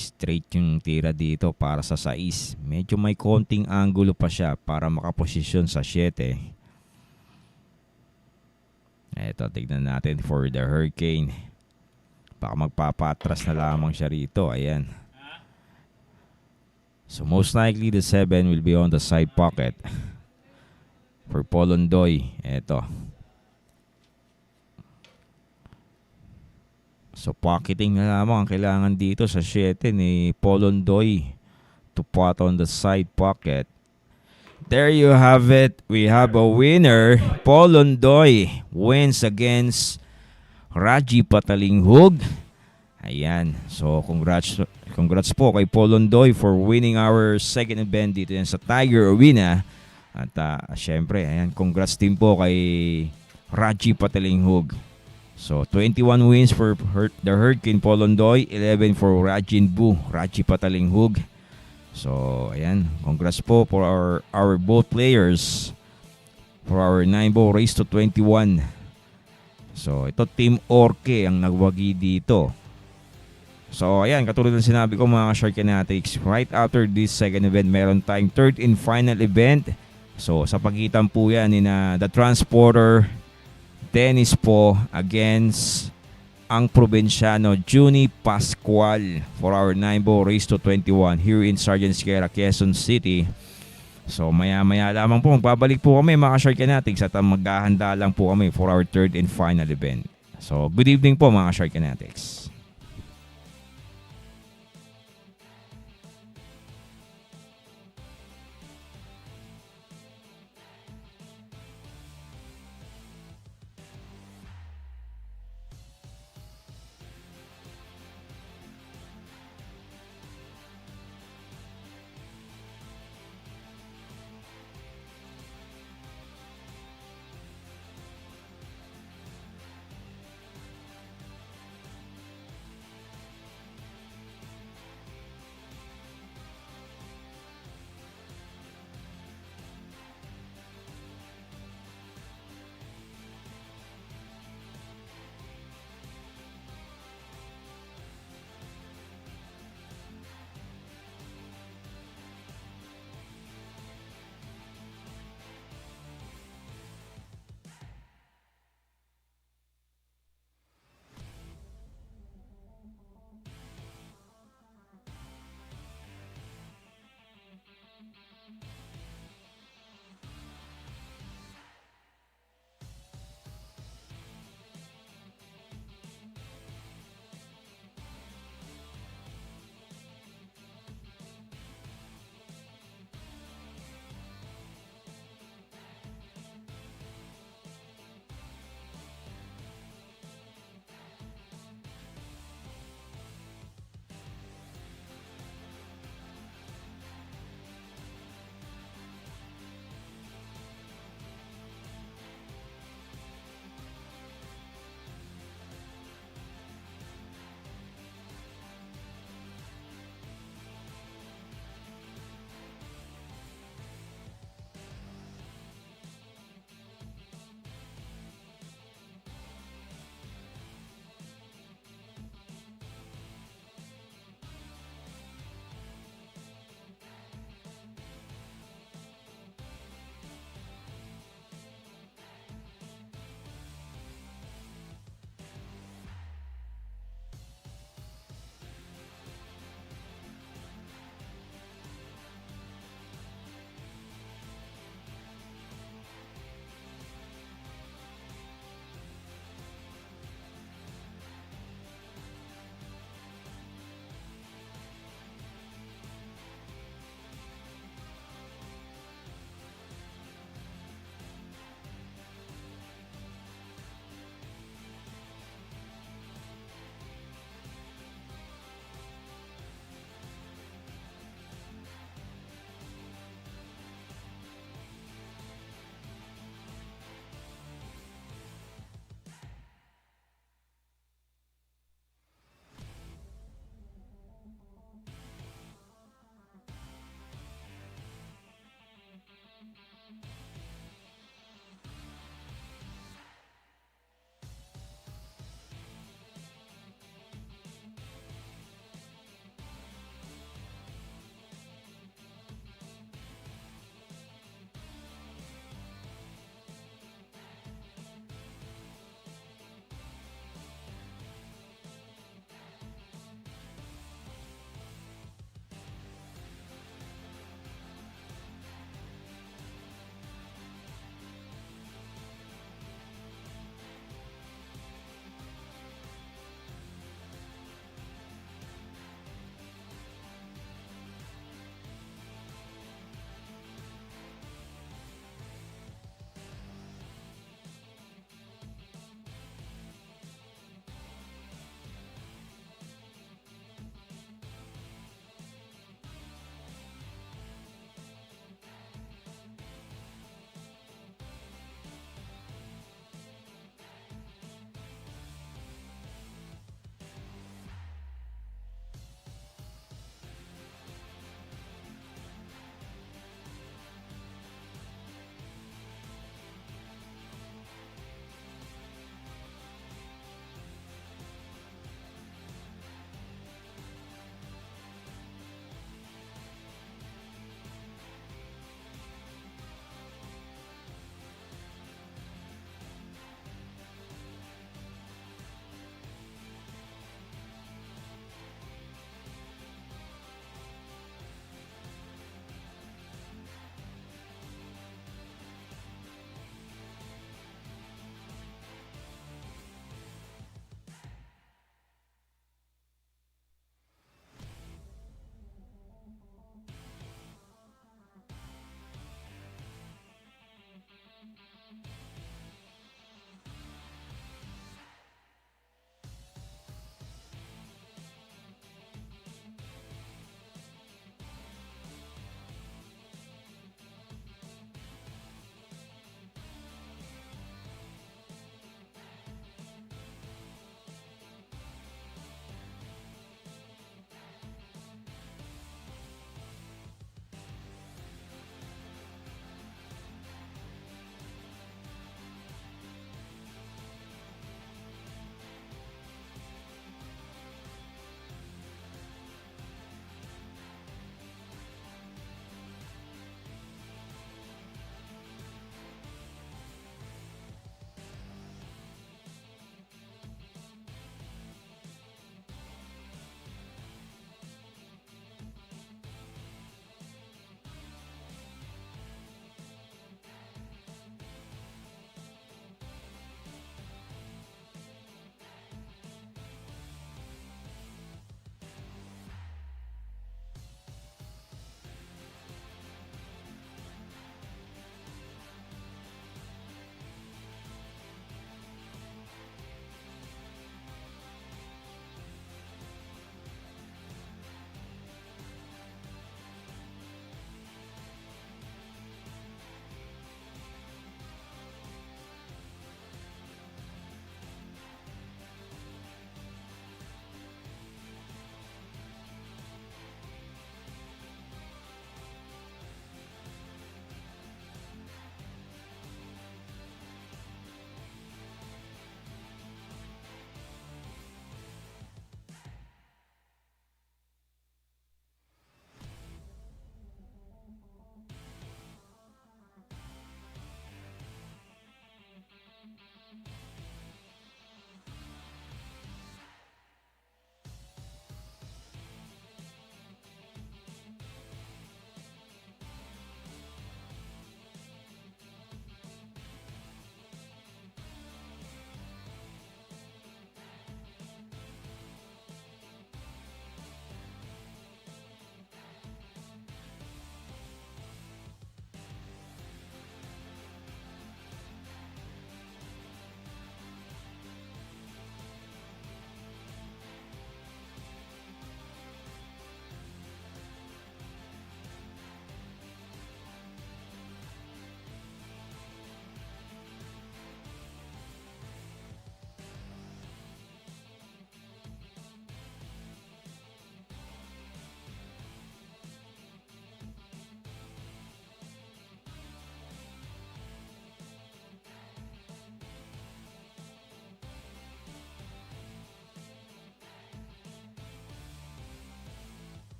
straight yung tira dito para sa 6. Medyo may konting angulo pa siya para makaposisyon sa 7. Eto, tignan natin for the Hurricane. Baka magpapatras na lamang siya rito. Ayan. So most likely the 7 will be on the side pocket for Paul Ondoy. Eto. So pocketing na lamang ang kailangan dito sa 7 ni Paul Ondoy to pot on the side pocket. There you have it. We have a winner. Paul Ondoy wins against Raji Patalinghug. Ayan. So congrats po kay Paul Ondoy for winning our second event dito yan sa Tiger Arena. At syempre, ayan, congrats din po kay Raji Patalinghug. So 21 wins for the Hurricane Paul Ondoy, 11 for Raji Patalinghug. So, ayan, congrats po for our both players for our 9-ball race to 21. So, ito Team Orke ang nagwagi dito. So, ayan, katulad ng sinabi ko mga Shark Fanatics, right after this second event, meron tayong third and final event. So, sa pagitan po yan ni The Transporter Dennis po against ang probinsyano Juni Pascual for our 9-ball race to 21 here in Sergeant Esguerra, Quezon City. So maya-maya lamang po magbabalik po kami mga Shark Fanatics at maghahanda lang po kami for our third and final event. So good evening po mga Shark Fanatics.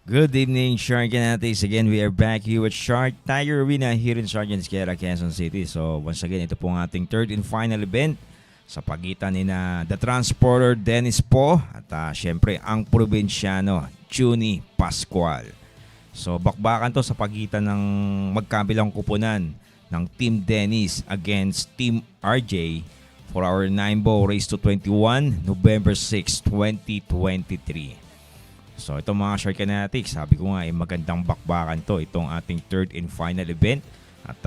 Good evening, Shark Fanatics. Again, we are back here with Shark Tiger Arena here in Sargent Esguerra, Quezon City. So, once again, ito po ang ating third and final event sa pagitan ni na The Transporter Dennis Po at syempre ang probinsyano Juni Pascual. So, bakbakan to sa pagitan ng magkabilang kupunan ng Team Dennis against Team RJ for our 9-ball race to 21, November 6, 2023. So ito mga Shark Fanatics, sabi ko nga magandang bakbakan to, itong ating third and final event. At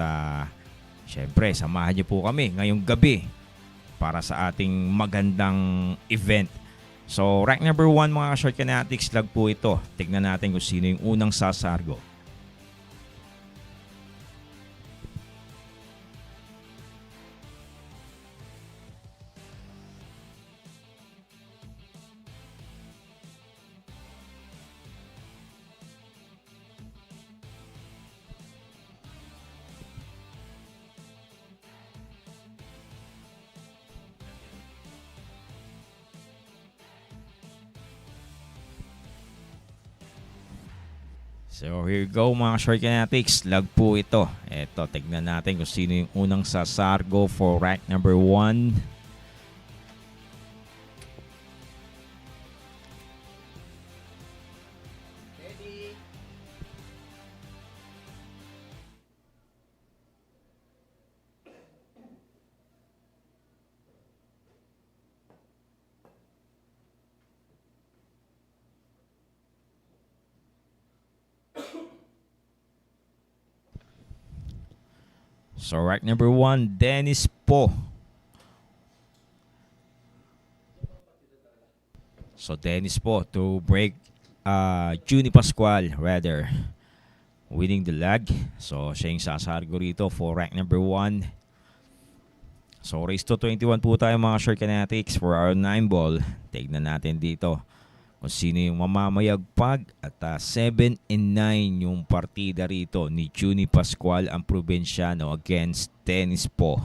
syempre, samahan niyo po kami ngayong gabi para sa ating magandang event. So rank number 1 mga Shark Fanatics, lag po ito. Tignan natin kung sino yung unang sasargo. So here you go mga Shark Fanatics, lag po ito. Eto, tignan natin kung sino yung unang sasargo for rank number 1. So rank number 1, Dennis Po. So Dennis Po to break Juni Pascual rather, winning the lag. So siya yung sasargo rito for rank number 1. So race to 21 po tayo mga Shark Fanatics for our 9-ball. Tignan natin dito kung sino yung mamamayagpag at 7-9 yung partida rito ni Juni Pascual, ang probinsyano, against Dennis Po.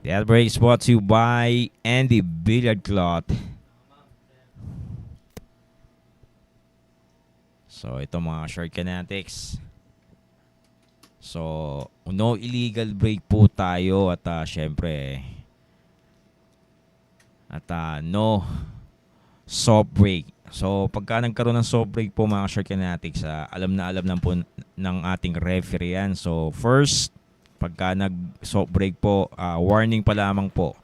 That break is brought to you by Andy Billiard Cloth. So ito mga Shark Fanatics. So, no illegal break po tayo at syempre no soft break. So, pagka nagkaroon ng soft break po mga Shark Fanatics, alam na po ng ating referee yan. So, first, pagka nag-soft break po, warning pa lamang po.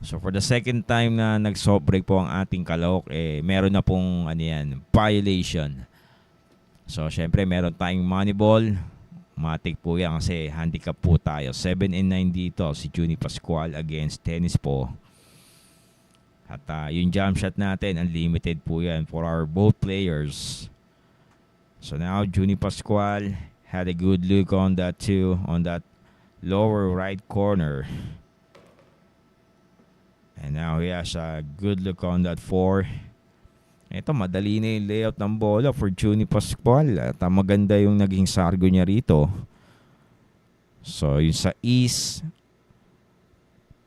So, for the second time na nag-soft break po ang ating kalahok, meron na pong violation. So, syempre, meron tayong money ball. Matik po yan kasi handicap po tayo. 7-9 dito si Juni Pascual against Dennis Po. At yung jump shot natin, unlimited po yan for our both players. So now Juni Pascual had a good look on that too, on that lower right corner. And now he has a good look on that 4. Ito, madali na yung layout ng bola for Juni Pascual. At maganda yung naging sargo niya rito. So, yung sa east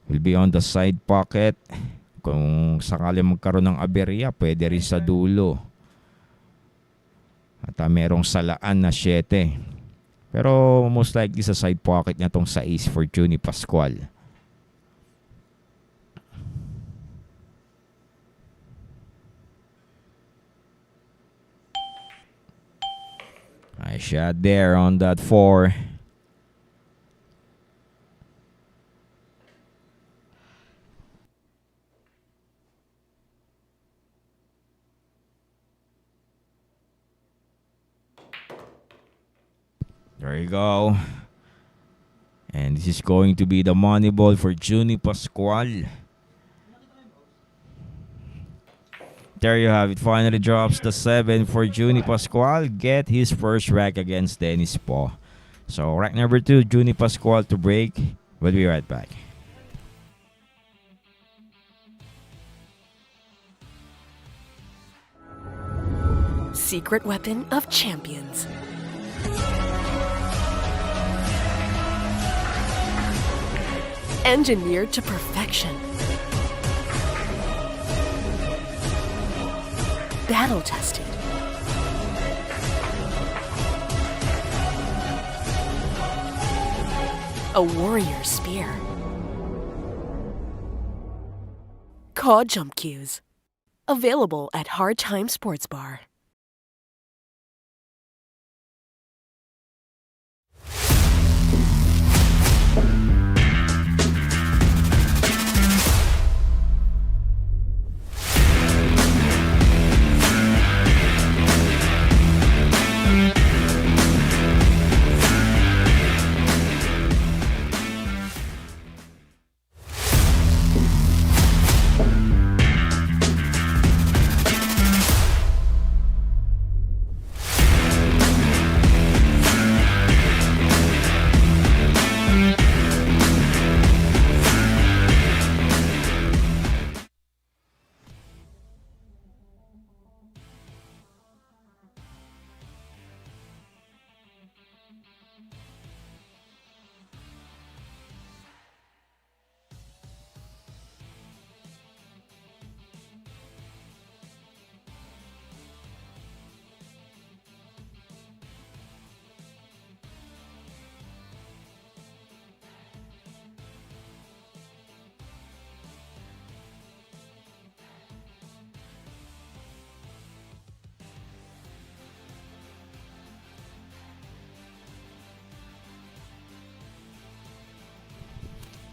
will be on the side pocket. Kung sakali magkaroon ng aberya, pwede rin sa dulo. At merong salaan na 7. Pero most likely sa side pocket niya tong sa east for Juni Pascual. Nice shot there on that 4. There you go. And this is going to be the money ball for Juni Pascual. There you have it. Finally drops the 7 for Juni Pascual. Get his first rack against Dennis Po. So rack number 2, Juni Pascual to break. We'll be right back. Secret weapon of champions. Engineered to perfection. Battle tested. A warrior spear. Caw jump cues. Available at Hard Time Sports Bar.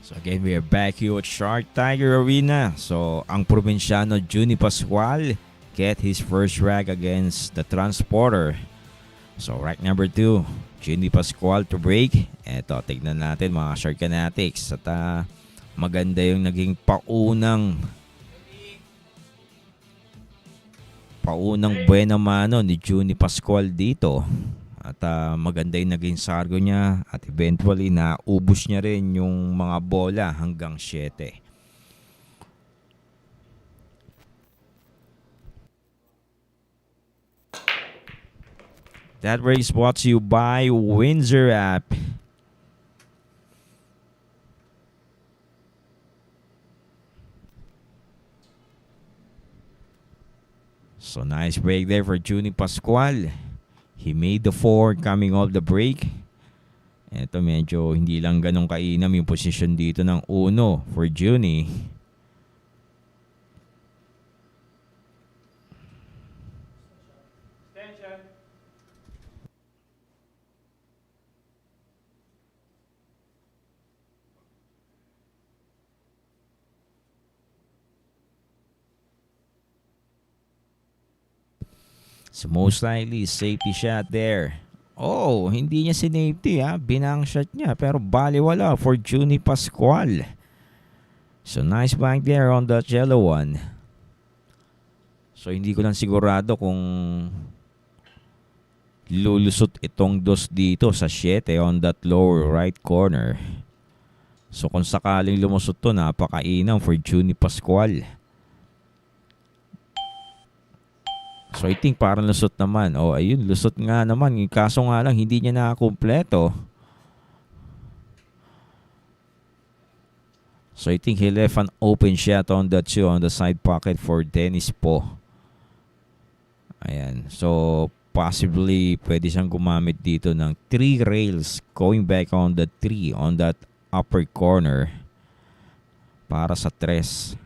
So again, we are back here at Shark Tiger Arena. So ang probinsyano Juni Pascual get his first rag against the Transporter. So rack number 2, Juni Pascual to break. Eto, tignan natin mga Shark Fanatics. At maganda yung naging paunang buena mano ni Juni Pascual dito. At maganda yung naging sargo niya at eventually naubos niya rin yung mga bola hanggang 7. That race brought to you by Windsor app. So nice break there for Juni Pascual. He made the 4 coming off the break. Ito medyo hindi lang ganun kainam yung position dito ng 1 for Juni. Attention. So most likely safety shot there. Oh, hindi niya sinafety binang shot niya pero baliwala for Juni Pascual. So nice bank there on that yellow one. So hindi ko lang sigurado kung lulusot itong dos dito sa 7 on that lower right corner. So kung sakaling lumusot to, napakainam for Juni Pascual. So I think parang lusot naman. Oh, ayun, lusot nga naman. Kaso nga lang, hindi niya nakakumpleto. So I think he left an open shot on that 2 on the side pocket for Dennis Po. Ayan. So possibly pwede siyang gumamit dito ng 3 rails going back on the 3 on that upper corner para sa 3.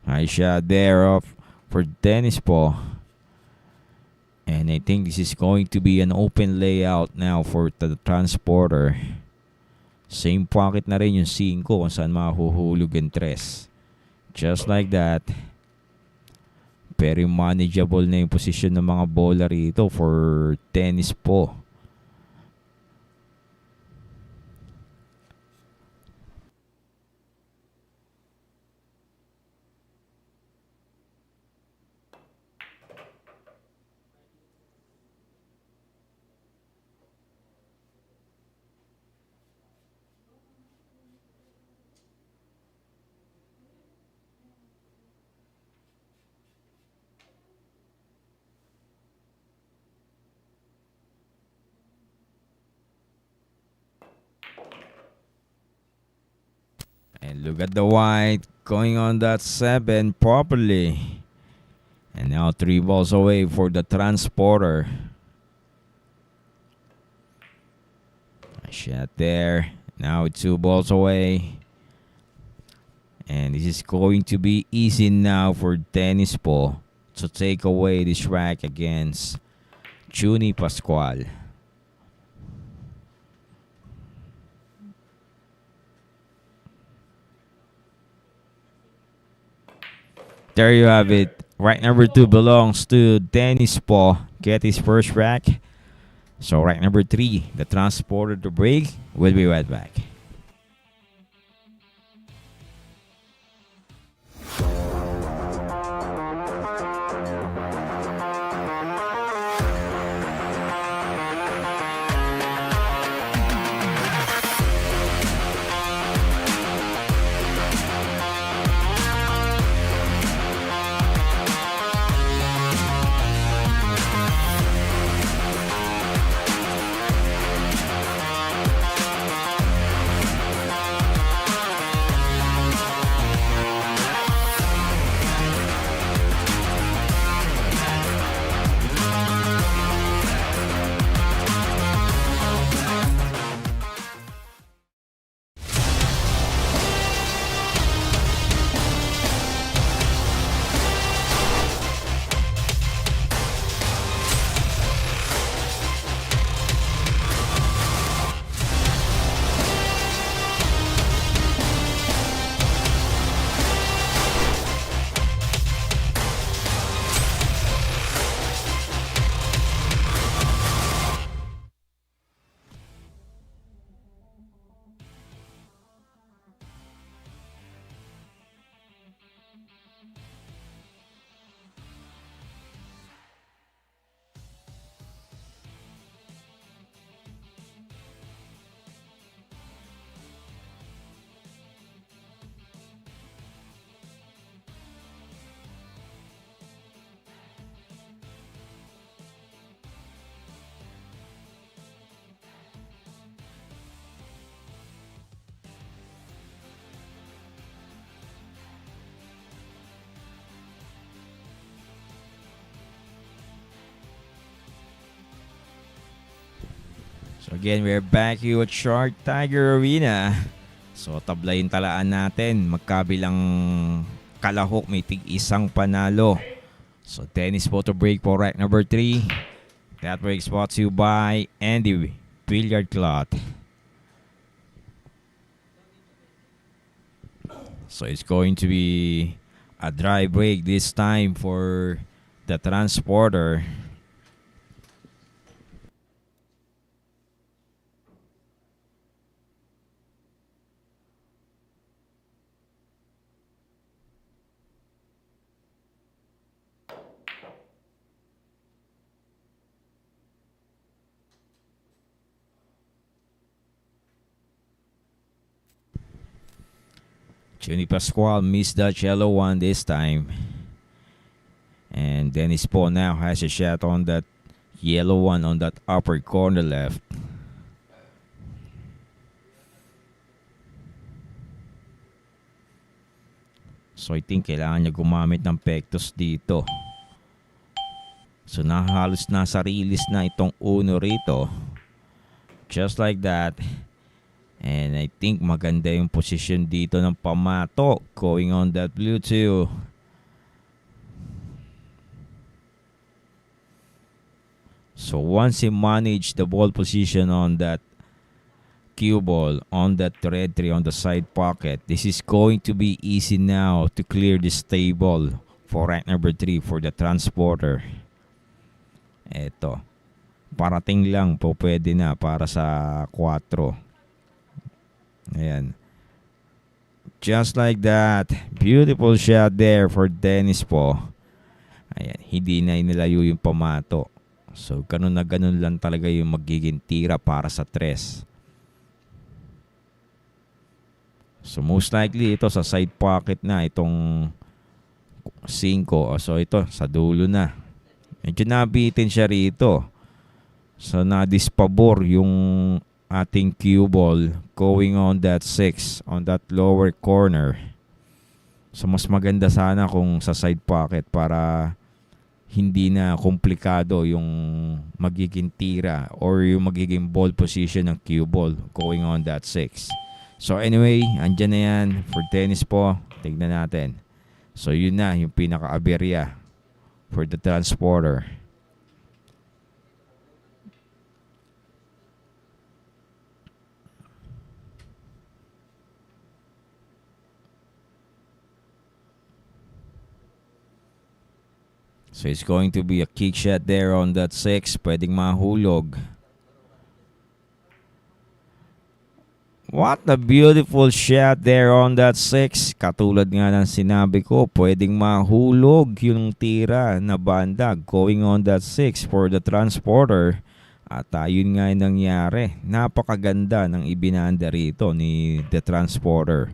Nice shot there off for Dennis Po. And I think this is going to be an open layout now for the Transporter. Same pocket na rin yung 5 kung saan mahuhulog yung 3. Just like that. Very manageable na yung position ng mga bola rito for Dennis Po. And look at the white going on that 7 properly. And now 3 balls away for the transporter. A shot there. Now 2 balls away. And this is going to be easy now for Dennis Po to take away this rack against Juni Pascual. There you have it. Rack number 2 belongs to Dennis Po. Get his first rack. So rack number 3, the transporter to break. We'll be right back. So again, we're back here at Shark Tiger Arena. So tablayin talaan natin. Magkabilang kalahok, may tig-isang panalo. So Dennis Po to break for rack number 3. That break brought to you by Andy Billiard Cloth. So it's going to be a dry break this time for the transporter. Juni Pascual missed that yellow one this time. And Dennis Po now has a shot on that yellow one on that upper corner left. So I think kailangan niya gumamit ng pektos dito. So halos nasa release na itong uno rito. Just like that. And I think maganda yung position dito ng pamato going on that blue 2. So once he managed the ball position on that cue ball, on that red 3 on the side pocket, this is going to be easy now to clear this table for rack number 3 for the transporter. Eto. Parating lang po, pwede na para sa 4. Ayan. Just like that. Beautiful shot there for Dennis Po. Ayan. Hindi na inilayo yung pamato. So, ganun na ganun lang talaga yung magiging tira para sa 3. So, most likely ito sa side pocket na itong 5. So, ito sa dulo na. Medyo nabitin siya rito. So, nadispabor yung ating cue ball going on that 6 on that lower corner. So mas maganda sana kung sa side pocket para hindi na komplikado yung magiging tira or yung magiging ball position ng cue ball going on that 6. So anyway, andyan na yan for tennis po. Tignan natin. So yun na yung pinaka-aberya for the transporter. So it's going to be a kick shot there on that 6. Pwedeng mahulog. What a beautiful shot there on that 6. Katulad nga ng sinabi ko, pwedeng mahulog yung tira na banda going on that 6 for the transporter. At yun nga yung nangyari. Napakaganda ng ibinanda rito ni the transporter.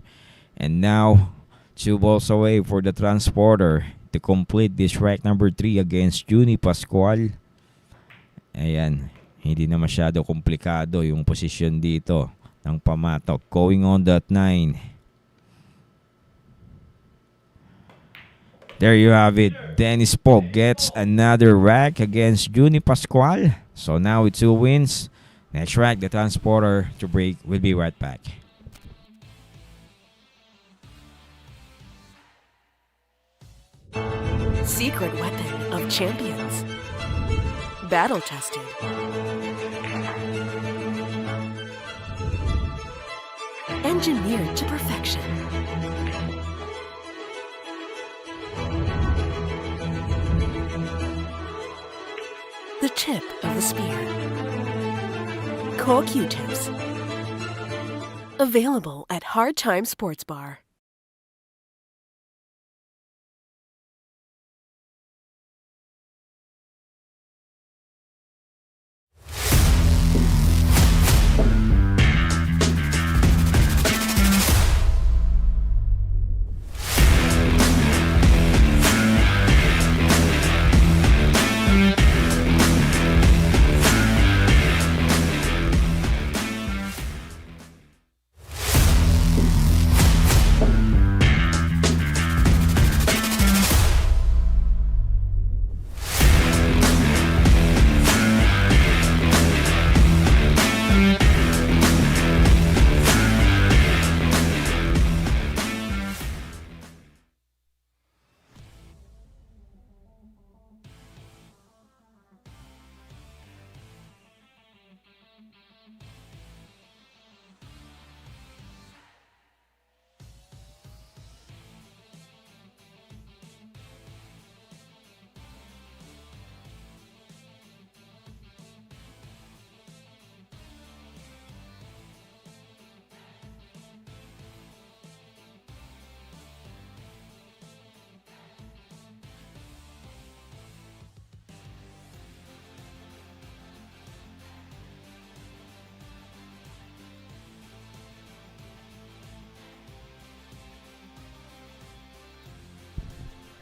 And now, 2 balls away for the transporter to complete this strike number 3 against Juni Pascual. Ayan, hindi na masyado komplikado yung posisyon dito ng pamatok going on that 9. There you have it. Dennis Po gets another rack against Juni Pascual. So now with 2 wins. Next rack, the transporter to break. We'll be right back. Secret weapon of champions. Battle tested. Engineered to perfection. The tip of the spear. Core Q-tips. Available at Hard Time Sports Bar.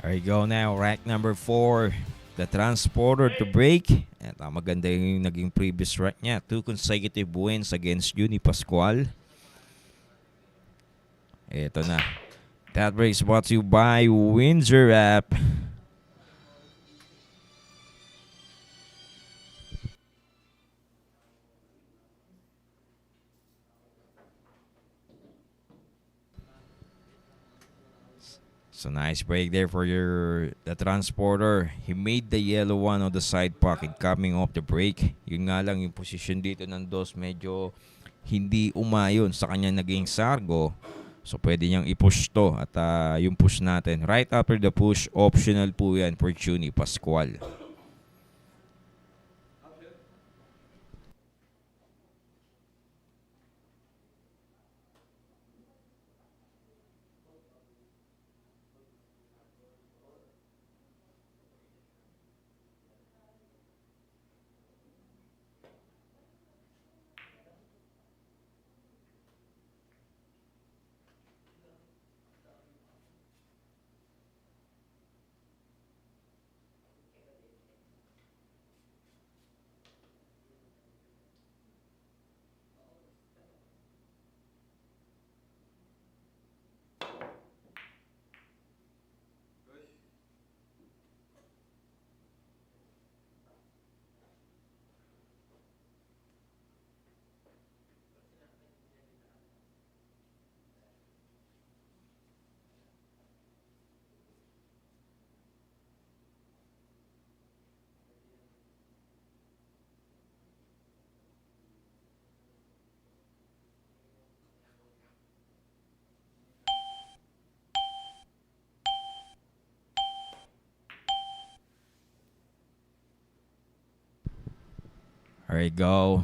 There you go now, rack number 4. The transporter to break. At maganda yung naging previous rack niya. 2 consecutive wins against Juni Pascual. Ito na. That break is brought to you by Windsor app. So nice break there for the transporter. He made the yellow one on the side pocket coming off the break. Yun nga lang yung position dito ng dos medyo hindi umayon sa kanya naging sargo. So pwede niyang i-push to at yung push natin. Right after the push, optional po yan for Juni Pascual. There you go.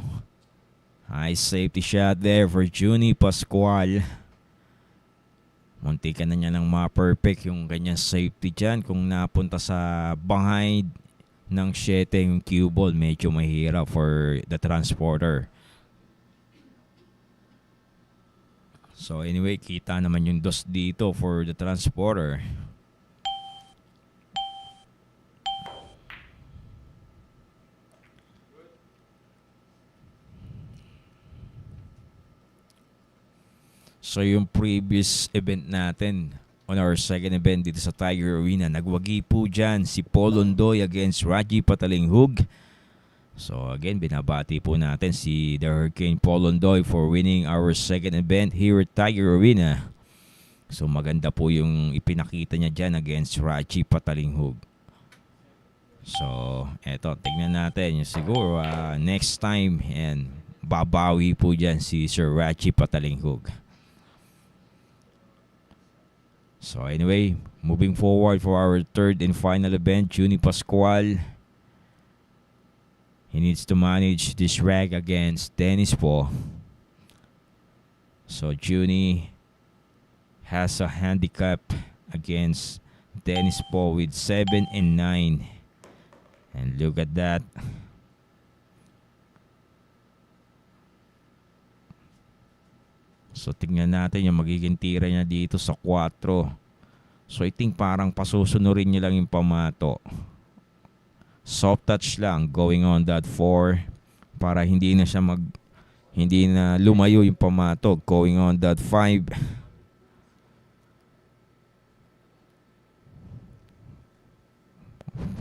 Nice safety shot there for Junie Pascual. Muntikan na niya ng ma-perfect yung kanyang safety dyan. Kung napunta sa behind ng 7 yung cue ball, medyo mahirap for the transporter. So anyway, kita naman yung dos dito for the transporter. So yung previous event natin on our second event dito sa Tiger Arena, nagwagi po dyan si Paul Ondoy against Raji Patalinghug. So again, binabati po natin si the Hurricane Paul Ondoy for winning our second event here at Tiger Arena. So maganda po yung ipinakita niya dyan against Raji Patalinghug. So eto, tignan natin yung siguro next time and babawi po dyan si Sir Raji Patalinghug. So anyway, moving forward for our third and final event, Junie Pascual. He needs to manage this rag against Dennis Po. So Junie has a handicap against Dennis Po with 7 and 9. And look at that. So tingnan natin yung magiging tira niya dito sa 4. So I think parang pasusunurin niya lang yung pamato. Soft touch lang going on that 4 para hindi na siya hindi na lumayo yung pamato going on that 5.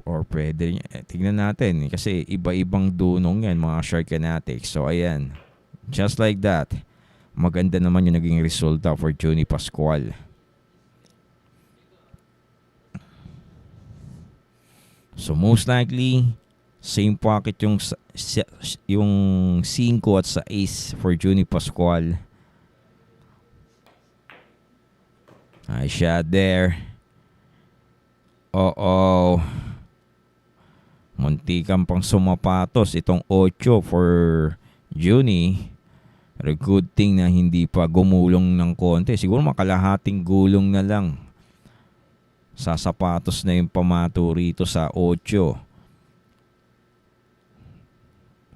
Or pwede tingnan natin kasi iba-ibang dunong yan mga shark fanatics. So ayan, just like that. Maganda naman yung naging resulta for Junie Pascual. So most likely, same pocket yung 5 at sa ace for Junie Pascual. Nice shot there. Muntikan pang sumapatos itong 8 for Junie. Pero good thing na hindi pa gumulong ng konti. Siguro makalahating gulong na lang. Sasapatos na yung pamato rito sa 8.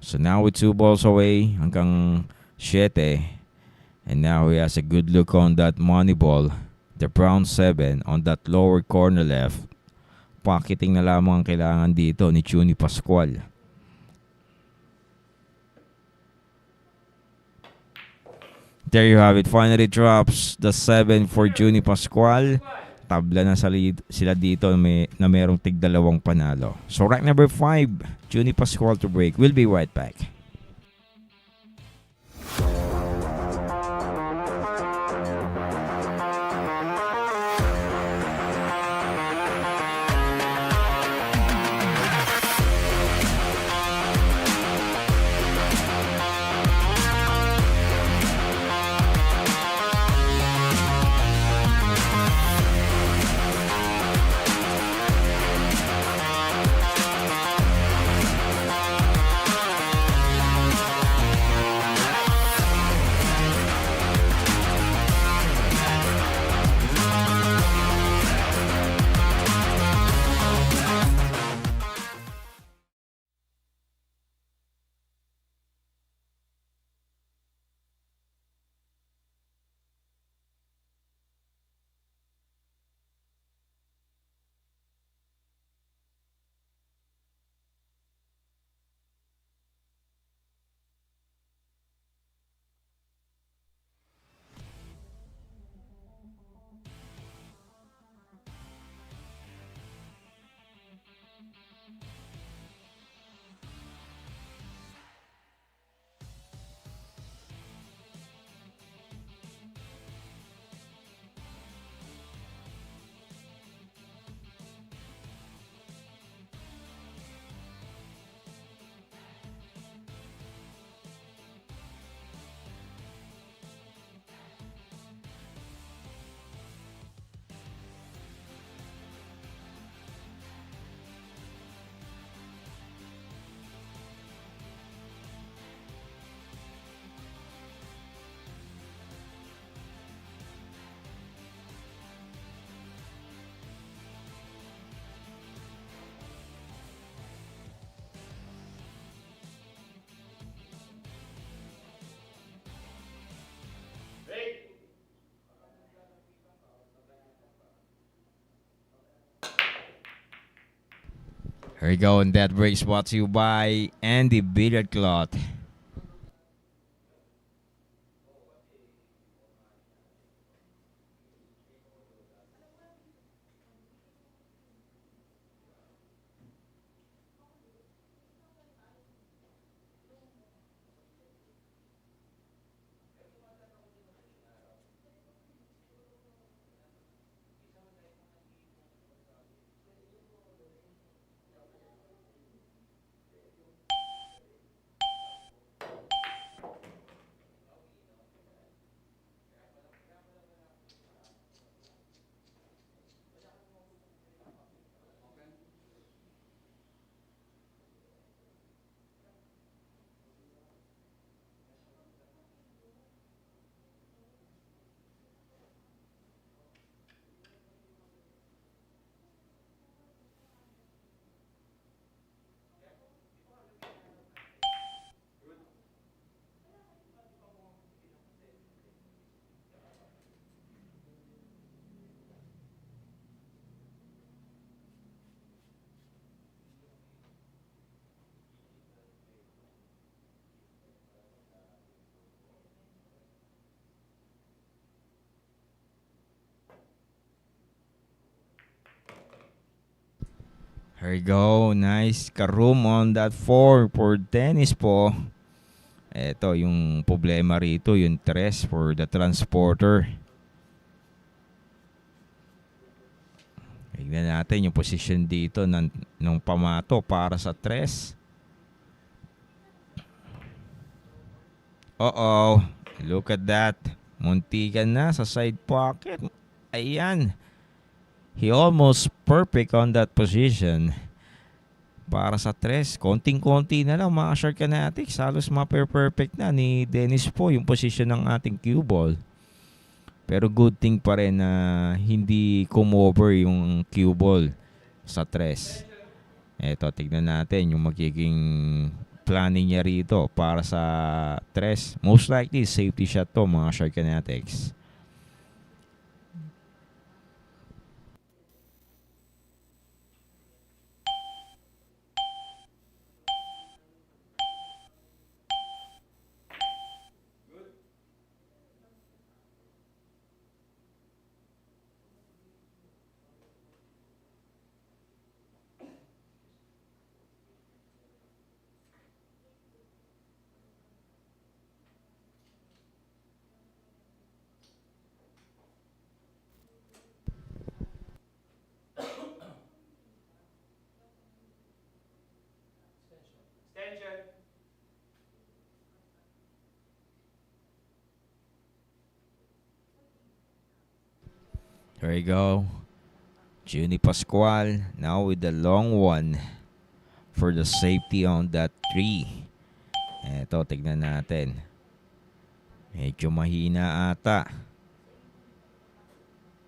So now with 2 balls away hanggang 7. And now he has a good look on that money ball. The brown 7 on that lower corner left. Pocketing na lamang ang kailangan dito ni Junie Pascual. There you have it. Finally drops the 7 for Junie Pascual. Tabla na sila dito na merong tig-2 panalo. So rank number 5, Junie Pascual to break. We'll be right back. Here we go, and that break is brought to you by Andy Billiard Cloth. Here we go. Nice karoom on that 4 for tennis po. Ito yung problema rito, yung 3 for the transporter. Tignan natin yung position dito ng pamato para sa 3. Uh-oh. Look at that. Muntikan na sa side pocket. Ayan. He almost perfect on that position. Para sa 3, konting-konti na lang mga Shark Fanatics. Halos perfect na ni Dennis po yung position ng ating cue ball. Pero good thing pa rin na hindi come-over yung cue ball sa 3. Eto, tignan natin yung magiging planning niya rito para sa 3. Most likely, safety shot to mga Shark Fanatics. Extension. There we go. Junie Pascual now with the long one for the safety on that 3. Eto, tignan natin. Medyo mahina ata.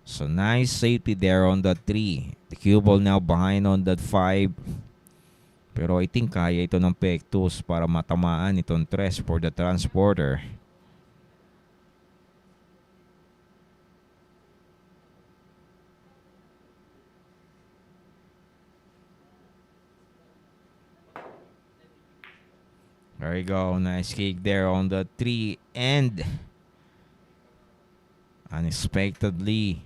So nice safety there on that 3. The cue ball now behind on that 5. Pero I think kaya ito ng pectus para matamaan itong 3 for the transporter. There we go. Nice kick there on the 3 and unexpectedly,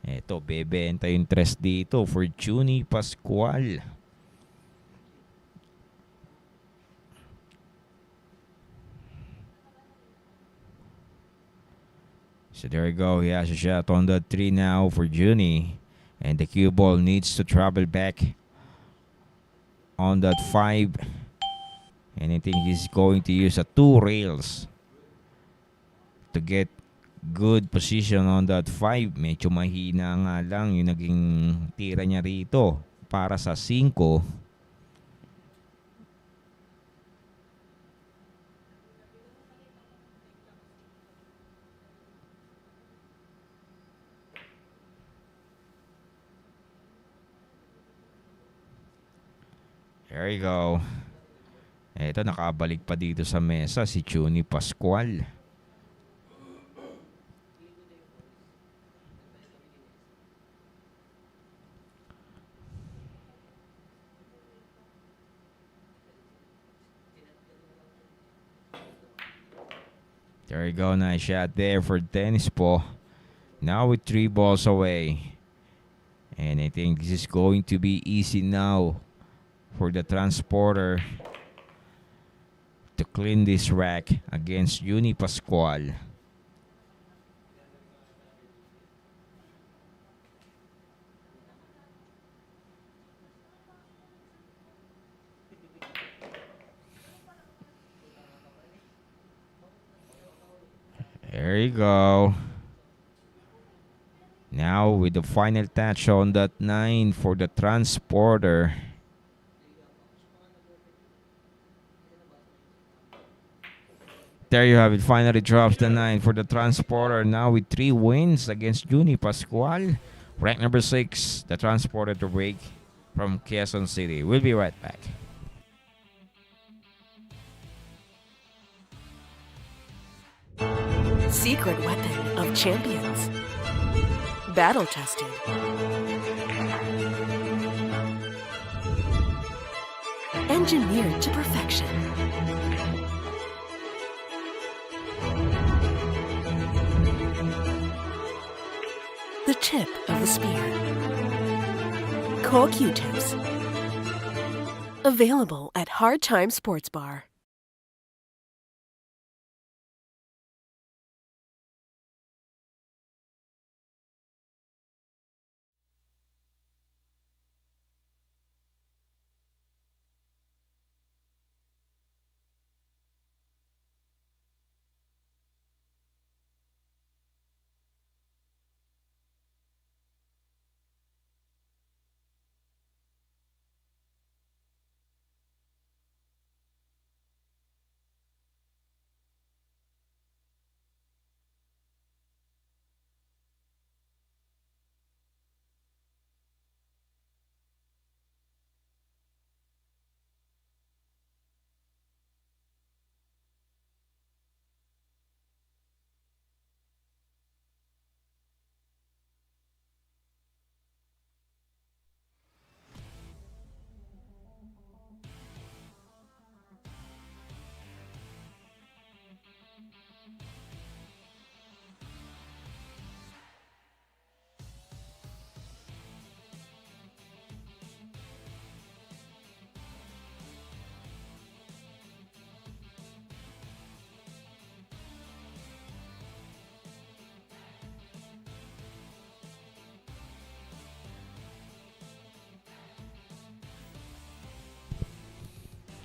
eto, bebenta yung 3 dito for Junie Pascual. So there we go. He has a shot on the 3 now for Junie. And the cue ball needs to travel back on that 5. And I think he's going to use a 2 rails to get good position on that 5. Medyo mahina nga lang yung naging tira niya rito para sa 5. There you go. Eto, nakabalik pa dito sa mesa si Junie Pascual. There you go. Nice shot there for Dennis po. Now with 3 balls away. And I think this is going to be easy now for the transporter to clean this rack against Uni Pascual. There you go. Now with the final touch on that 9 for the transporter. There you have it. Finally drops the 9 for the transporter. Now with 3 wins against Uni Pascual. Rank number 6, the transporter to break from Quezon City. We'll be right back. Secret weapon of champions. Battle tested. Engineered to perfection. The tip of the spear. Core Q-tips. Available at Hard Time Sports Bar.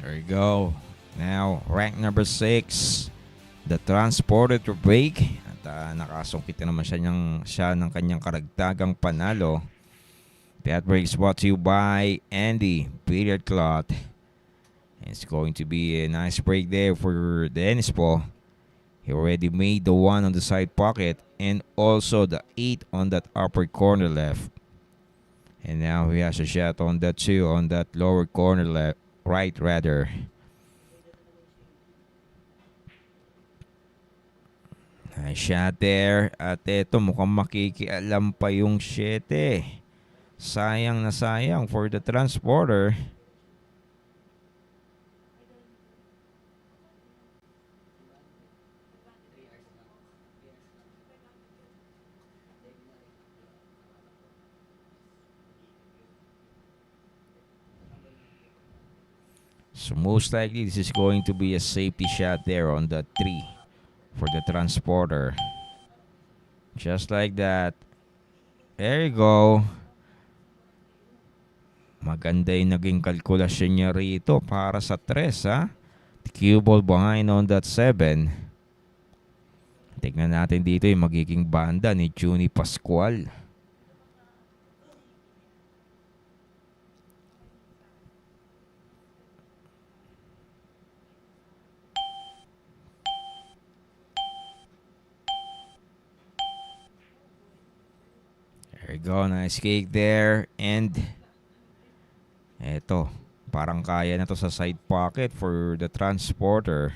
There you go. Now, rank number 6, the transporter to break. At nakasungkit na naman siya ng kanyang karagdagang panalo. That break is brought to you by Andy Billiard Cloth. It's going to be a nice break there for Dennis po. He already made the 1 on the side pocket and also the 8 on that upper corner left. And now he has a shot on that 2 on that lower corner left. Right rather. Nice shot there. At eto mukhang makikialam pa yung 7. Sayang na sayang for the transporter. So most likely this is going to be a safety shot there on the 3 for the transporter. Just like that. There you go. Maganda yung naging kalkulasyon niya rito para sa 3, ha? Cue ball behind on that 7. Tignan natin dito yung magiging banda ni Juni Pascual. There you go, nice cake there. And eto, parang kaya na to sa side pocket for the transporter.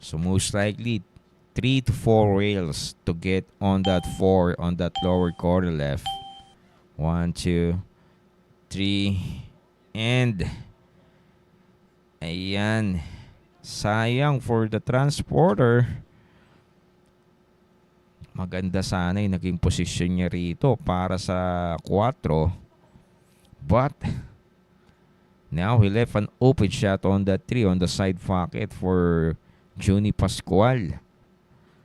So most likely, 3 to 4 rails to get on that 4 on that lower corner left. 1, 2, 3, and ayan. Sayang for the transporter. Maganda sana yung naging posisyon niya rito para sa 4. But now he left an open shot on that 3 on the side pocket for Juni Pascual.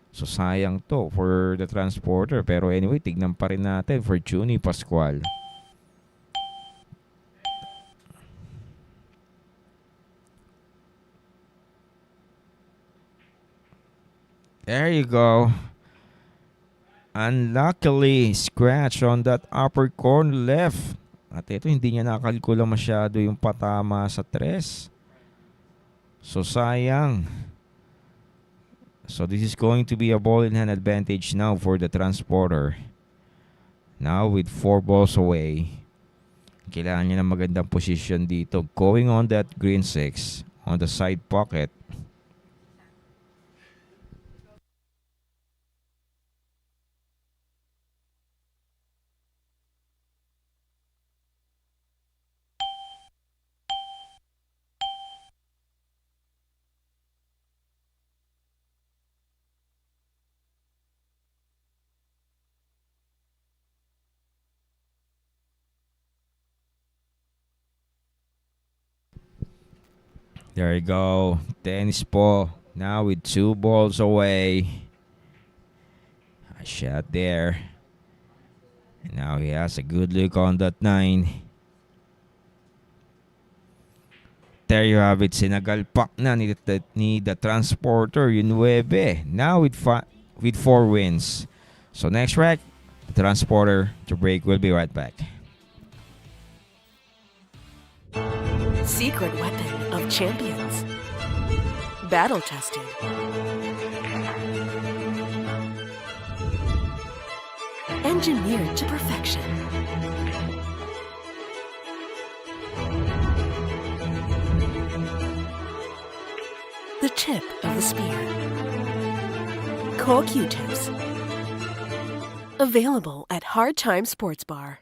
So sayang to for the transporter. Pero anyway, tignan pa rin natin for Juni Pascual. There you go. Unluckily, scratch on that upper corner left. At ito, hindi niya nakalkula masyado yung patama sa 3. So sayang. So this is going to be a ball in hand advantage now for the transporter. Now with 4 balls away. Kailangan niya ng magandang position dito. Going on that green 6 on the side pocket. There you go. Tennis ball. Now with 2 balls away. A shot there. And now he has a good look on that 9. There you have it. Sinagalpak na ni the transporter yung 9. Now with 4 wins. So next rack, the transporter to break. We'll be right back. Secret weapon of champions. Battle tested. Engineered to perfection. The tip of the spear. Core Q-tips. Available at Hard Time Sports Bar.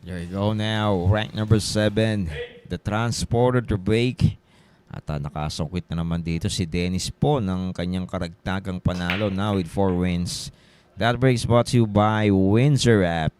There you go now. Rank number 7. The transporter to break. At nakasungkit na naman dito si Dennis po ng kanyang karagtagang panalo now with 4 wins. That breaks brought to you by Windsor app.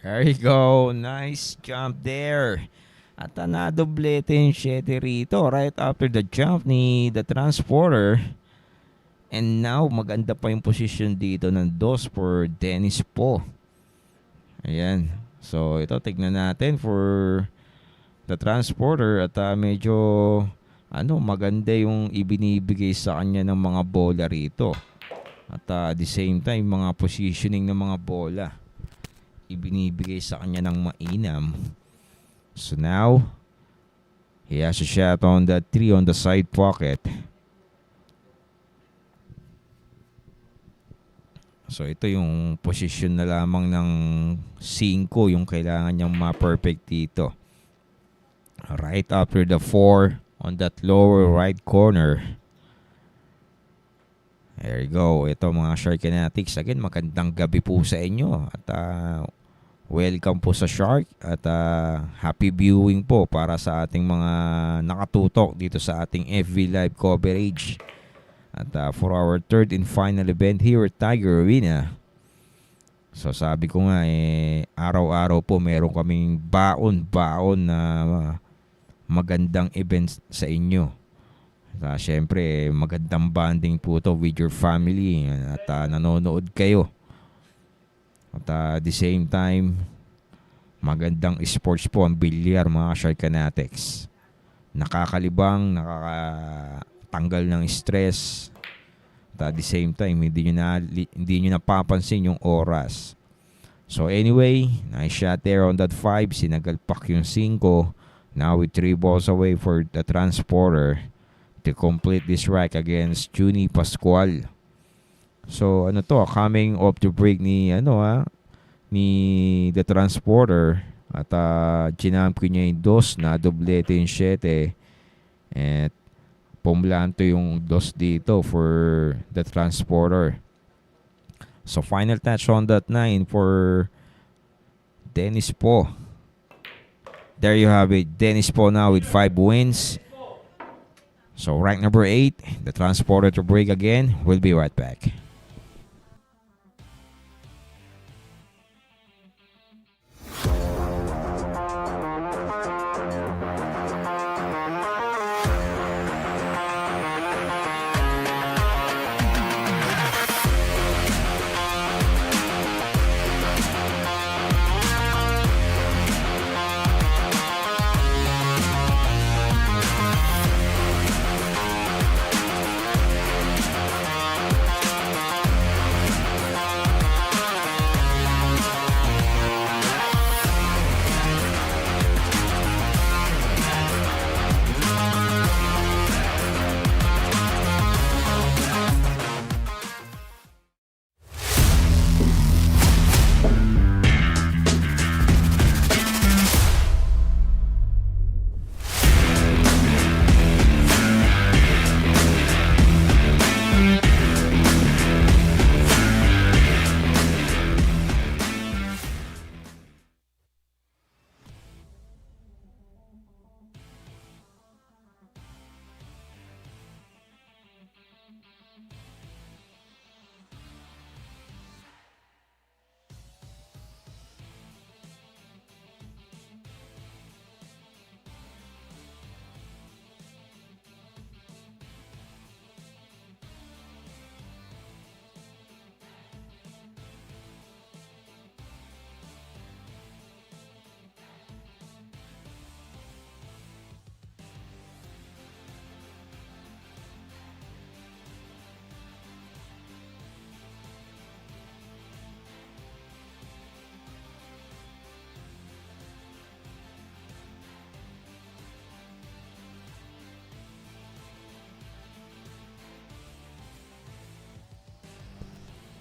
There you go. Nice jump there. At nadoblete yung 7 rito right after the jump ni the transporter. And now, maganda pa yung position dito ng 2 for Dennis Po. Ayan. So, ito, tignan natin for the transporter. At medyo, maganda yung ibinibigay sa kanya ng mga bola rito. At at the same time, mga positioning ng mga bola ibinibigay sa kanya ng mainam. So now, he has a shot on the 3 on the side pocket. So ito yung position na lamang ng 5 yung kailangan niyang ma-perfect dito. Right after the 4 on that lower right corner. There you go. Ito mga Shark Kinetics. Again, magandang gabi po sa inyo. At welcome po sa Shark. At happy viewing po para sa ating mga nakatutok dito sa ating FV Live coverage. At for our third and final event here at Tiger Arena. So sabi ko nga, araw-araw po meron kaming baon-baon na magandang events sa inyo. Siyempre, magandang bonding po to with your family at nanonood kayo. At the same time, magandang sports po ang bilyar mga Shark Kinetics. Nakakalibang, nakakatanggal ng stress. At the same time, hindi nyo napapansin yung oras. So anyway, nice shot there on that 5. Sinagalpak yung 5. Now with 3 balls away for the transporter to complete this rack against Juni Pascual. So coming off the break ni ni the transporter at ginamp ko niya yung 2 na doblete yung 7 at pumlanto yung 2 dito for the transporter. So final touch on that 9 for Dennis Po. There you have it. Dennis Po now with 5 wins. So rank number 8, the transporter to break again. We'll be right back.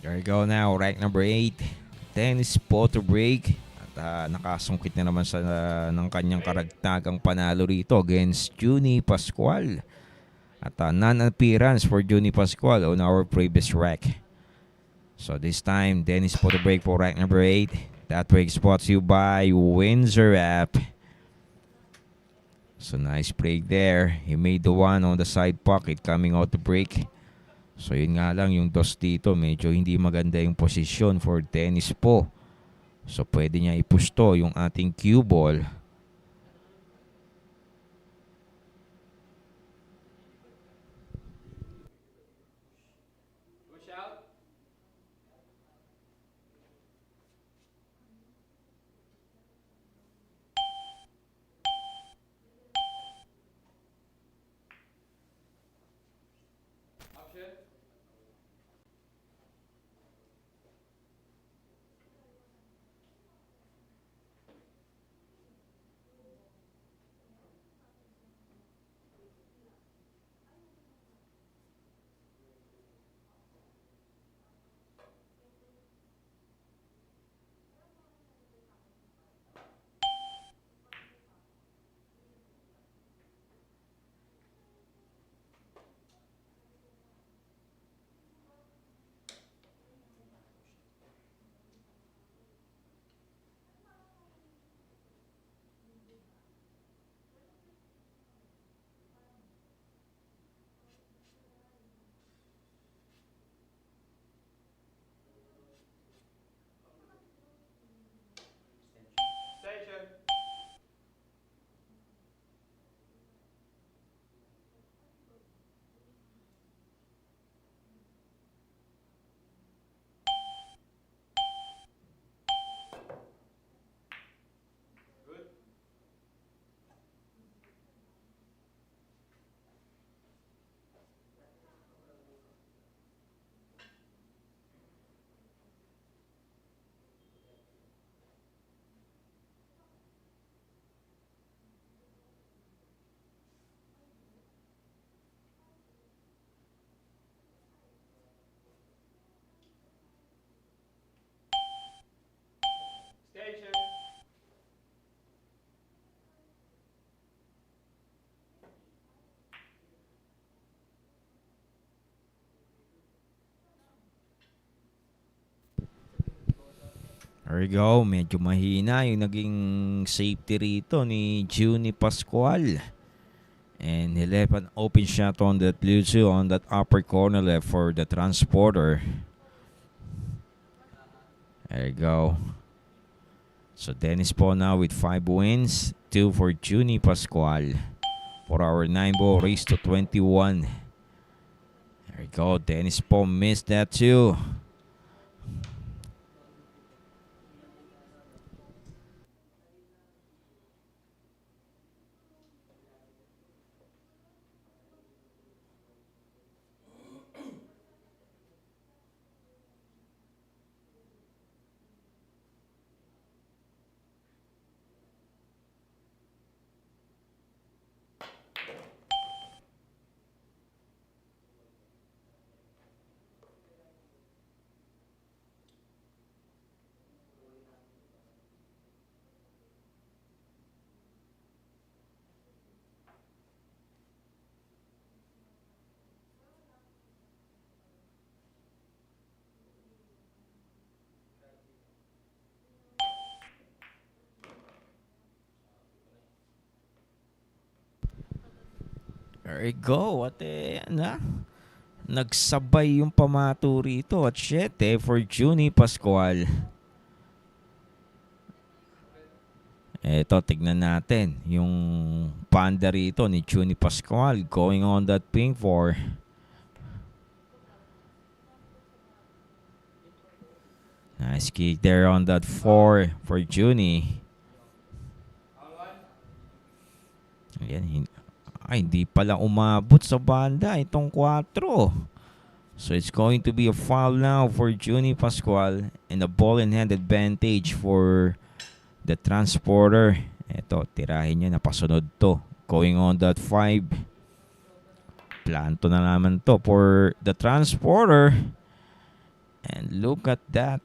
There you go now, rank number 8. Dennis Po to break. At nakasungkit na naman sa ng kanyang karagtagang panalo rito against Juni Pascual. At non-appearance for Juni Pascual on our previous rack. So this time, Dennis Po to break for rank number 8. That break brought to you by Windsor app. So nice break there. He made the 1 on the side pocket coming out to break. So yun nga lang yung 2 dito, medyo hindi maganda yung posisyon for Dennis Po. So pwede niya i-push to yung ating cue ball. Push out. Option. Station. Good. Station. There we go. Medyo mahina yung naging safety rito ni Juni Pascual. And he left an open shot on that Lucio on that upper corner left for the transporter. There you go. So Dennis po now with 5 wins. 2 for Juni Pascual. For our 9-ball race to 21. There you go. Dennis po missed that too. There you go. At nagsabay yung pamato rito at 7 for Juni Pascual. Eto, tignan natin yung panda rito ni Juni Pascual going on that ping 4. Nice kick there on that 4 for Juni. Ayan, hindi pala umabot sa banda itong 4. So it's going to be a foul now for Juni Pascual and a ball in hand advantage for the transporter. Ito, tirahin niya, napasunod to. Going on that 5. Planto na naman to for the transporter. And look at that.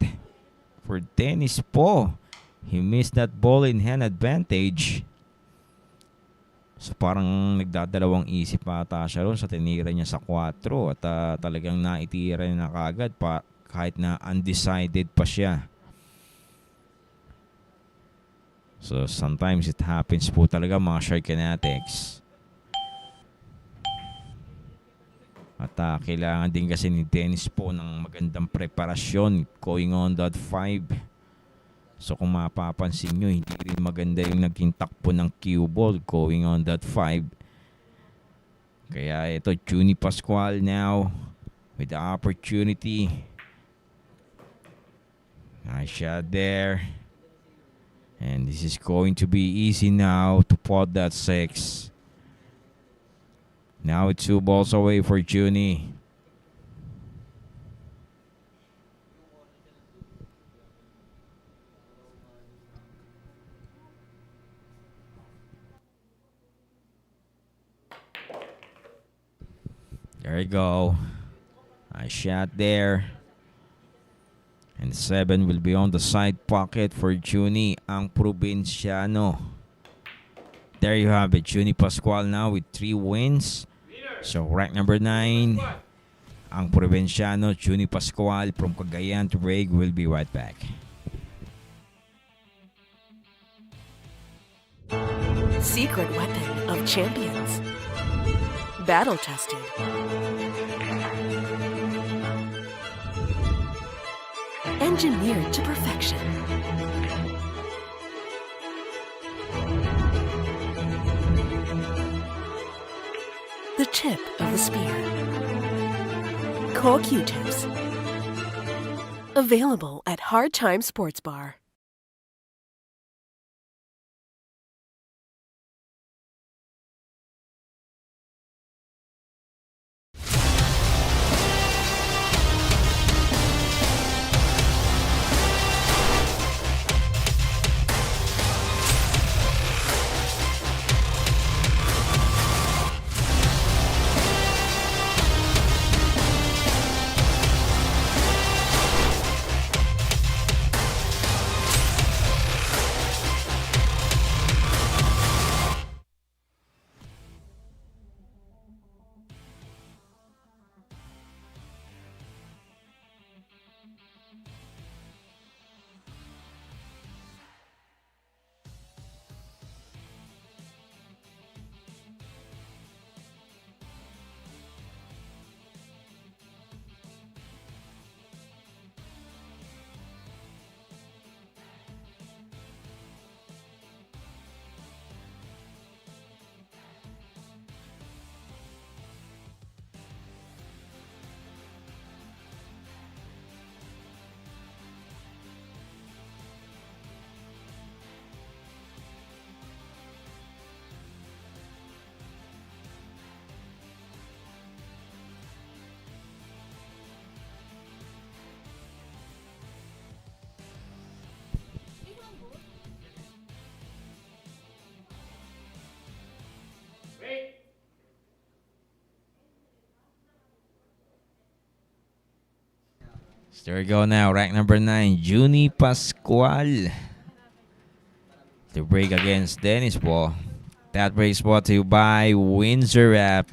For Dennis po. He missed that ball in hand advantage. So parang nagdadalawang isip ata siya ron sa tinira niya sa 4 at talagang naitira niya na kagad kahit na undecided pa siya. So sometimes it happens po talaga mga short kinetics. At kailangan din kasi ni Dennis po ng magandang preparasyon going on that 5. So kung mapapansin nyo, hindi rin maganda yung naging takbo ng cue ball going on that 5. Kaya ito, Juni Pascual now with the opportunity. Nice shot there. And this is going to be easy now to pot that 6. Now it's 2 balls away for Juni. There you go. Nice shot there. And 7 will be on the side pocket for Juni, ang Provinciano. There you have it. Juni Pascual now with 3 wins. So rank number 9, ang Provinciano, Juni Pascual from Cagayan to Reg. Will be right back. Secret weapon of champions. Battle tested. Engineered to perfection. The tip of the spear. Q-tips. Available at Hard Time Sports Bar. So there we go now. Rank number 9, Juni Pascual. The break against Dennis Paul. That break's brought to you by Windsor App.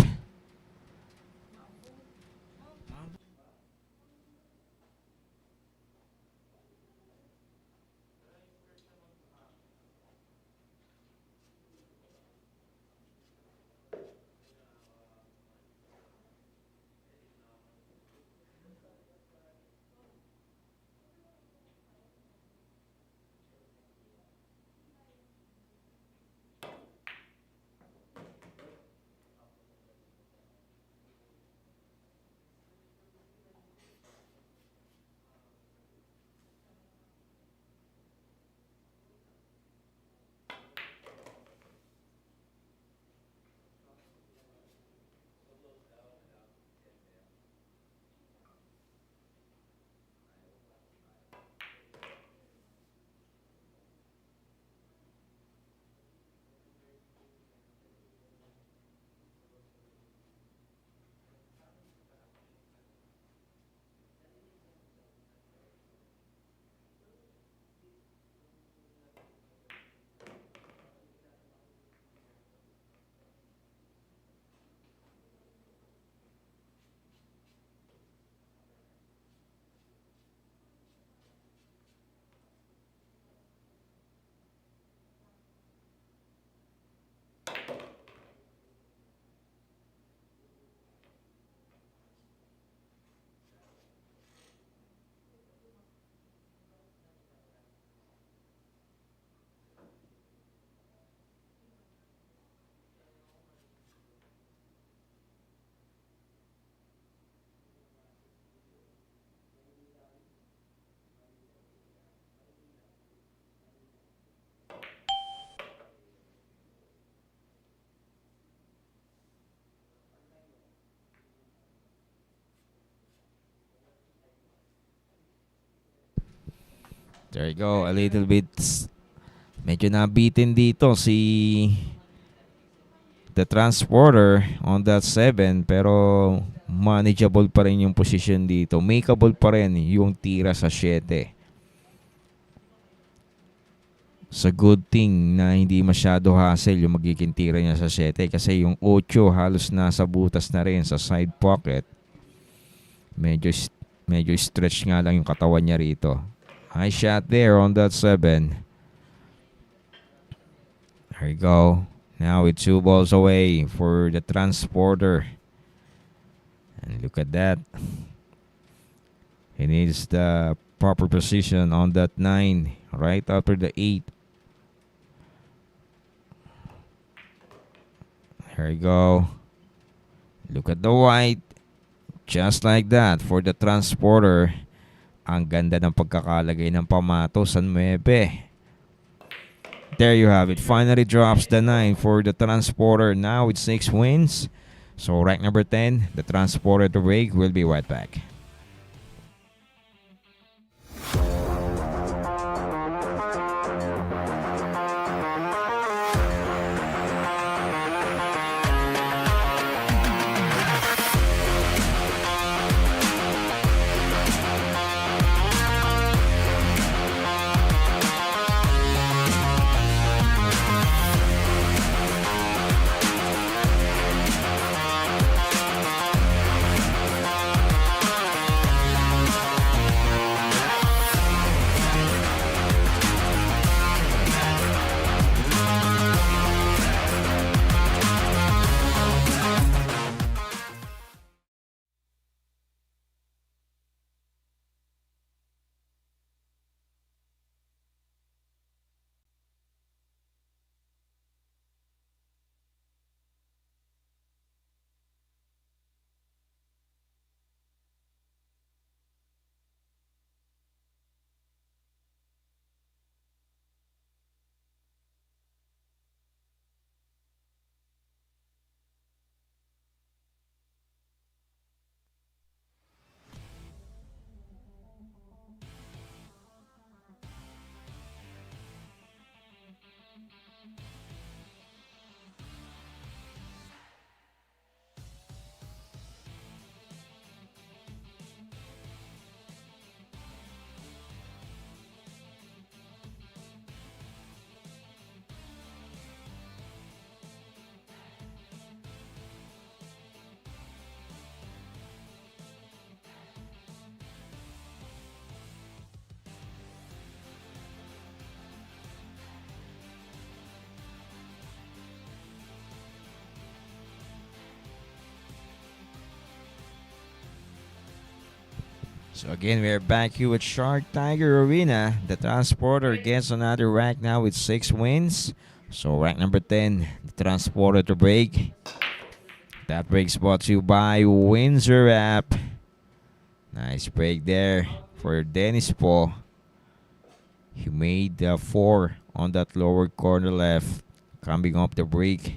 There you go. A little bit. Medyo nabitin dito si the transporter on that 7. Pero manageable pa rin yung position dito. Makeable pa rin yung tira sa 7. Sa good thing na hindi masyado hassle yung magiging tira niya sa 7. Kasi yung 8 halos nasa butas na rin sa side pocket. Medyo stretch nga lang yung katawan niya rito. High shot there on that 7. There you go. Now it's 2 balls away for the transporter. And look at that. He needs the proper position on that 9. Right after the 8. There you go. Look at the white. Just like that for the transporter. Ang ganda ng pagkakalagay ng pamato sa 9. There you have it. Finally drops the 9 for the transporter. Now with 6 wins. So rank number 10, the transporter to break. Will be right back. So again, we're back here with Shark Tiger Arena. The transporter gets another rank now with 6 wins. So rank number 10, the transporter to break. That break's brought to you by Windsor app. Nice break there for Dennis Paul. He made the 4 on that lower corner left. Coming up the break.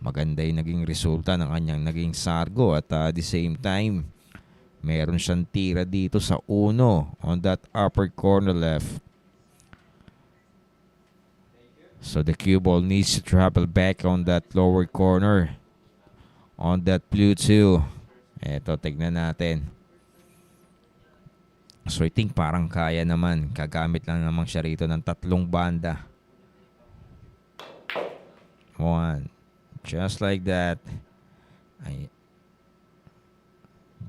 Maganda yung naging resulta ng kanyang naging sargo. At at the same time, meron siyang tira dito sa 1 on that upper corner left. So the cue ball needs to travel back on that lower corner. On that blue 2. Eto, tignan natin. So I think parang kaya naman. Kagamit lang naman siya rito ng 3 banda. 1. Just like that.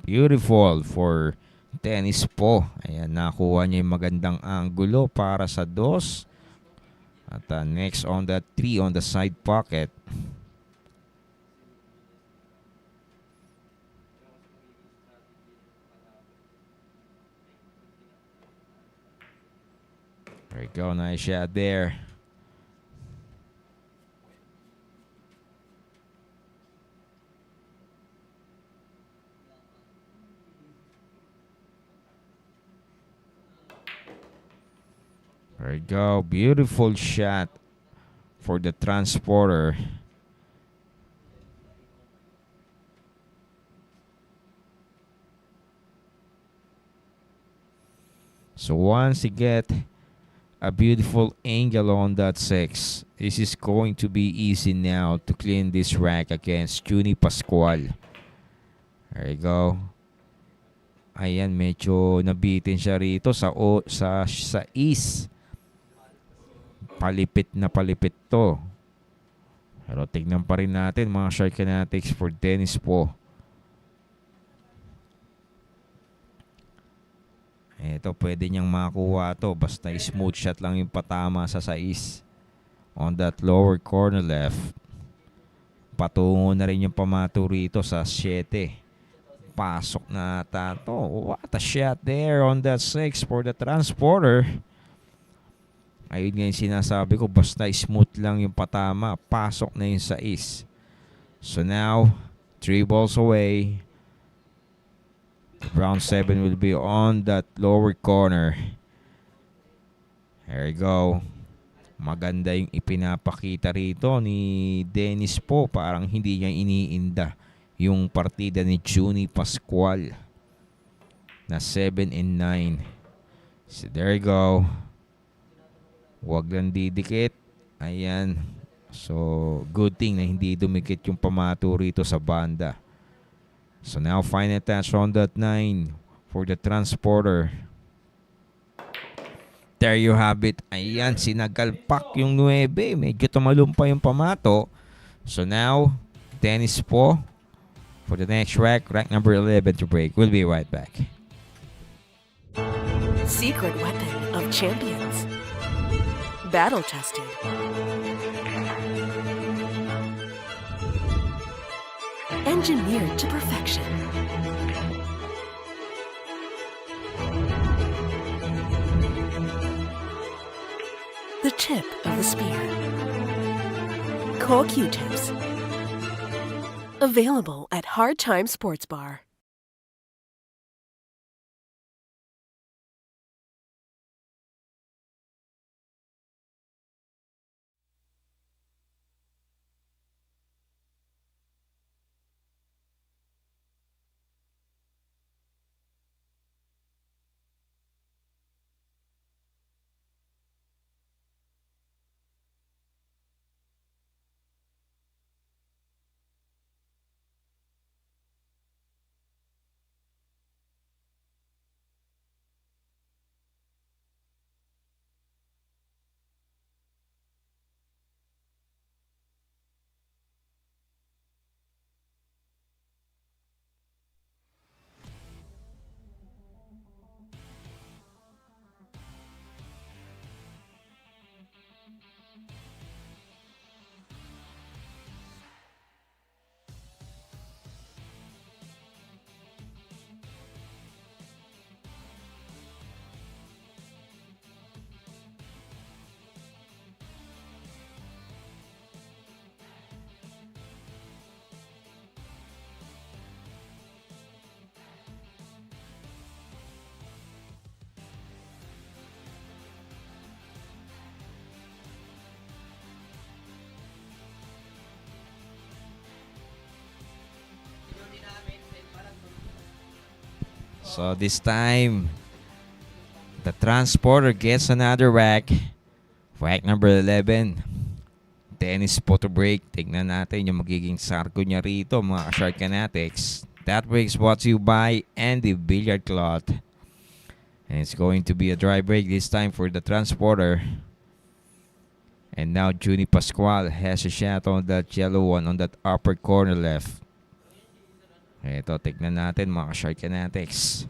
Beautiful for Dennis po. Ayan, nakuha niya yung magandang angulo para sa 2. At next on that 3 on the side pocket. There you go, nice shot there. There you go. Beautiful shot for the transporter. So once he get A beautiful angle on that 6. This is going to be easy now to clean this rack against Juni Pascual. There you go. Ayan, medyo nabitin siya rito sa is. Palipit na palipit to. Pero tignan pa rin natin mga Shark Fanatics for Dennis po. Ito, pwede niyang makuha to. Basta smooth shot lang yung patama sa 6. On that lower corner left. Patungo na rin yung pamato rito sa 7. Pasok na ata to. What a shot there on that 6 for the transporter. Ayun nga yung sinasabi ko. Basta smooth lang yung patama. Pasok na yung 6. So now, 3 balls away. Round 7 will be on that lower corner. There you go. Maganda yung ipinapakita rito ni Dennis po. Parang hindi niya iniinda yung partida ni Juni Pascual na 7-9. So there you go. Huwag lang didikit. Ayan. So good thing na hindi dumikit yung pamato rito sa banda. So now final touch on that 9 for the transporter. There you have it. Ayan, sinagalpak yung 9. Medyo tumalumpa yung pamato. So now, Dennis po for the next rack number 11 to break. We'll be right back. Secret weapon of champions. Battle tested. Engineered to perfection. The tip of the spear. Core Q-tips. Available at Hard Time Sports Bar. So this time, the transporter gets another rack. Rack number 11. Dennis po to break. Tignan natin yung magiging sarko niya rito, mga ka-Shark Fanatics. That break is brought to you by Andy Billiard Cloth. And it's going to be a dry break this time for the transporter. And now Juni Pascual has a shot on that yellow one on that upper corner left. Ito, tignan natin mga ka-Shark Fanatics.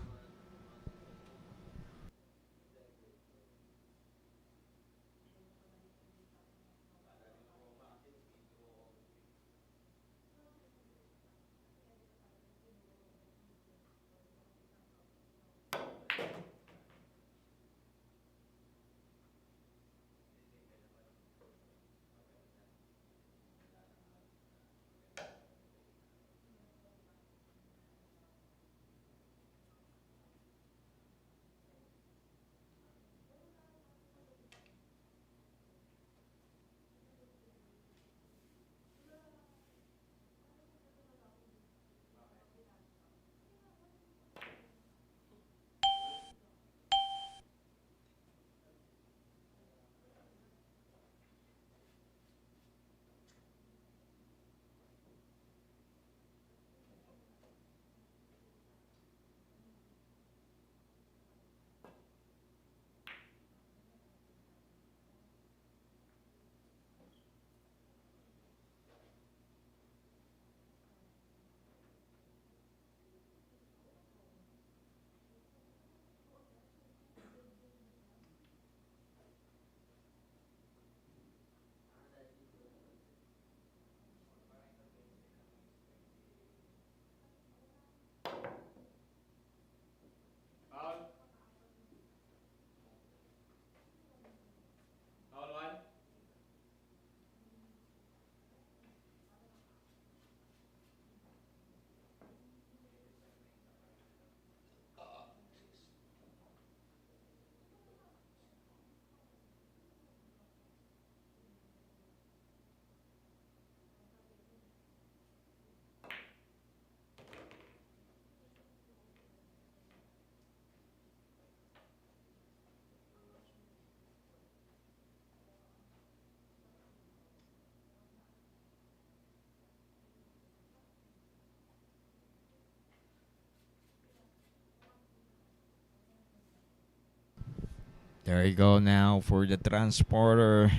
There you go now for the transporter.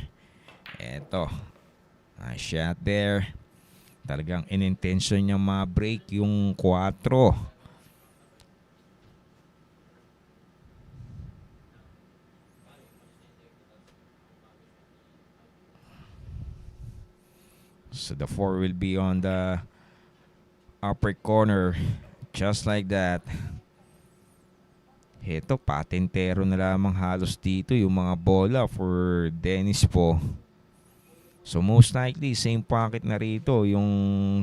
Eto. Nice shot there. Talagang in-intention niya ma-break yung 4. So the 4 will be on the upper corner. Just like that. Heto, patentero na lamang halos dito yung mga bola for Dennis po. So most likely, same pocket na rito yung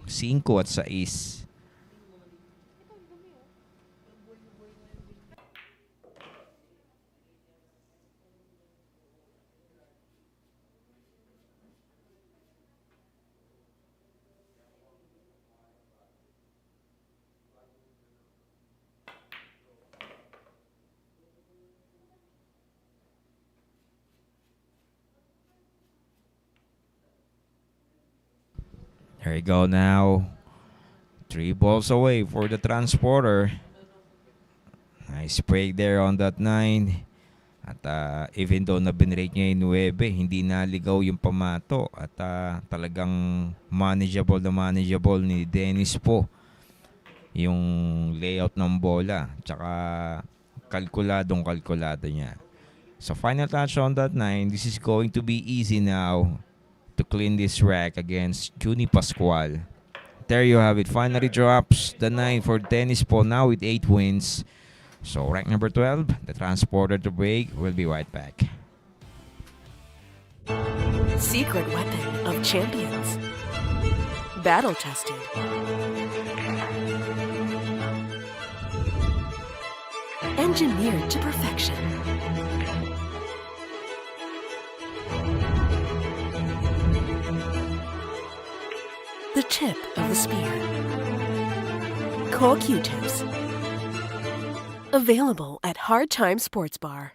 5 at 6. There you go now. 3 balls away for the transporter. Nice break there on that 9. At even though na binrake niya yung 9, hindi naligaw yung pamato. At talagang manageable ni Dennis po yung layout ng bola. Tsaka kalkulado niya. So final touch on that 9. This is going to be easy now to clean this rack against Juni Pascual. There you have it. Finally drops the 9 for Dennis po now with 8 wins. So rack number 12, the transporter to break. We'll be right back. Secret weapon of champions. Battle tested. Engineered to perfection. The tip of the spear. Core Q-tips. Available at Hard Time Sports Bar.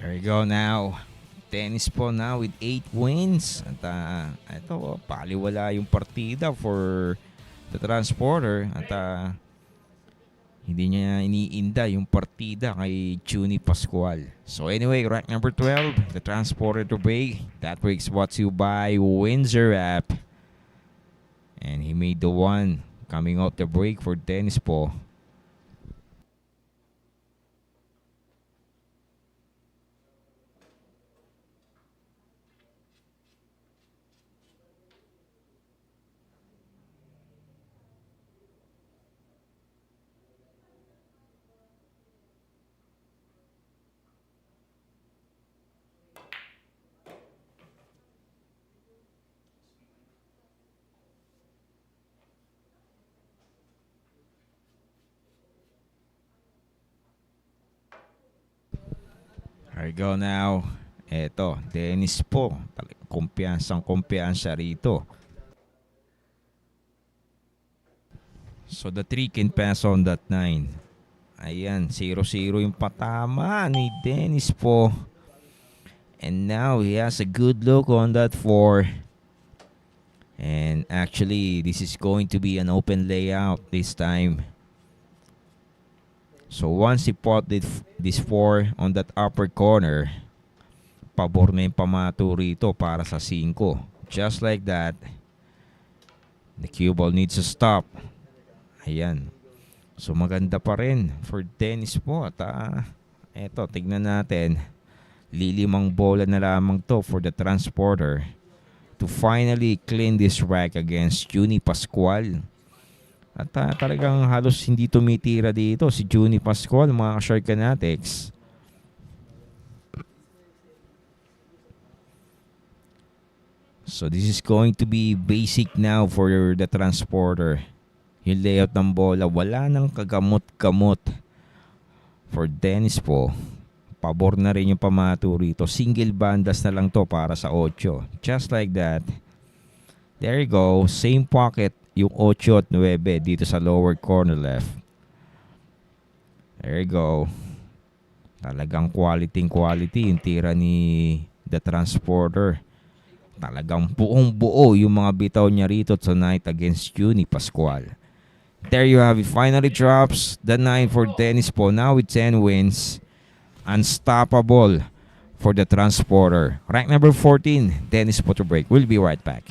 There you go now. Dennis po now with 8 wins. At ito, paliwala yung partida for the transporter. At hindi niya iniinda yung partida kay Juni Pascual. So anyway, rack number 12, the transporter to break. That break's brought to you by Windsor app. And he made the one coming out the break for Dennis po. There you go now. Eto, Dennis po. Kumpiyansa rito. So the 3 can pass on that 9. Ayan, 0-0 yung patama ni Dennis po. And now he has a good look on that 4. And actually, this is going to be an open layout this time. So once he put this 4 on that upper corner, pabor na yung pamato rito para sa 5. Just like that, the cue ball needs to stop. Ayan. So maganda pa rin for Dennis po. At eto, tignan natin. Lilimang bola na lamang to for the transporter to finally clean this rack against Juni Pascual. At talagang halos hindi tumitira dito si Juni Pascual, mga ka-short fanatics. So this is going to be basic now for the transporter. Yung layout ng bola, wala nang kagamot-gamot for Dennis po. Pabor na rin yung pamato rito. Single bandas na lang to para sa 8. Just like that. There you go. Same pocket yung 8 at 9 dito sa lower corner left. There you go. Talagang quality yung tira ni the transporter. Talagang buong-buo yung mga bitaw niya rito tonight against Juni Pascual. There you have it. Finally drops the 9 for Dennis po. Now with 10 wins. Unstoppable for the transporter. Rank number 14, Dennis po to break. We'll be right back.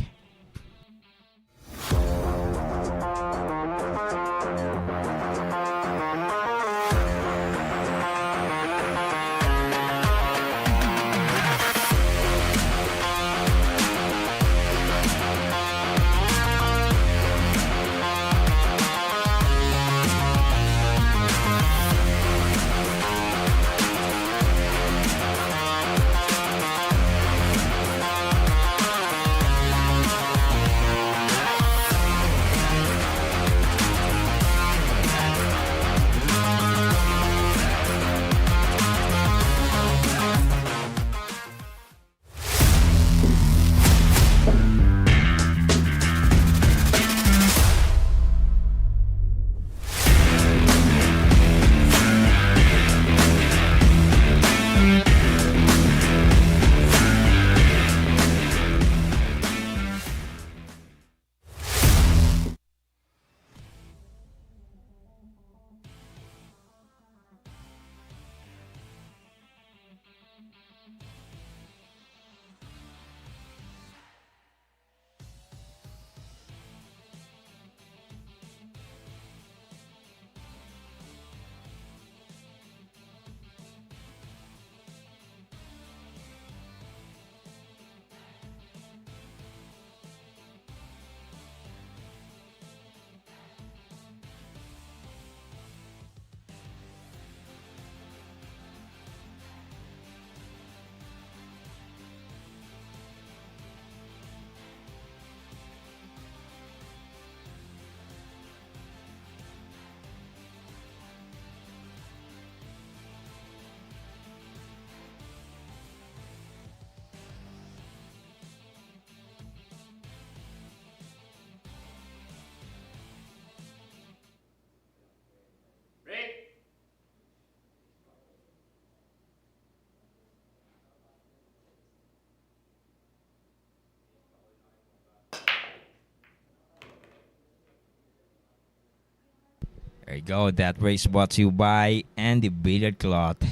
There you go. That race brought to you by Andy Billiard Cloth.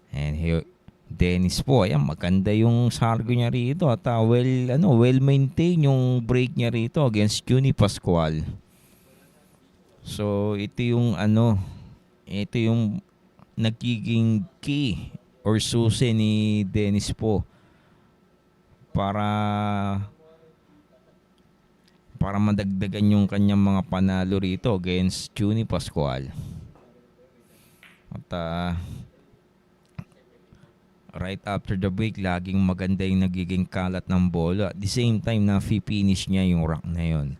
And here, Dennis po. Ayan, maganda yung sargo niya rito. At well-maintained yung break niya rito against Juni Pascual. So, ito yung nagiging key or susi ni Dennis po para madagdagan yung kanyang mga panalo rito against Juni Pascual. At right after the break, laging maganda yung nagiging kalat ng bola. At the same time, na-finish niya yung rack na yun.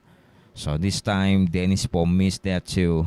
So this time, Dennis po missed that too.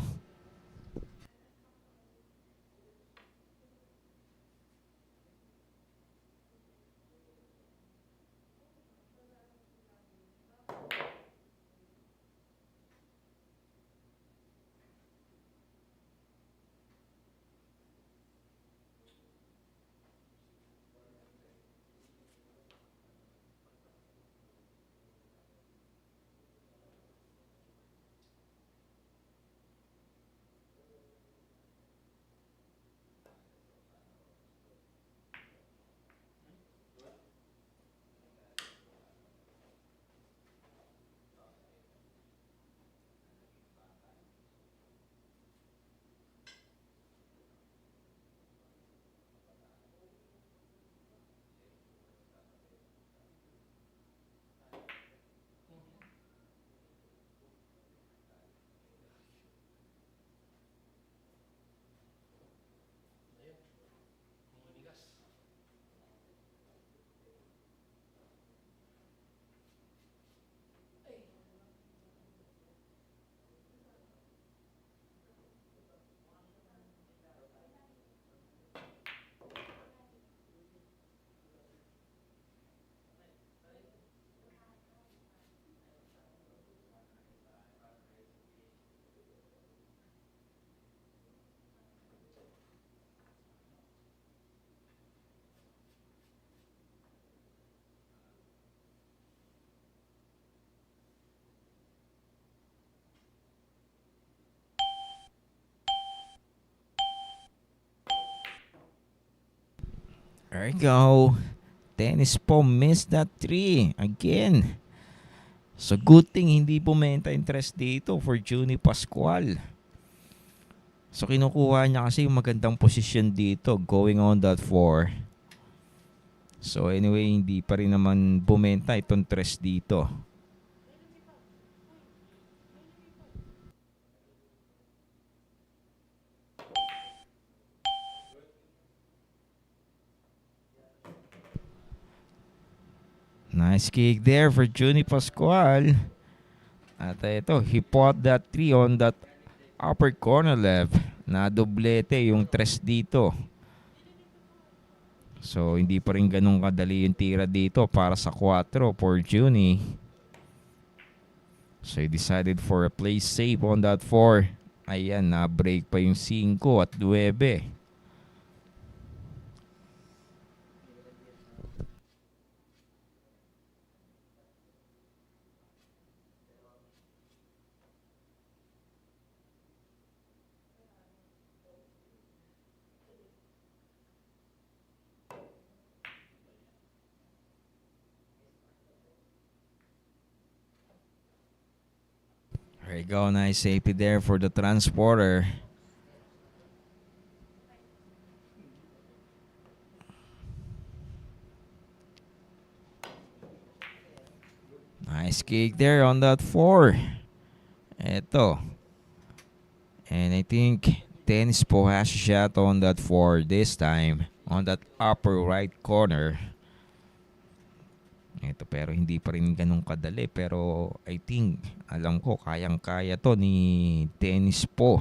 There you go. Tennis po missed that 3 again. So good thing hindi bumenta interest dito for Juni Pascual. So kinukuha niya kasi yung magandang posisyon dito going on that 4. So anyway, hindi pa rin naman bumenta itong tres dito. Nice kick there for Juni Pascual. At ito, he fought that 3 on that upper corner left. Na-doblete yung tres dito. So, hindi pa rin ganun kadali yung tira dito para sa 4 for Juni. So, he decided for a play safe on that 4. Ayan, na-break pa yung 5 at 9. There you go, nice safety there for the transporter. Nice kick there on that 4. Eto. And I think Tennis po has a shot on that 4 this time. On that upper right corner. Ito, pero hindi pa rin ganun kadali. Pero I think, alam ko, kayang-kaya to ni Tennis po.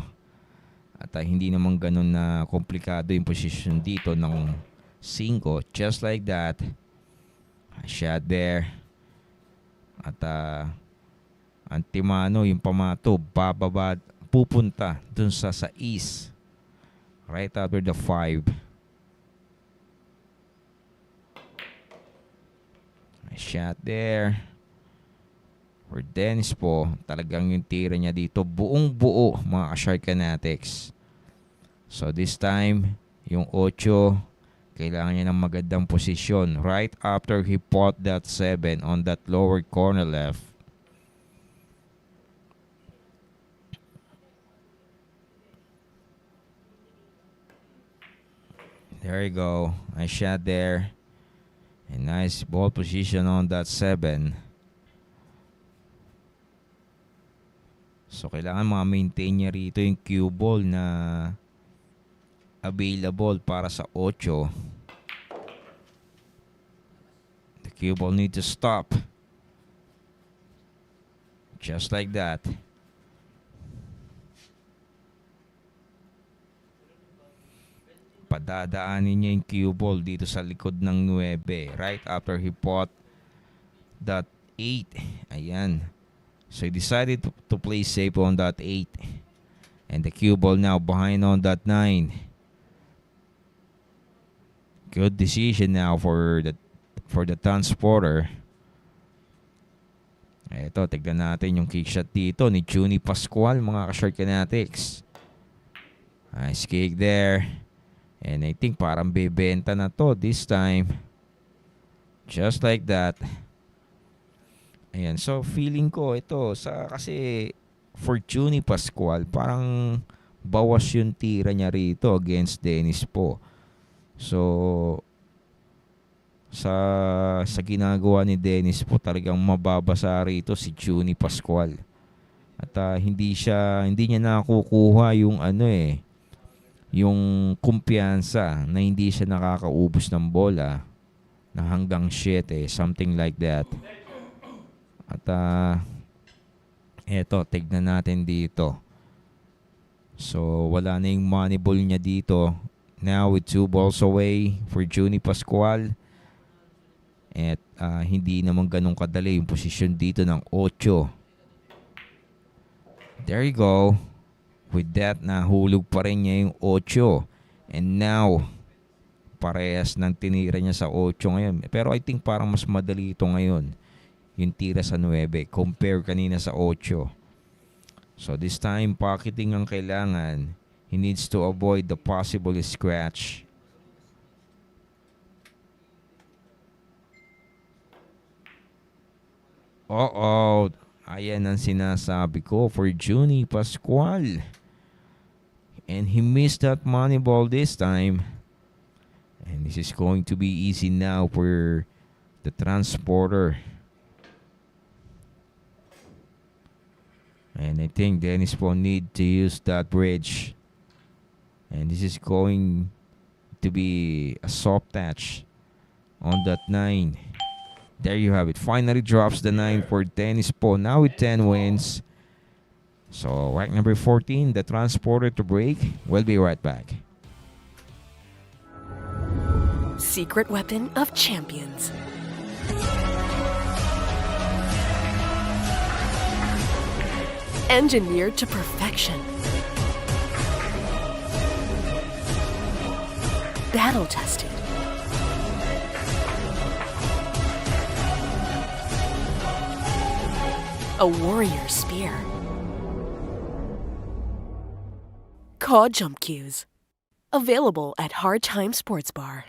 At hindi naman ganun na komplikado yung position dito ng 5. Just like that. A shot there. At antimano, yung pamato, bababa, pupunta dun sa east. Right after the 5. Shot there for Dennis po. Talagang yung tira niya dito buong buo, mga ka-Shark Fanatics. So this time yung 8 kailangan niya ng magandang posisyon right after he fought that 7 on that lower corner left. There you go. Nice shot there. A nice ball position on that 7. So, kailangan ma-maintain niya rito yung cue ball na available para sa 8. The cue ball need to stop. Just like that. Padadaanin niya yung cue ball dito sa likod ng 9 right after he fought that 8. Ayan. So he decided to play safe on that 8. And the cue ball now behind on that 9. Good decision now for the transporter. Ito, tignan natin yung kick shot dito ni Juni Pascual, mga ka-Shark Fanatics. Nice kick there. And I think parang bebenta na to this time. Just like that. Ayan. So, feeling ko ito, kasi for Juni Pascual, parang bawas yung tira niya rito against Dennis po. So, sa ginagawa ni Dennis po, talagang mababasa rito si Juni Pascual. At hindi niya nakukuha yung yung kumpiyansa na hindi siya nakakaubos ng bola na hanggang 7, something like that. At eto, tignan natin dito. So, wala na yung money ball niya dito. Now with 2 balls away for Juni Pascual. At hindi naman ganun kadali yung posisyon dito ng 8. There you go. With that, nahulog pa rin niya yung 8. And now, parehas ng tinira niya sa 8 ngayon. Pero I think parang mas madali ito ngayon. Yung tira sa 9 compare kanina sa 8. So this time, pocketing ang kailangan. He needs to avoid the possible scratch. Oo. Ayan ang sinasabi ko for Junie Pascual. And he missed that money ball this time. And this is going to be easy now for the transporter. And I think Dennis will need to use that bridge. And this is going to be a soft touch on that 9. There you have it. Finally drops the 9 for Dennis Po. Now with 10 wins. So rack number 14, the transporter to break. We'll be right back. Secret weapon of champions. Engineered to perfection. Battle tested. A warrior spear. Caw jump cues. Available at Hard Time Sports Bar.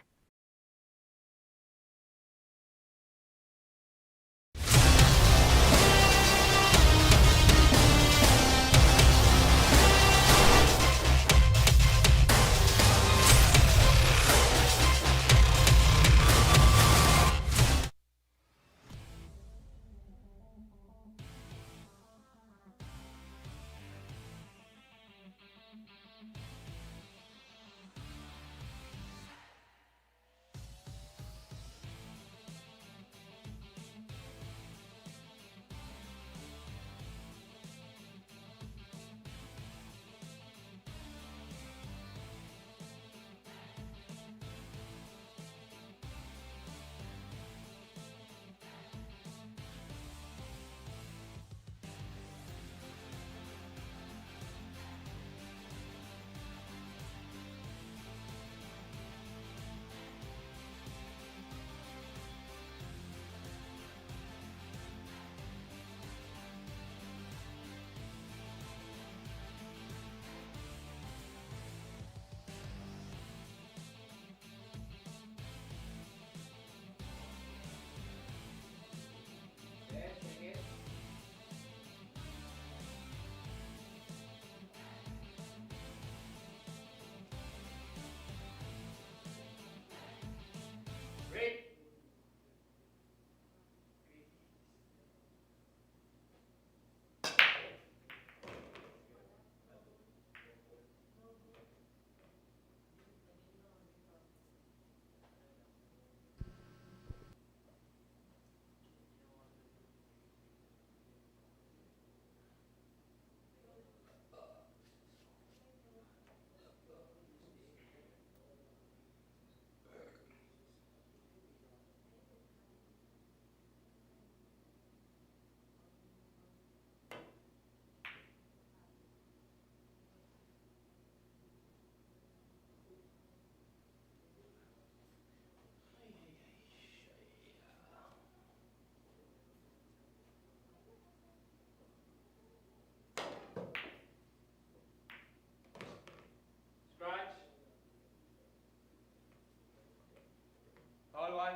Scratch. Foul 1.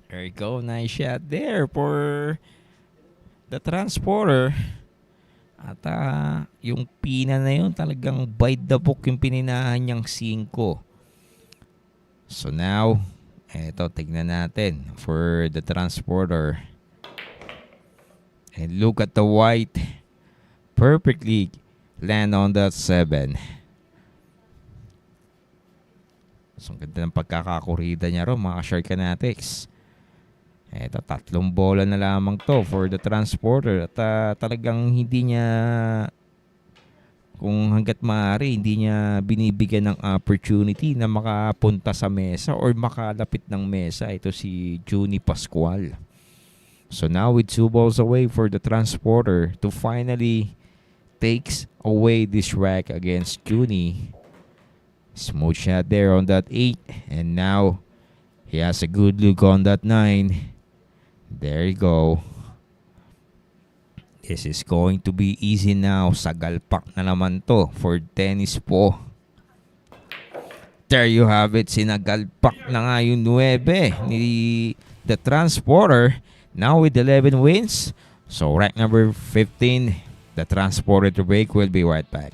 There you go. Nice shot there for the transporter. At yung pina na yun talagang bite the book yung pininahan niyang 5. So now, eto tignan natin for the transporter. And look at the white. Perfectly land on that 7. So ang ganda ng pagkakakurida niya ron mga Shark Fanatics. Eto, 3 bola na lamang to for the transporter. At talagang hindi niya, kung hanggat maaari, hindi niya binibigyan ng opportunity na makapunta sa mesa or makalapit ng mesa. Ito si Juni Pascual. So now with 2 balls away for the transporter to finally takes away this rack against Juni. Smooth shot there on that 8. And now he has a good look on that 9. There you go. This is going to be easy now. Sagalpak na naman to for tennis po. There you have it. Sinagalpak na nga yung 9 ni the transporter. Now with 11 wins. So rack number 15. The transporter to break. Will be right back.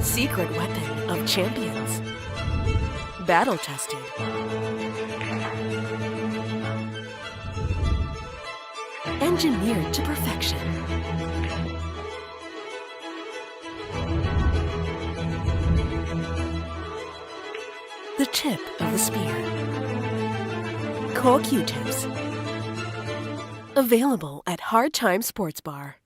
Secret weapon of champions. Battle tested. Engineered to perfection. The tip of the spear. Core Q-tips. Available at Hard Time Sports Bar.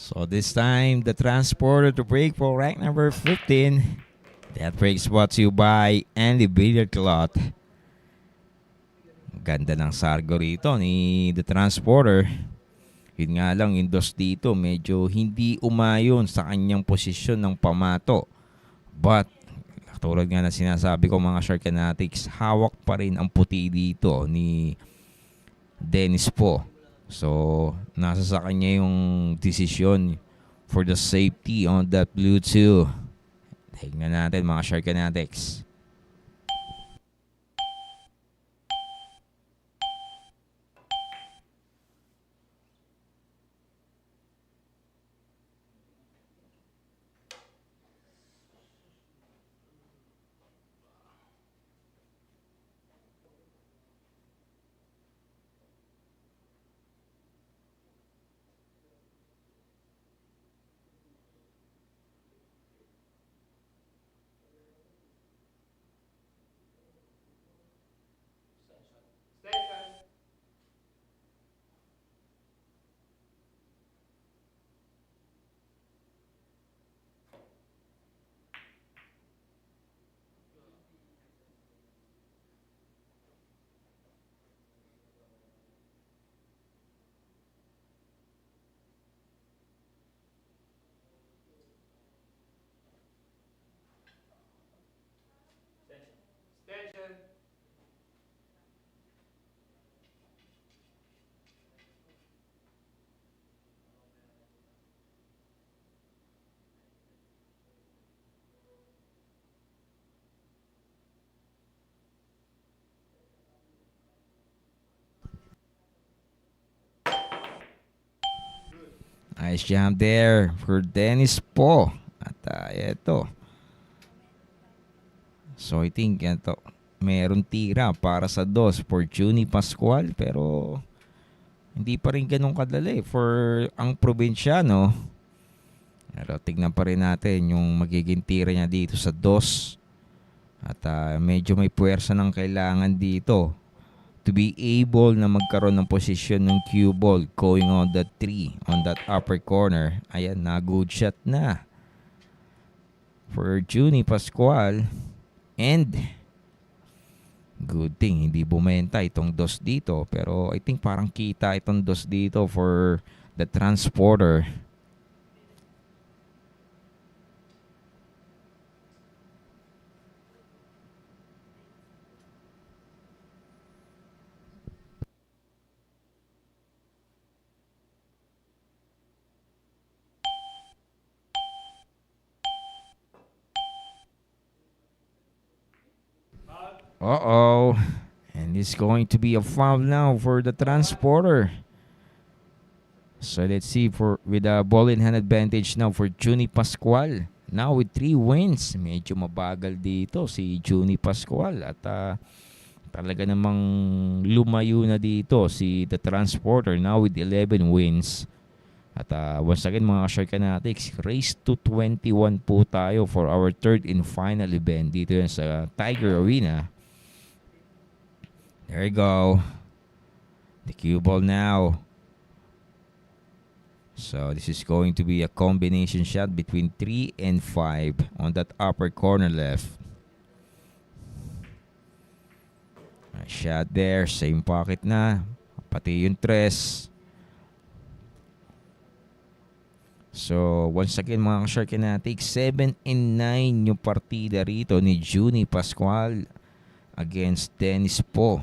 So this time, the transporter to break for rack number 15. That break's brought to you by Andy Billiard Cloth. Ganda ng sargo rito ni the transporter. Yun nga lang, yung dos dito medyo hindi umayon sa kanyang posisyon ng pamato. But, tulad nga na sinasabi ko mga Shark Fanatics, hawak pa rin ang puti dito ni Dennis po. So, nasa sa kanya yung desisyon for the safety on that blue 2. Tingnan natin mga Shark Fanatics. Nice jump there for Dennis po. At eto. So I think ito, meron tira para sa dos for Juni Pascual, pero hindi pa rin ganun kadali for ang probinsyano. Pero tignan pa rin natin yung magiging tira niya dito sa dos. At medyo may puwersa ng kailangan dito to be able na magkaroon ng posisyon ng cue ball going on the 3 on that upper corner. Ayan, na good shot na for Juni Pascual. And good thing hindi bumenta itong dos dito, pero I think parang kita itong dos dito for the transporter. Uh-oh. And it's going to be a foul now for the transporter. So let's see for with a ball in hand advantage now for Juni Pascual. Now with 3 wins. Medyo mabagal dito si Juni Pascual. At talaga namang lumayo na dito si the transporter now with 11 wins. At once again mga ka-short fanatics, race to 21 po tayo for our third and final event dito yan sa Tiger Arena. There you go. The cue ball now. So this is going to be a combination shot between 3 and 5 on that upper corner left. Nice shot there. Same pocket na. Pati yung tres. So once again mga ka-short fanatics, 7 and 9 yung partida rito ni Juni Pascual against Dennis po.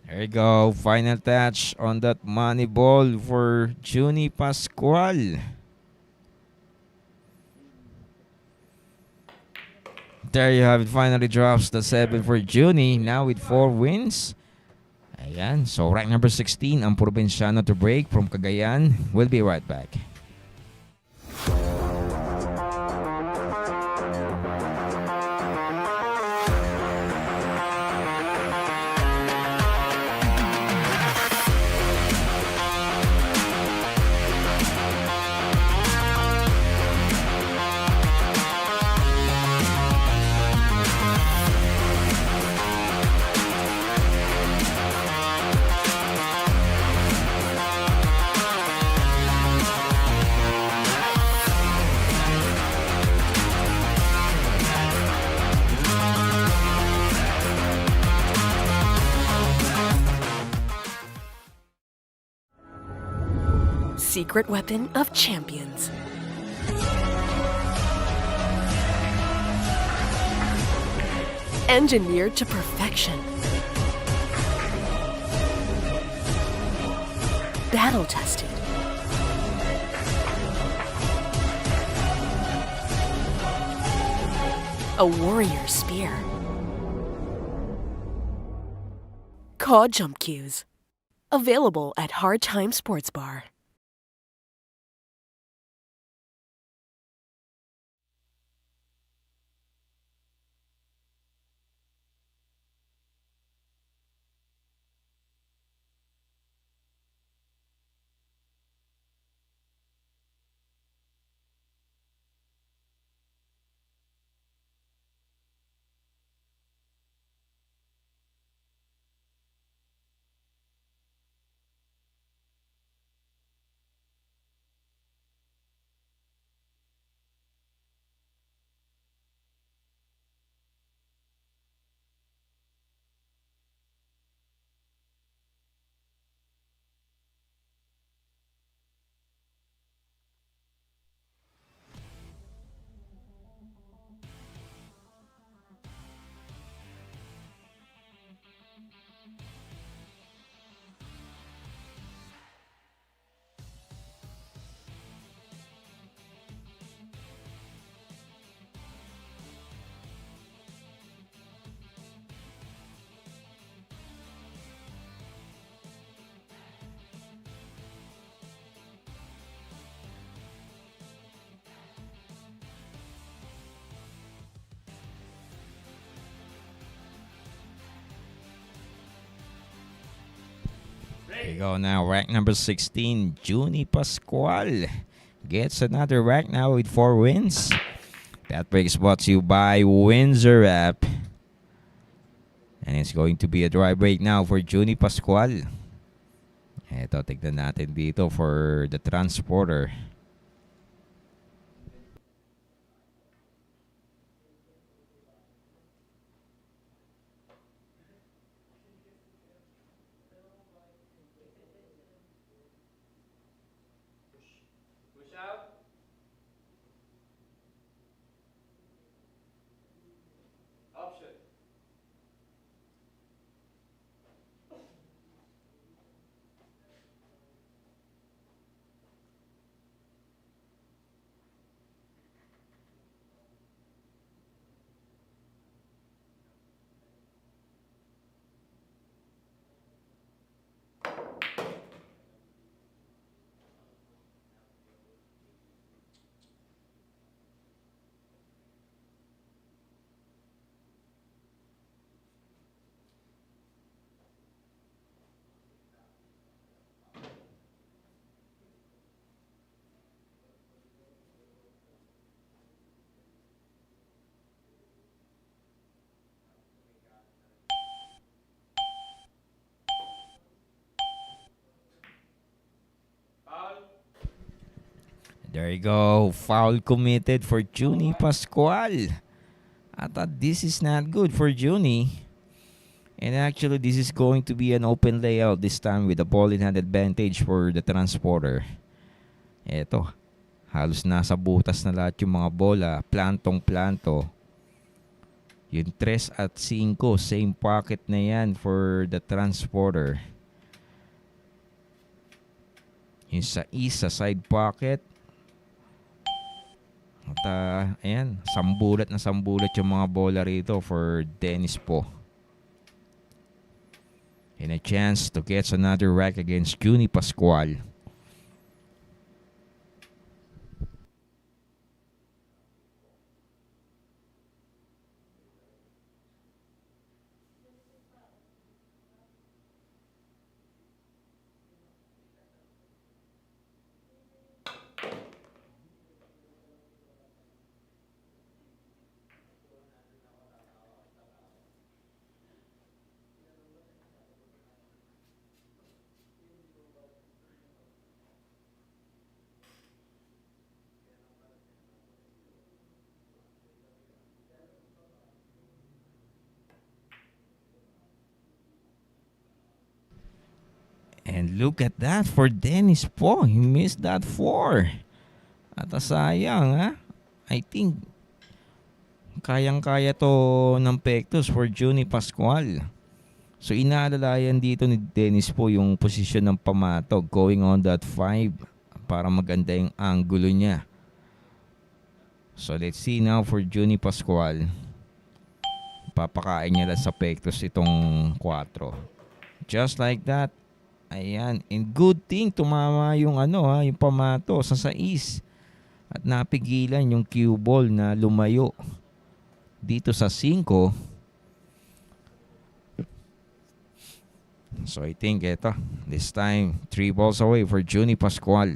There you go. Final touch on that money ball for Juni Pascual. There you have it. Finally drops the 7 for Juni. Now with 4 wins. Ayan. So rank number 16 ang probinsyano to break from Cagayan. We'll be right back. Secret weapon of champions. Engineered to perfection. Battle tested. A warrior spear. Caw jump cues. Available at Hard Time Sports Bar. Here you go now. Rack number 16, Junie Pascual gets another rack now with 4 wins. That break is brought to you by Windsor app. And it's going to be a dry break now for Junie Pascual. Ito, tignan natin dito for the transporter. Push out. Option. Foul. There you go. Foul committed for Junie Pascual. I thought this is not good for Junie. And actually, this is going to be an open layout this time with a ball in hand advantage for the transporter. Eto, halos nasa butas na lahat yung mga bola. Plantong-planto. Yung 3 at 5, same pocket na yan for the transporter. Yung sa isa side pocket. At ayan, sambulat na sambulat yung mga bola rito for Dennis po. And a chance to get another rack against Junie Pascual. And look at that for Dennis po. He missed that 4. At sayang ha. I think kayang-kaya to ng Pectus for Junie Pascual. So inaalalayan dito ni Dennis po yung posisyon ng pamatog going on that 5 para maganda yung angulo niya. So let's see now for Junie Pascual. Papakain niya lang sa Pectus itong 4. Just like that. Ayan, and good thing tumama yung yung pamato sa 6 at napigilan yung cue ball na lumayo dito sa 5. So I think this time 3 balls away for Junie Pascual.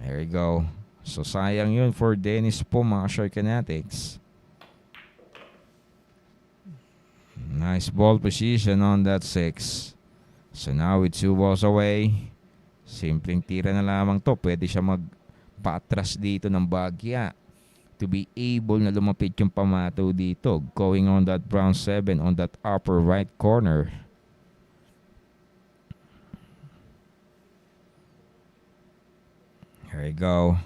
There you go. So sayang yun for Dennis po mga Short Kinetics. Nice ball position on that 6. So now with 2 balls away, simpleng tira na lamang to. Pwede siya magpatras dito ng bagya to be able na lumapit yung pamato dito. Going on that brown 7 on that upper right corner. Here we go.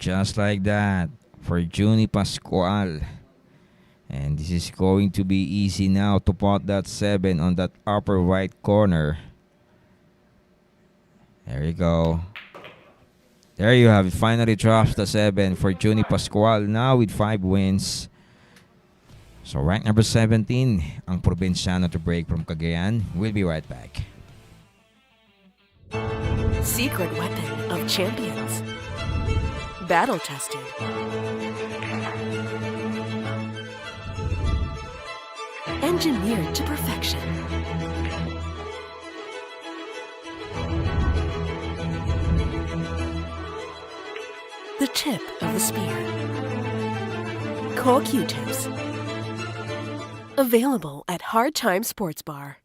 Just like that for Junie Pascual. And this is going to be easy now to pot that 7 on that upper right corner. There you go. There you have it. Finally drops the 7 for Junie Pascual. Now with 5 wins. So rank number 17, ang Provinciano to break from Cagayan. We'll be right back. Secret weapon of champions. Battle tested. Engineered to perfection. tip of the spear. Core Q-tips. Available at Hard Time Sports Bar.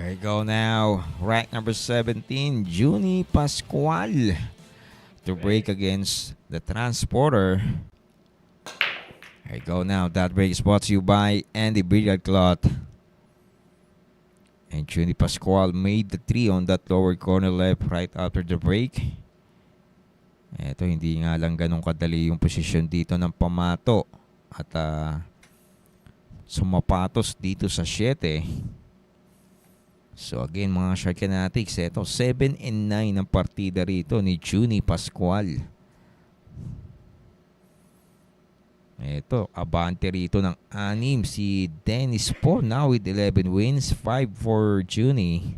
There you go now. Rack number 17, Junie Pascual to break against the Transporter. There you go now. That break is brought to you by Andy Billiard Cloth. And Junie Pascual made the 3 on that lower corner left right after the break. Eto, hindi nga lang ganun kadali yung posisyon dito ng pamato. At sumapatos dito sa 7. So again mga Shark Fanatics, ito 7-9 ang partida rito ni Junie Pascual. Ito, abante rito ng 6 si Dennis Po, now with 11 wins, 5 for Junie.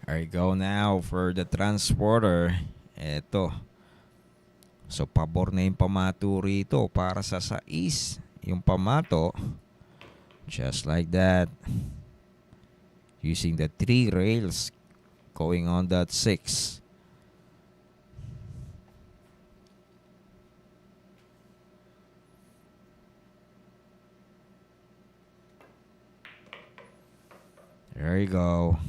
There you go now for the Transporter. Eto. So, pabor na yung pamato rito para sa 6. Yung pamato. Just like that. Using the 3 rails going on that 6. There you go.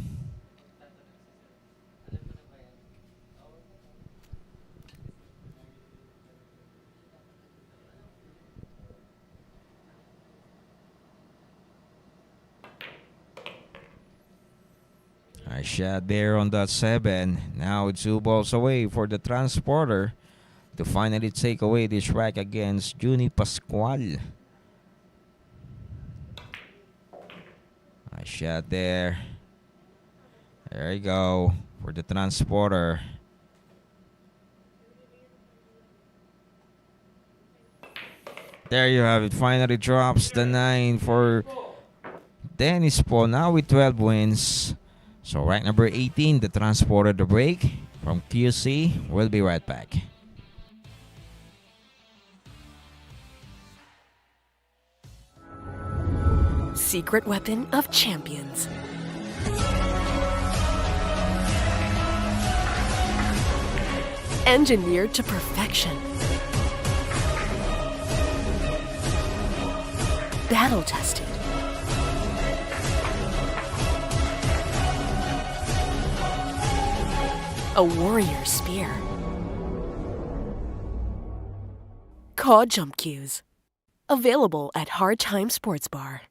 Nice shot there on that 7. Now it's 2 balls away for the Transporter to finally take away this rack against Junie Pascual. Nice shot there. There you go for the Transporter. There you have it. Finally drops the 9 for Dennis po now with 12 wins. So rank number 18, the transporter the break from QC. We'll be right back. Secret weapon of champions. Engineered to perfection. Battle tested. A warrior spear. Caw Jump Cues. Available at Hard Time Sports Bar.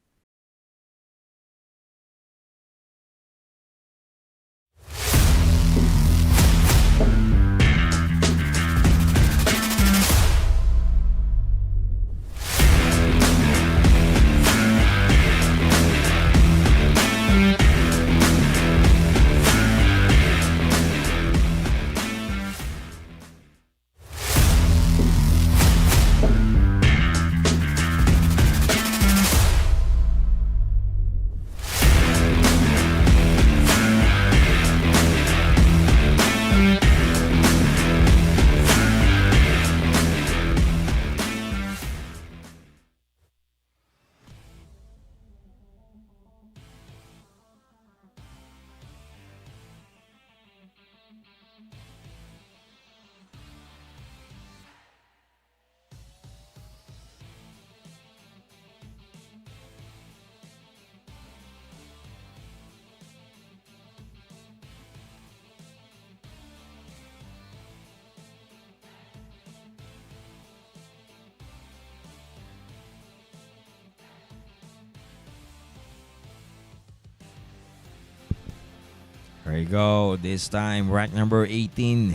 There you go. This time, rank number 18.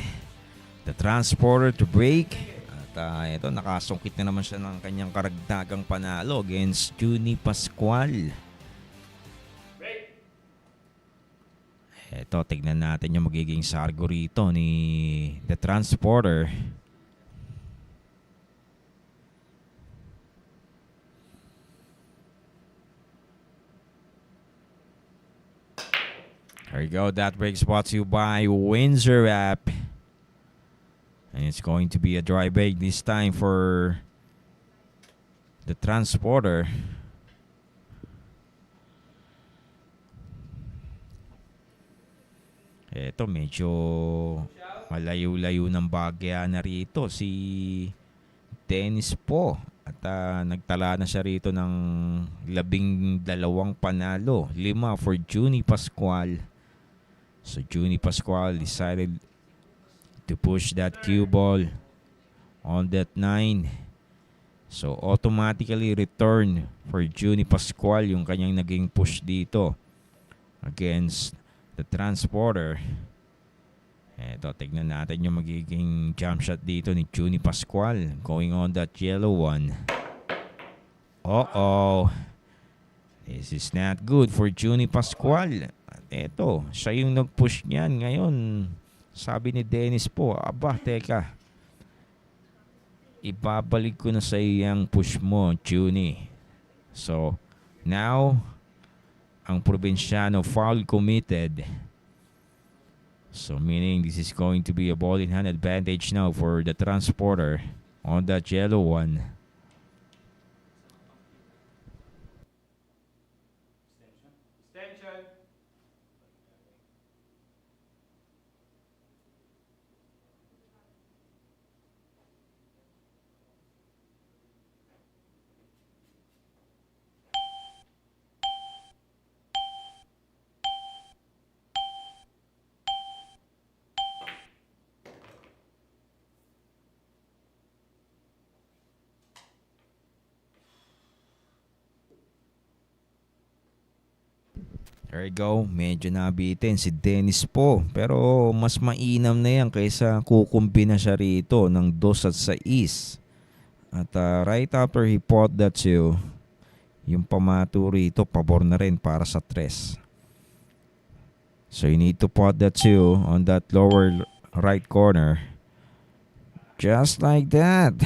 The transporter to break. At ito, nakasungkit na naman siya ng kanyang karagdagang panalo against Juni Pascual. Ito, tignan natin yung magiging sargo rito ni The Transporter. There you go. That break's brought to you by Windsor app. And it's going to be a dry break this time for The Transporter. Eto, medyo malayo-layo ng bagya na rito si Dennis po. At nagtala na siya rito ng 12 panalo. 5 for Juni Pascual. So Juni Pascual decided to push that cue ball on that 9. So automatically return for Juni Pascual yung kanyang naging push dito against The Transporter. Eto, tignan natin yung magiging jump shot dito ni Juni Pascual going on that yellow one. Uh-oh. This is not good for Juni Pascual. At eto, siya yung nag-push niyan. Ngayon, sabi ni Dennis po, aba, teka. Ibabalik ko na sa iyang push mo, Juni. So, now, ang Provinciano foul committed. So meaning this is going to be a ball in hand advantage now for The Transporter on that yellow one. Extension. There you go. Medyo nabitin si Dennis po. Pero mas mainam na yan kaysa kukumbina siya rito ng 2 at 6. At right after he fought that 2, yung pamato rito, pabor na rin para sa 3. So you need to pot that 2 on that lower right corner. Just like that.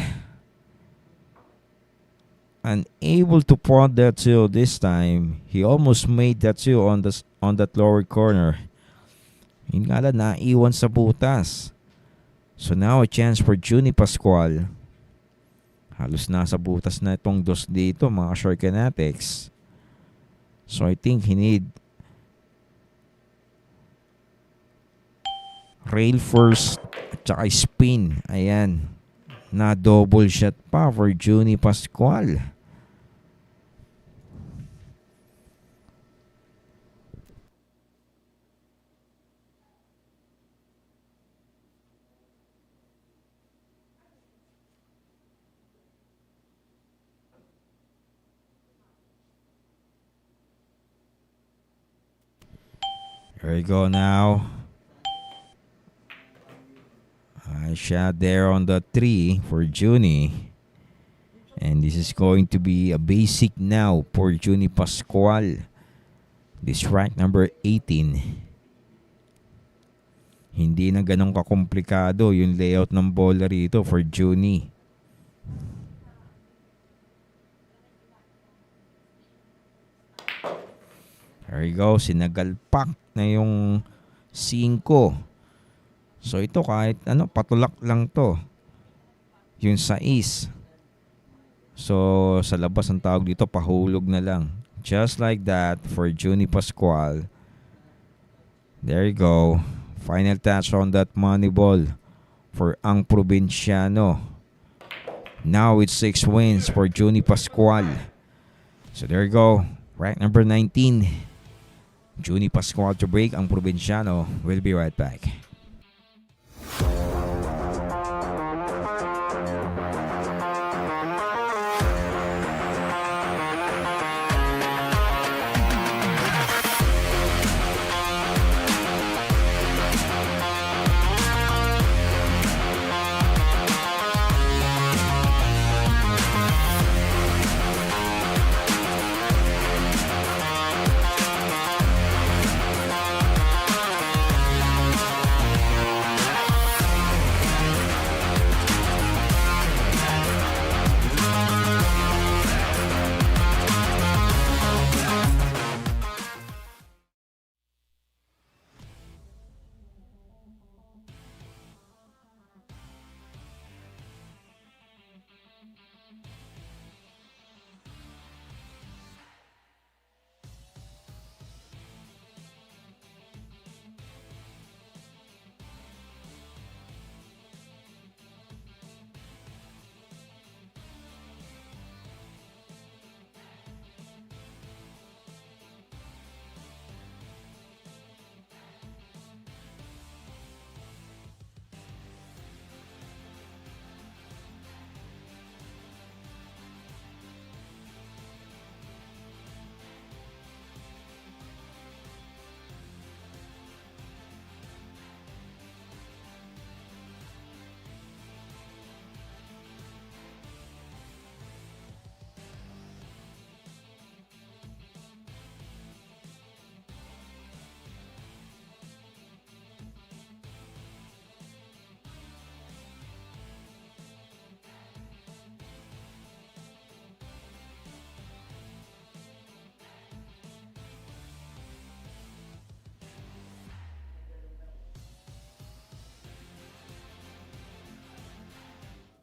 unable to punt that two this time. He almost made that two on that lower corner. Yun nga lang, naiwan sa butas. So now a chance for Juni Pascual. Halos nasa butas na itong dos dito, mga short kinetics. So I think he need rail first at saka spin. Ayan. Na double shot pa for Juni Pascual. Here we go now. I shot there on the 3 for Juni. And this is going to be a basic now for Juni Pascual. This rack number 18. Hindi na ganun kakomplikado yung layout ng bola rito for Juni. There we go. Sinagalpak na yung 5. So ito kahit patulak lang to. Yung 6. So sa labas ang tawag dito, pahulog na lang. Just like that for Juni Pascual. There you go. Final touch on that money ball for ang Provinciano. Now it's 6 wins for Juni Pascual. So there you go. Rack number 19. Juni Pascual to break ang Provinciano. We'll be right back.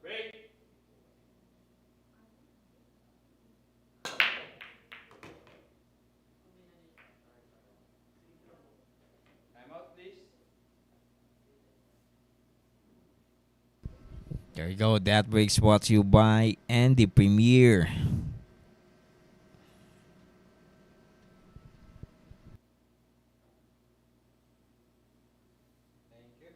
Break. Time out, please. There you go. That breaks brought to you by Andy Premier. Thank you.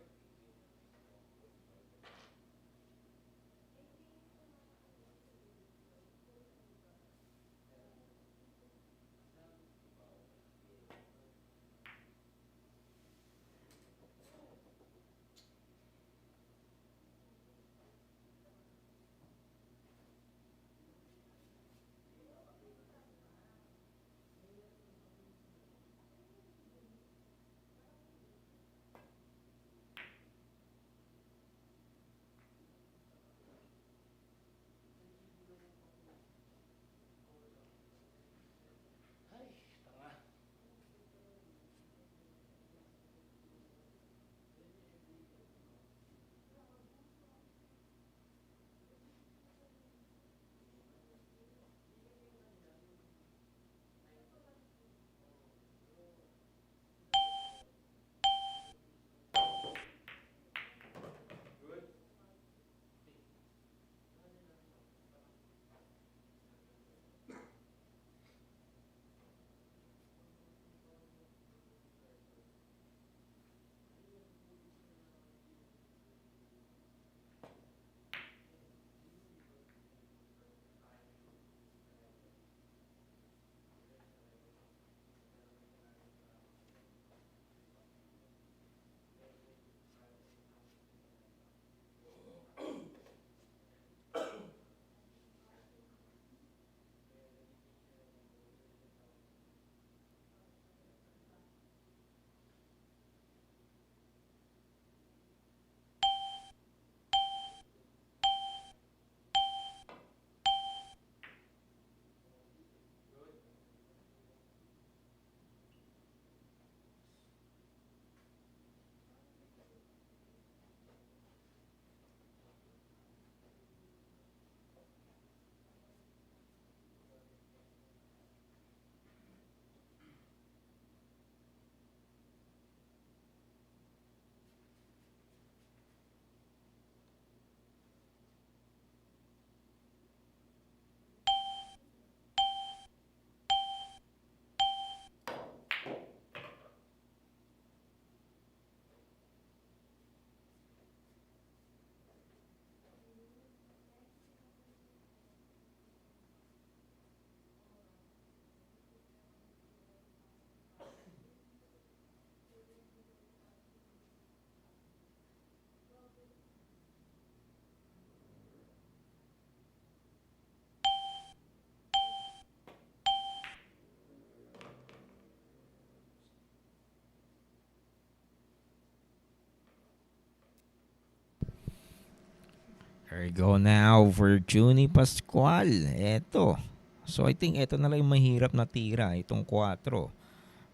There we go now for Juni Pascual. Eto. So I think ito na lang yung mahirap na tira, itong 4.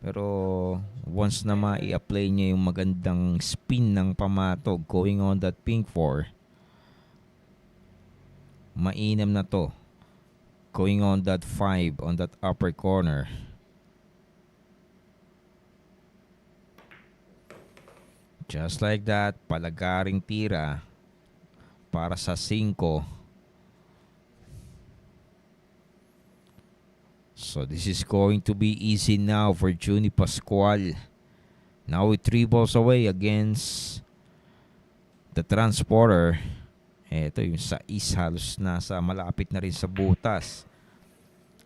Pero once na ma-i-apply niya yung magandang spin ng pamatog going on that pink 4, mainam na to. Going on that 5 on that upper corner. Just like that, palagaring tira para sa 5. So this is going to be easy now for Juni Pascual. Now with 3 balls away against the transporter. Ito yung sa halos nasa malapit na rin sa butas.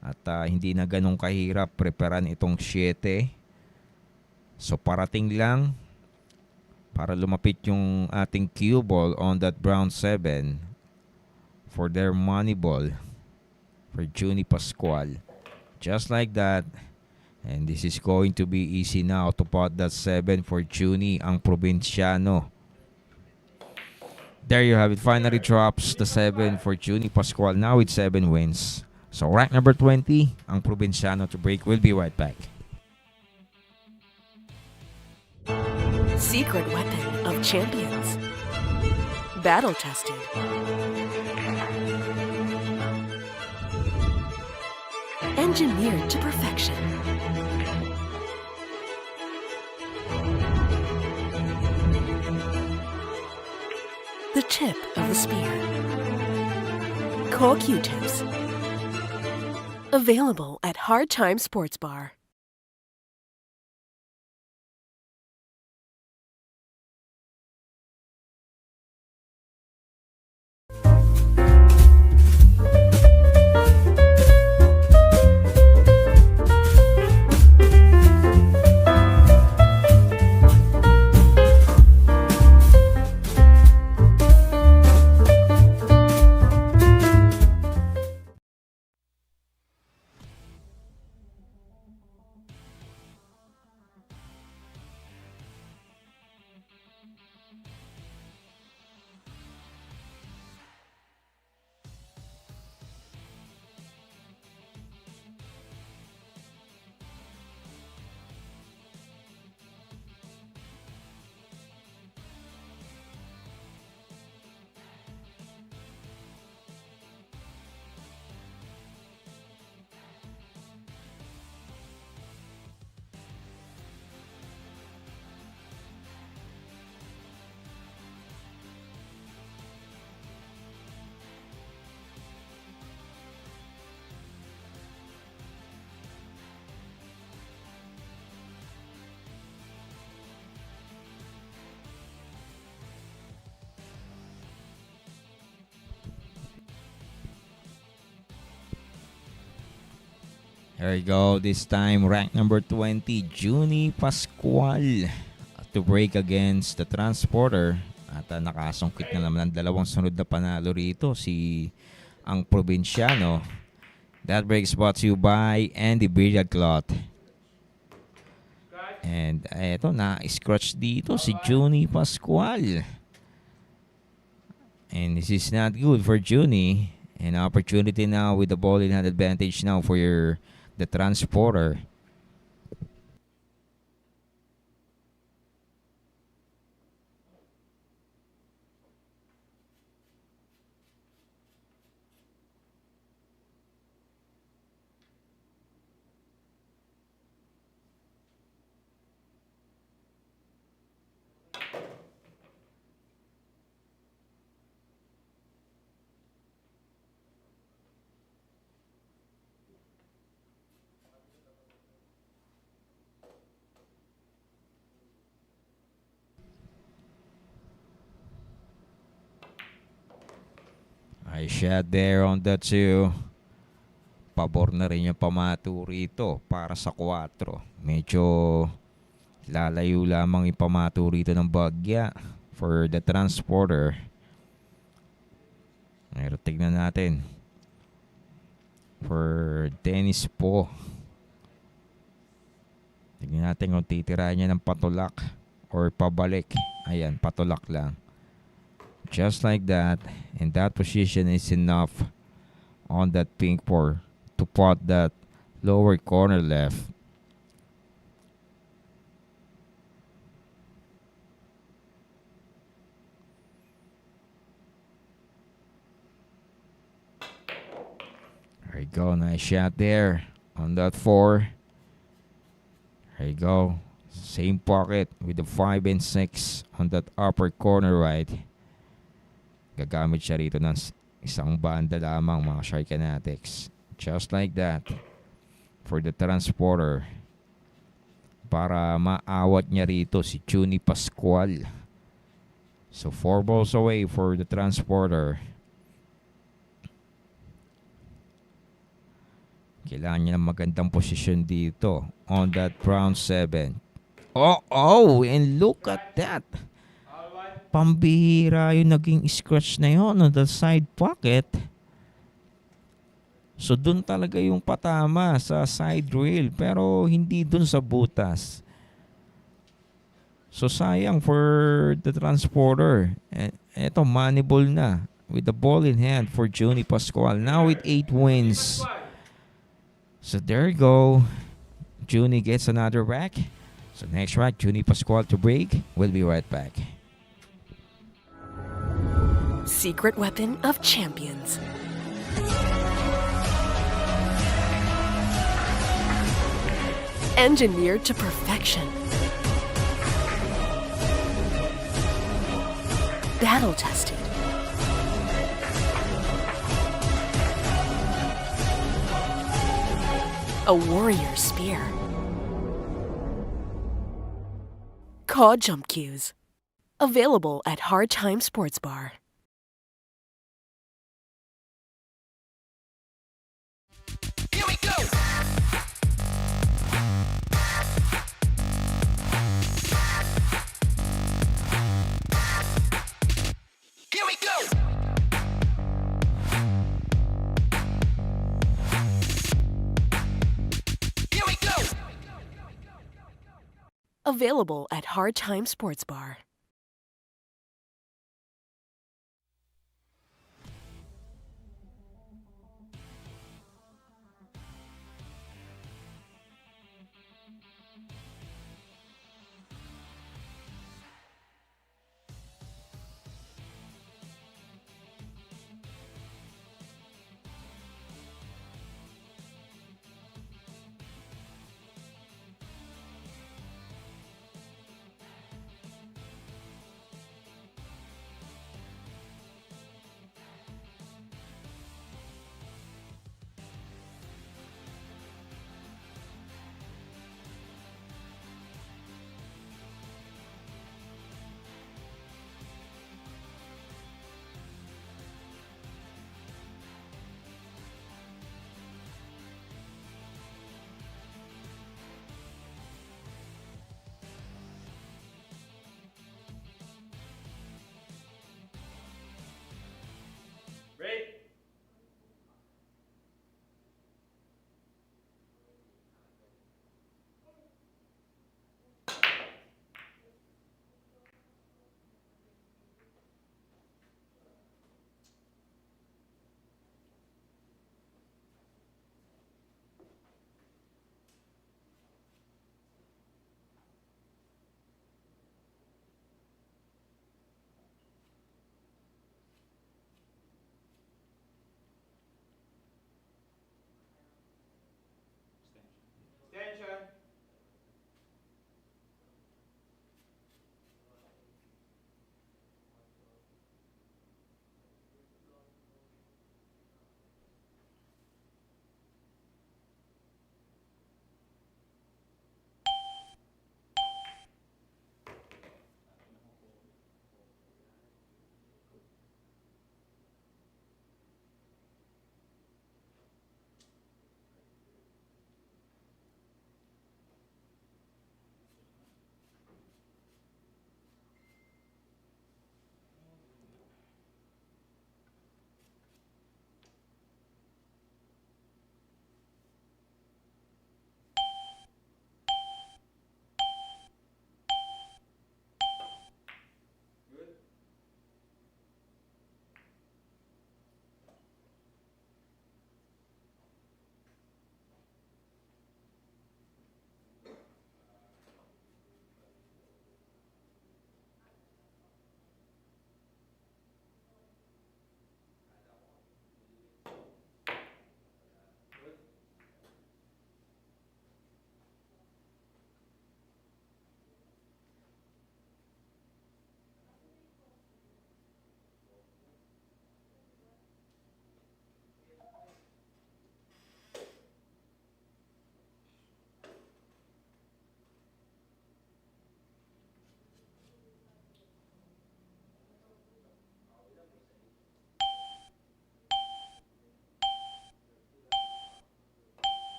At hindi na ganun kahirap preparan itong 7. So parating lang para lumapit yung ating cue ball on that brown 7 for their money ball for Juni Pascual. Just like that. And this is going to be easy now to pot that 7 for Juni, ang probinsyano. There you have it. Finally drops the 7 for Juni Pascual. Now with 7 wins. So rank number 20, ang probinsyano to break. We'll be right back. Secret weapon of champions. Battle tested. Engineered to perfection. The tip of the spear. Core Q-tips. Available at Hard Time Sports Bar. There you go. This time, rank number 20, Juni Pascual to break against the transporter. At nakasungkit na naman ang dalawang sunod na panalo rito, si ang probinsyano. That break is brought to you by Andy Billiard Cloth. And eto, na-scratch dito si Juni Pascual. And this is not good for Juni. An opportunity now with the ball in hand advantage now for the transporter. I shot there on the 2. Pabor na rin yung pamato rito para sa 4. Medyo lalayo lamang yung pamato rito ng bagya for the transporter. Pero tignan natin. For Dennis po. Tignan natin kung titirahan niya ng patulak or pabalik. Ayan, patulak lang. Just like that. And that position is enough on that pink four to pot that lower corner left. There you go. Nice shot there on that four. There you go. Same pocket with the 5 and 6 on that upper corner right. Gagamit siya rito ng isang banda lamang mga Shark Fanatics. Just like that. For the transporter. Para maawat niya rito si Chuni Pascual. So 4 balls away for the transporter. Kailangan niya ng magandang posisyon dito on that round 7. Oh, and look at that. Pambihira yung naging scratch na yun on the side pocket. So dun talaga yung patama sa side rail pero hindi dun sa butas. So sayang for the transporter. Eto money ball na with the ball in hand for Juni Pascual. Now with 8 wins. So there you go. Juni gets another rack. So next rack, Juni Pascual to break. We'll be right back. Secret weapon of champions. Engineered to perfection. Battle tested. A warrior spear. Caw Jump Cues. Available at Hard Time Sports Bar. Here we go. Here we go. Here we go. Available at Hard Time Sports Bar.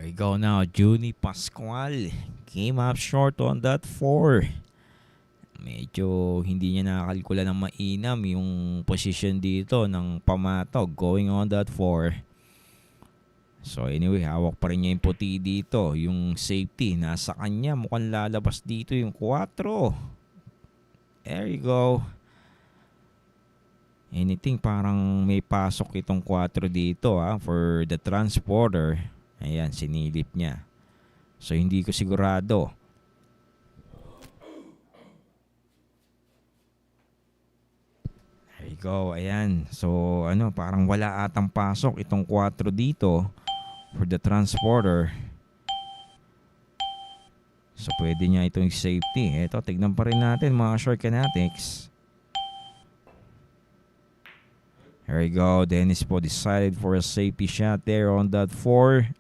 There you go now. Juni Pascual came up short on that 4. Medyo hindi niya nakakalkula ng mainam yung position dito ng pamatog going on that 4. So anyway, hawak pa rin niya yung puti dito. Yung safety nasa kanya. Mukhang lalabas dito yung 4. There you go. Anything, parang may pasok itong 4 dito for the transporter. Ayan, sinilip niya. So hindi ko sigurado. There you go, ayan. So parang wala atang pasok itong 4 dito for the transporter. So pwede niya itong safety. Ito, tignan pa rin natin mga short kinetics. There you go. Dennis po decided for a safety shot there on that 4.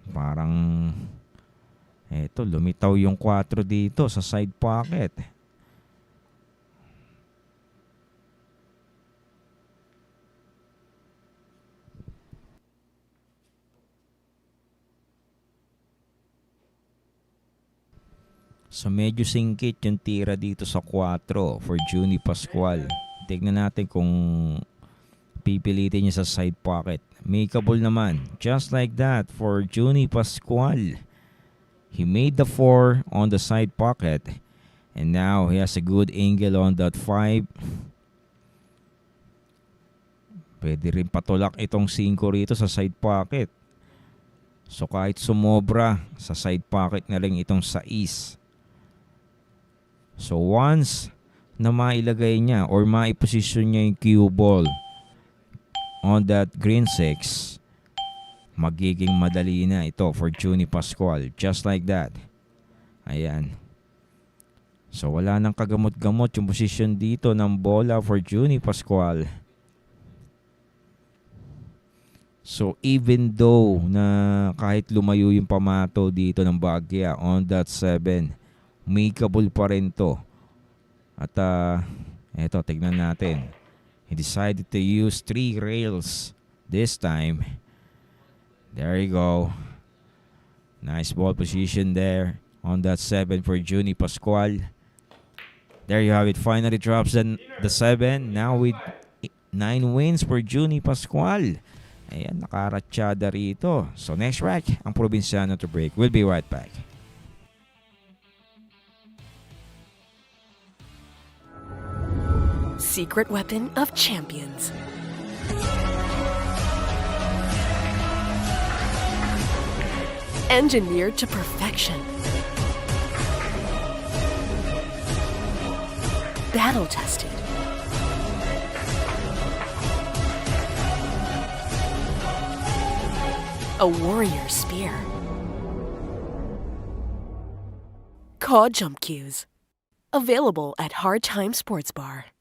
Parang lumitaw yung 4 dito sa side pocket. So medyo singkit yung tira dito sa 4 for Juni Pascual. Tignan natin kung pipilitin niya sa side pocket. Makeable naman. Just like that for Juni Pascual. He made the 4 on the side pocket. And now he has a good angle on that 5. Pwede rin patulak itong 5 rito sa side pocket. So kahit sumobra, sa side pocket na rin itong 6. So once na mailagay niya or maiposition niya yung cue ball on that green 6, magiging madali na ito for Juni Pascual. Just like that. Ayan. So wala nang kagamot-gamot yung position dito ng bola for Juni Pascual. So even though na kahit lumayo yung pamato dito ng Bagya on that 7, makeable pa rin to. At eto, tignan natin. He decided to use 3 rails this time. There you go. Nice ball position there on that 7 for Juni Pascual. There you have it. Finally drops the 7. Now with 9 wins for Juni Pascual. Ayan, nakaratsyada rito. So next rack, ang Provinciano to break. We'll be right back. Secret weapon of champions. Engineered to perfection. Battle tested. A warrior spear. Caw Jump Cues. Available at Hard Time Sports Bar.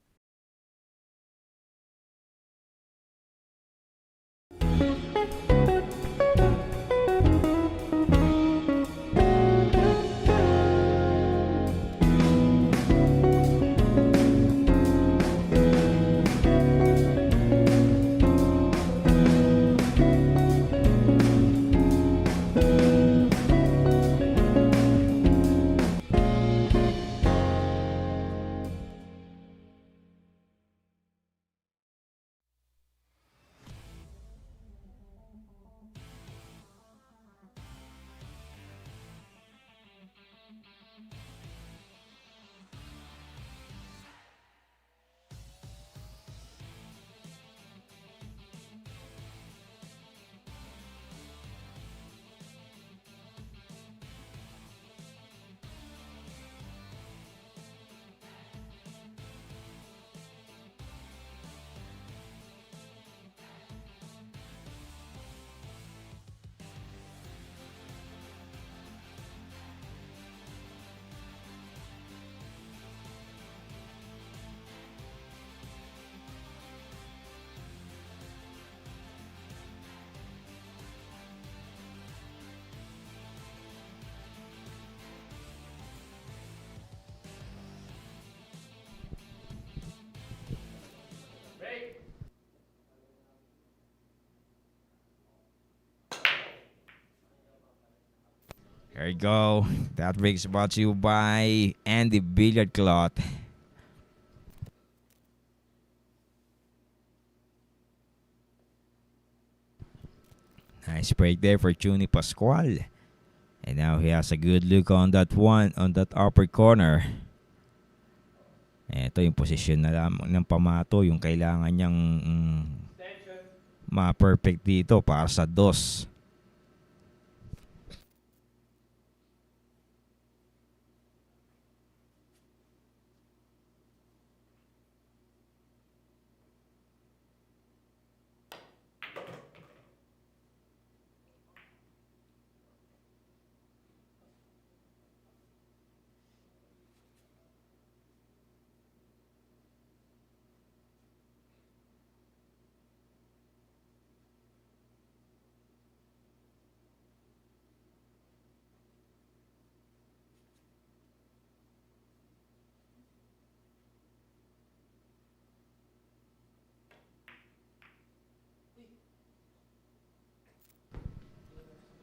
There you go. That break is brought to you by Andy Billiard Cloth. Nice break there for Juni Pascual. And now he has a good look on that one, on that upper corner. Ito yung posisyon na lamang ng pamato, yung kailangan niyang ma-perfect dito para sa dos.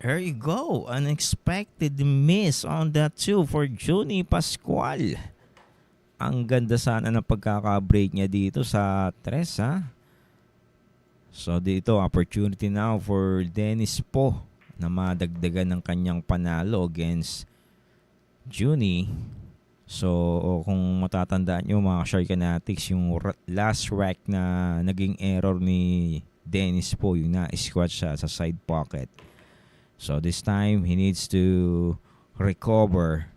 There you go. Unexpected miss on that too for Juni Pascual. Ang ganda sana ng pagkaka-break niya dito sa tres, ha? So dito, opportunity now for Dennis Po na madagdagan ng kanyang panalo against Juni. So kung matatandaan nyo mga Shark Fanatics, yung last rack na naging error ni Dennis Po, yung na-squat siya sa side pocket. So this time, he needs to recover.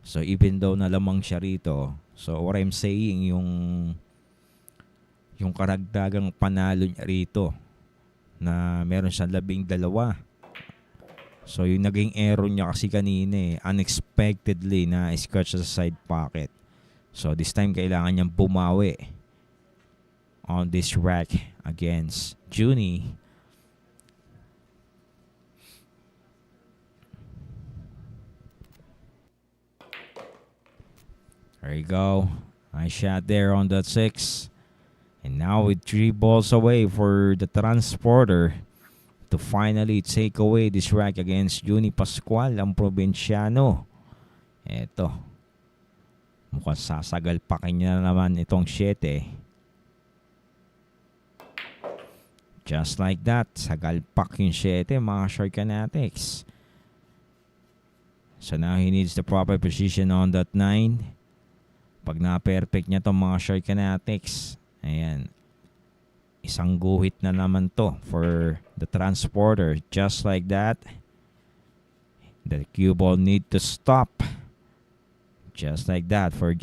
So even though nalamang siya rito, so what I'm saying, yung karagdagang panalo niya rito na meron siyang 12. So yung naging error niya kasi kanina unexpectedly na scratch sa side pocket. So this time kailangan niyang bumawi on this rack against Juni. There you go. Nice shot there on that 6. And now with 3 balls away for the transporter to finally take away this rack against Juni Pascual, ang probinsyano. Eto. Mukhang sasagalpakin niya naman itong 7. Just like that. Sagalpak yung 7, mga Shark Fanatics. So now he needs the proper position on that 9. Pag na-perfect niya itong mga Shark Fanatics, ayan, isang guhit na naman to for the transporter. Just like that, the cue ball need to stop. Just like that for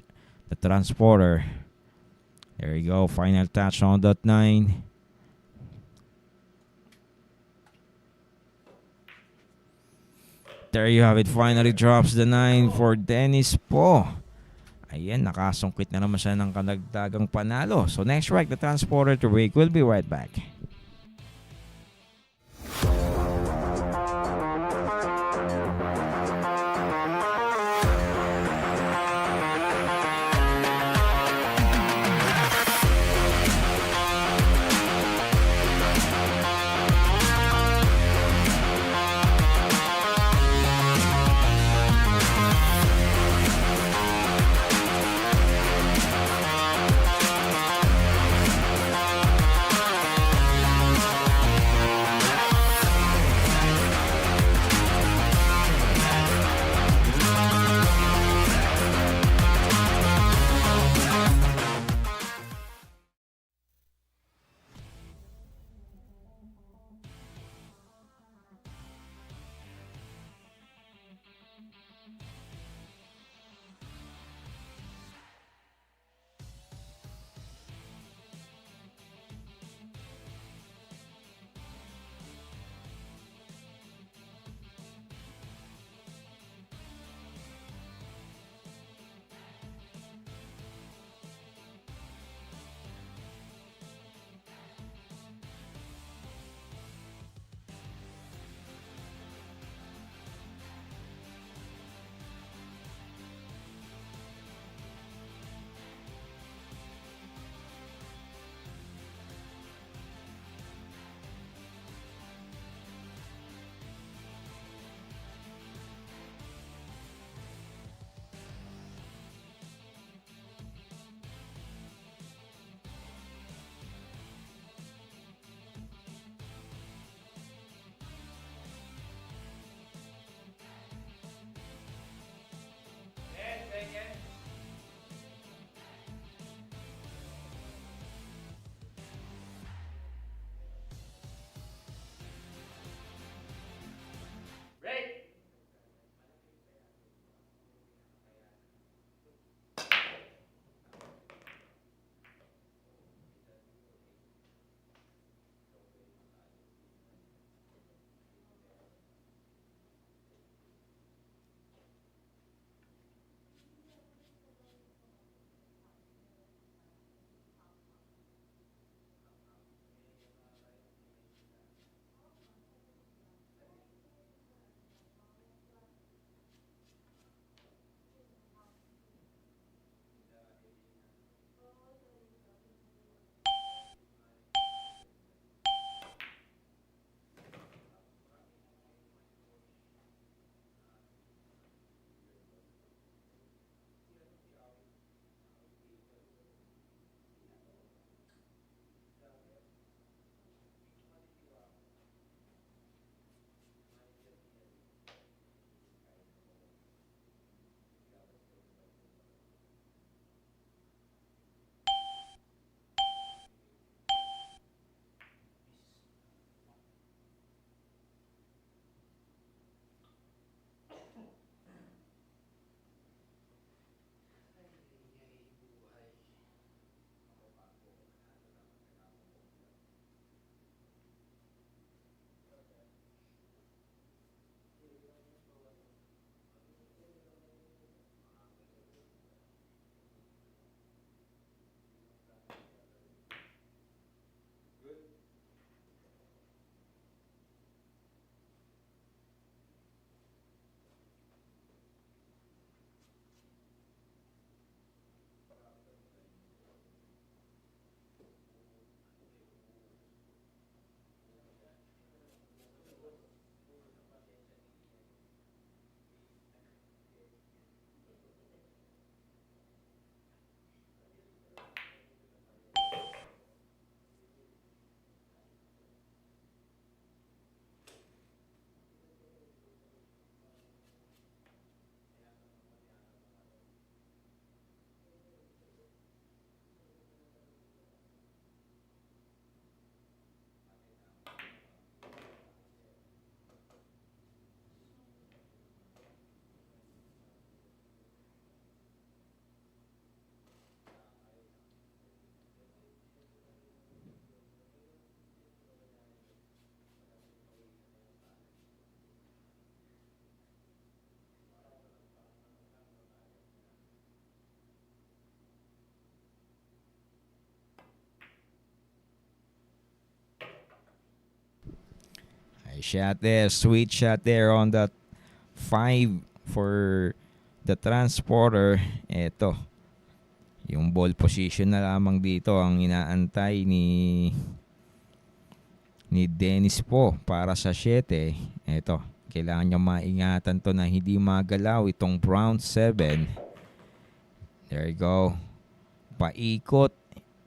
the transporter. There you go, final touch on that 9. There you have it, finally drops the 9 for Dennis Po. Ayan, nakasungkit na naman siya ng kadagdagang panalo. So next rack, the transporter to break. We'll be right back. Nice shot there. Sweet shot there on that 5 for the transporter. Eto. Yung ball position na lamang dito ang inaantay ni Dennis po para sa 7. Eto. Kailangan niya maingatan to na hindi magalaw itong brown 7. There you go. Paikot.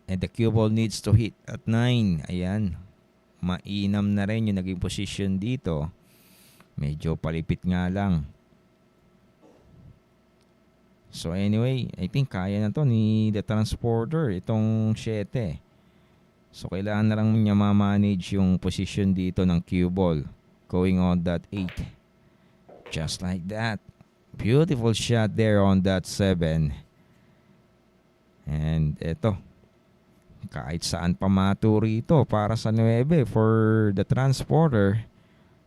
And the cue ball needs to hit at 9. Ayan. Mainam na rin yung naging position dito. Medyo palipit nga lang. So anyway, I think kaya na to ni the transporter itong 7. So kailangan na lang niya ma-manage yung position dito ng cue ball. Going on that 8. Just like that. Beautiful shot there on that 7. And eto. Kahit saan pamato rito para sa 9 for the transporter.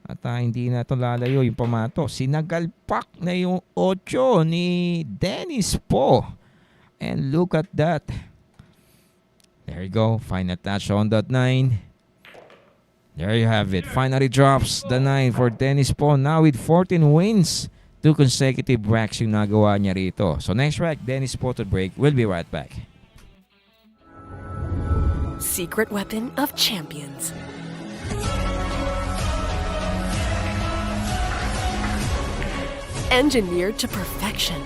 At hindi na ito lalayo yung pamato. Sinagalpak na yung 8 ni Dennis po. And look at that. There you go. Final touch on that 9. There you have it. Finally drops the 9 for Dennis po. Now with 14 wins. 2 consecutive racks yung nagawa niya rito. So next rack, Dennis po to break. We'll be right back. Secret weapon of champions. Engineered to perfection.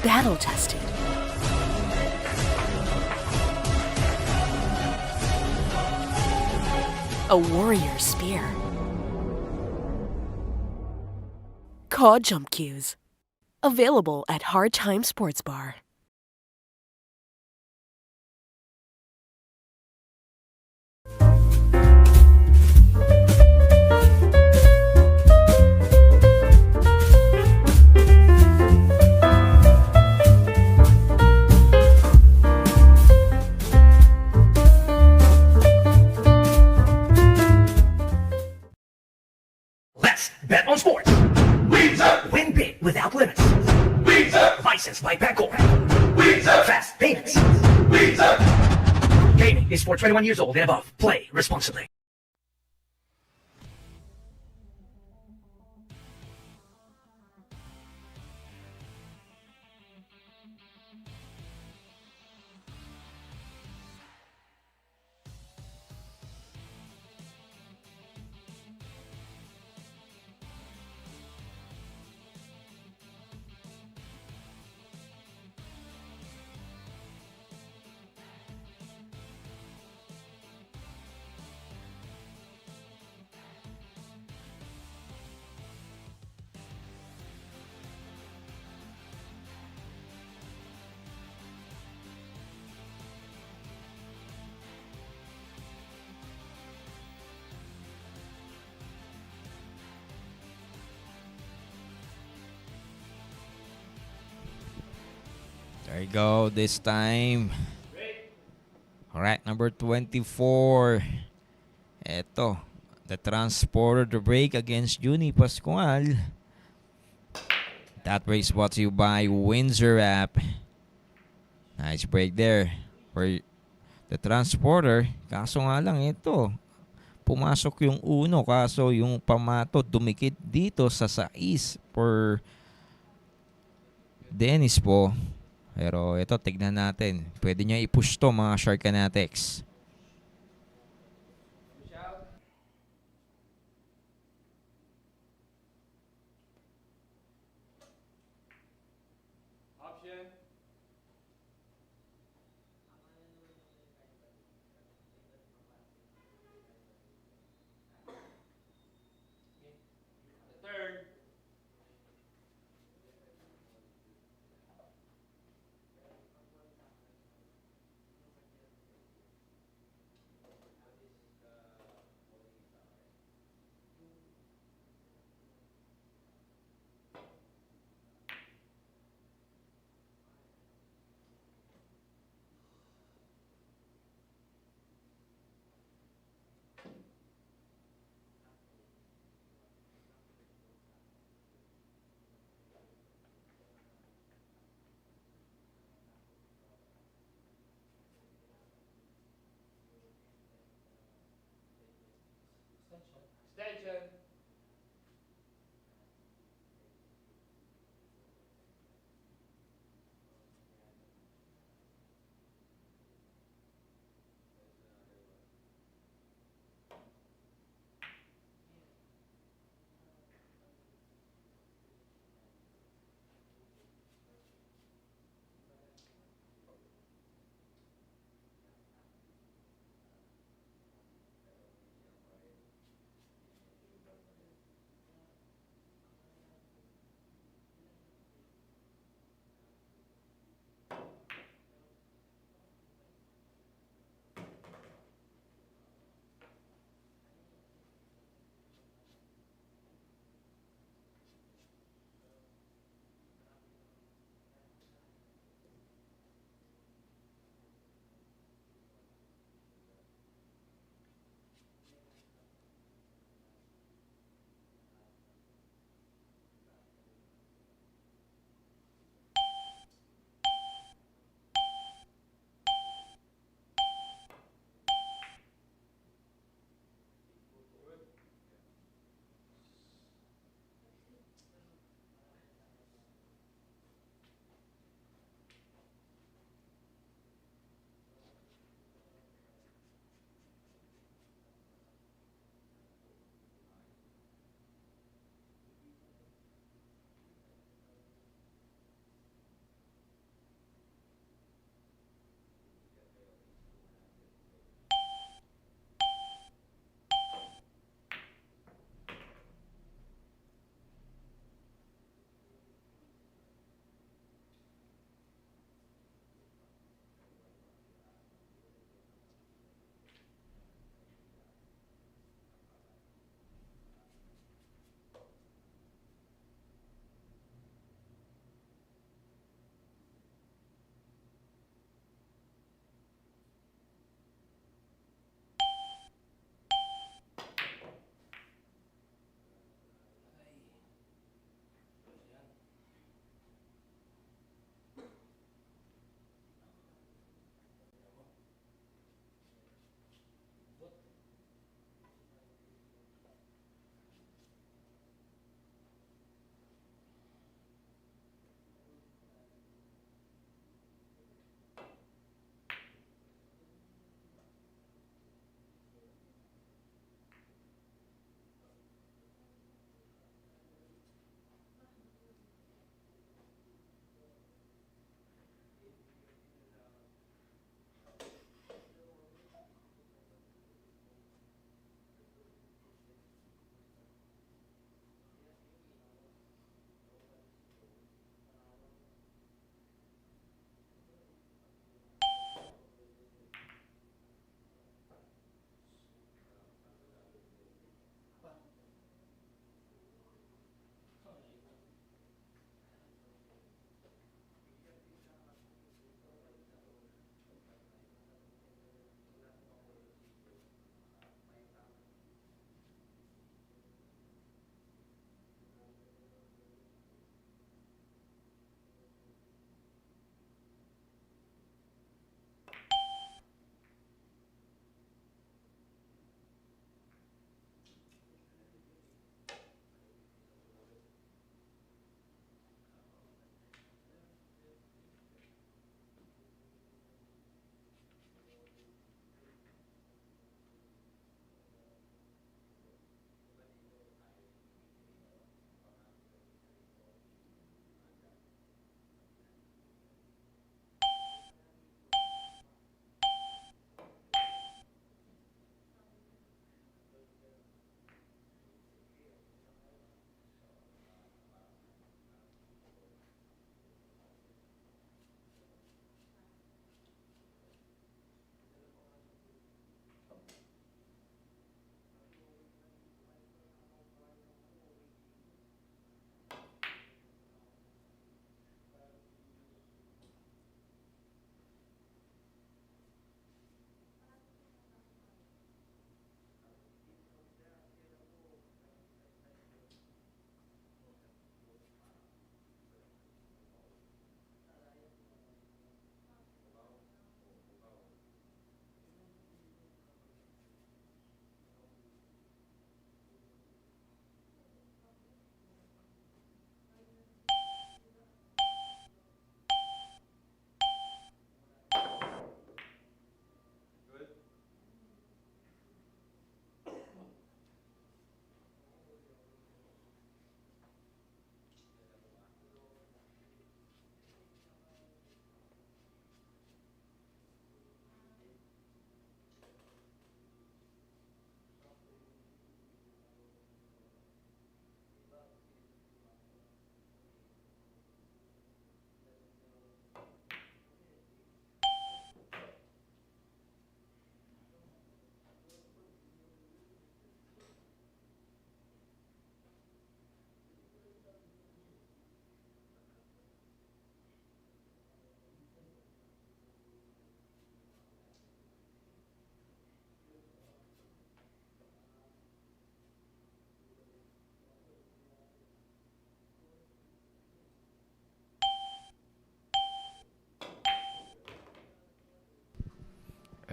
Battle tested. A warrior spear. Caw jump cues. Available at Hard Time Sports Bar. Let's bet on sports. Win big without limits. Licensed by Bancorp. Fast payments. Gaming is for 21 years old and above. Play responsibly. There you go. This time. Alright, number 24. Eto. The transporter to break against Juni Pascual. That break's brought to you by Windsor app. Nice break there for the transporter. Kaso nga lang ito. Pumasok yung 1. Kaso yung pamato dumikit dito sa 6 for Dennis po. Pero ito, tignan natin. Pwede niya i-push to mga Sharkanatics. Option. The third.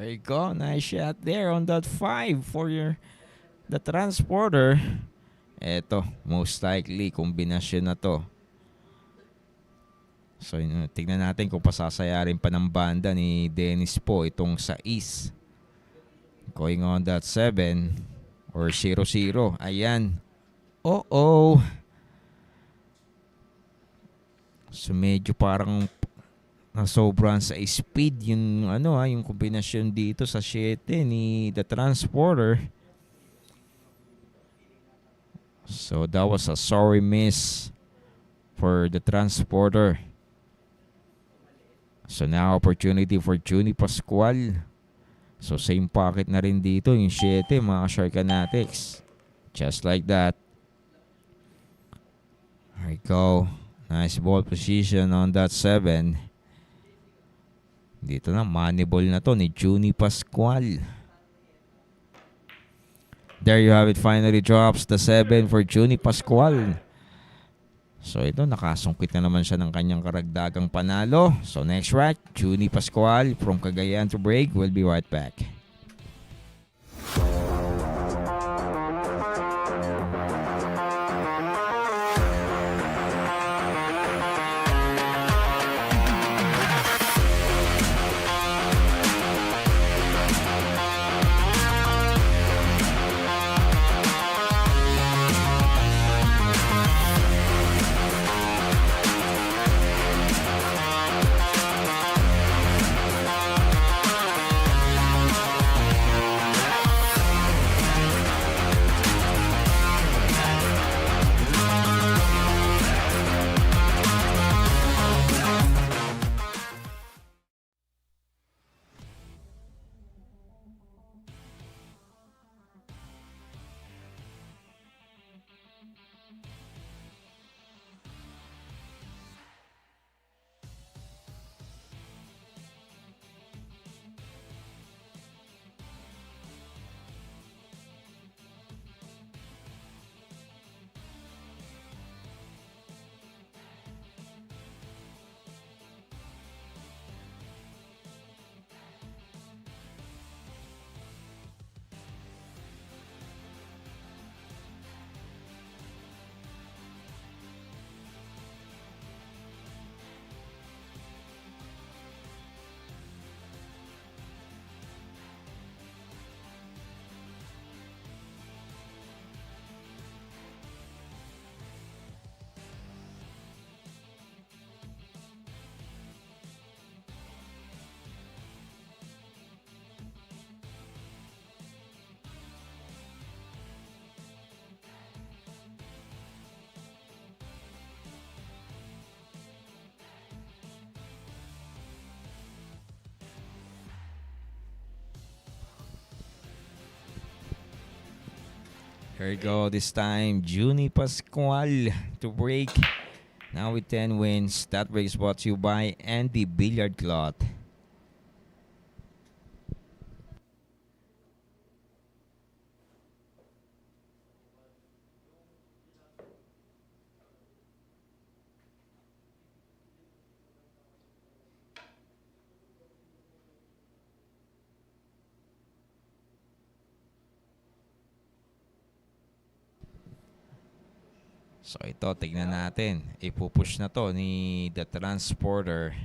There you go. Nice shot there on that 5 for the transporter. Eto, most likely, kombinasyon na to. So, tignan natin kung pasasayarin pa ng banda ni Dennis po itong sa East. Going on that 7 or 0-0. Ayan. Oh. So, medyo parang nasobrahan sa speed yung yung kombinasyon dito sa 7 ni the transporter. So that was a sorry miss for the transporter. So now opportunity for Juni Pascual. So same pocket na rin dito yung 7 mga Sharkanatics. Just like that. There you go. Nice ball position on that 7. Dito na, money ball na to ni Juni Pascual. There you have it. Finally drops the 7 for Juni Pascual. So ito, nakasungkit na naman siya ng kanyang karagdagang panalo. So next rack, Juni Pascual from Cagayan to break. We'll be right back. Here we go. This time, Juni Pascual to break. Now with 10 wins. That break is brought to you by Andy Billiard Cloth. So ito, tignan natin. Ipupush na to ni the transporter.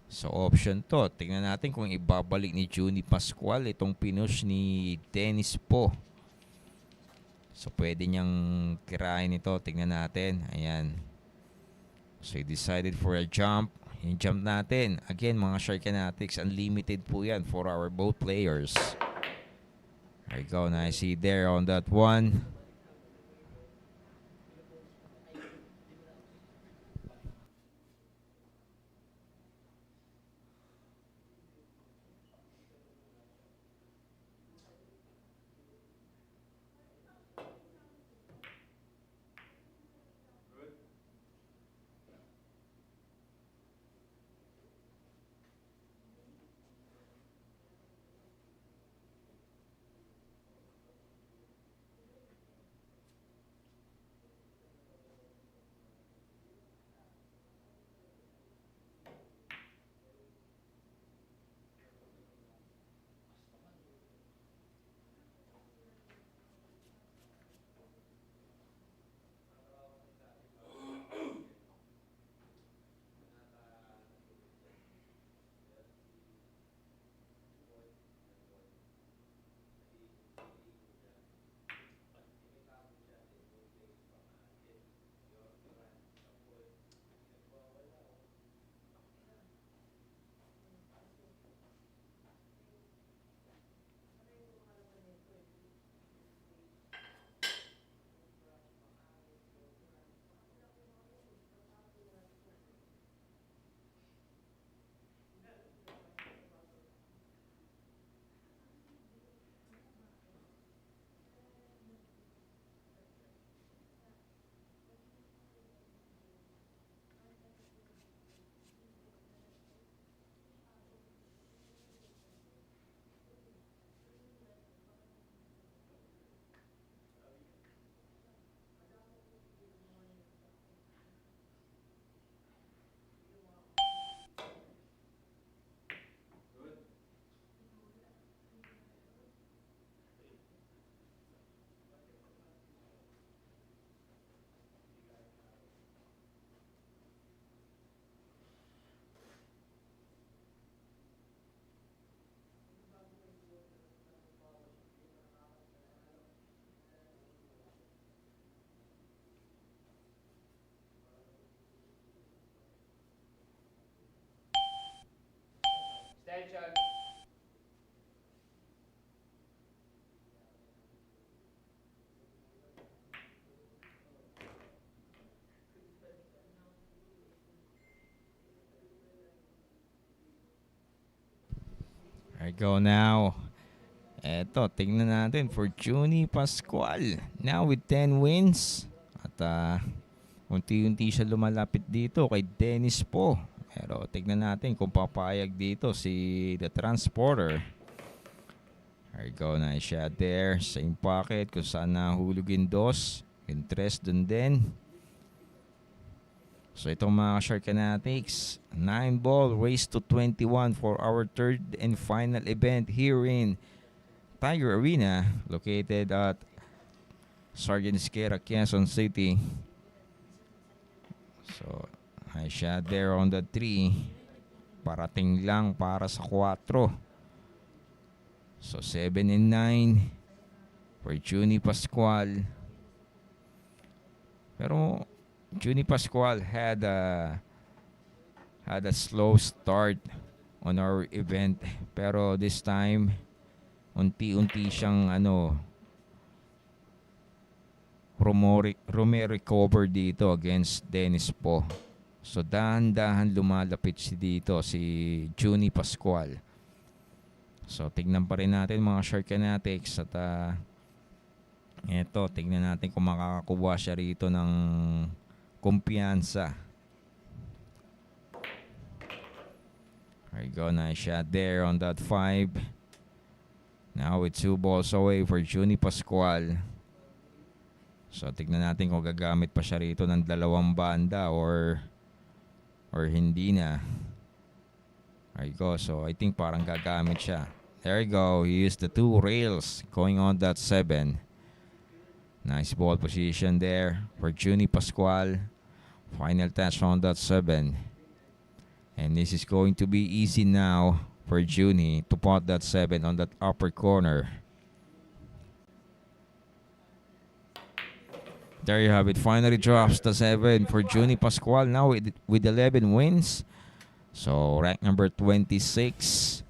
So option to. Tignan natin kung ibabalik ni Juni Pascual itong pinush ni Dennis po. So pwede niyang kirain ito. Tignan natin. Ayan. So he decided for a jump. Yung jump natin. Again, mga Sharkanatics, unlimited po yan for our both players. There you go. Nice see there on that one. Attention. There you go now. Eto, tingnan natin for Juni Pascual. Now with 10 wins. At unti-unti siya lumalapit dito kay Dennis po. Pero tignan natin kung papayag dito si The Transporter. There you go, nice shot there. Same pocket kung saan nahulugin dos. Interest dun din. So itong mga Shark Fanatics, 9 ball race to 21 for our third and final event here in Tiger Arena, located at Sergeant Esguerra, Quezon City. So, nice shot there on the 3. Parating lang para sa 4. So, 7 and 9 for Juni Pascual. Pero, Juni Pascual had a slow start on our event. Pero this time, unti-unti siyang recover dito against Dennis po. So dahan-dahan lumalapit si Juni Pascual. So tignan pa rin natin mga Shark Fanatics at eto, tignan natin kung makakakuha siya rito ng kumpiyansa. There you go, nice shot there on that 5. Now with 2 balls away for Juni Pascual. So tignan natin kung gagamit pa siya rito ng dalawang banda or hindi na. There you go. So I think parang gagamit siya. There you go. He used the 2 rails going on that 7. Nice ball position there for Juni Pascual. Final touch on that 7. And this is going to be easy now for Juni to pot that 7 on that upper corner. There you have it. Finally drops the 7 for Juni Pascual. Now with 11 wins. So rank number 26.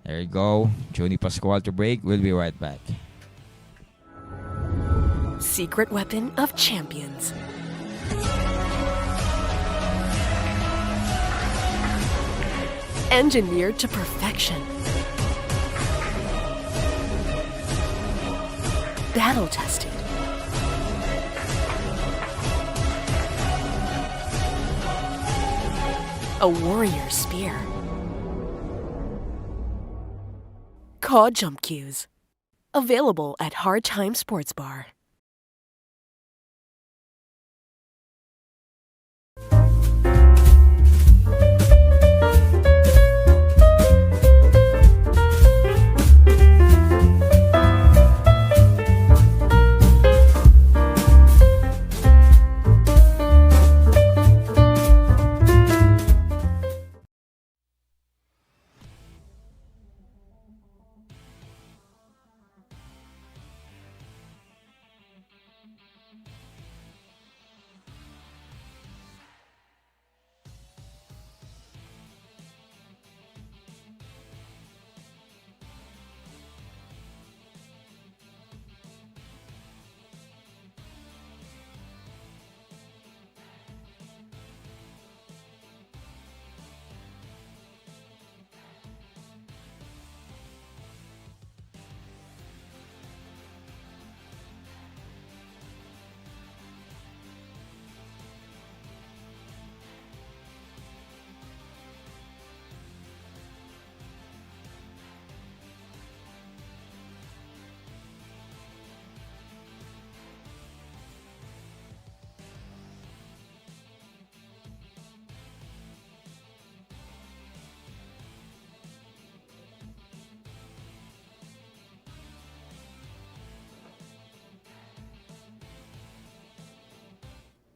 There you go. Juni Pascual to break. We'll be right back. Secret weapon of champions. Engineered to perfection. Battle tested. A warrior spear. Caw Jump Cues. Available at Hard Time Sports Bar.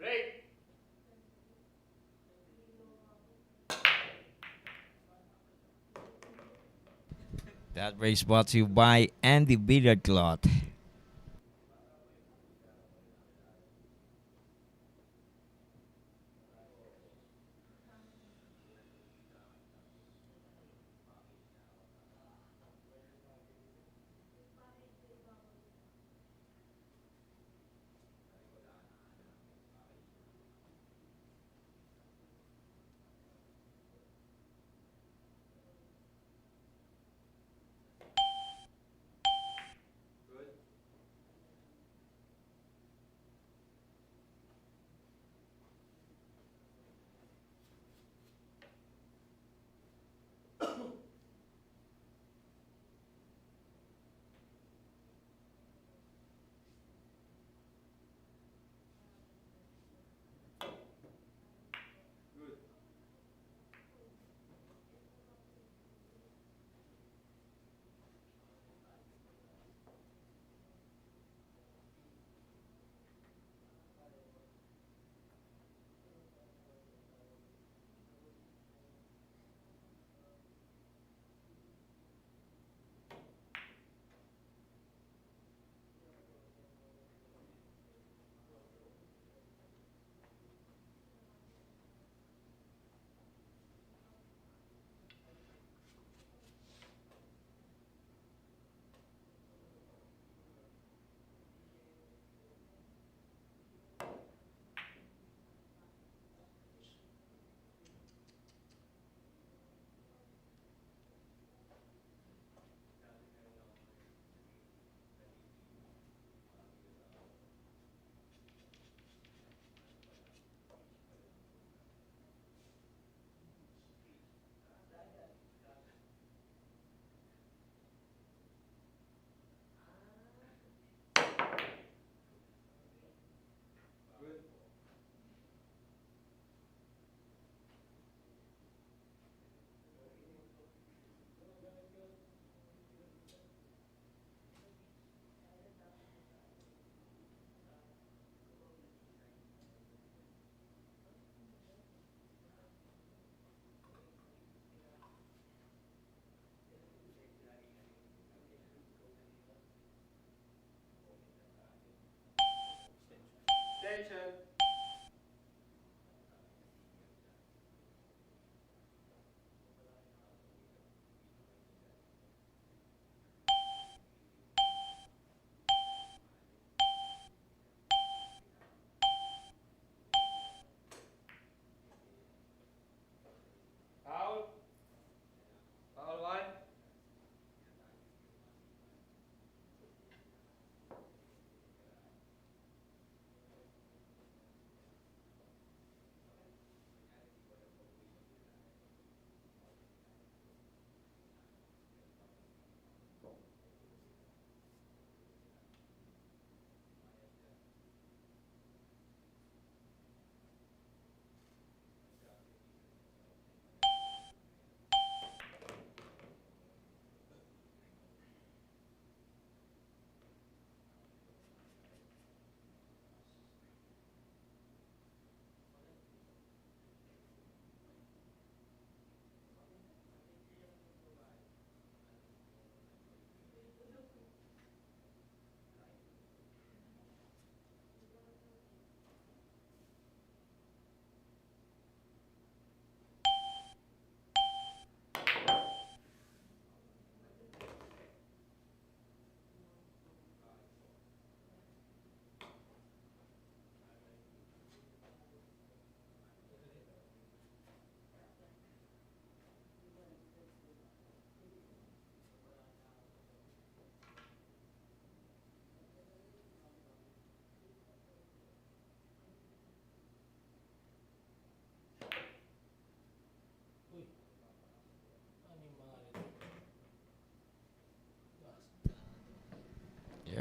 Break. That race brought to you by Andy Billiard Cloth.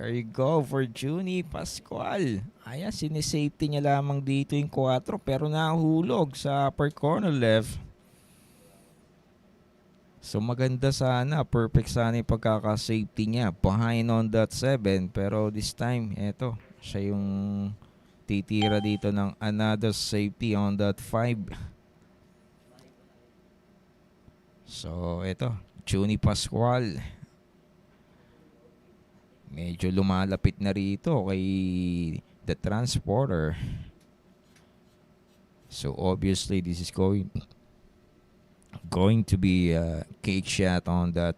There you go for Junie Pascual. Ayan, sinisafety niya lamang dito yung 4 pero nahulog sa upper corner left. So maganda sana, perfect sana yung pagkaka-safety niya. Behind on that 7 pero this time, eto, siya yung titira dito ng another safety on that 5. So eto, Junie Pascual. Medyo lumalapit na rito kay the transporter. So obviously this is going to be a cake shot on that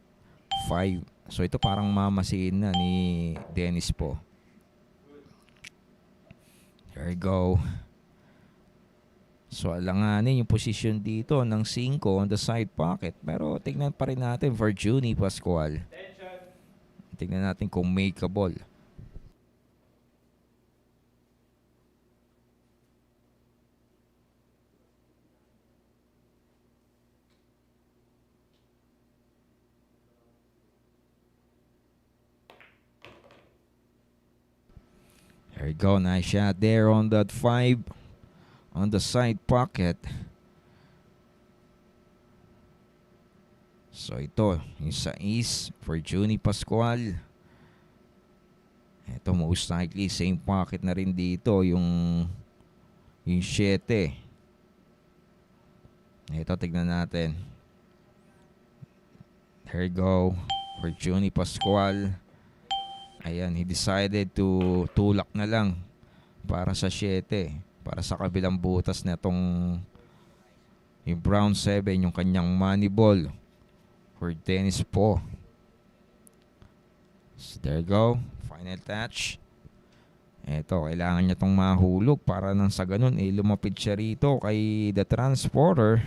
5. So ito parang mamasiin na ni Dennis po. There you go. So alanganin yung position dito ng 5 on the side pocket. Pero tignan pa rin natin for Junie Pascual. Tignan natin kung makeable. There you go. Nice shot there on that 5 on the side pocket. So ito, yung sa East for Junie Pascual. Ito most likely same pocket na rin dito yung 7. Ito tignan natin. There you go for Junie Pascual. Ayan, he decided to tulak na lang para sa 7. Para sa kabilang butas na itong yung brown 7, yung kanyang money ball for Dennis po. So there you go. Final touch. Eto, kailangan niya itong mahulog para nang sa ganun, lumapit siya rito kay the transporter.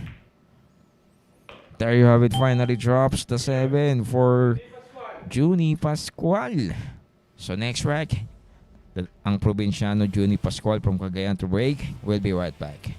There you have it. Finally drops the 7 for Junie Pascual. So next rack, ang probinsyano Junie Pascual from Cagayan to break. We'll be right back.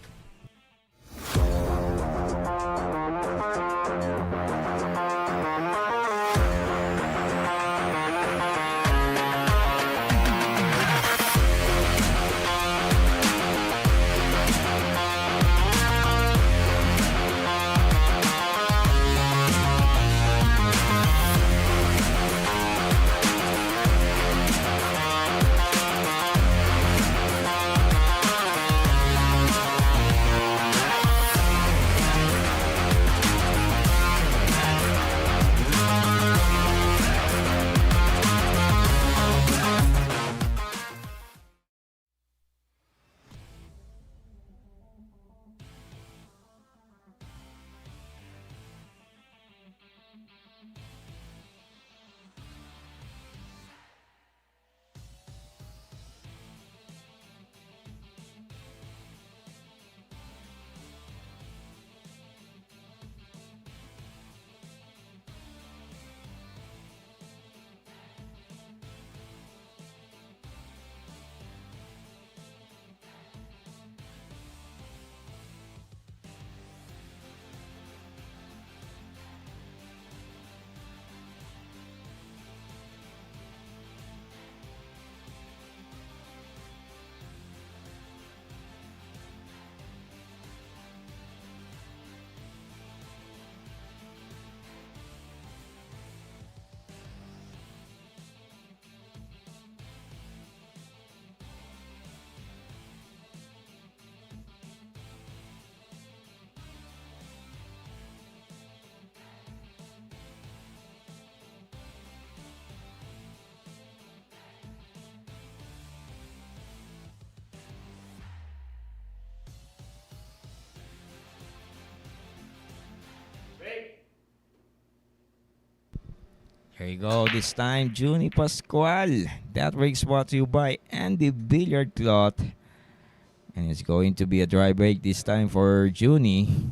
Here you go. This time, Junie Pascual. That break's brought to you by Andy Billiard Cloth. And it's going to be a dry break this time for Junie.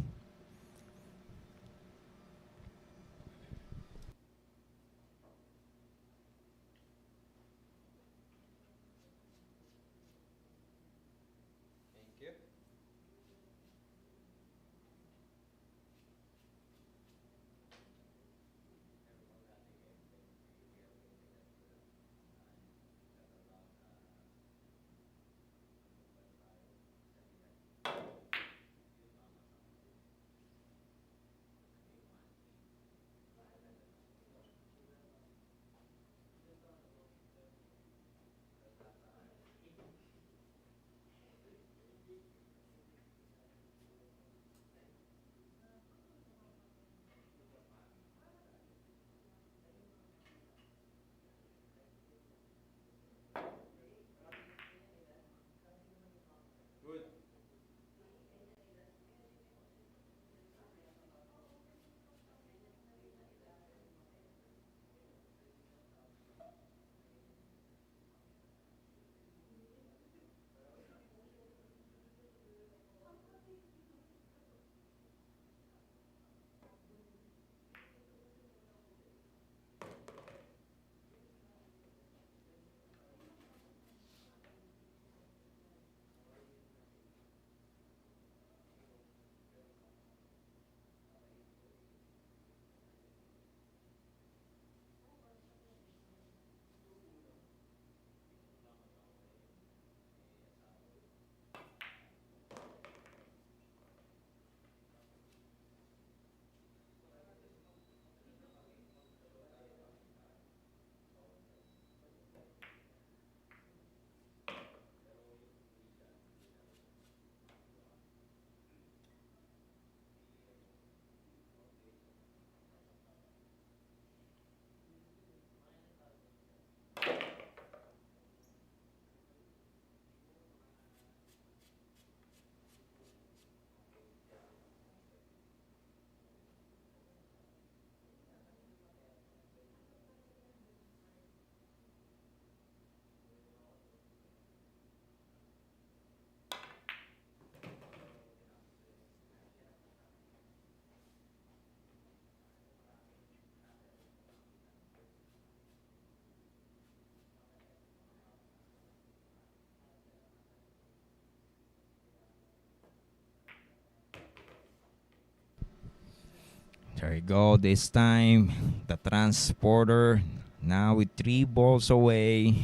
There you go. This time, the transporter now with 3 balls away.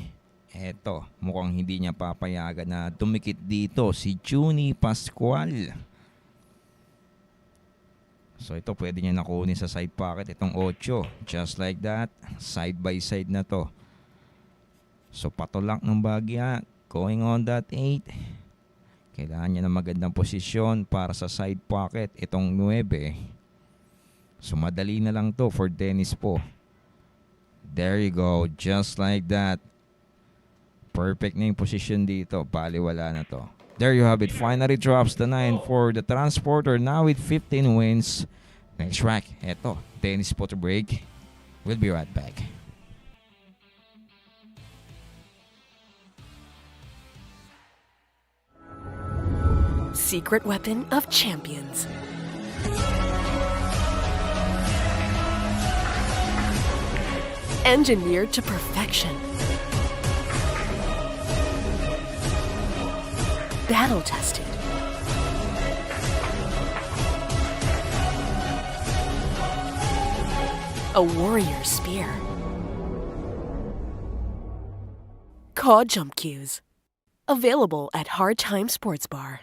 Eto, mukhang hindi niya papayagan na tumikit dito si Juni Pascual. So ito pwede niya nakunin sa side pocket itong 8. Just like that, side by side na to. So patulak ng bagya, going on that 8. Kailangan niya ng magandang posisyon para sa side pocket itong 9. So madali na lang to for Dennis po. There you go, just like that. Perfect na yung position dito. Baliwala na to. There you have it. Finally drops the 9 for the transporter. Now with 15 wins. Next track. Eto. Dennis po to break. We'll be right back. Secret weapon of champions. Engineered to perfection. Battle tested. A warrior spear. Caw jump cues. Available at Hard Time Sports Bar.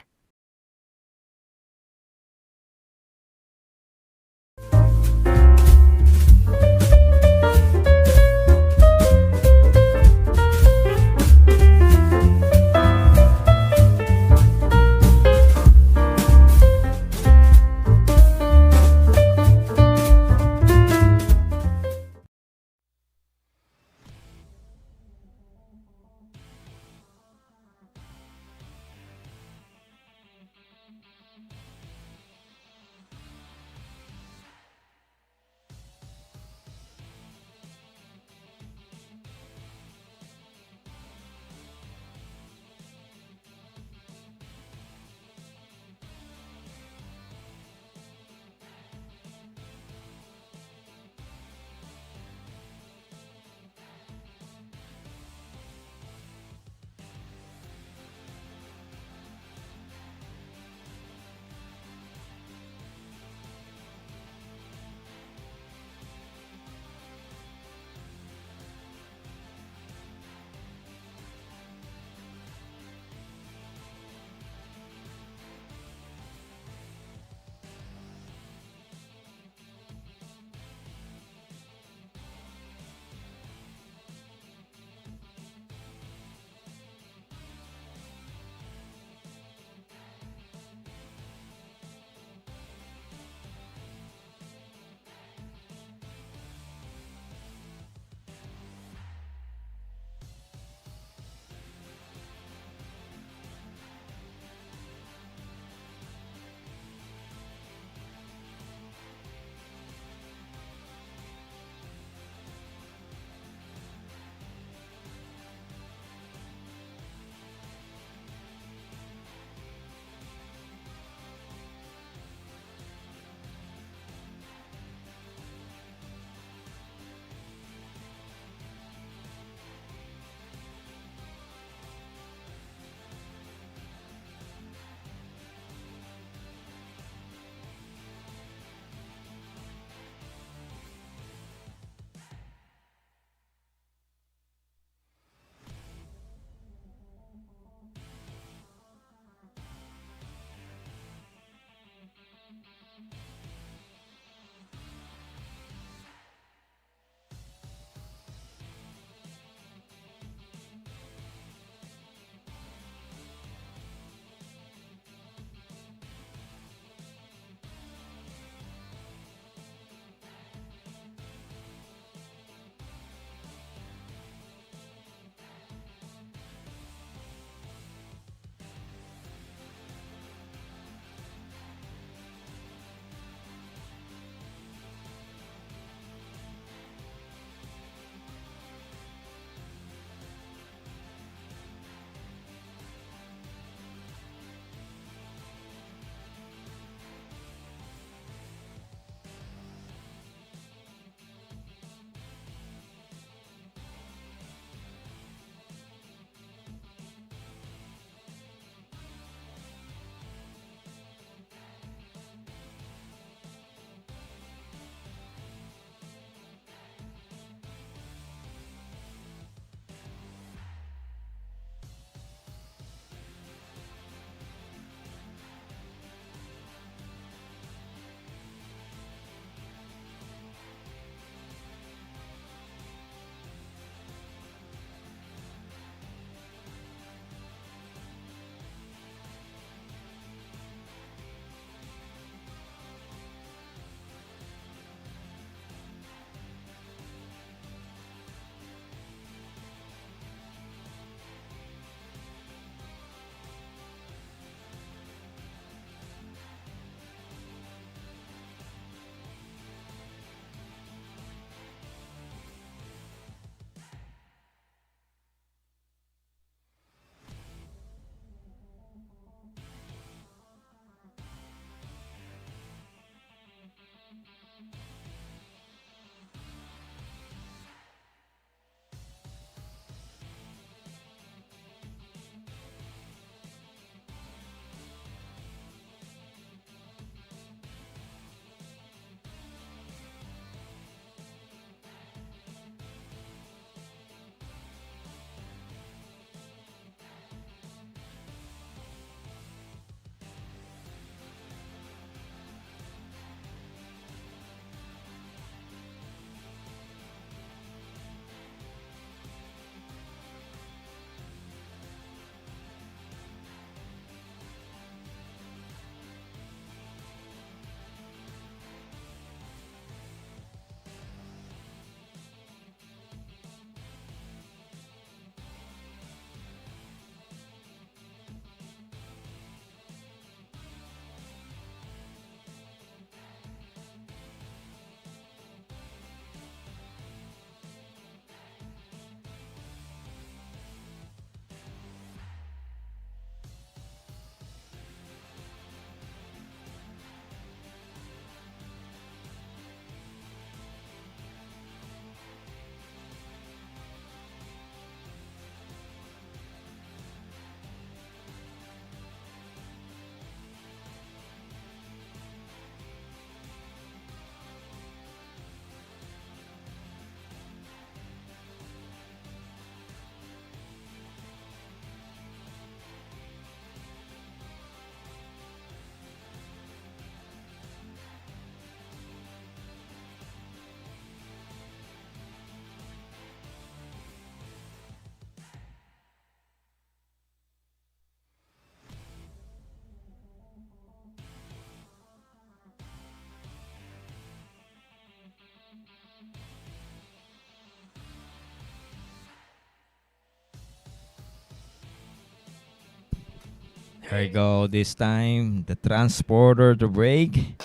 Here we go this time. The transporter to break.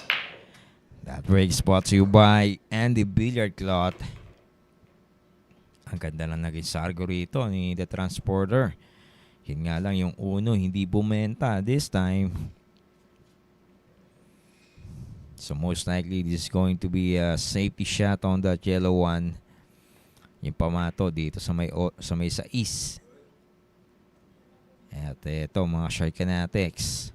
That break is brought to you by Andy Billiard Cloth. Ang ganda na naging sargo rito ni The Transporter. Yun nga lang yung uno hindi bumenta this time. So most likely this is going to be a safety shot on that yellow one. Yung pamato dito sa may sais. At ito mga Shark Fanatics.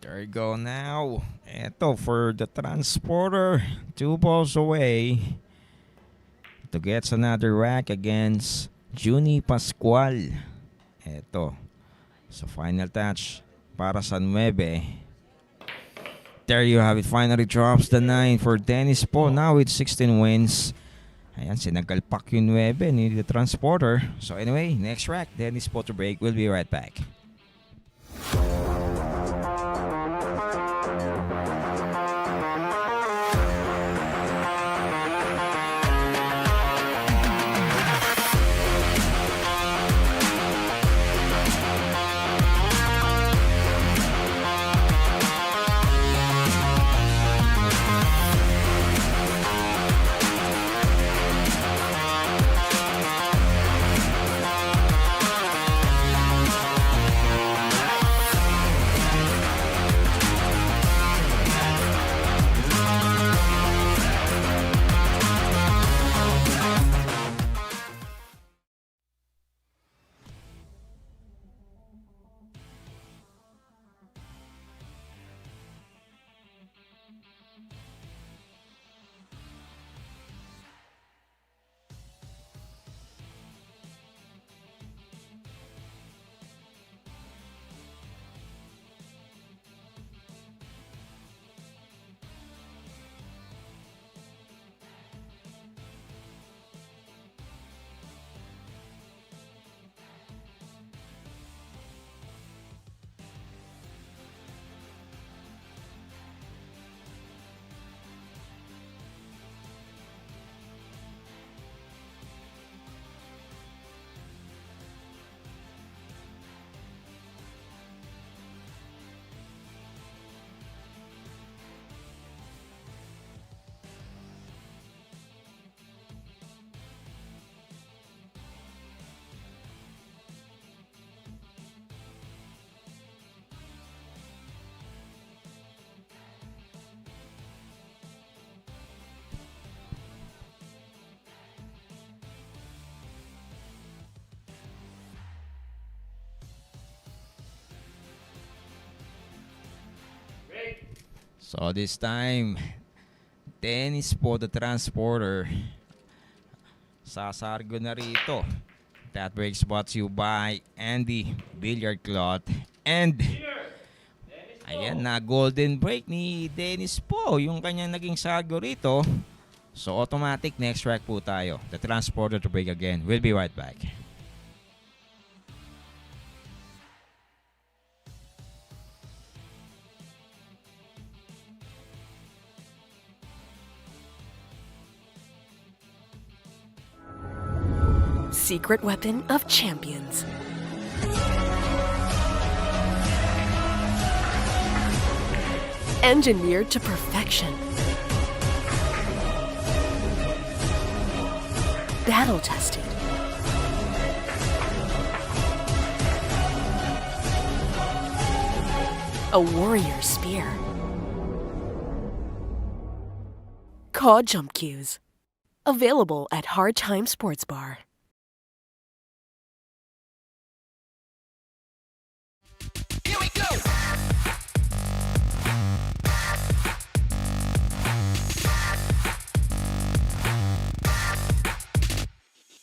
There you go now. Ito for the Transporter. 2 balls away to get another rack against Juni Pascual. Ito. So final touch para sa 9. There you have it. Finally drops the 9 for Dennis Po. Now with 16 wins. Ayan, sinagalpak yung 9 ni the Transporter. So anyway, next rack, Dennis Po to break. We'll be right back. So this time, Dennis po the transporter. Sasargo na rito. That breaks brought to you by Andy Billiard Cloth. And ayan na, golden break ni Dennis po. Yung kanyang naging sargo rito. So automatic next track po tayo. The transporter to break again. We'll be right back. Secret weapon of champions. Engineered to perfection. Battle tested. A warrior spear. Caw jump cues. Available at Hard Time Sports Bar. Here we go.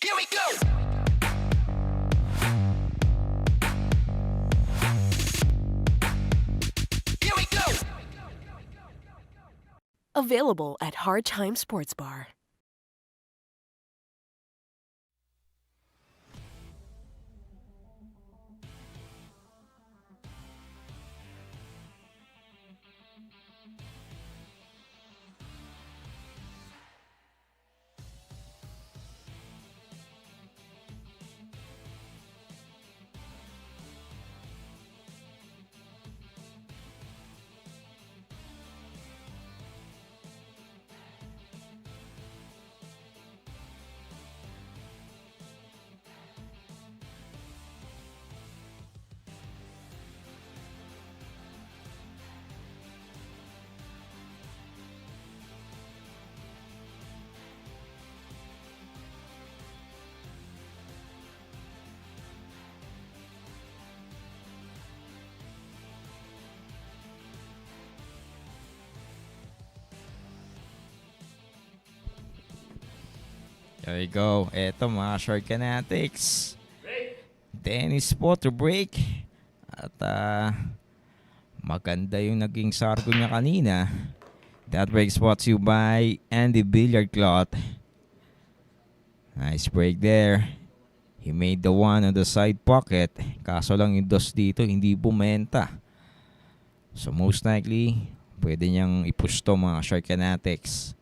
Here we go. Here we go. Available at Hard Time Sports Bar. There we go. Eto mga short fanatics. Dennis po to break. At maganda yung naging sargo niya kanina. That breaks brought to you by Andy Billiard Cloth. Nice break there. He made the one on the side pocket. Kaso lang yung dos dito hindi bumenta. So most likely, pwede niyang ipush to mga short fanatics.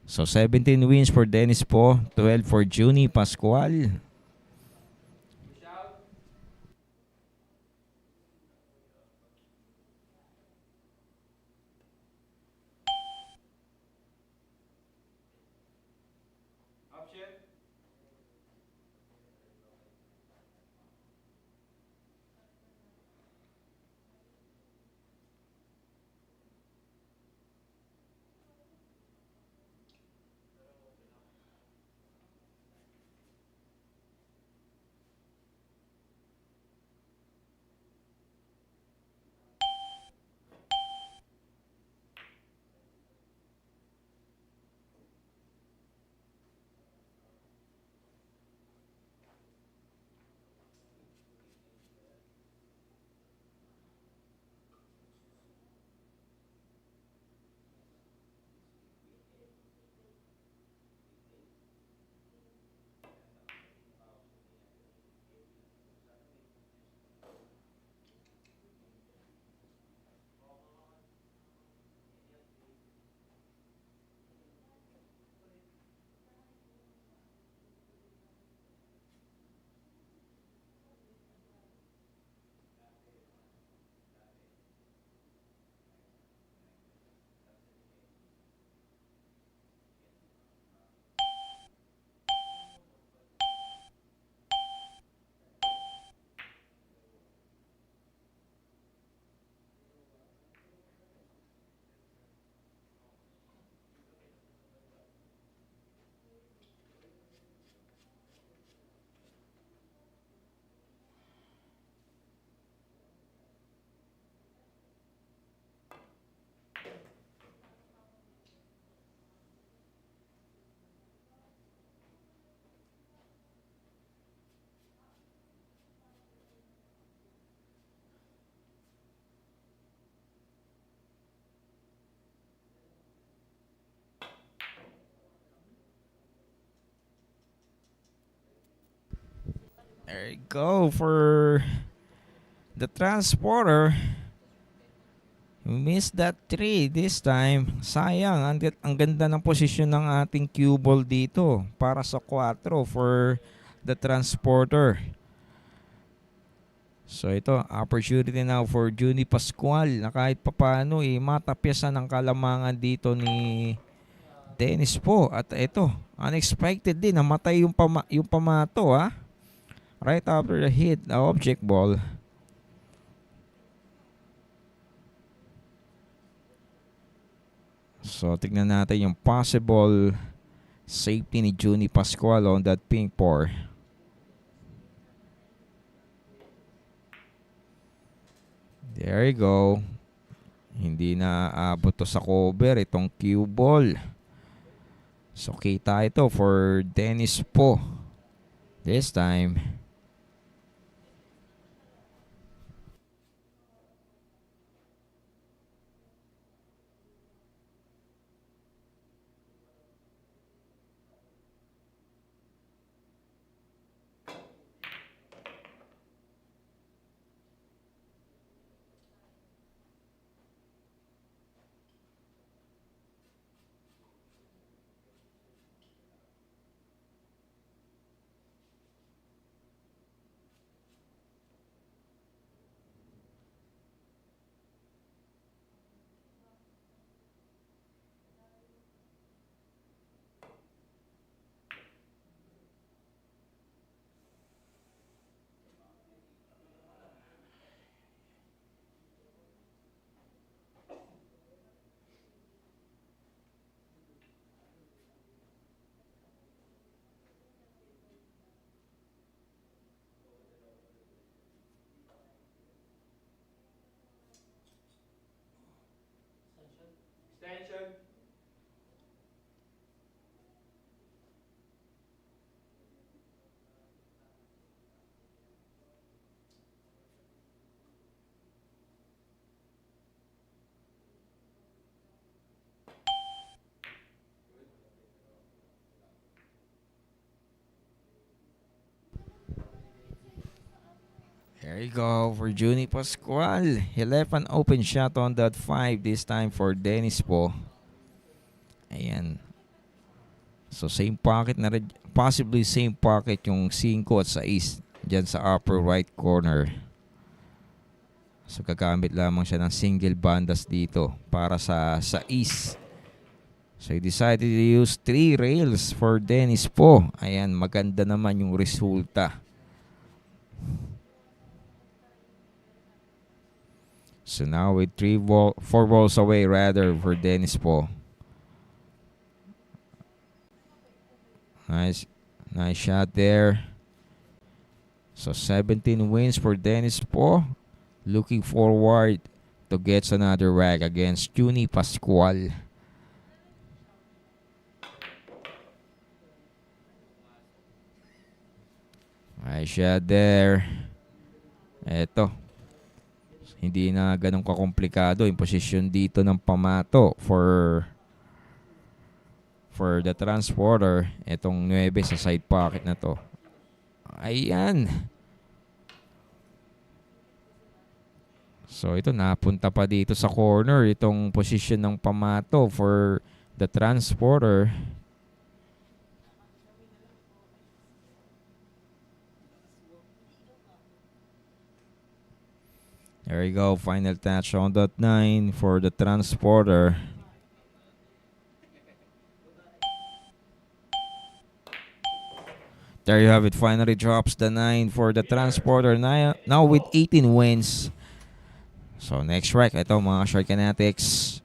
So 17 wins for Dennis po, 12 for Juni Pascual. Option. There you go for the transporter. We missed that 3 this time. Sayang, ang ganda ng posisyon ng ating cue ball dito para sa 4 for the transporter. So ito, opportunity now for Juni Pascual na kahit papano matapyasan ang kalamangan dito ni Dennis po. At ito, unexpected din, namatay yung pamato ha. Right after the hit, the object ball. So, tignan natin yung possible safety ni Juni Pascual on that pink pour. There you go. Hindi na abot to sa cover itong cue ball. So, kita ito for Dennis po. This time. Extension. There you go for Juni Pascual. He left an open shot on that 5 this time for Dennis po. Ayan. So same pocket na rin. Possibly same pocket yung 5 at 6 dyan sa upper right corner. So gagamit lamang siya ng single bandas dito para sa east. So he decided to use 3 rails for Dennis po. Ayan, maganda naman yung resulta. So now with 4 balls away rather for Dennis po. Nice shot there. So 17 wins for Dennis po. Looking forward to get another rag against Juni Pascual. Nice shot there. Eto. Hindi na ganun kakomplikado yung posisyon dito ng pamato for the transporter. Itong 9 sa side pocket na to. Ayan. So ito napunta pa dito sa corner itong posisyon ng pamato for the transporter. There you go, final touch on that 9 for the transporter. There you have it, finally drops the 9 for the transporter now with 18 wins. So next track, ito mga Shark Fanatics.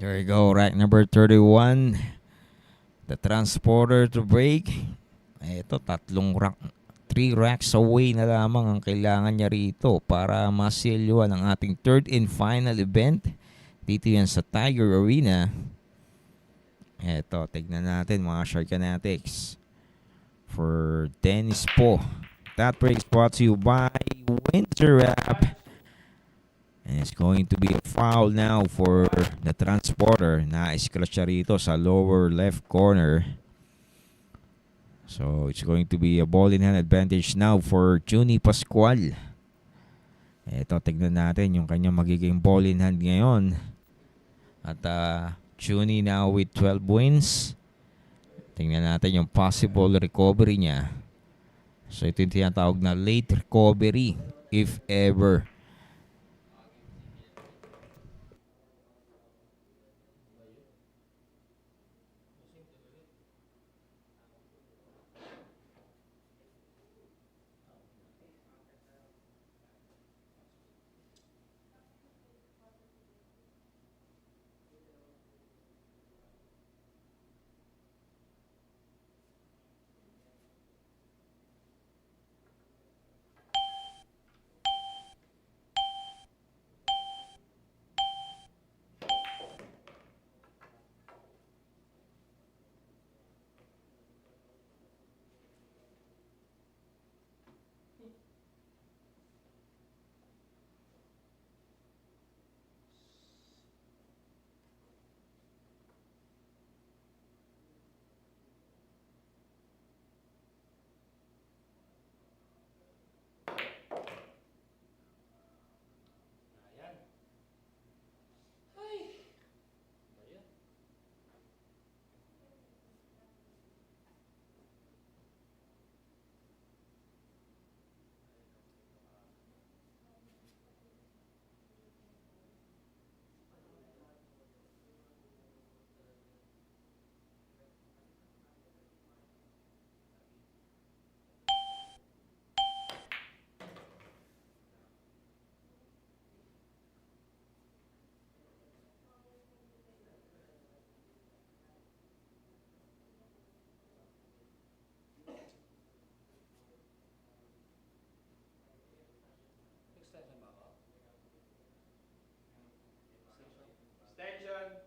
There you go, rack number 31. The transporter to break. Ito, 3 racks away na lamang ang kailangan niya rito para masilyo ang ating third and final event. Dito yan sa Tiger Arena. Ito, tignan natin mga Sharkanatics. For Dennis Po. That break is brought to you by Winter Wrap. And it's going to be a foul now for the transporter. Na-scratch siya rito sa lower left corner. So it's going to be a ball in hand advantage now for Juni Pascual. Ito, tignan natin yung kanyang magiging ball in hand ngayon. At Juni now with 12 wins. Tingnan natin yung possible recovery niya. So ito yung tinatawag na late recovery if ever. Extension.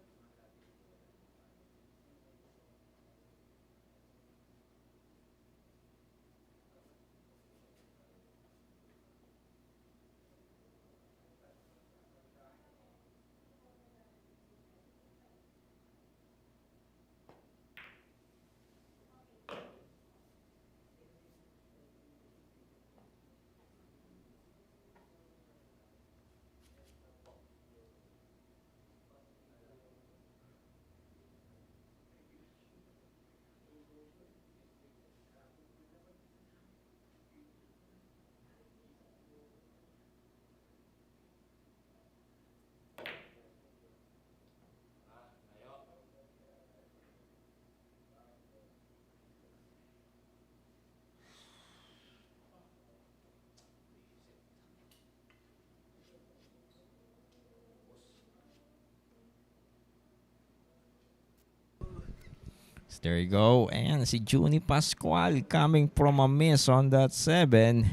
So there you go. And si Juni Pascual coming from a miss on that 7.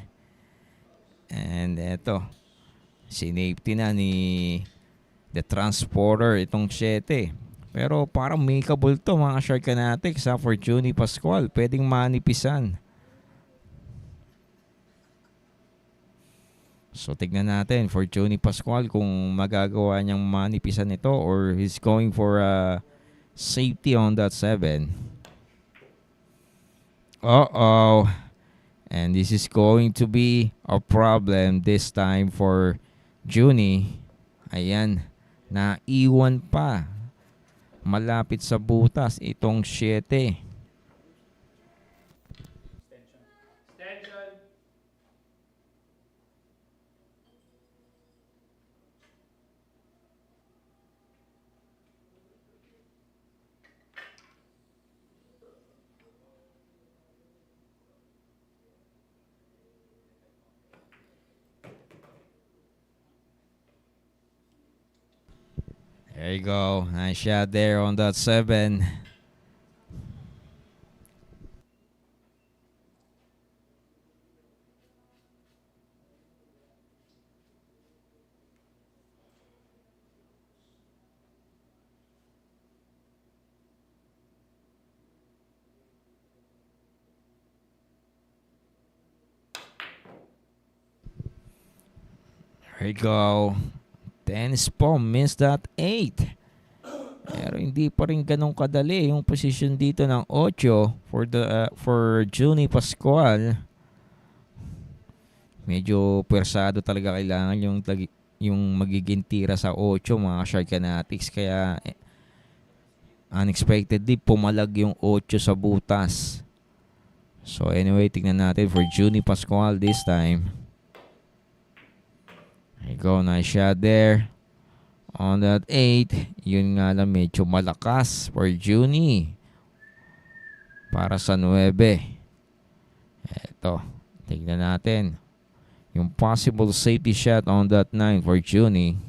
And eto, sinafety na ni the transporter itong 7. Pero parang makeable to mga Sharkanatics for Juni Pascual. Pwedeng manipisan. So tignan natin for Juni Pascual kung magagawa niyang manipisan ito or he's going for a safety on that 7. Uh-oh. And this is going to be a problem this time for Juni. Ayan. Naiwan pa. Malapit sa butas itong 7. Extension. There you go. Nice shot there on that 7. There you go. Dennis po missed that 8. Pero hindi pa rin ganun kadali yung position dito ng 8 for Junie Pascual. Medyo pwersado talaga kailangan yung magiging tira sa 8 mga Sharkanatics, kaya unexpectedly pumalag yung 8 sa butas. So anyway, tignan natin for Junie Pascual this time. There you go, nice shot there. On that 8, yun nga lang medyo malakas for Junie. Para sa 9. Eto, tignan natin. Yung possible safety shot on that 9 for Junie.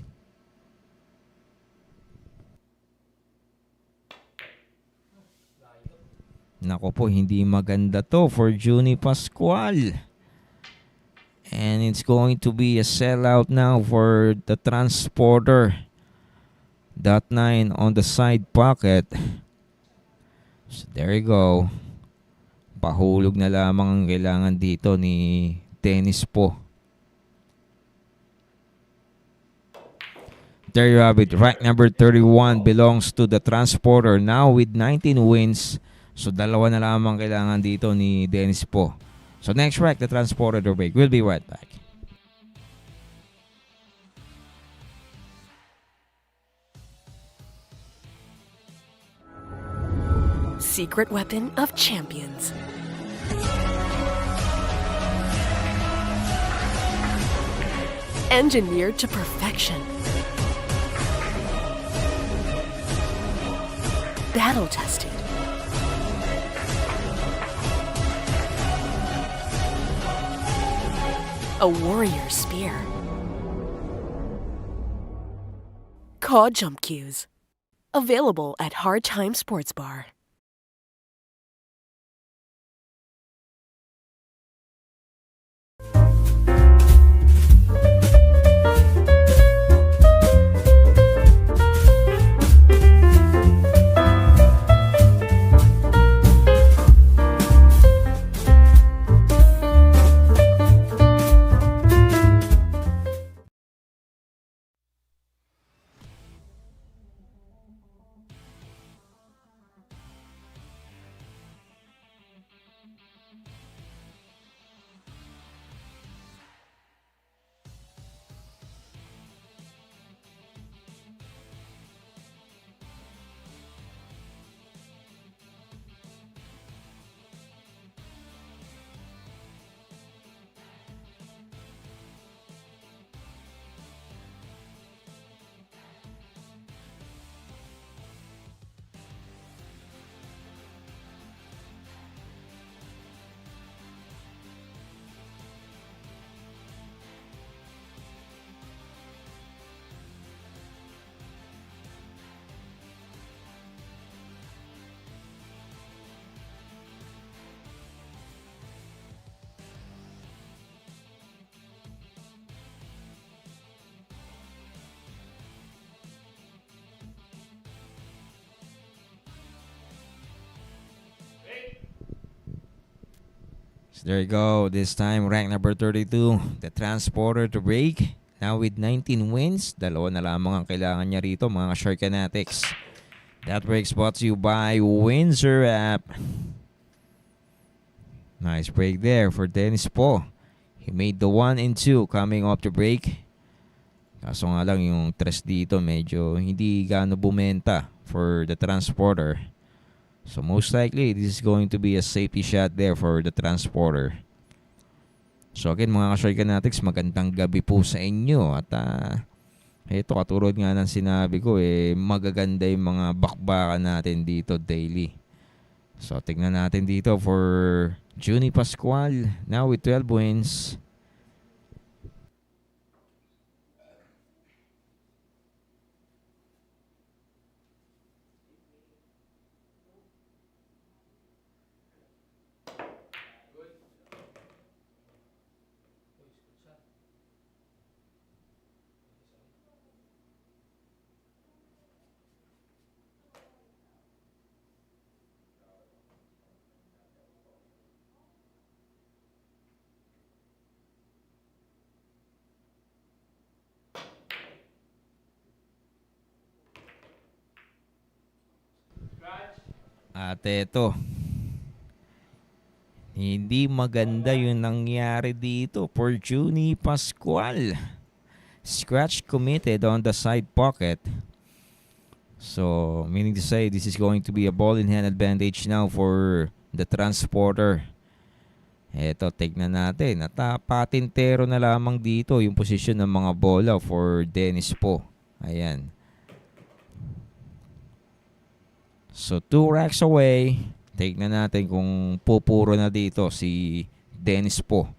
Nako po, hindi maganda to for Junie Pascual. And it's going to be a sellout now for the transporter. That 9 on the side pocket. So there you go. Pahulog na lamang ang kailangan dito ni Dennis po. There you have it. Rank number 31 belongs to the transporter now with 19 wins. So dalawa na lamang kailangan dito ni Dennis po. So next rank, the transporter to break. We'll be right back. Secret weapon of champions. Engineered to perfection. Battle tested. A warrior spear. Caw jump cues. Available at Hard Time Sports Bar. So there you go. This time, rank number 32, the transporter to break. Now with 19 wins, dalawa na lamang ang kailangan niya rito, mga Sharkanatics. That break's brought to you by Windsor app. Nice break there for Dennis po. He made the 1 and 2 coming off the break. Kaso nga lang yung tres dito medyo hindi gaano bumenta for the transporter. So most likely, this is going to be a safety shot there for the transporter. So again, mga Sharkanatics, magandang gabi po sa inyo. At ito, katulad nga ng sinabi ko, magaganda yung mga bakbakan natin dito daily. So tingnan natin dito for Junie Pascual, now with 12 wins. At eto, hindi maganda yung nangyari dito for Juni Pascual. Scratch committed on the side pocket. So, meaning to say, this is going to be a ball in hand advantage now for the transporter. Eto, tignan natin. At patintero na lamang dito yung posisyon ng mga bola for Dennis Po. Ayan. So, 2 racks away. Tignan natin kung pupuro na dito si Dennis Po.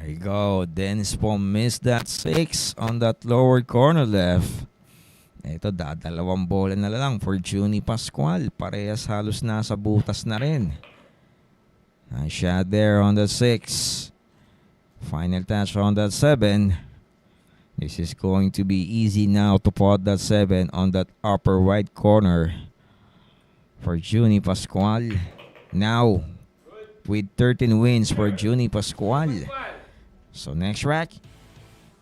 There you go. Dennis po missed that 6 on that lower corner left. Ito, dadalawang bola na lang for Juni Pascual. Parehas halos nasa butas na rin. Nice shot there on the 6. Final touch on that 7. This is going to be easy now to pot that 7 on that upper right corner for Juni Pascual. Now, with 13 wins for Juni Pascual. So next rack,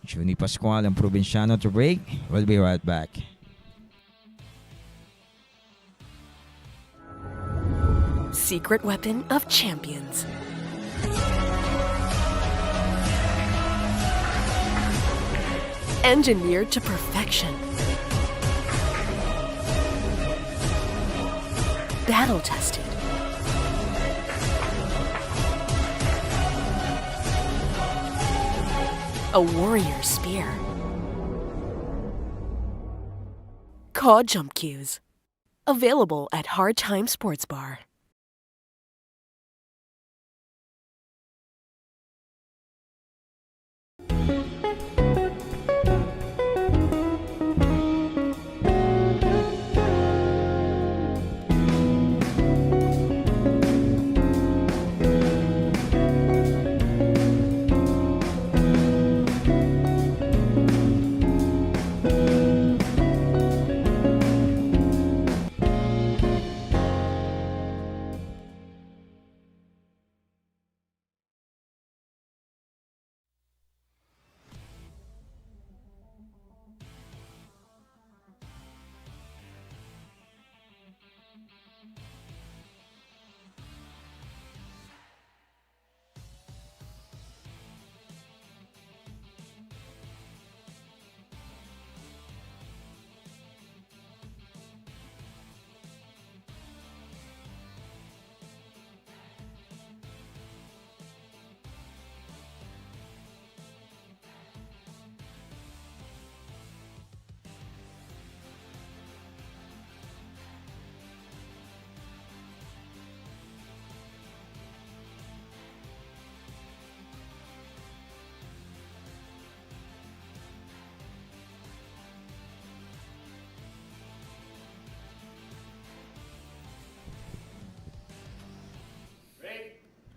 Juni Pascual and Provinciano to break. We'll be right back. Secret weapon of champions. Engineered to perfection. Battle tested. A warrior spear. Caw Jump Cues. Available at Hard Time Sports Bar.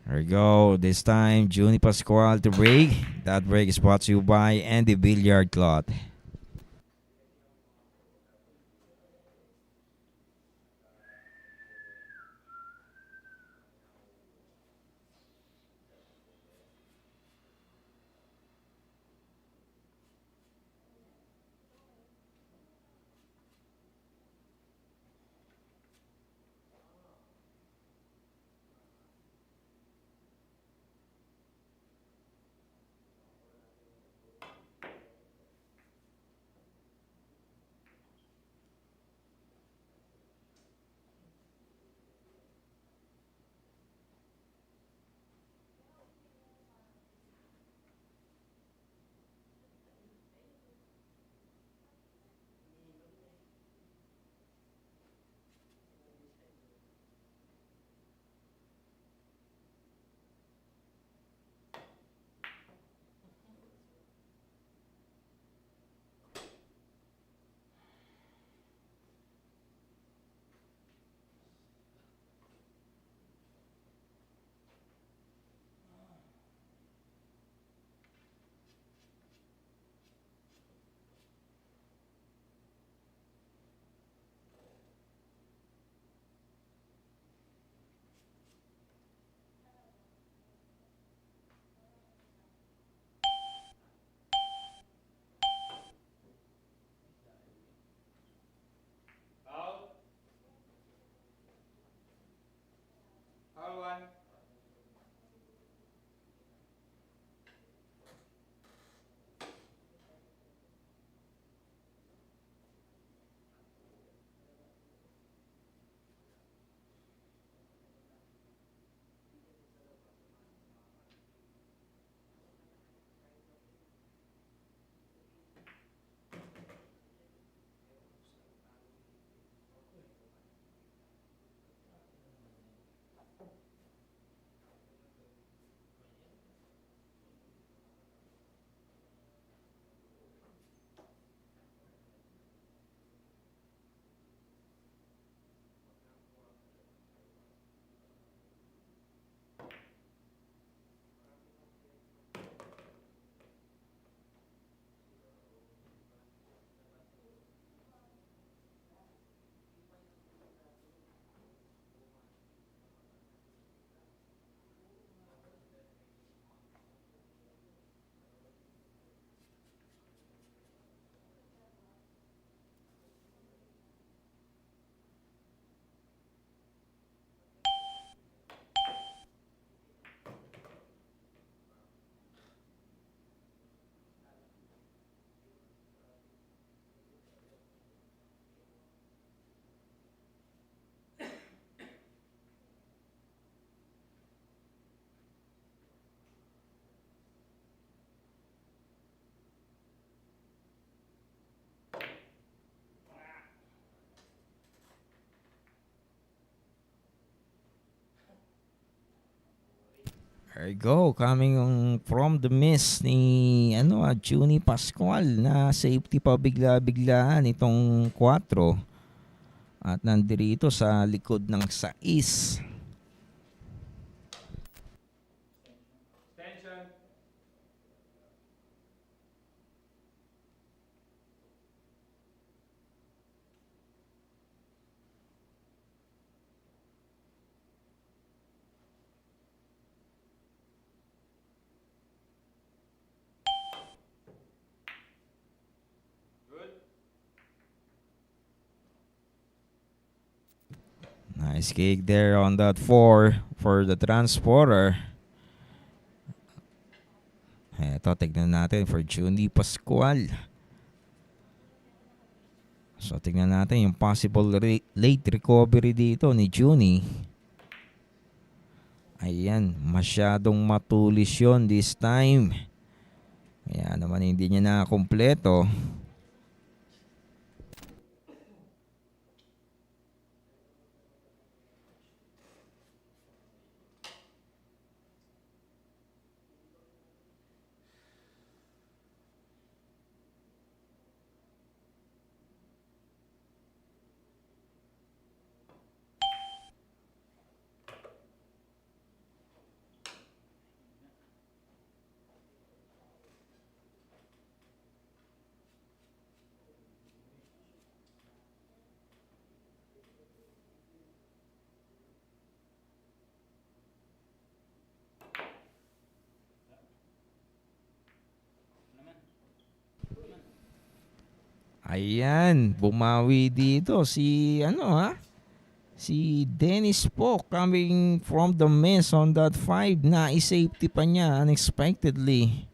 There we go. This time, Juni Pascual to break. That break is brought to you by Andy Billiard Cloth. There you go, coming from the miss ni Juni Pascual na safety pa bigla-biglaan itong 4 at nandirito sa likod ng 6. Extension. Good. Nice kick there on that 4 for the transporter. Eto, tignan natin for Juni Pascual. So, tignan natin yung possible late recovery dito ni Juni. Ayan, masyadong matulis yun this time. Kaya naman hindi niya na kumpleto. Ayan, bumawi dito si si Dennis Pock coming from the miss on that 5 na i-safety pa niya unexpectedly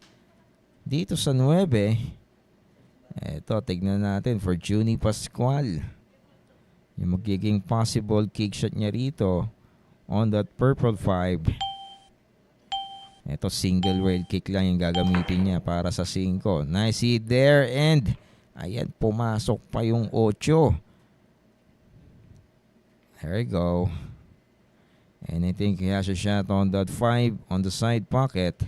dito sa 9. Eto, tignan natin for Juni Pascual. Yung magiging possible kick shot niya rito on that purple 5. Eto, single rail kick lang yung gagamitin niya para sa 5. Nice hit there and ayan, pumasok pa yung 8. There you go. And I think he has a shot on that 5 on the side pocket.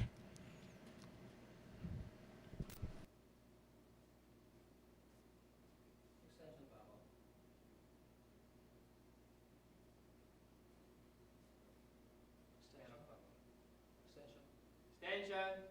Extension.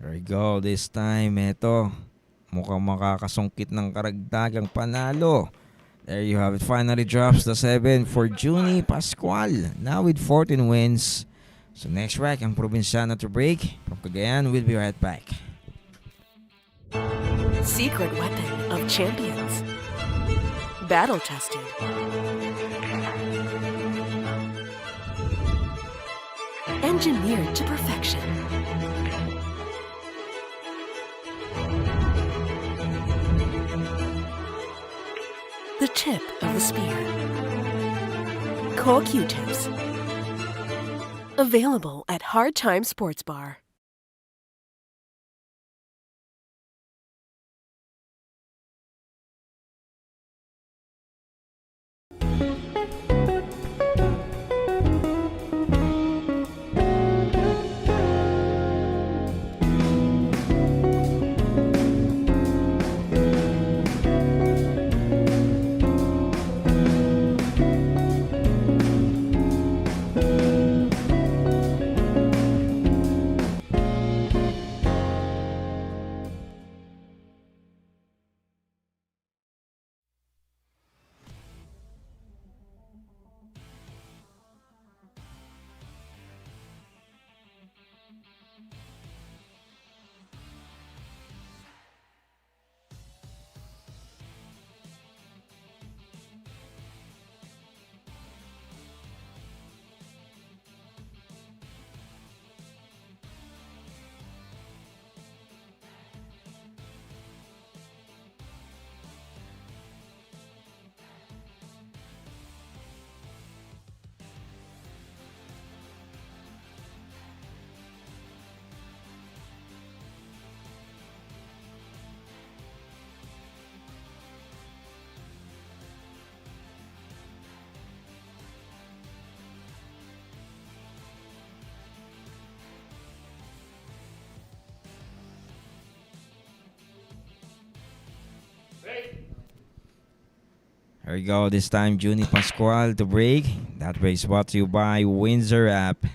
There you go. This time, eto, mukhang makakasungkit ng karagdagang panalo. There you have it. Finally drops the 7 for Juni Pascual. Now with 14 wins. So next track, ang Provinciano to break. From Cagayan, we'll be right back. Secret weapon of champions. Battle tested. Engineered to perfection. The tip of the spear. Core Q-tips. Available at Hard Time Sports Bar. Here we go. This time, Juni Pascual to break. That break is brought to you by Windsor app.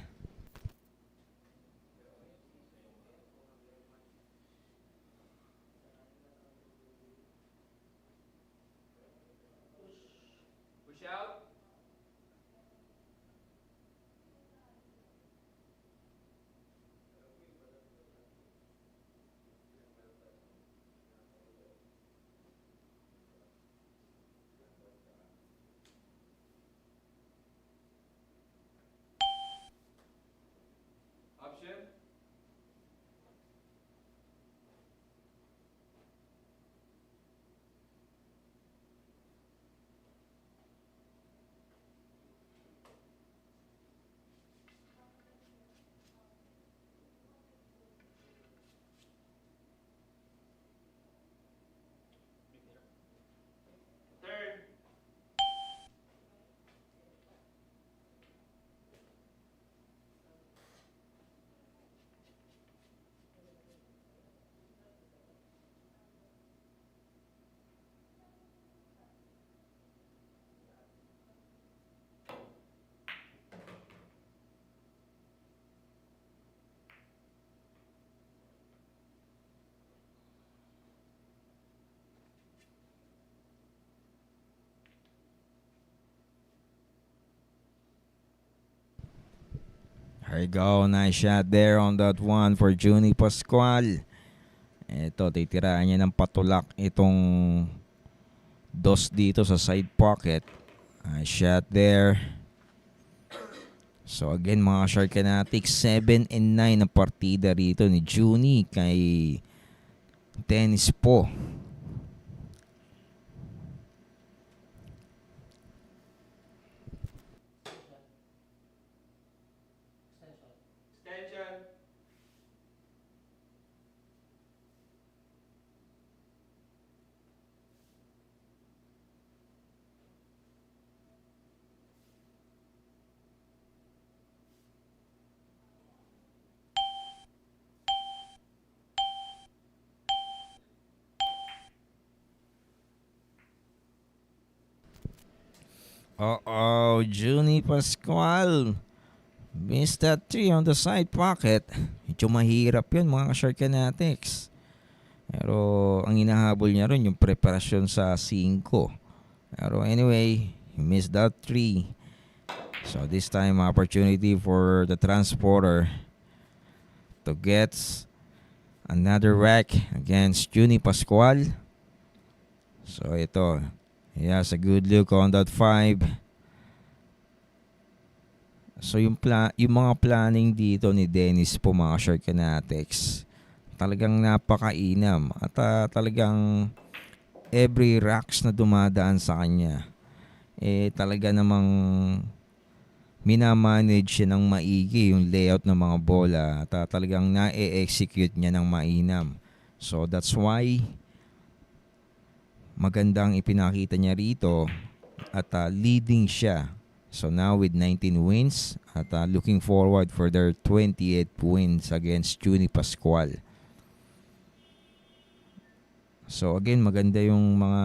Push out. Option. Turn. There you go. Nice shot there on that one for Juni Pascual. Ito, titiraan niya ng patulak itong dos dito sa side pocket. Nice shot there. So again, mga Sharkanatics, 7 and 9 na partida rito ni Juni kay Dennis Po. Extension. Uh-oh, Juni Pascual. Missed that 3 on the side pocket. Medyo mahirap yun, mga Sharkanatics. Pero ang hinahabol niya rin yung preparasyon sa 5. Pero anyway, he missed that 3. So this time, opportunity for the transporter to get another rack against Juni Pascual. So ito, he has a good look on that 5. So yung mga planning dito ni Dennis po, mga Sharkanatics, talagang napakainam at talagang every racks na dumadaan sa kanya talaga namang minamanage siya ng maigi yung layout ng mga bola at talagang na-execute niya ng mainam. So that's why magandang ipinakita niya rito at leading siya. So now with 19 wins at looking forward for their 28th wins against Juni Pascual. So again, maganda yung mga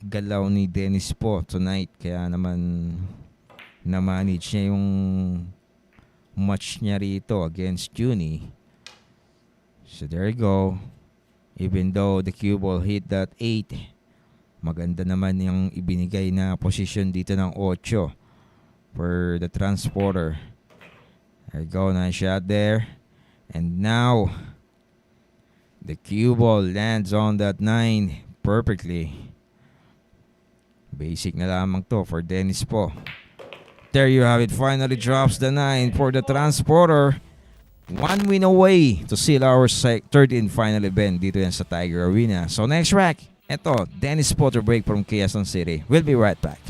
galaw ni Dennis po tonight. Kaya naman na-manage niya yung match niya rito against Juni. So there you go. Even though the cue ball hit that 8, maganda naman yung ibinigay na position dito ng 8 for the transporter. There you go. Nice shot there. And now, the cue ball lands on that 9 perfectly. Basic na lamang to for Dennis po. There you have it. Finally drops the 9 for the transporter. 1 win away to seal our third and final event dito yan sa Tiger Arena. So next rack, ito, Dennis Potter break from Quezon City. We'll be right back.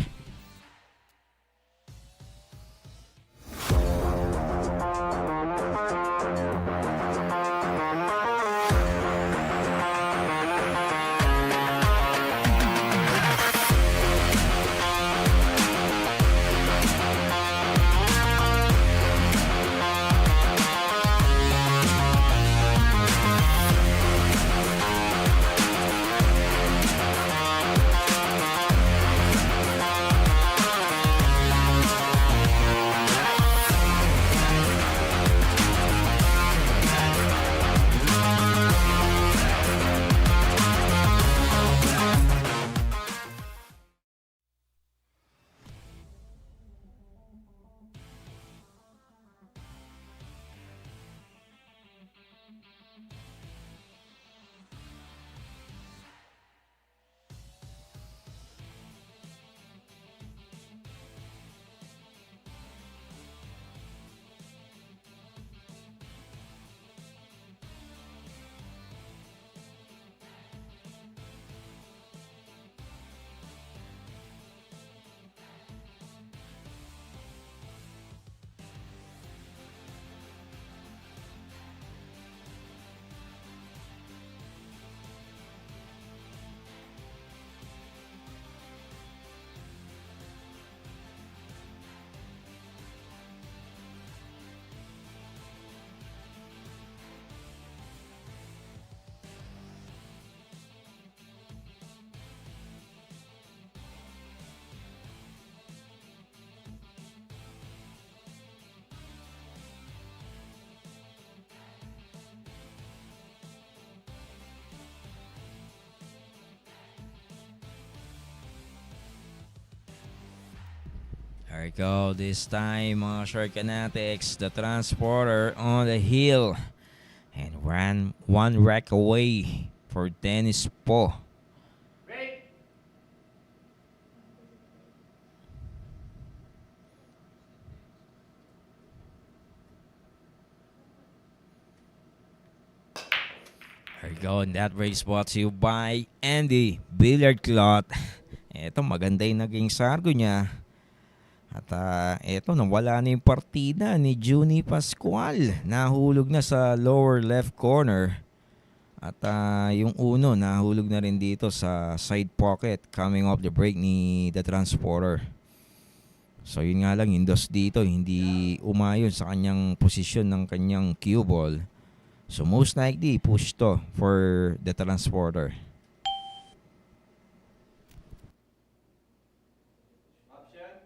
There we go. This time, mga Shark Fanatics, the transporter on the hill. And ran one rack away for Dennis Po. Break. There you go. And that race brought to you by Andy Billiard Cloth. Eto, maganda yung naging sargo niya. At eto, nawala na yung partida ni Junie Pascual. Nahulog na sa lower left corner. At yung uno, nahulog na rin dito sa side pocket coming off the break ni the transporter. So yun nga lang, yung dos dito, hindi umayon sa kanyang posisyon ng kanyang cue ball. So most likely, push to for the transporter. Option.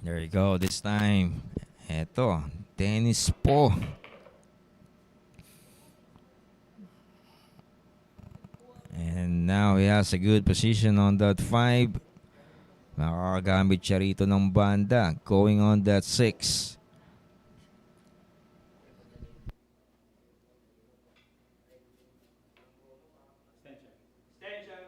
There you go. This time, eto, Dennis Po. And now he has a good position on that 5. Nakakagamit siya rito ng banda. Going on that 6. Extension.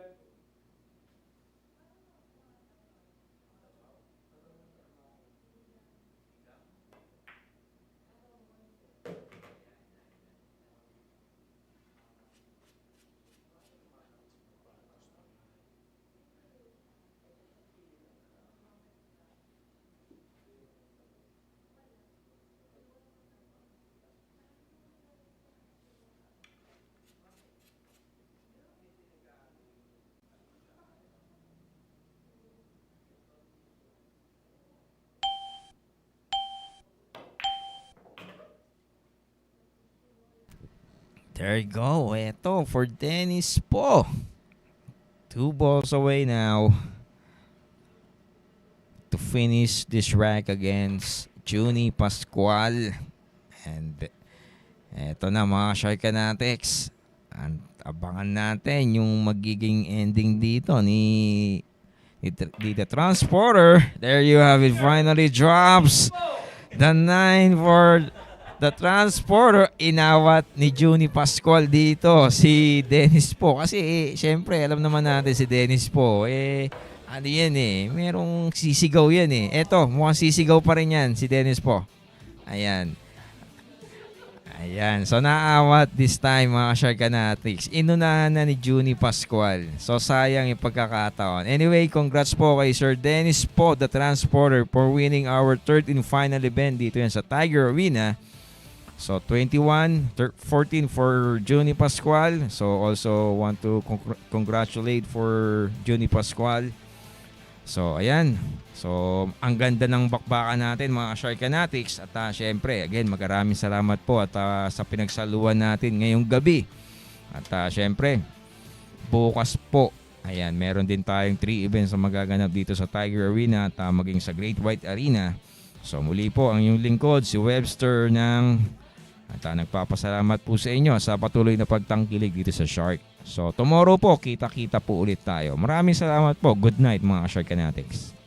There you go. Eto for Dennis Po. 2 balls away now to finish this rack against Junie Pascual. And eto na mga Shark Fanatics. Abangan natin yung magiging ending dito ni the transporter. There you have it. Finally drops the 9 for the transporter. Inawat ni Junie Pascual dito si Dennis Po. Kasi syempre alam naman natin si Dennis Po. Ano yan merong sisigaw yan Eto, mukhang sisigaw pa rin yan si Dennis Po. Ayan. Ayan. So naawat this time mga Shark Fanatics. Inunahan na ni Junie Pascual. So sayang yung pagkakataon. Anyway, congrats po kay Sir Dennis Po, the transporter, for winning our third and final event dito yan sa Tiger Arena. So 21-14 for Junie Pascual. So also want to congratulate for Junie Pascual. So ayan. So ang ganda ng bakbakan natin mga Shark Fanatics. At syempre again maraming salamat po at sa pinagsaluhan natin ngayong gabi. At syempre bukas po ayan meron din tayong 3 events na magaganap dito sa Tiger Arena at maging sa Great White Arena. So muli po ang inyong lingkod si Webster ng at nagpapasalamat po sa inyo sa patuloy na pagtangkilik dito sa Shark So tomorrow po, kita-kita po ulit tayo. Maraming salamat po. Good night mga Shark Fanatics.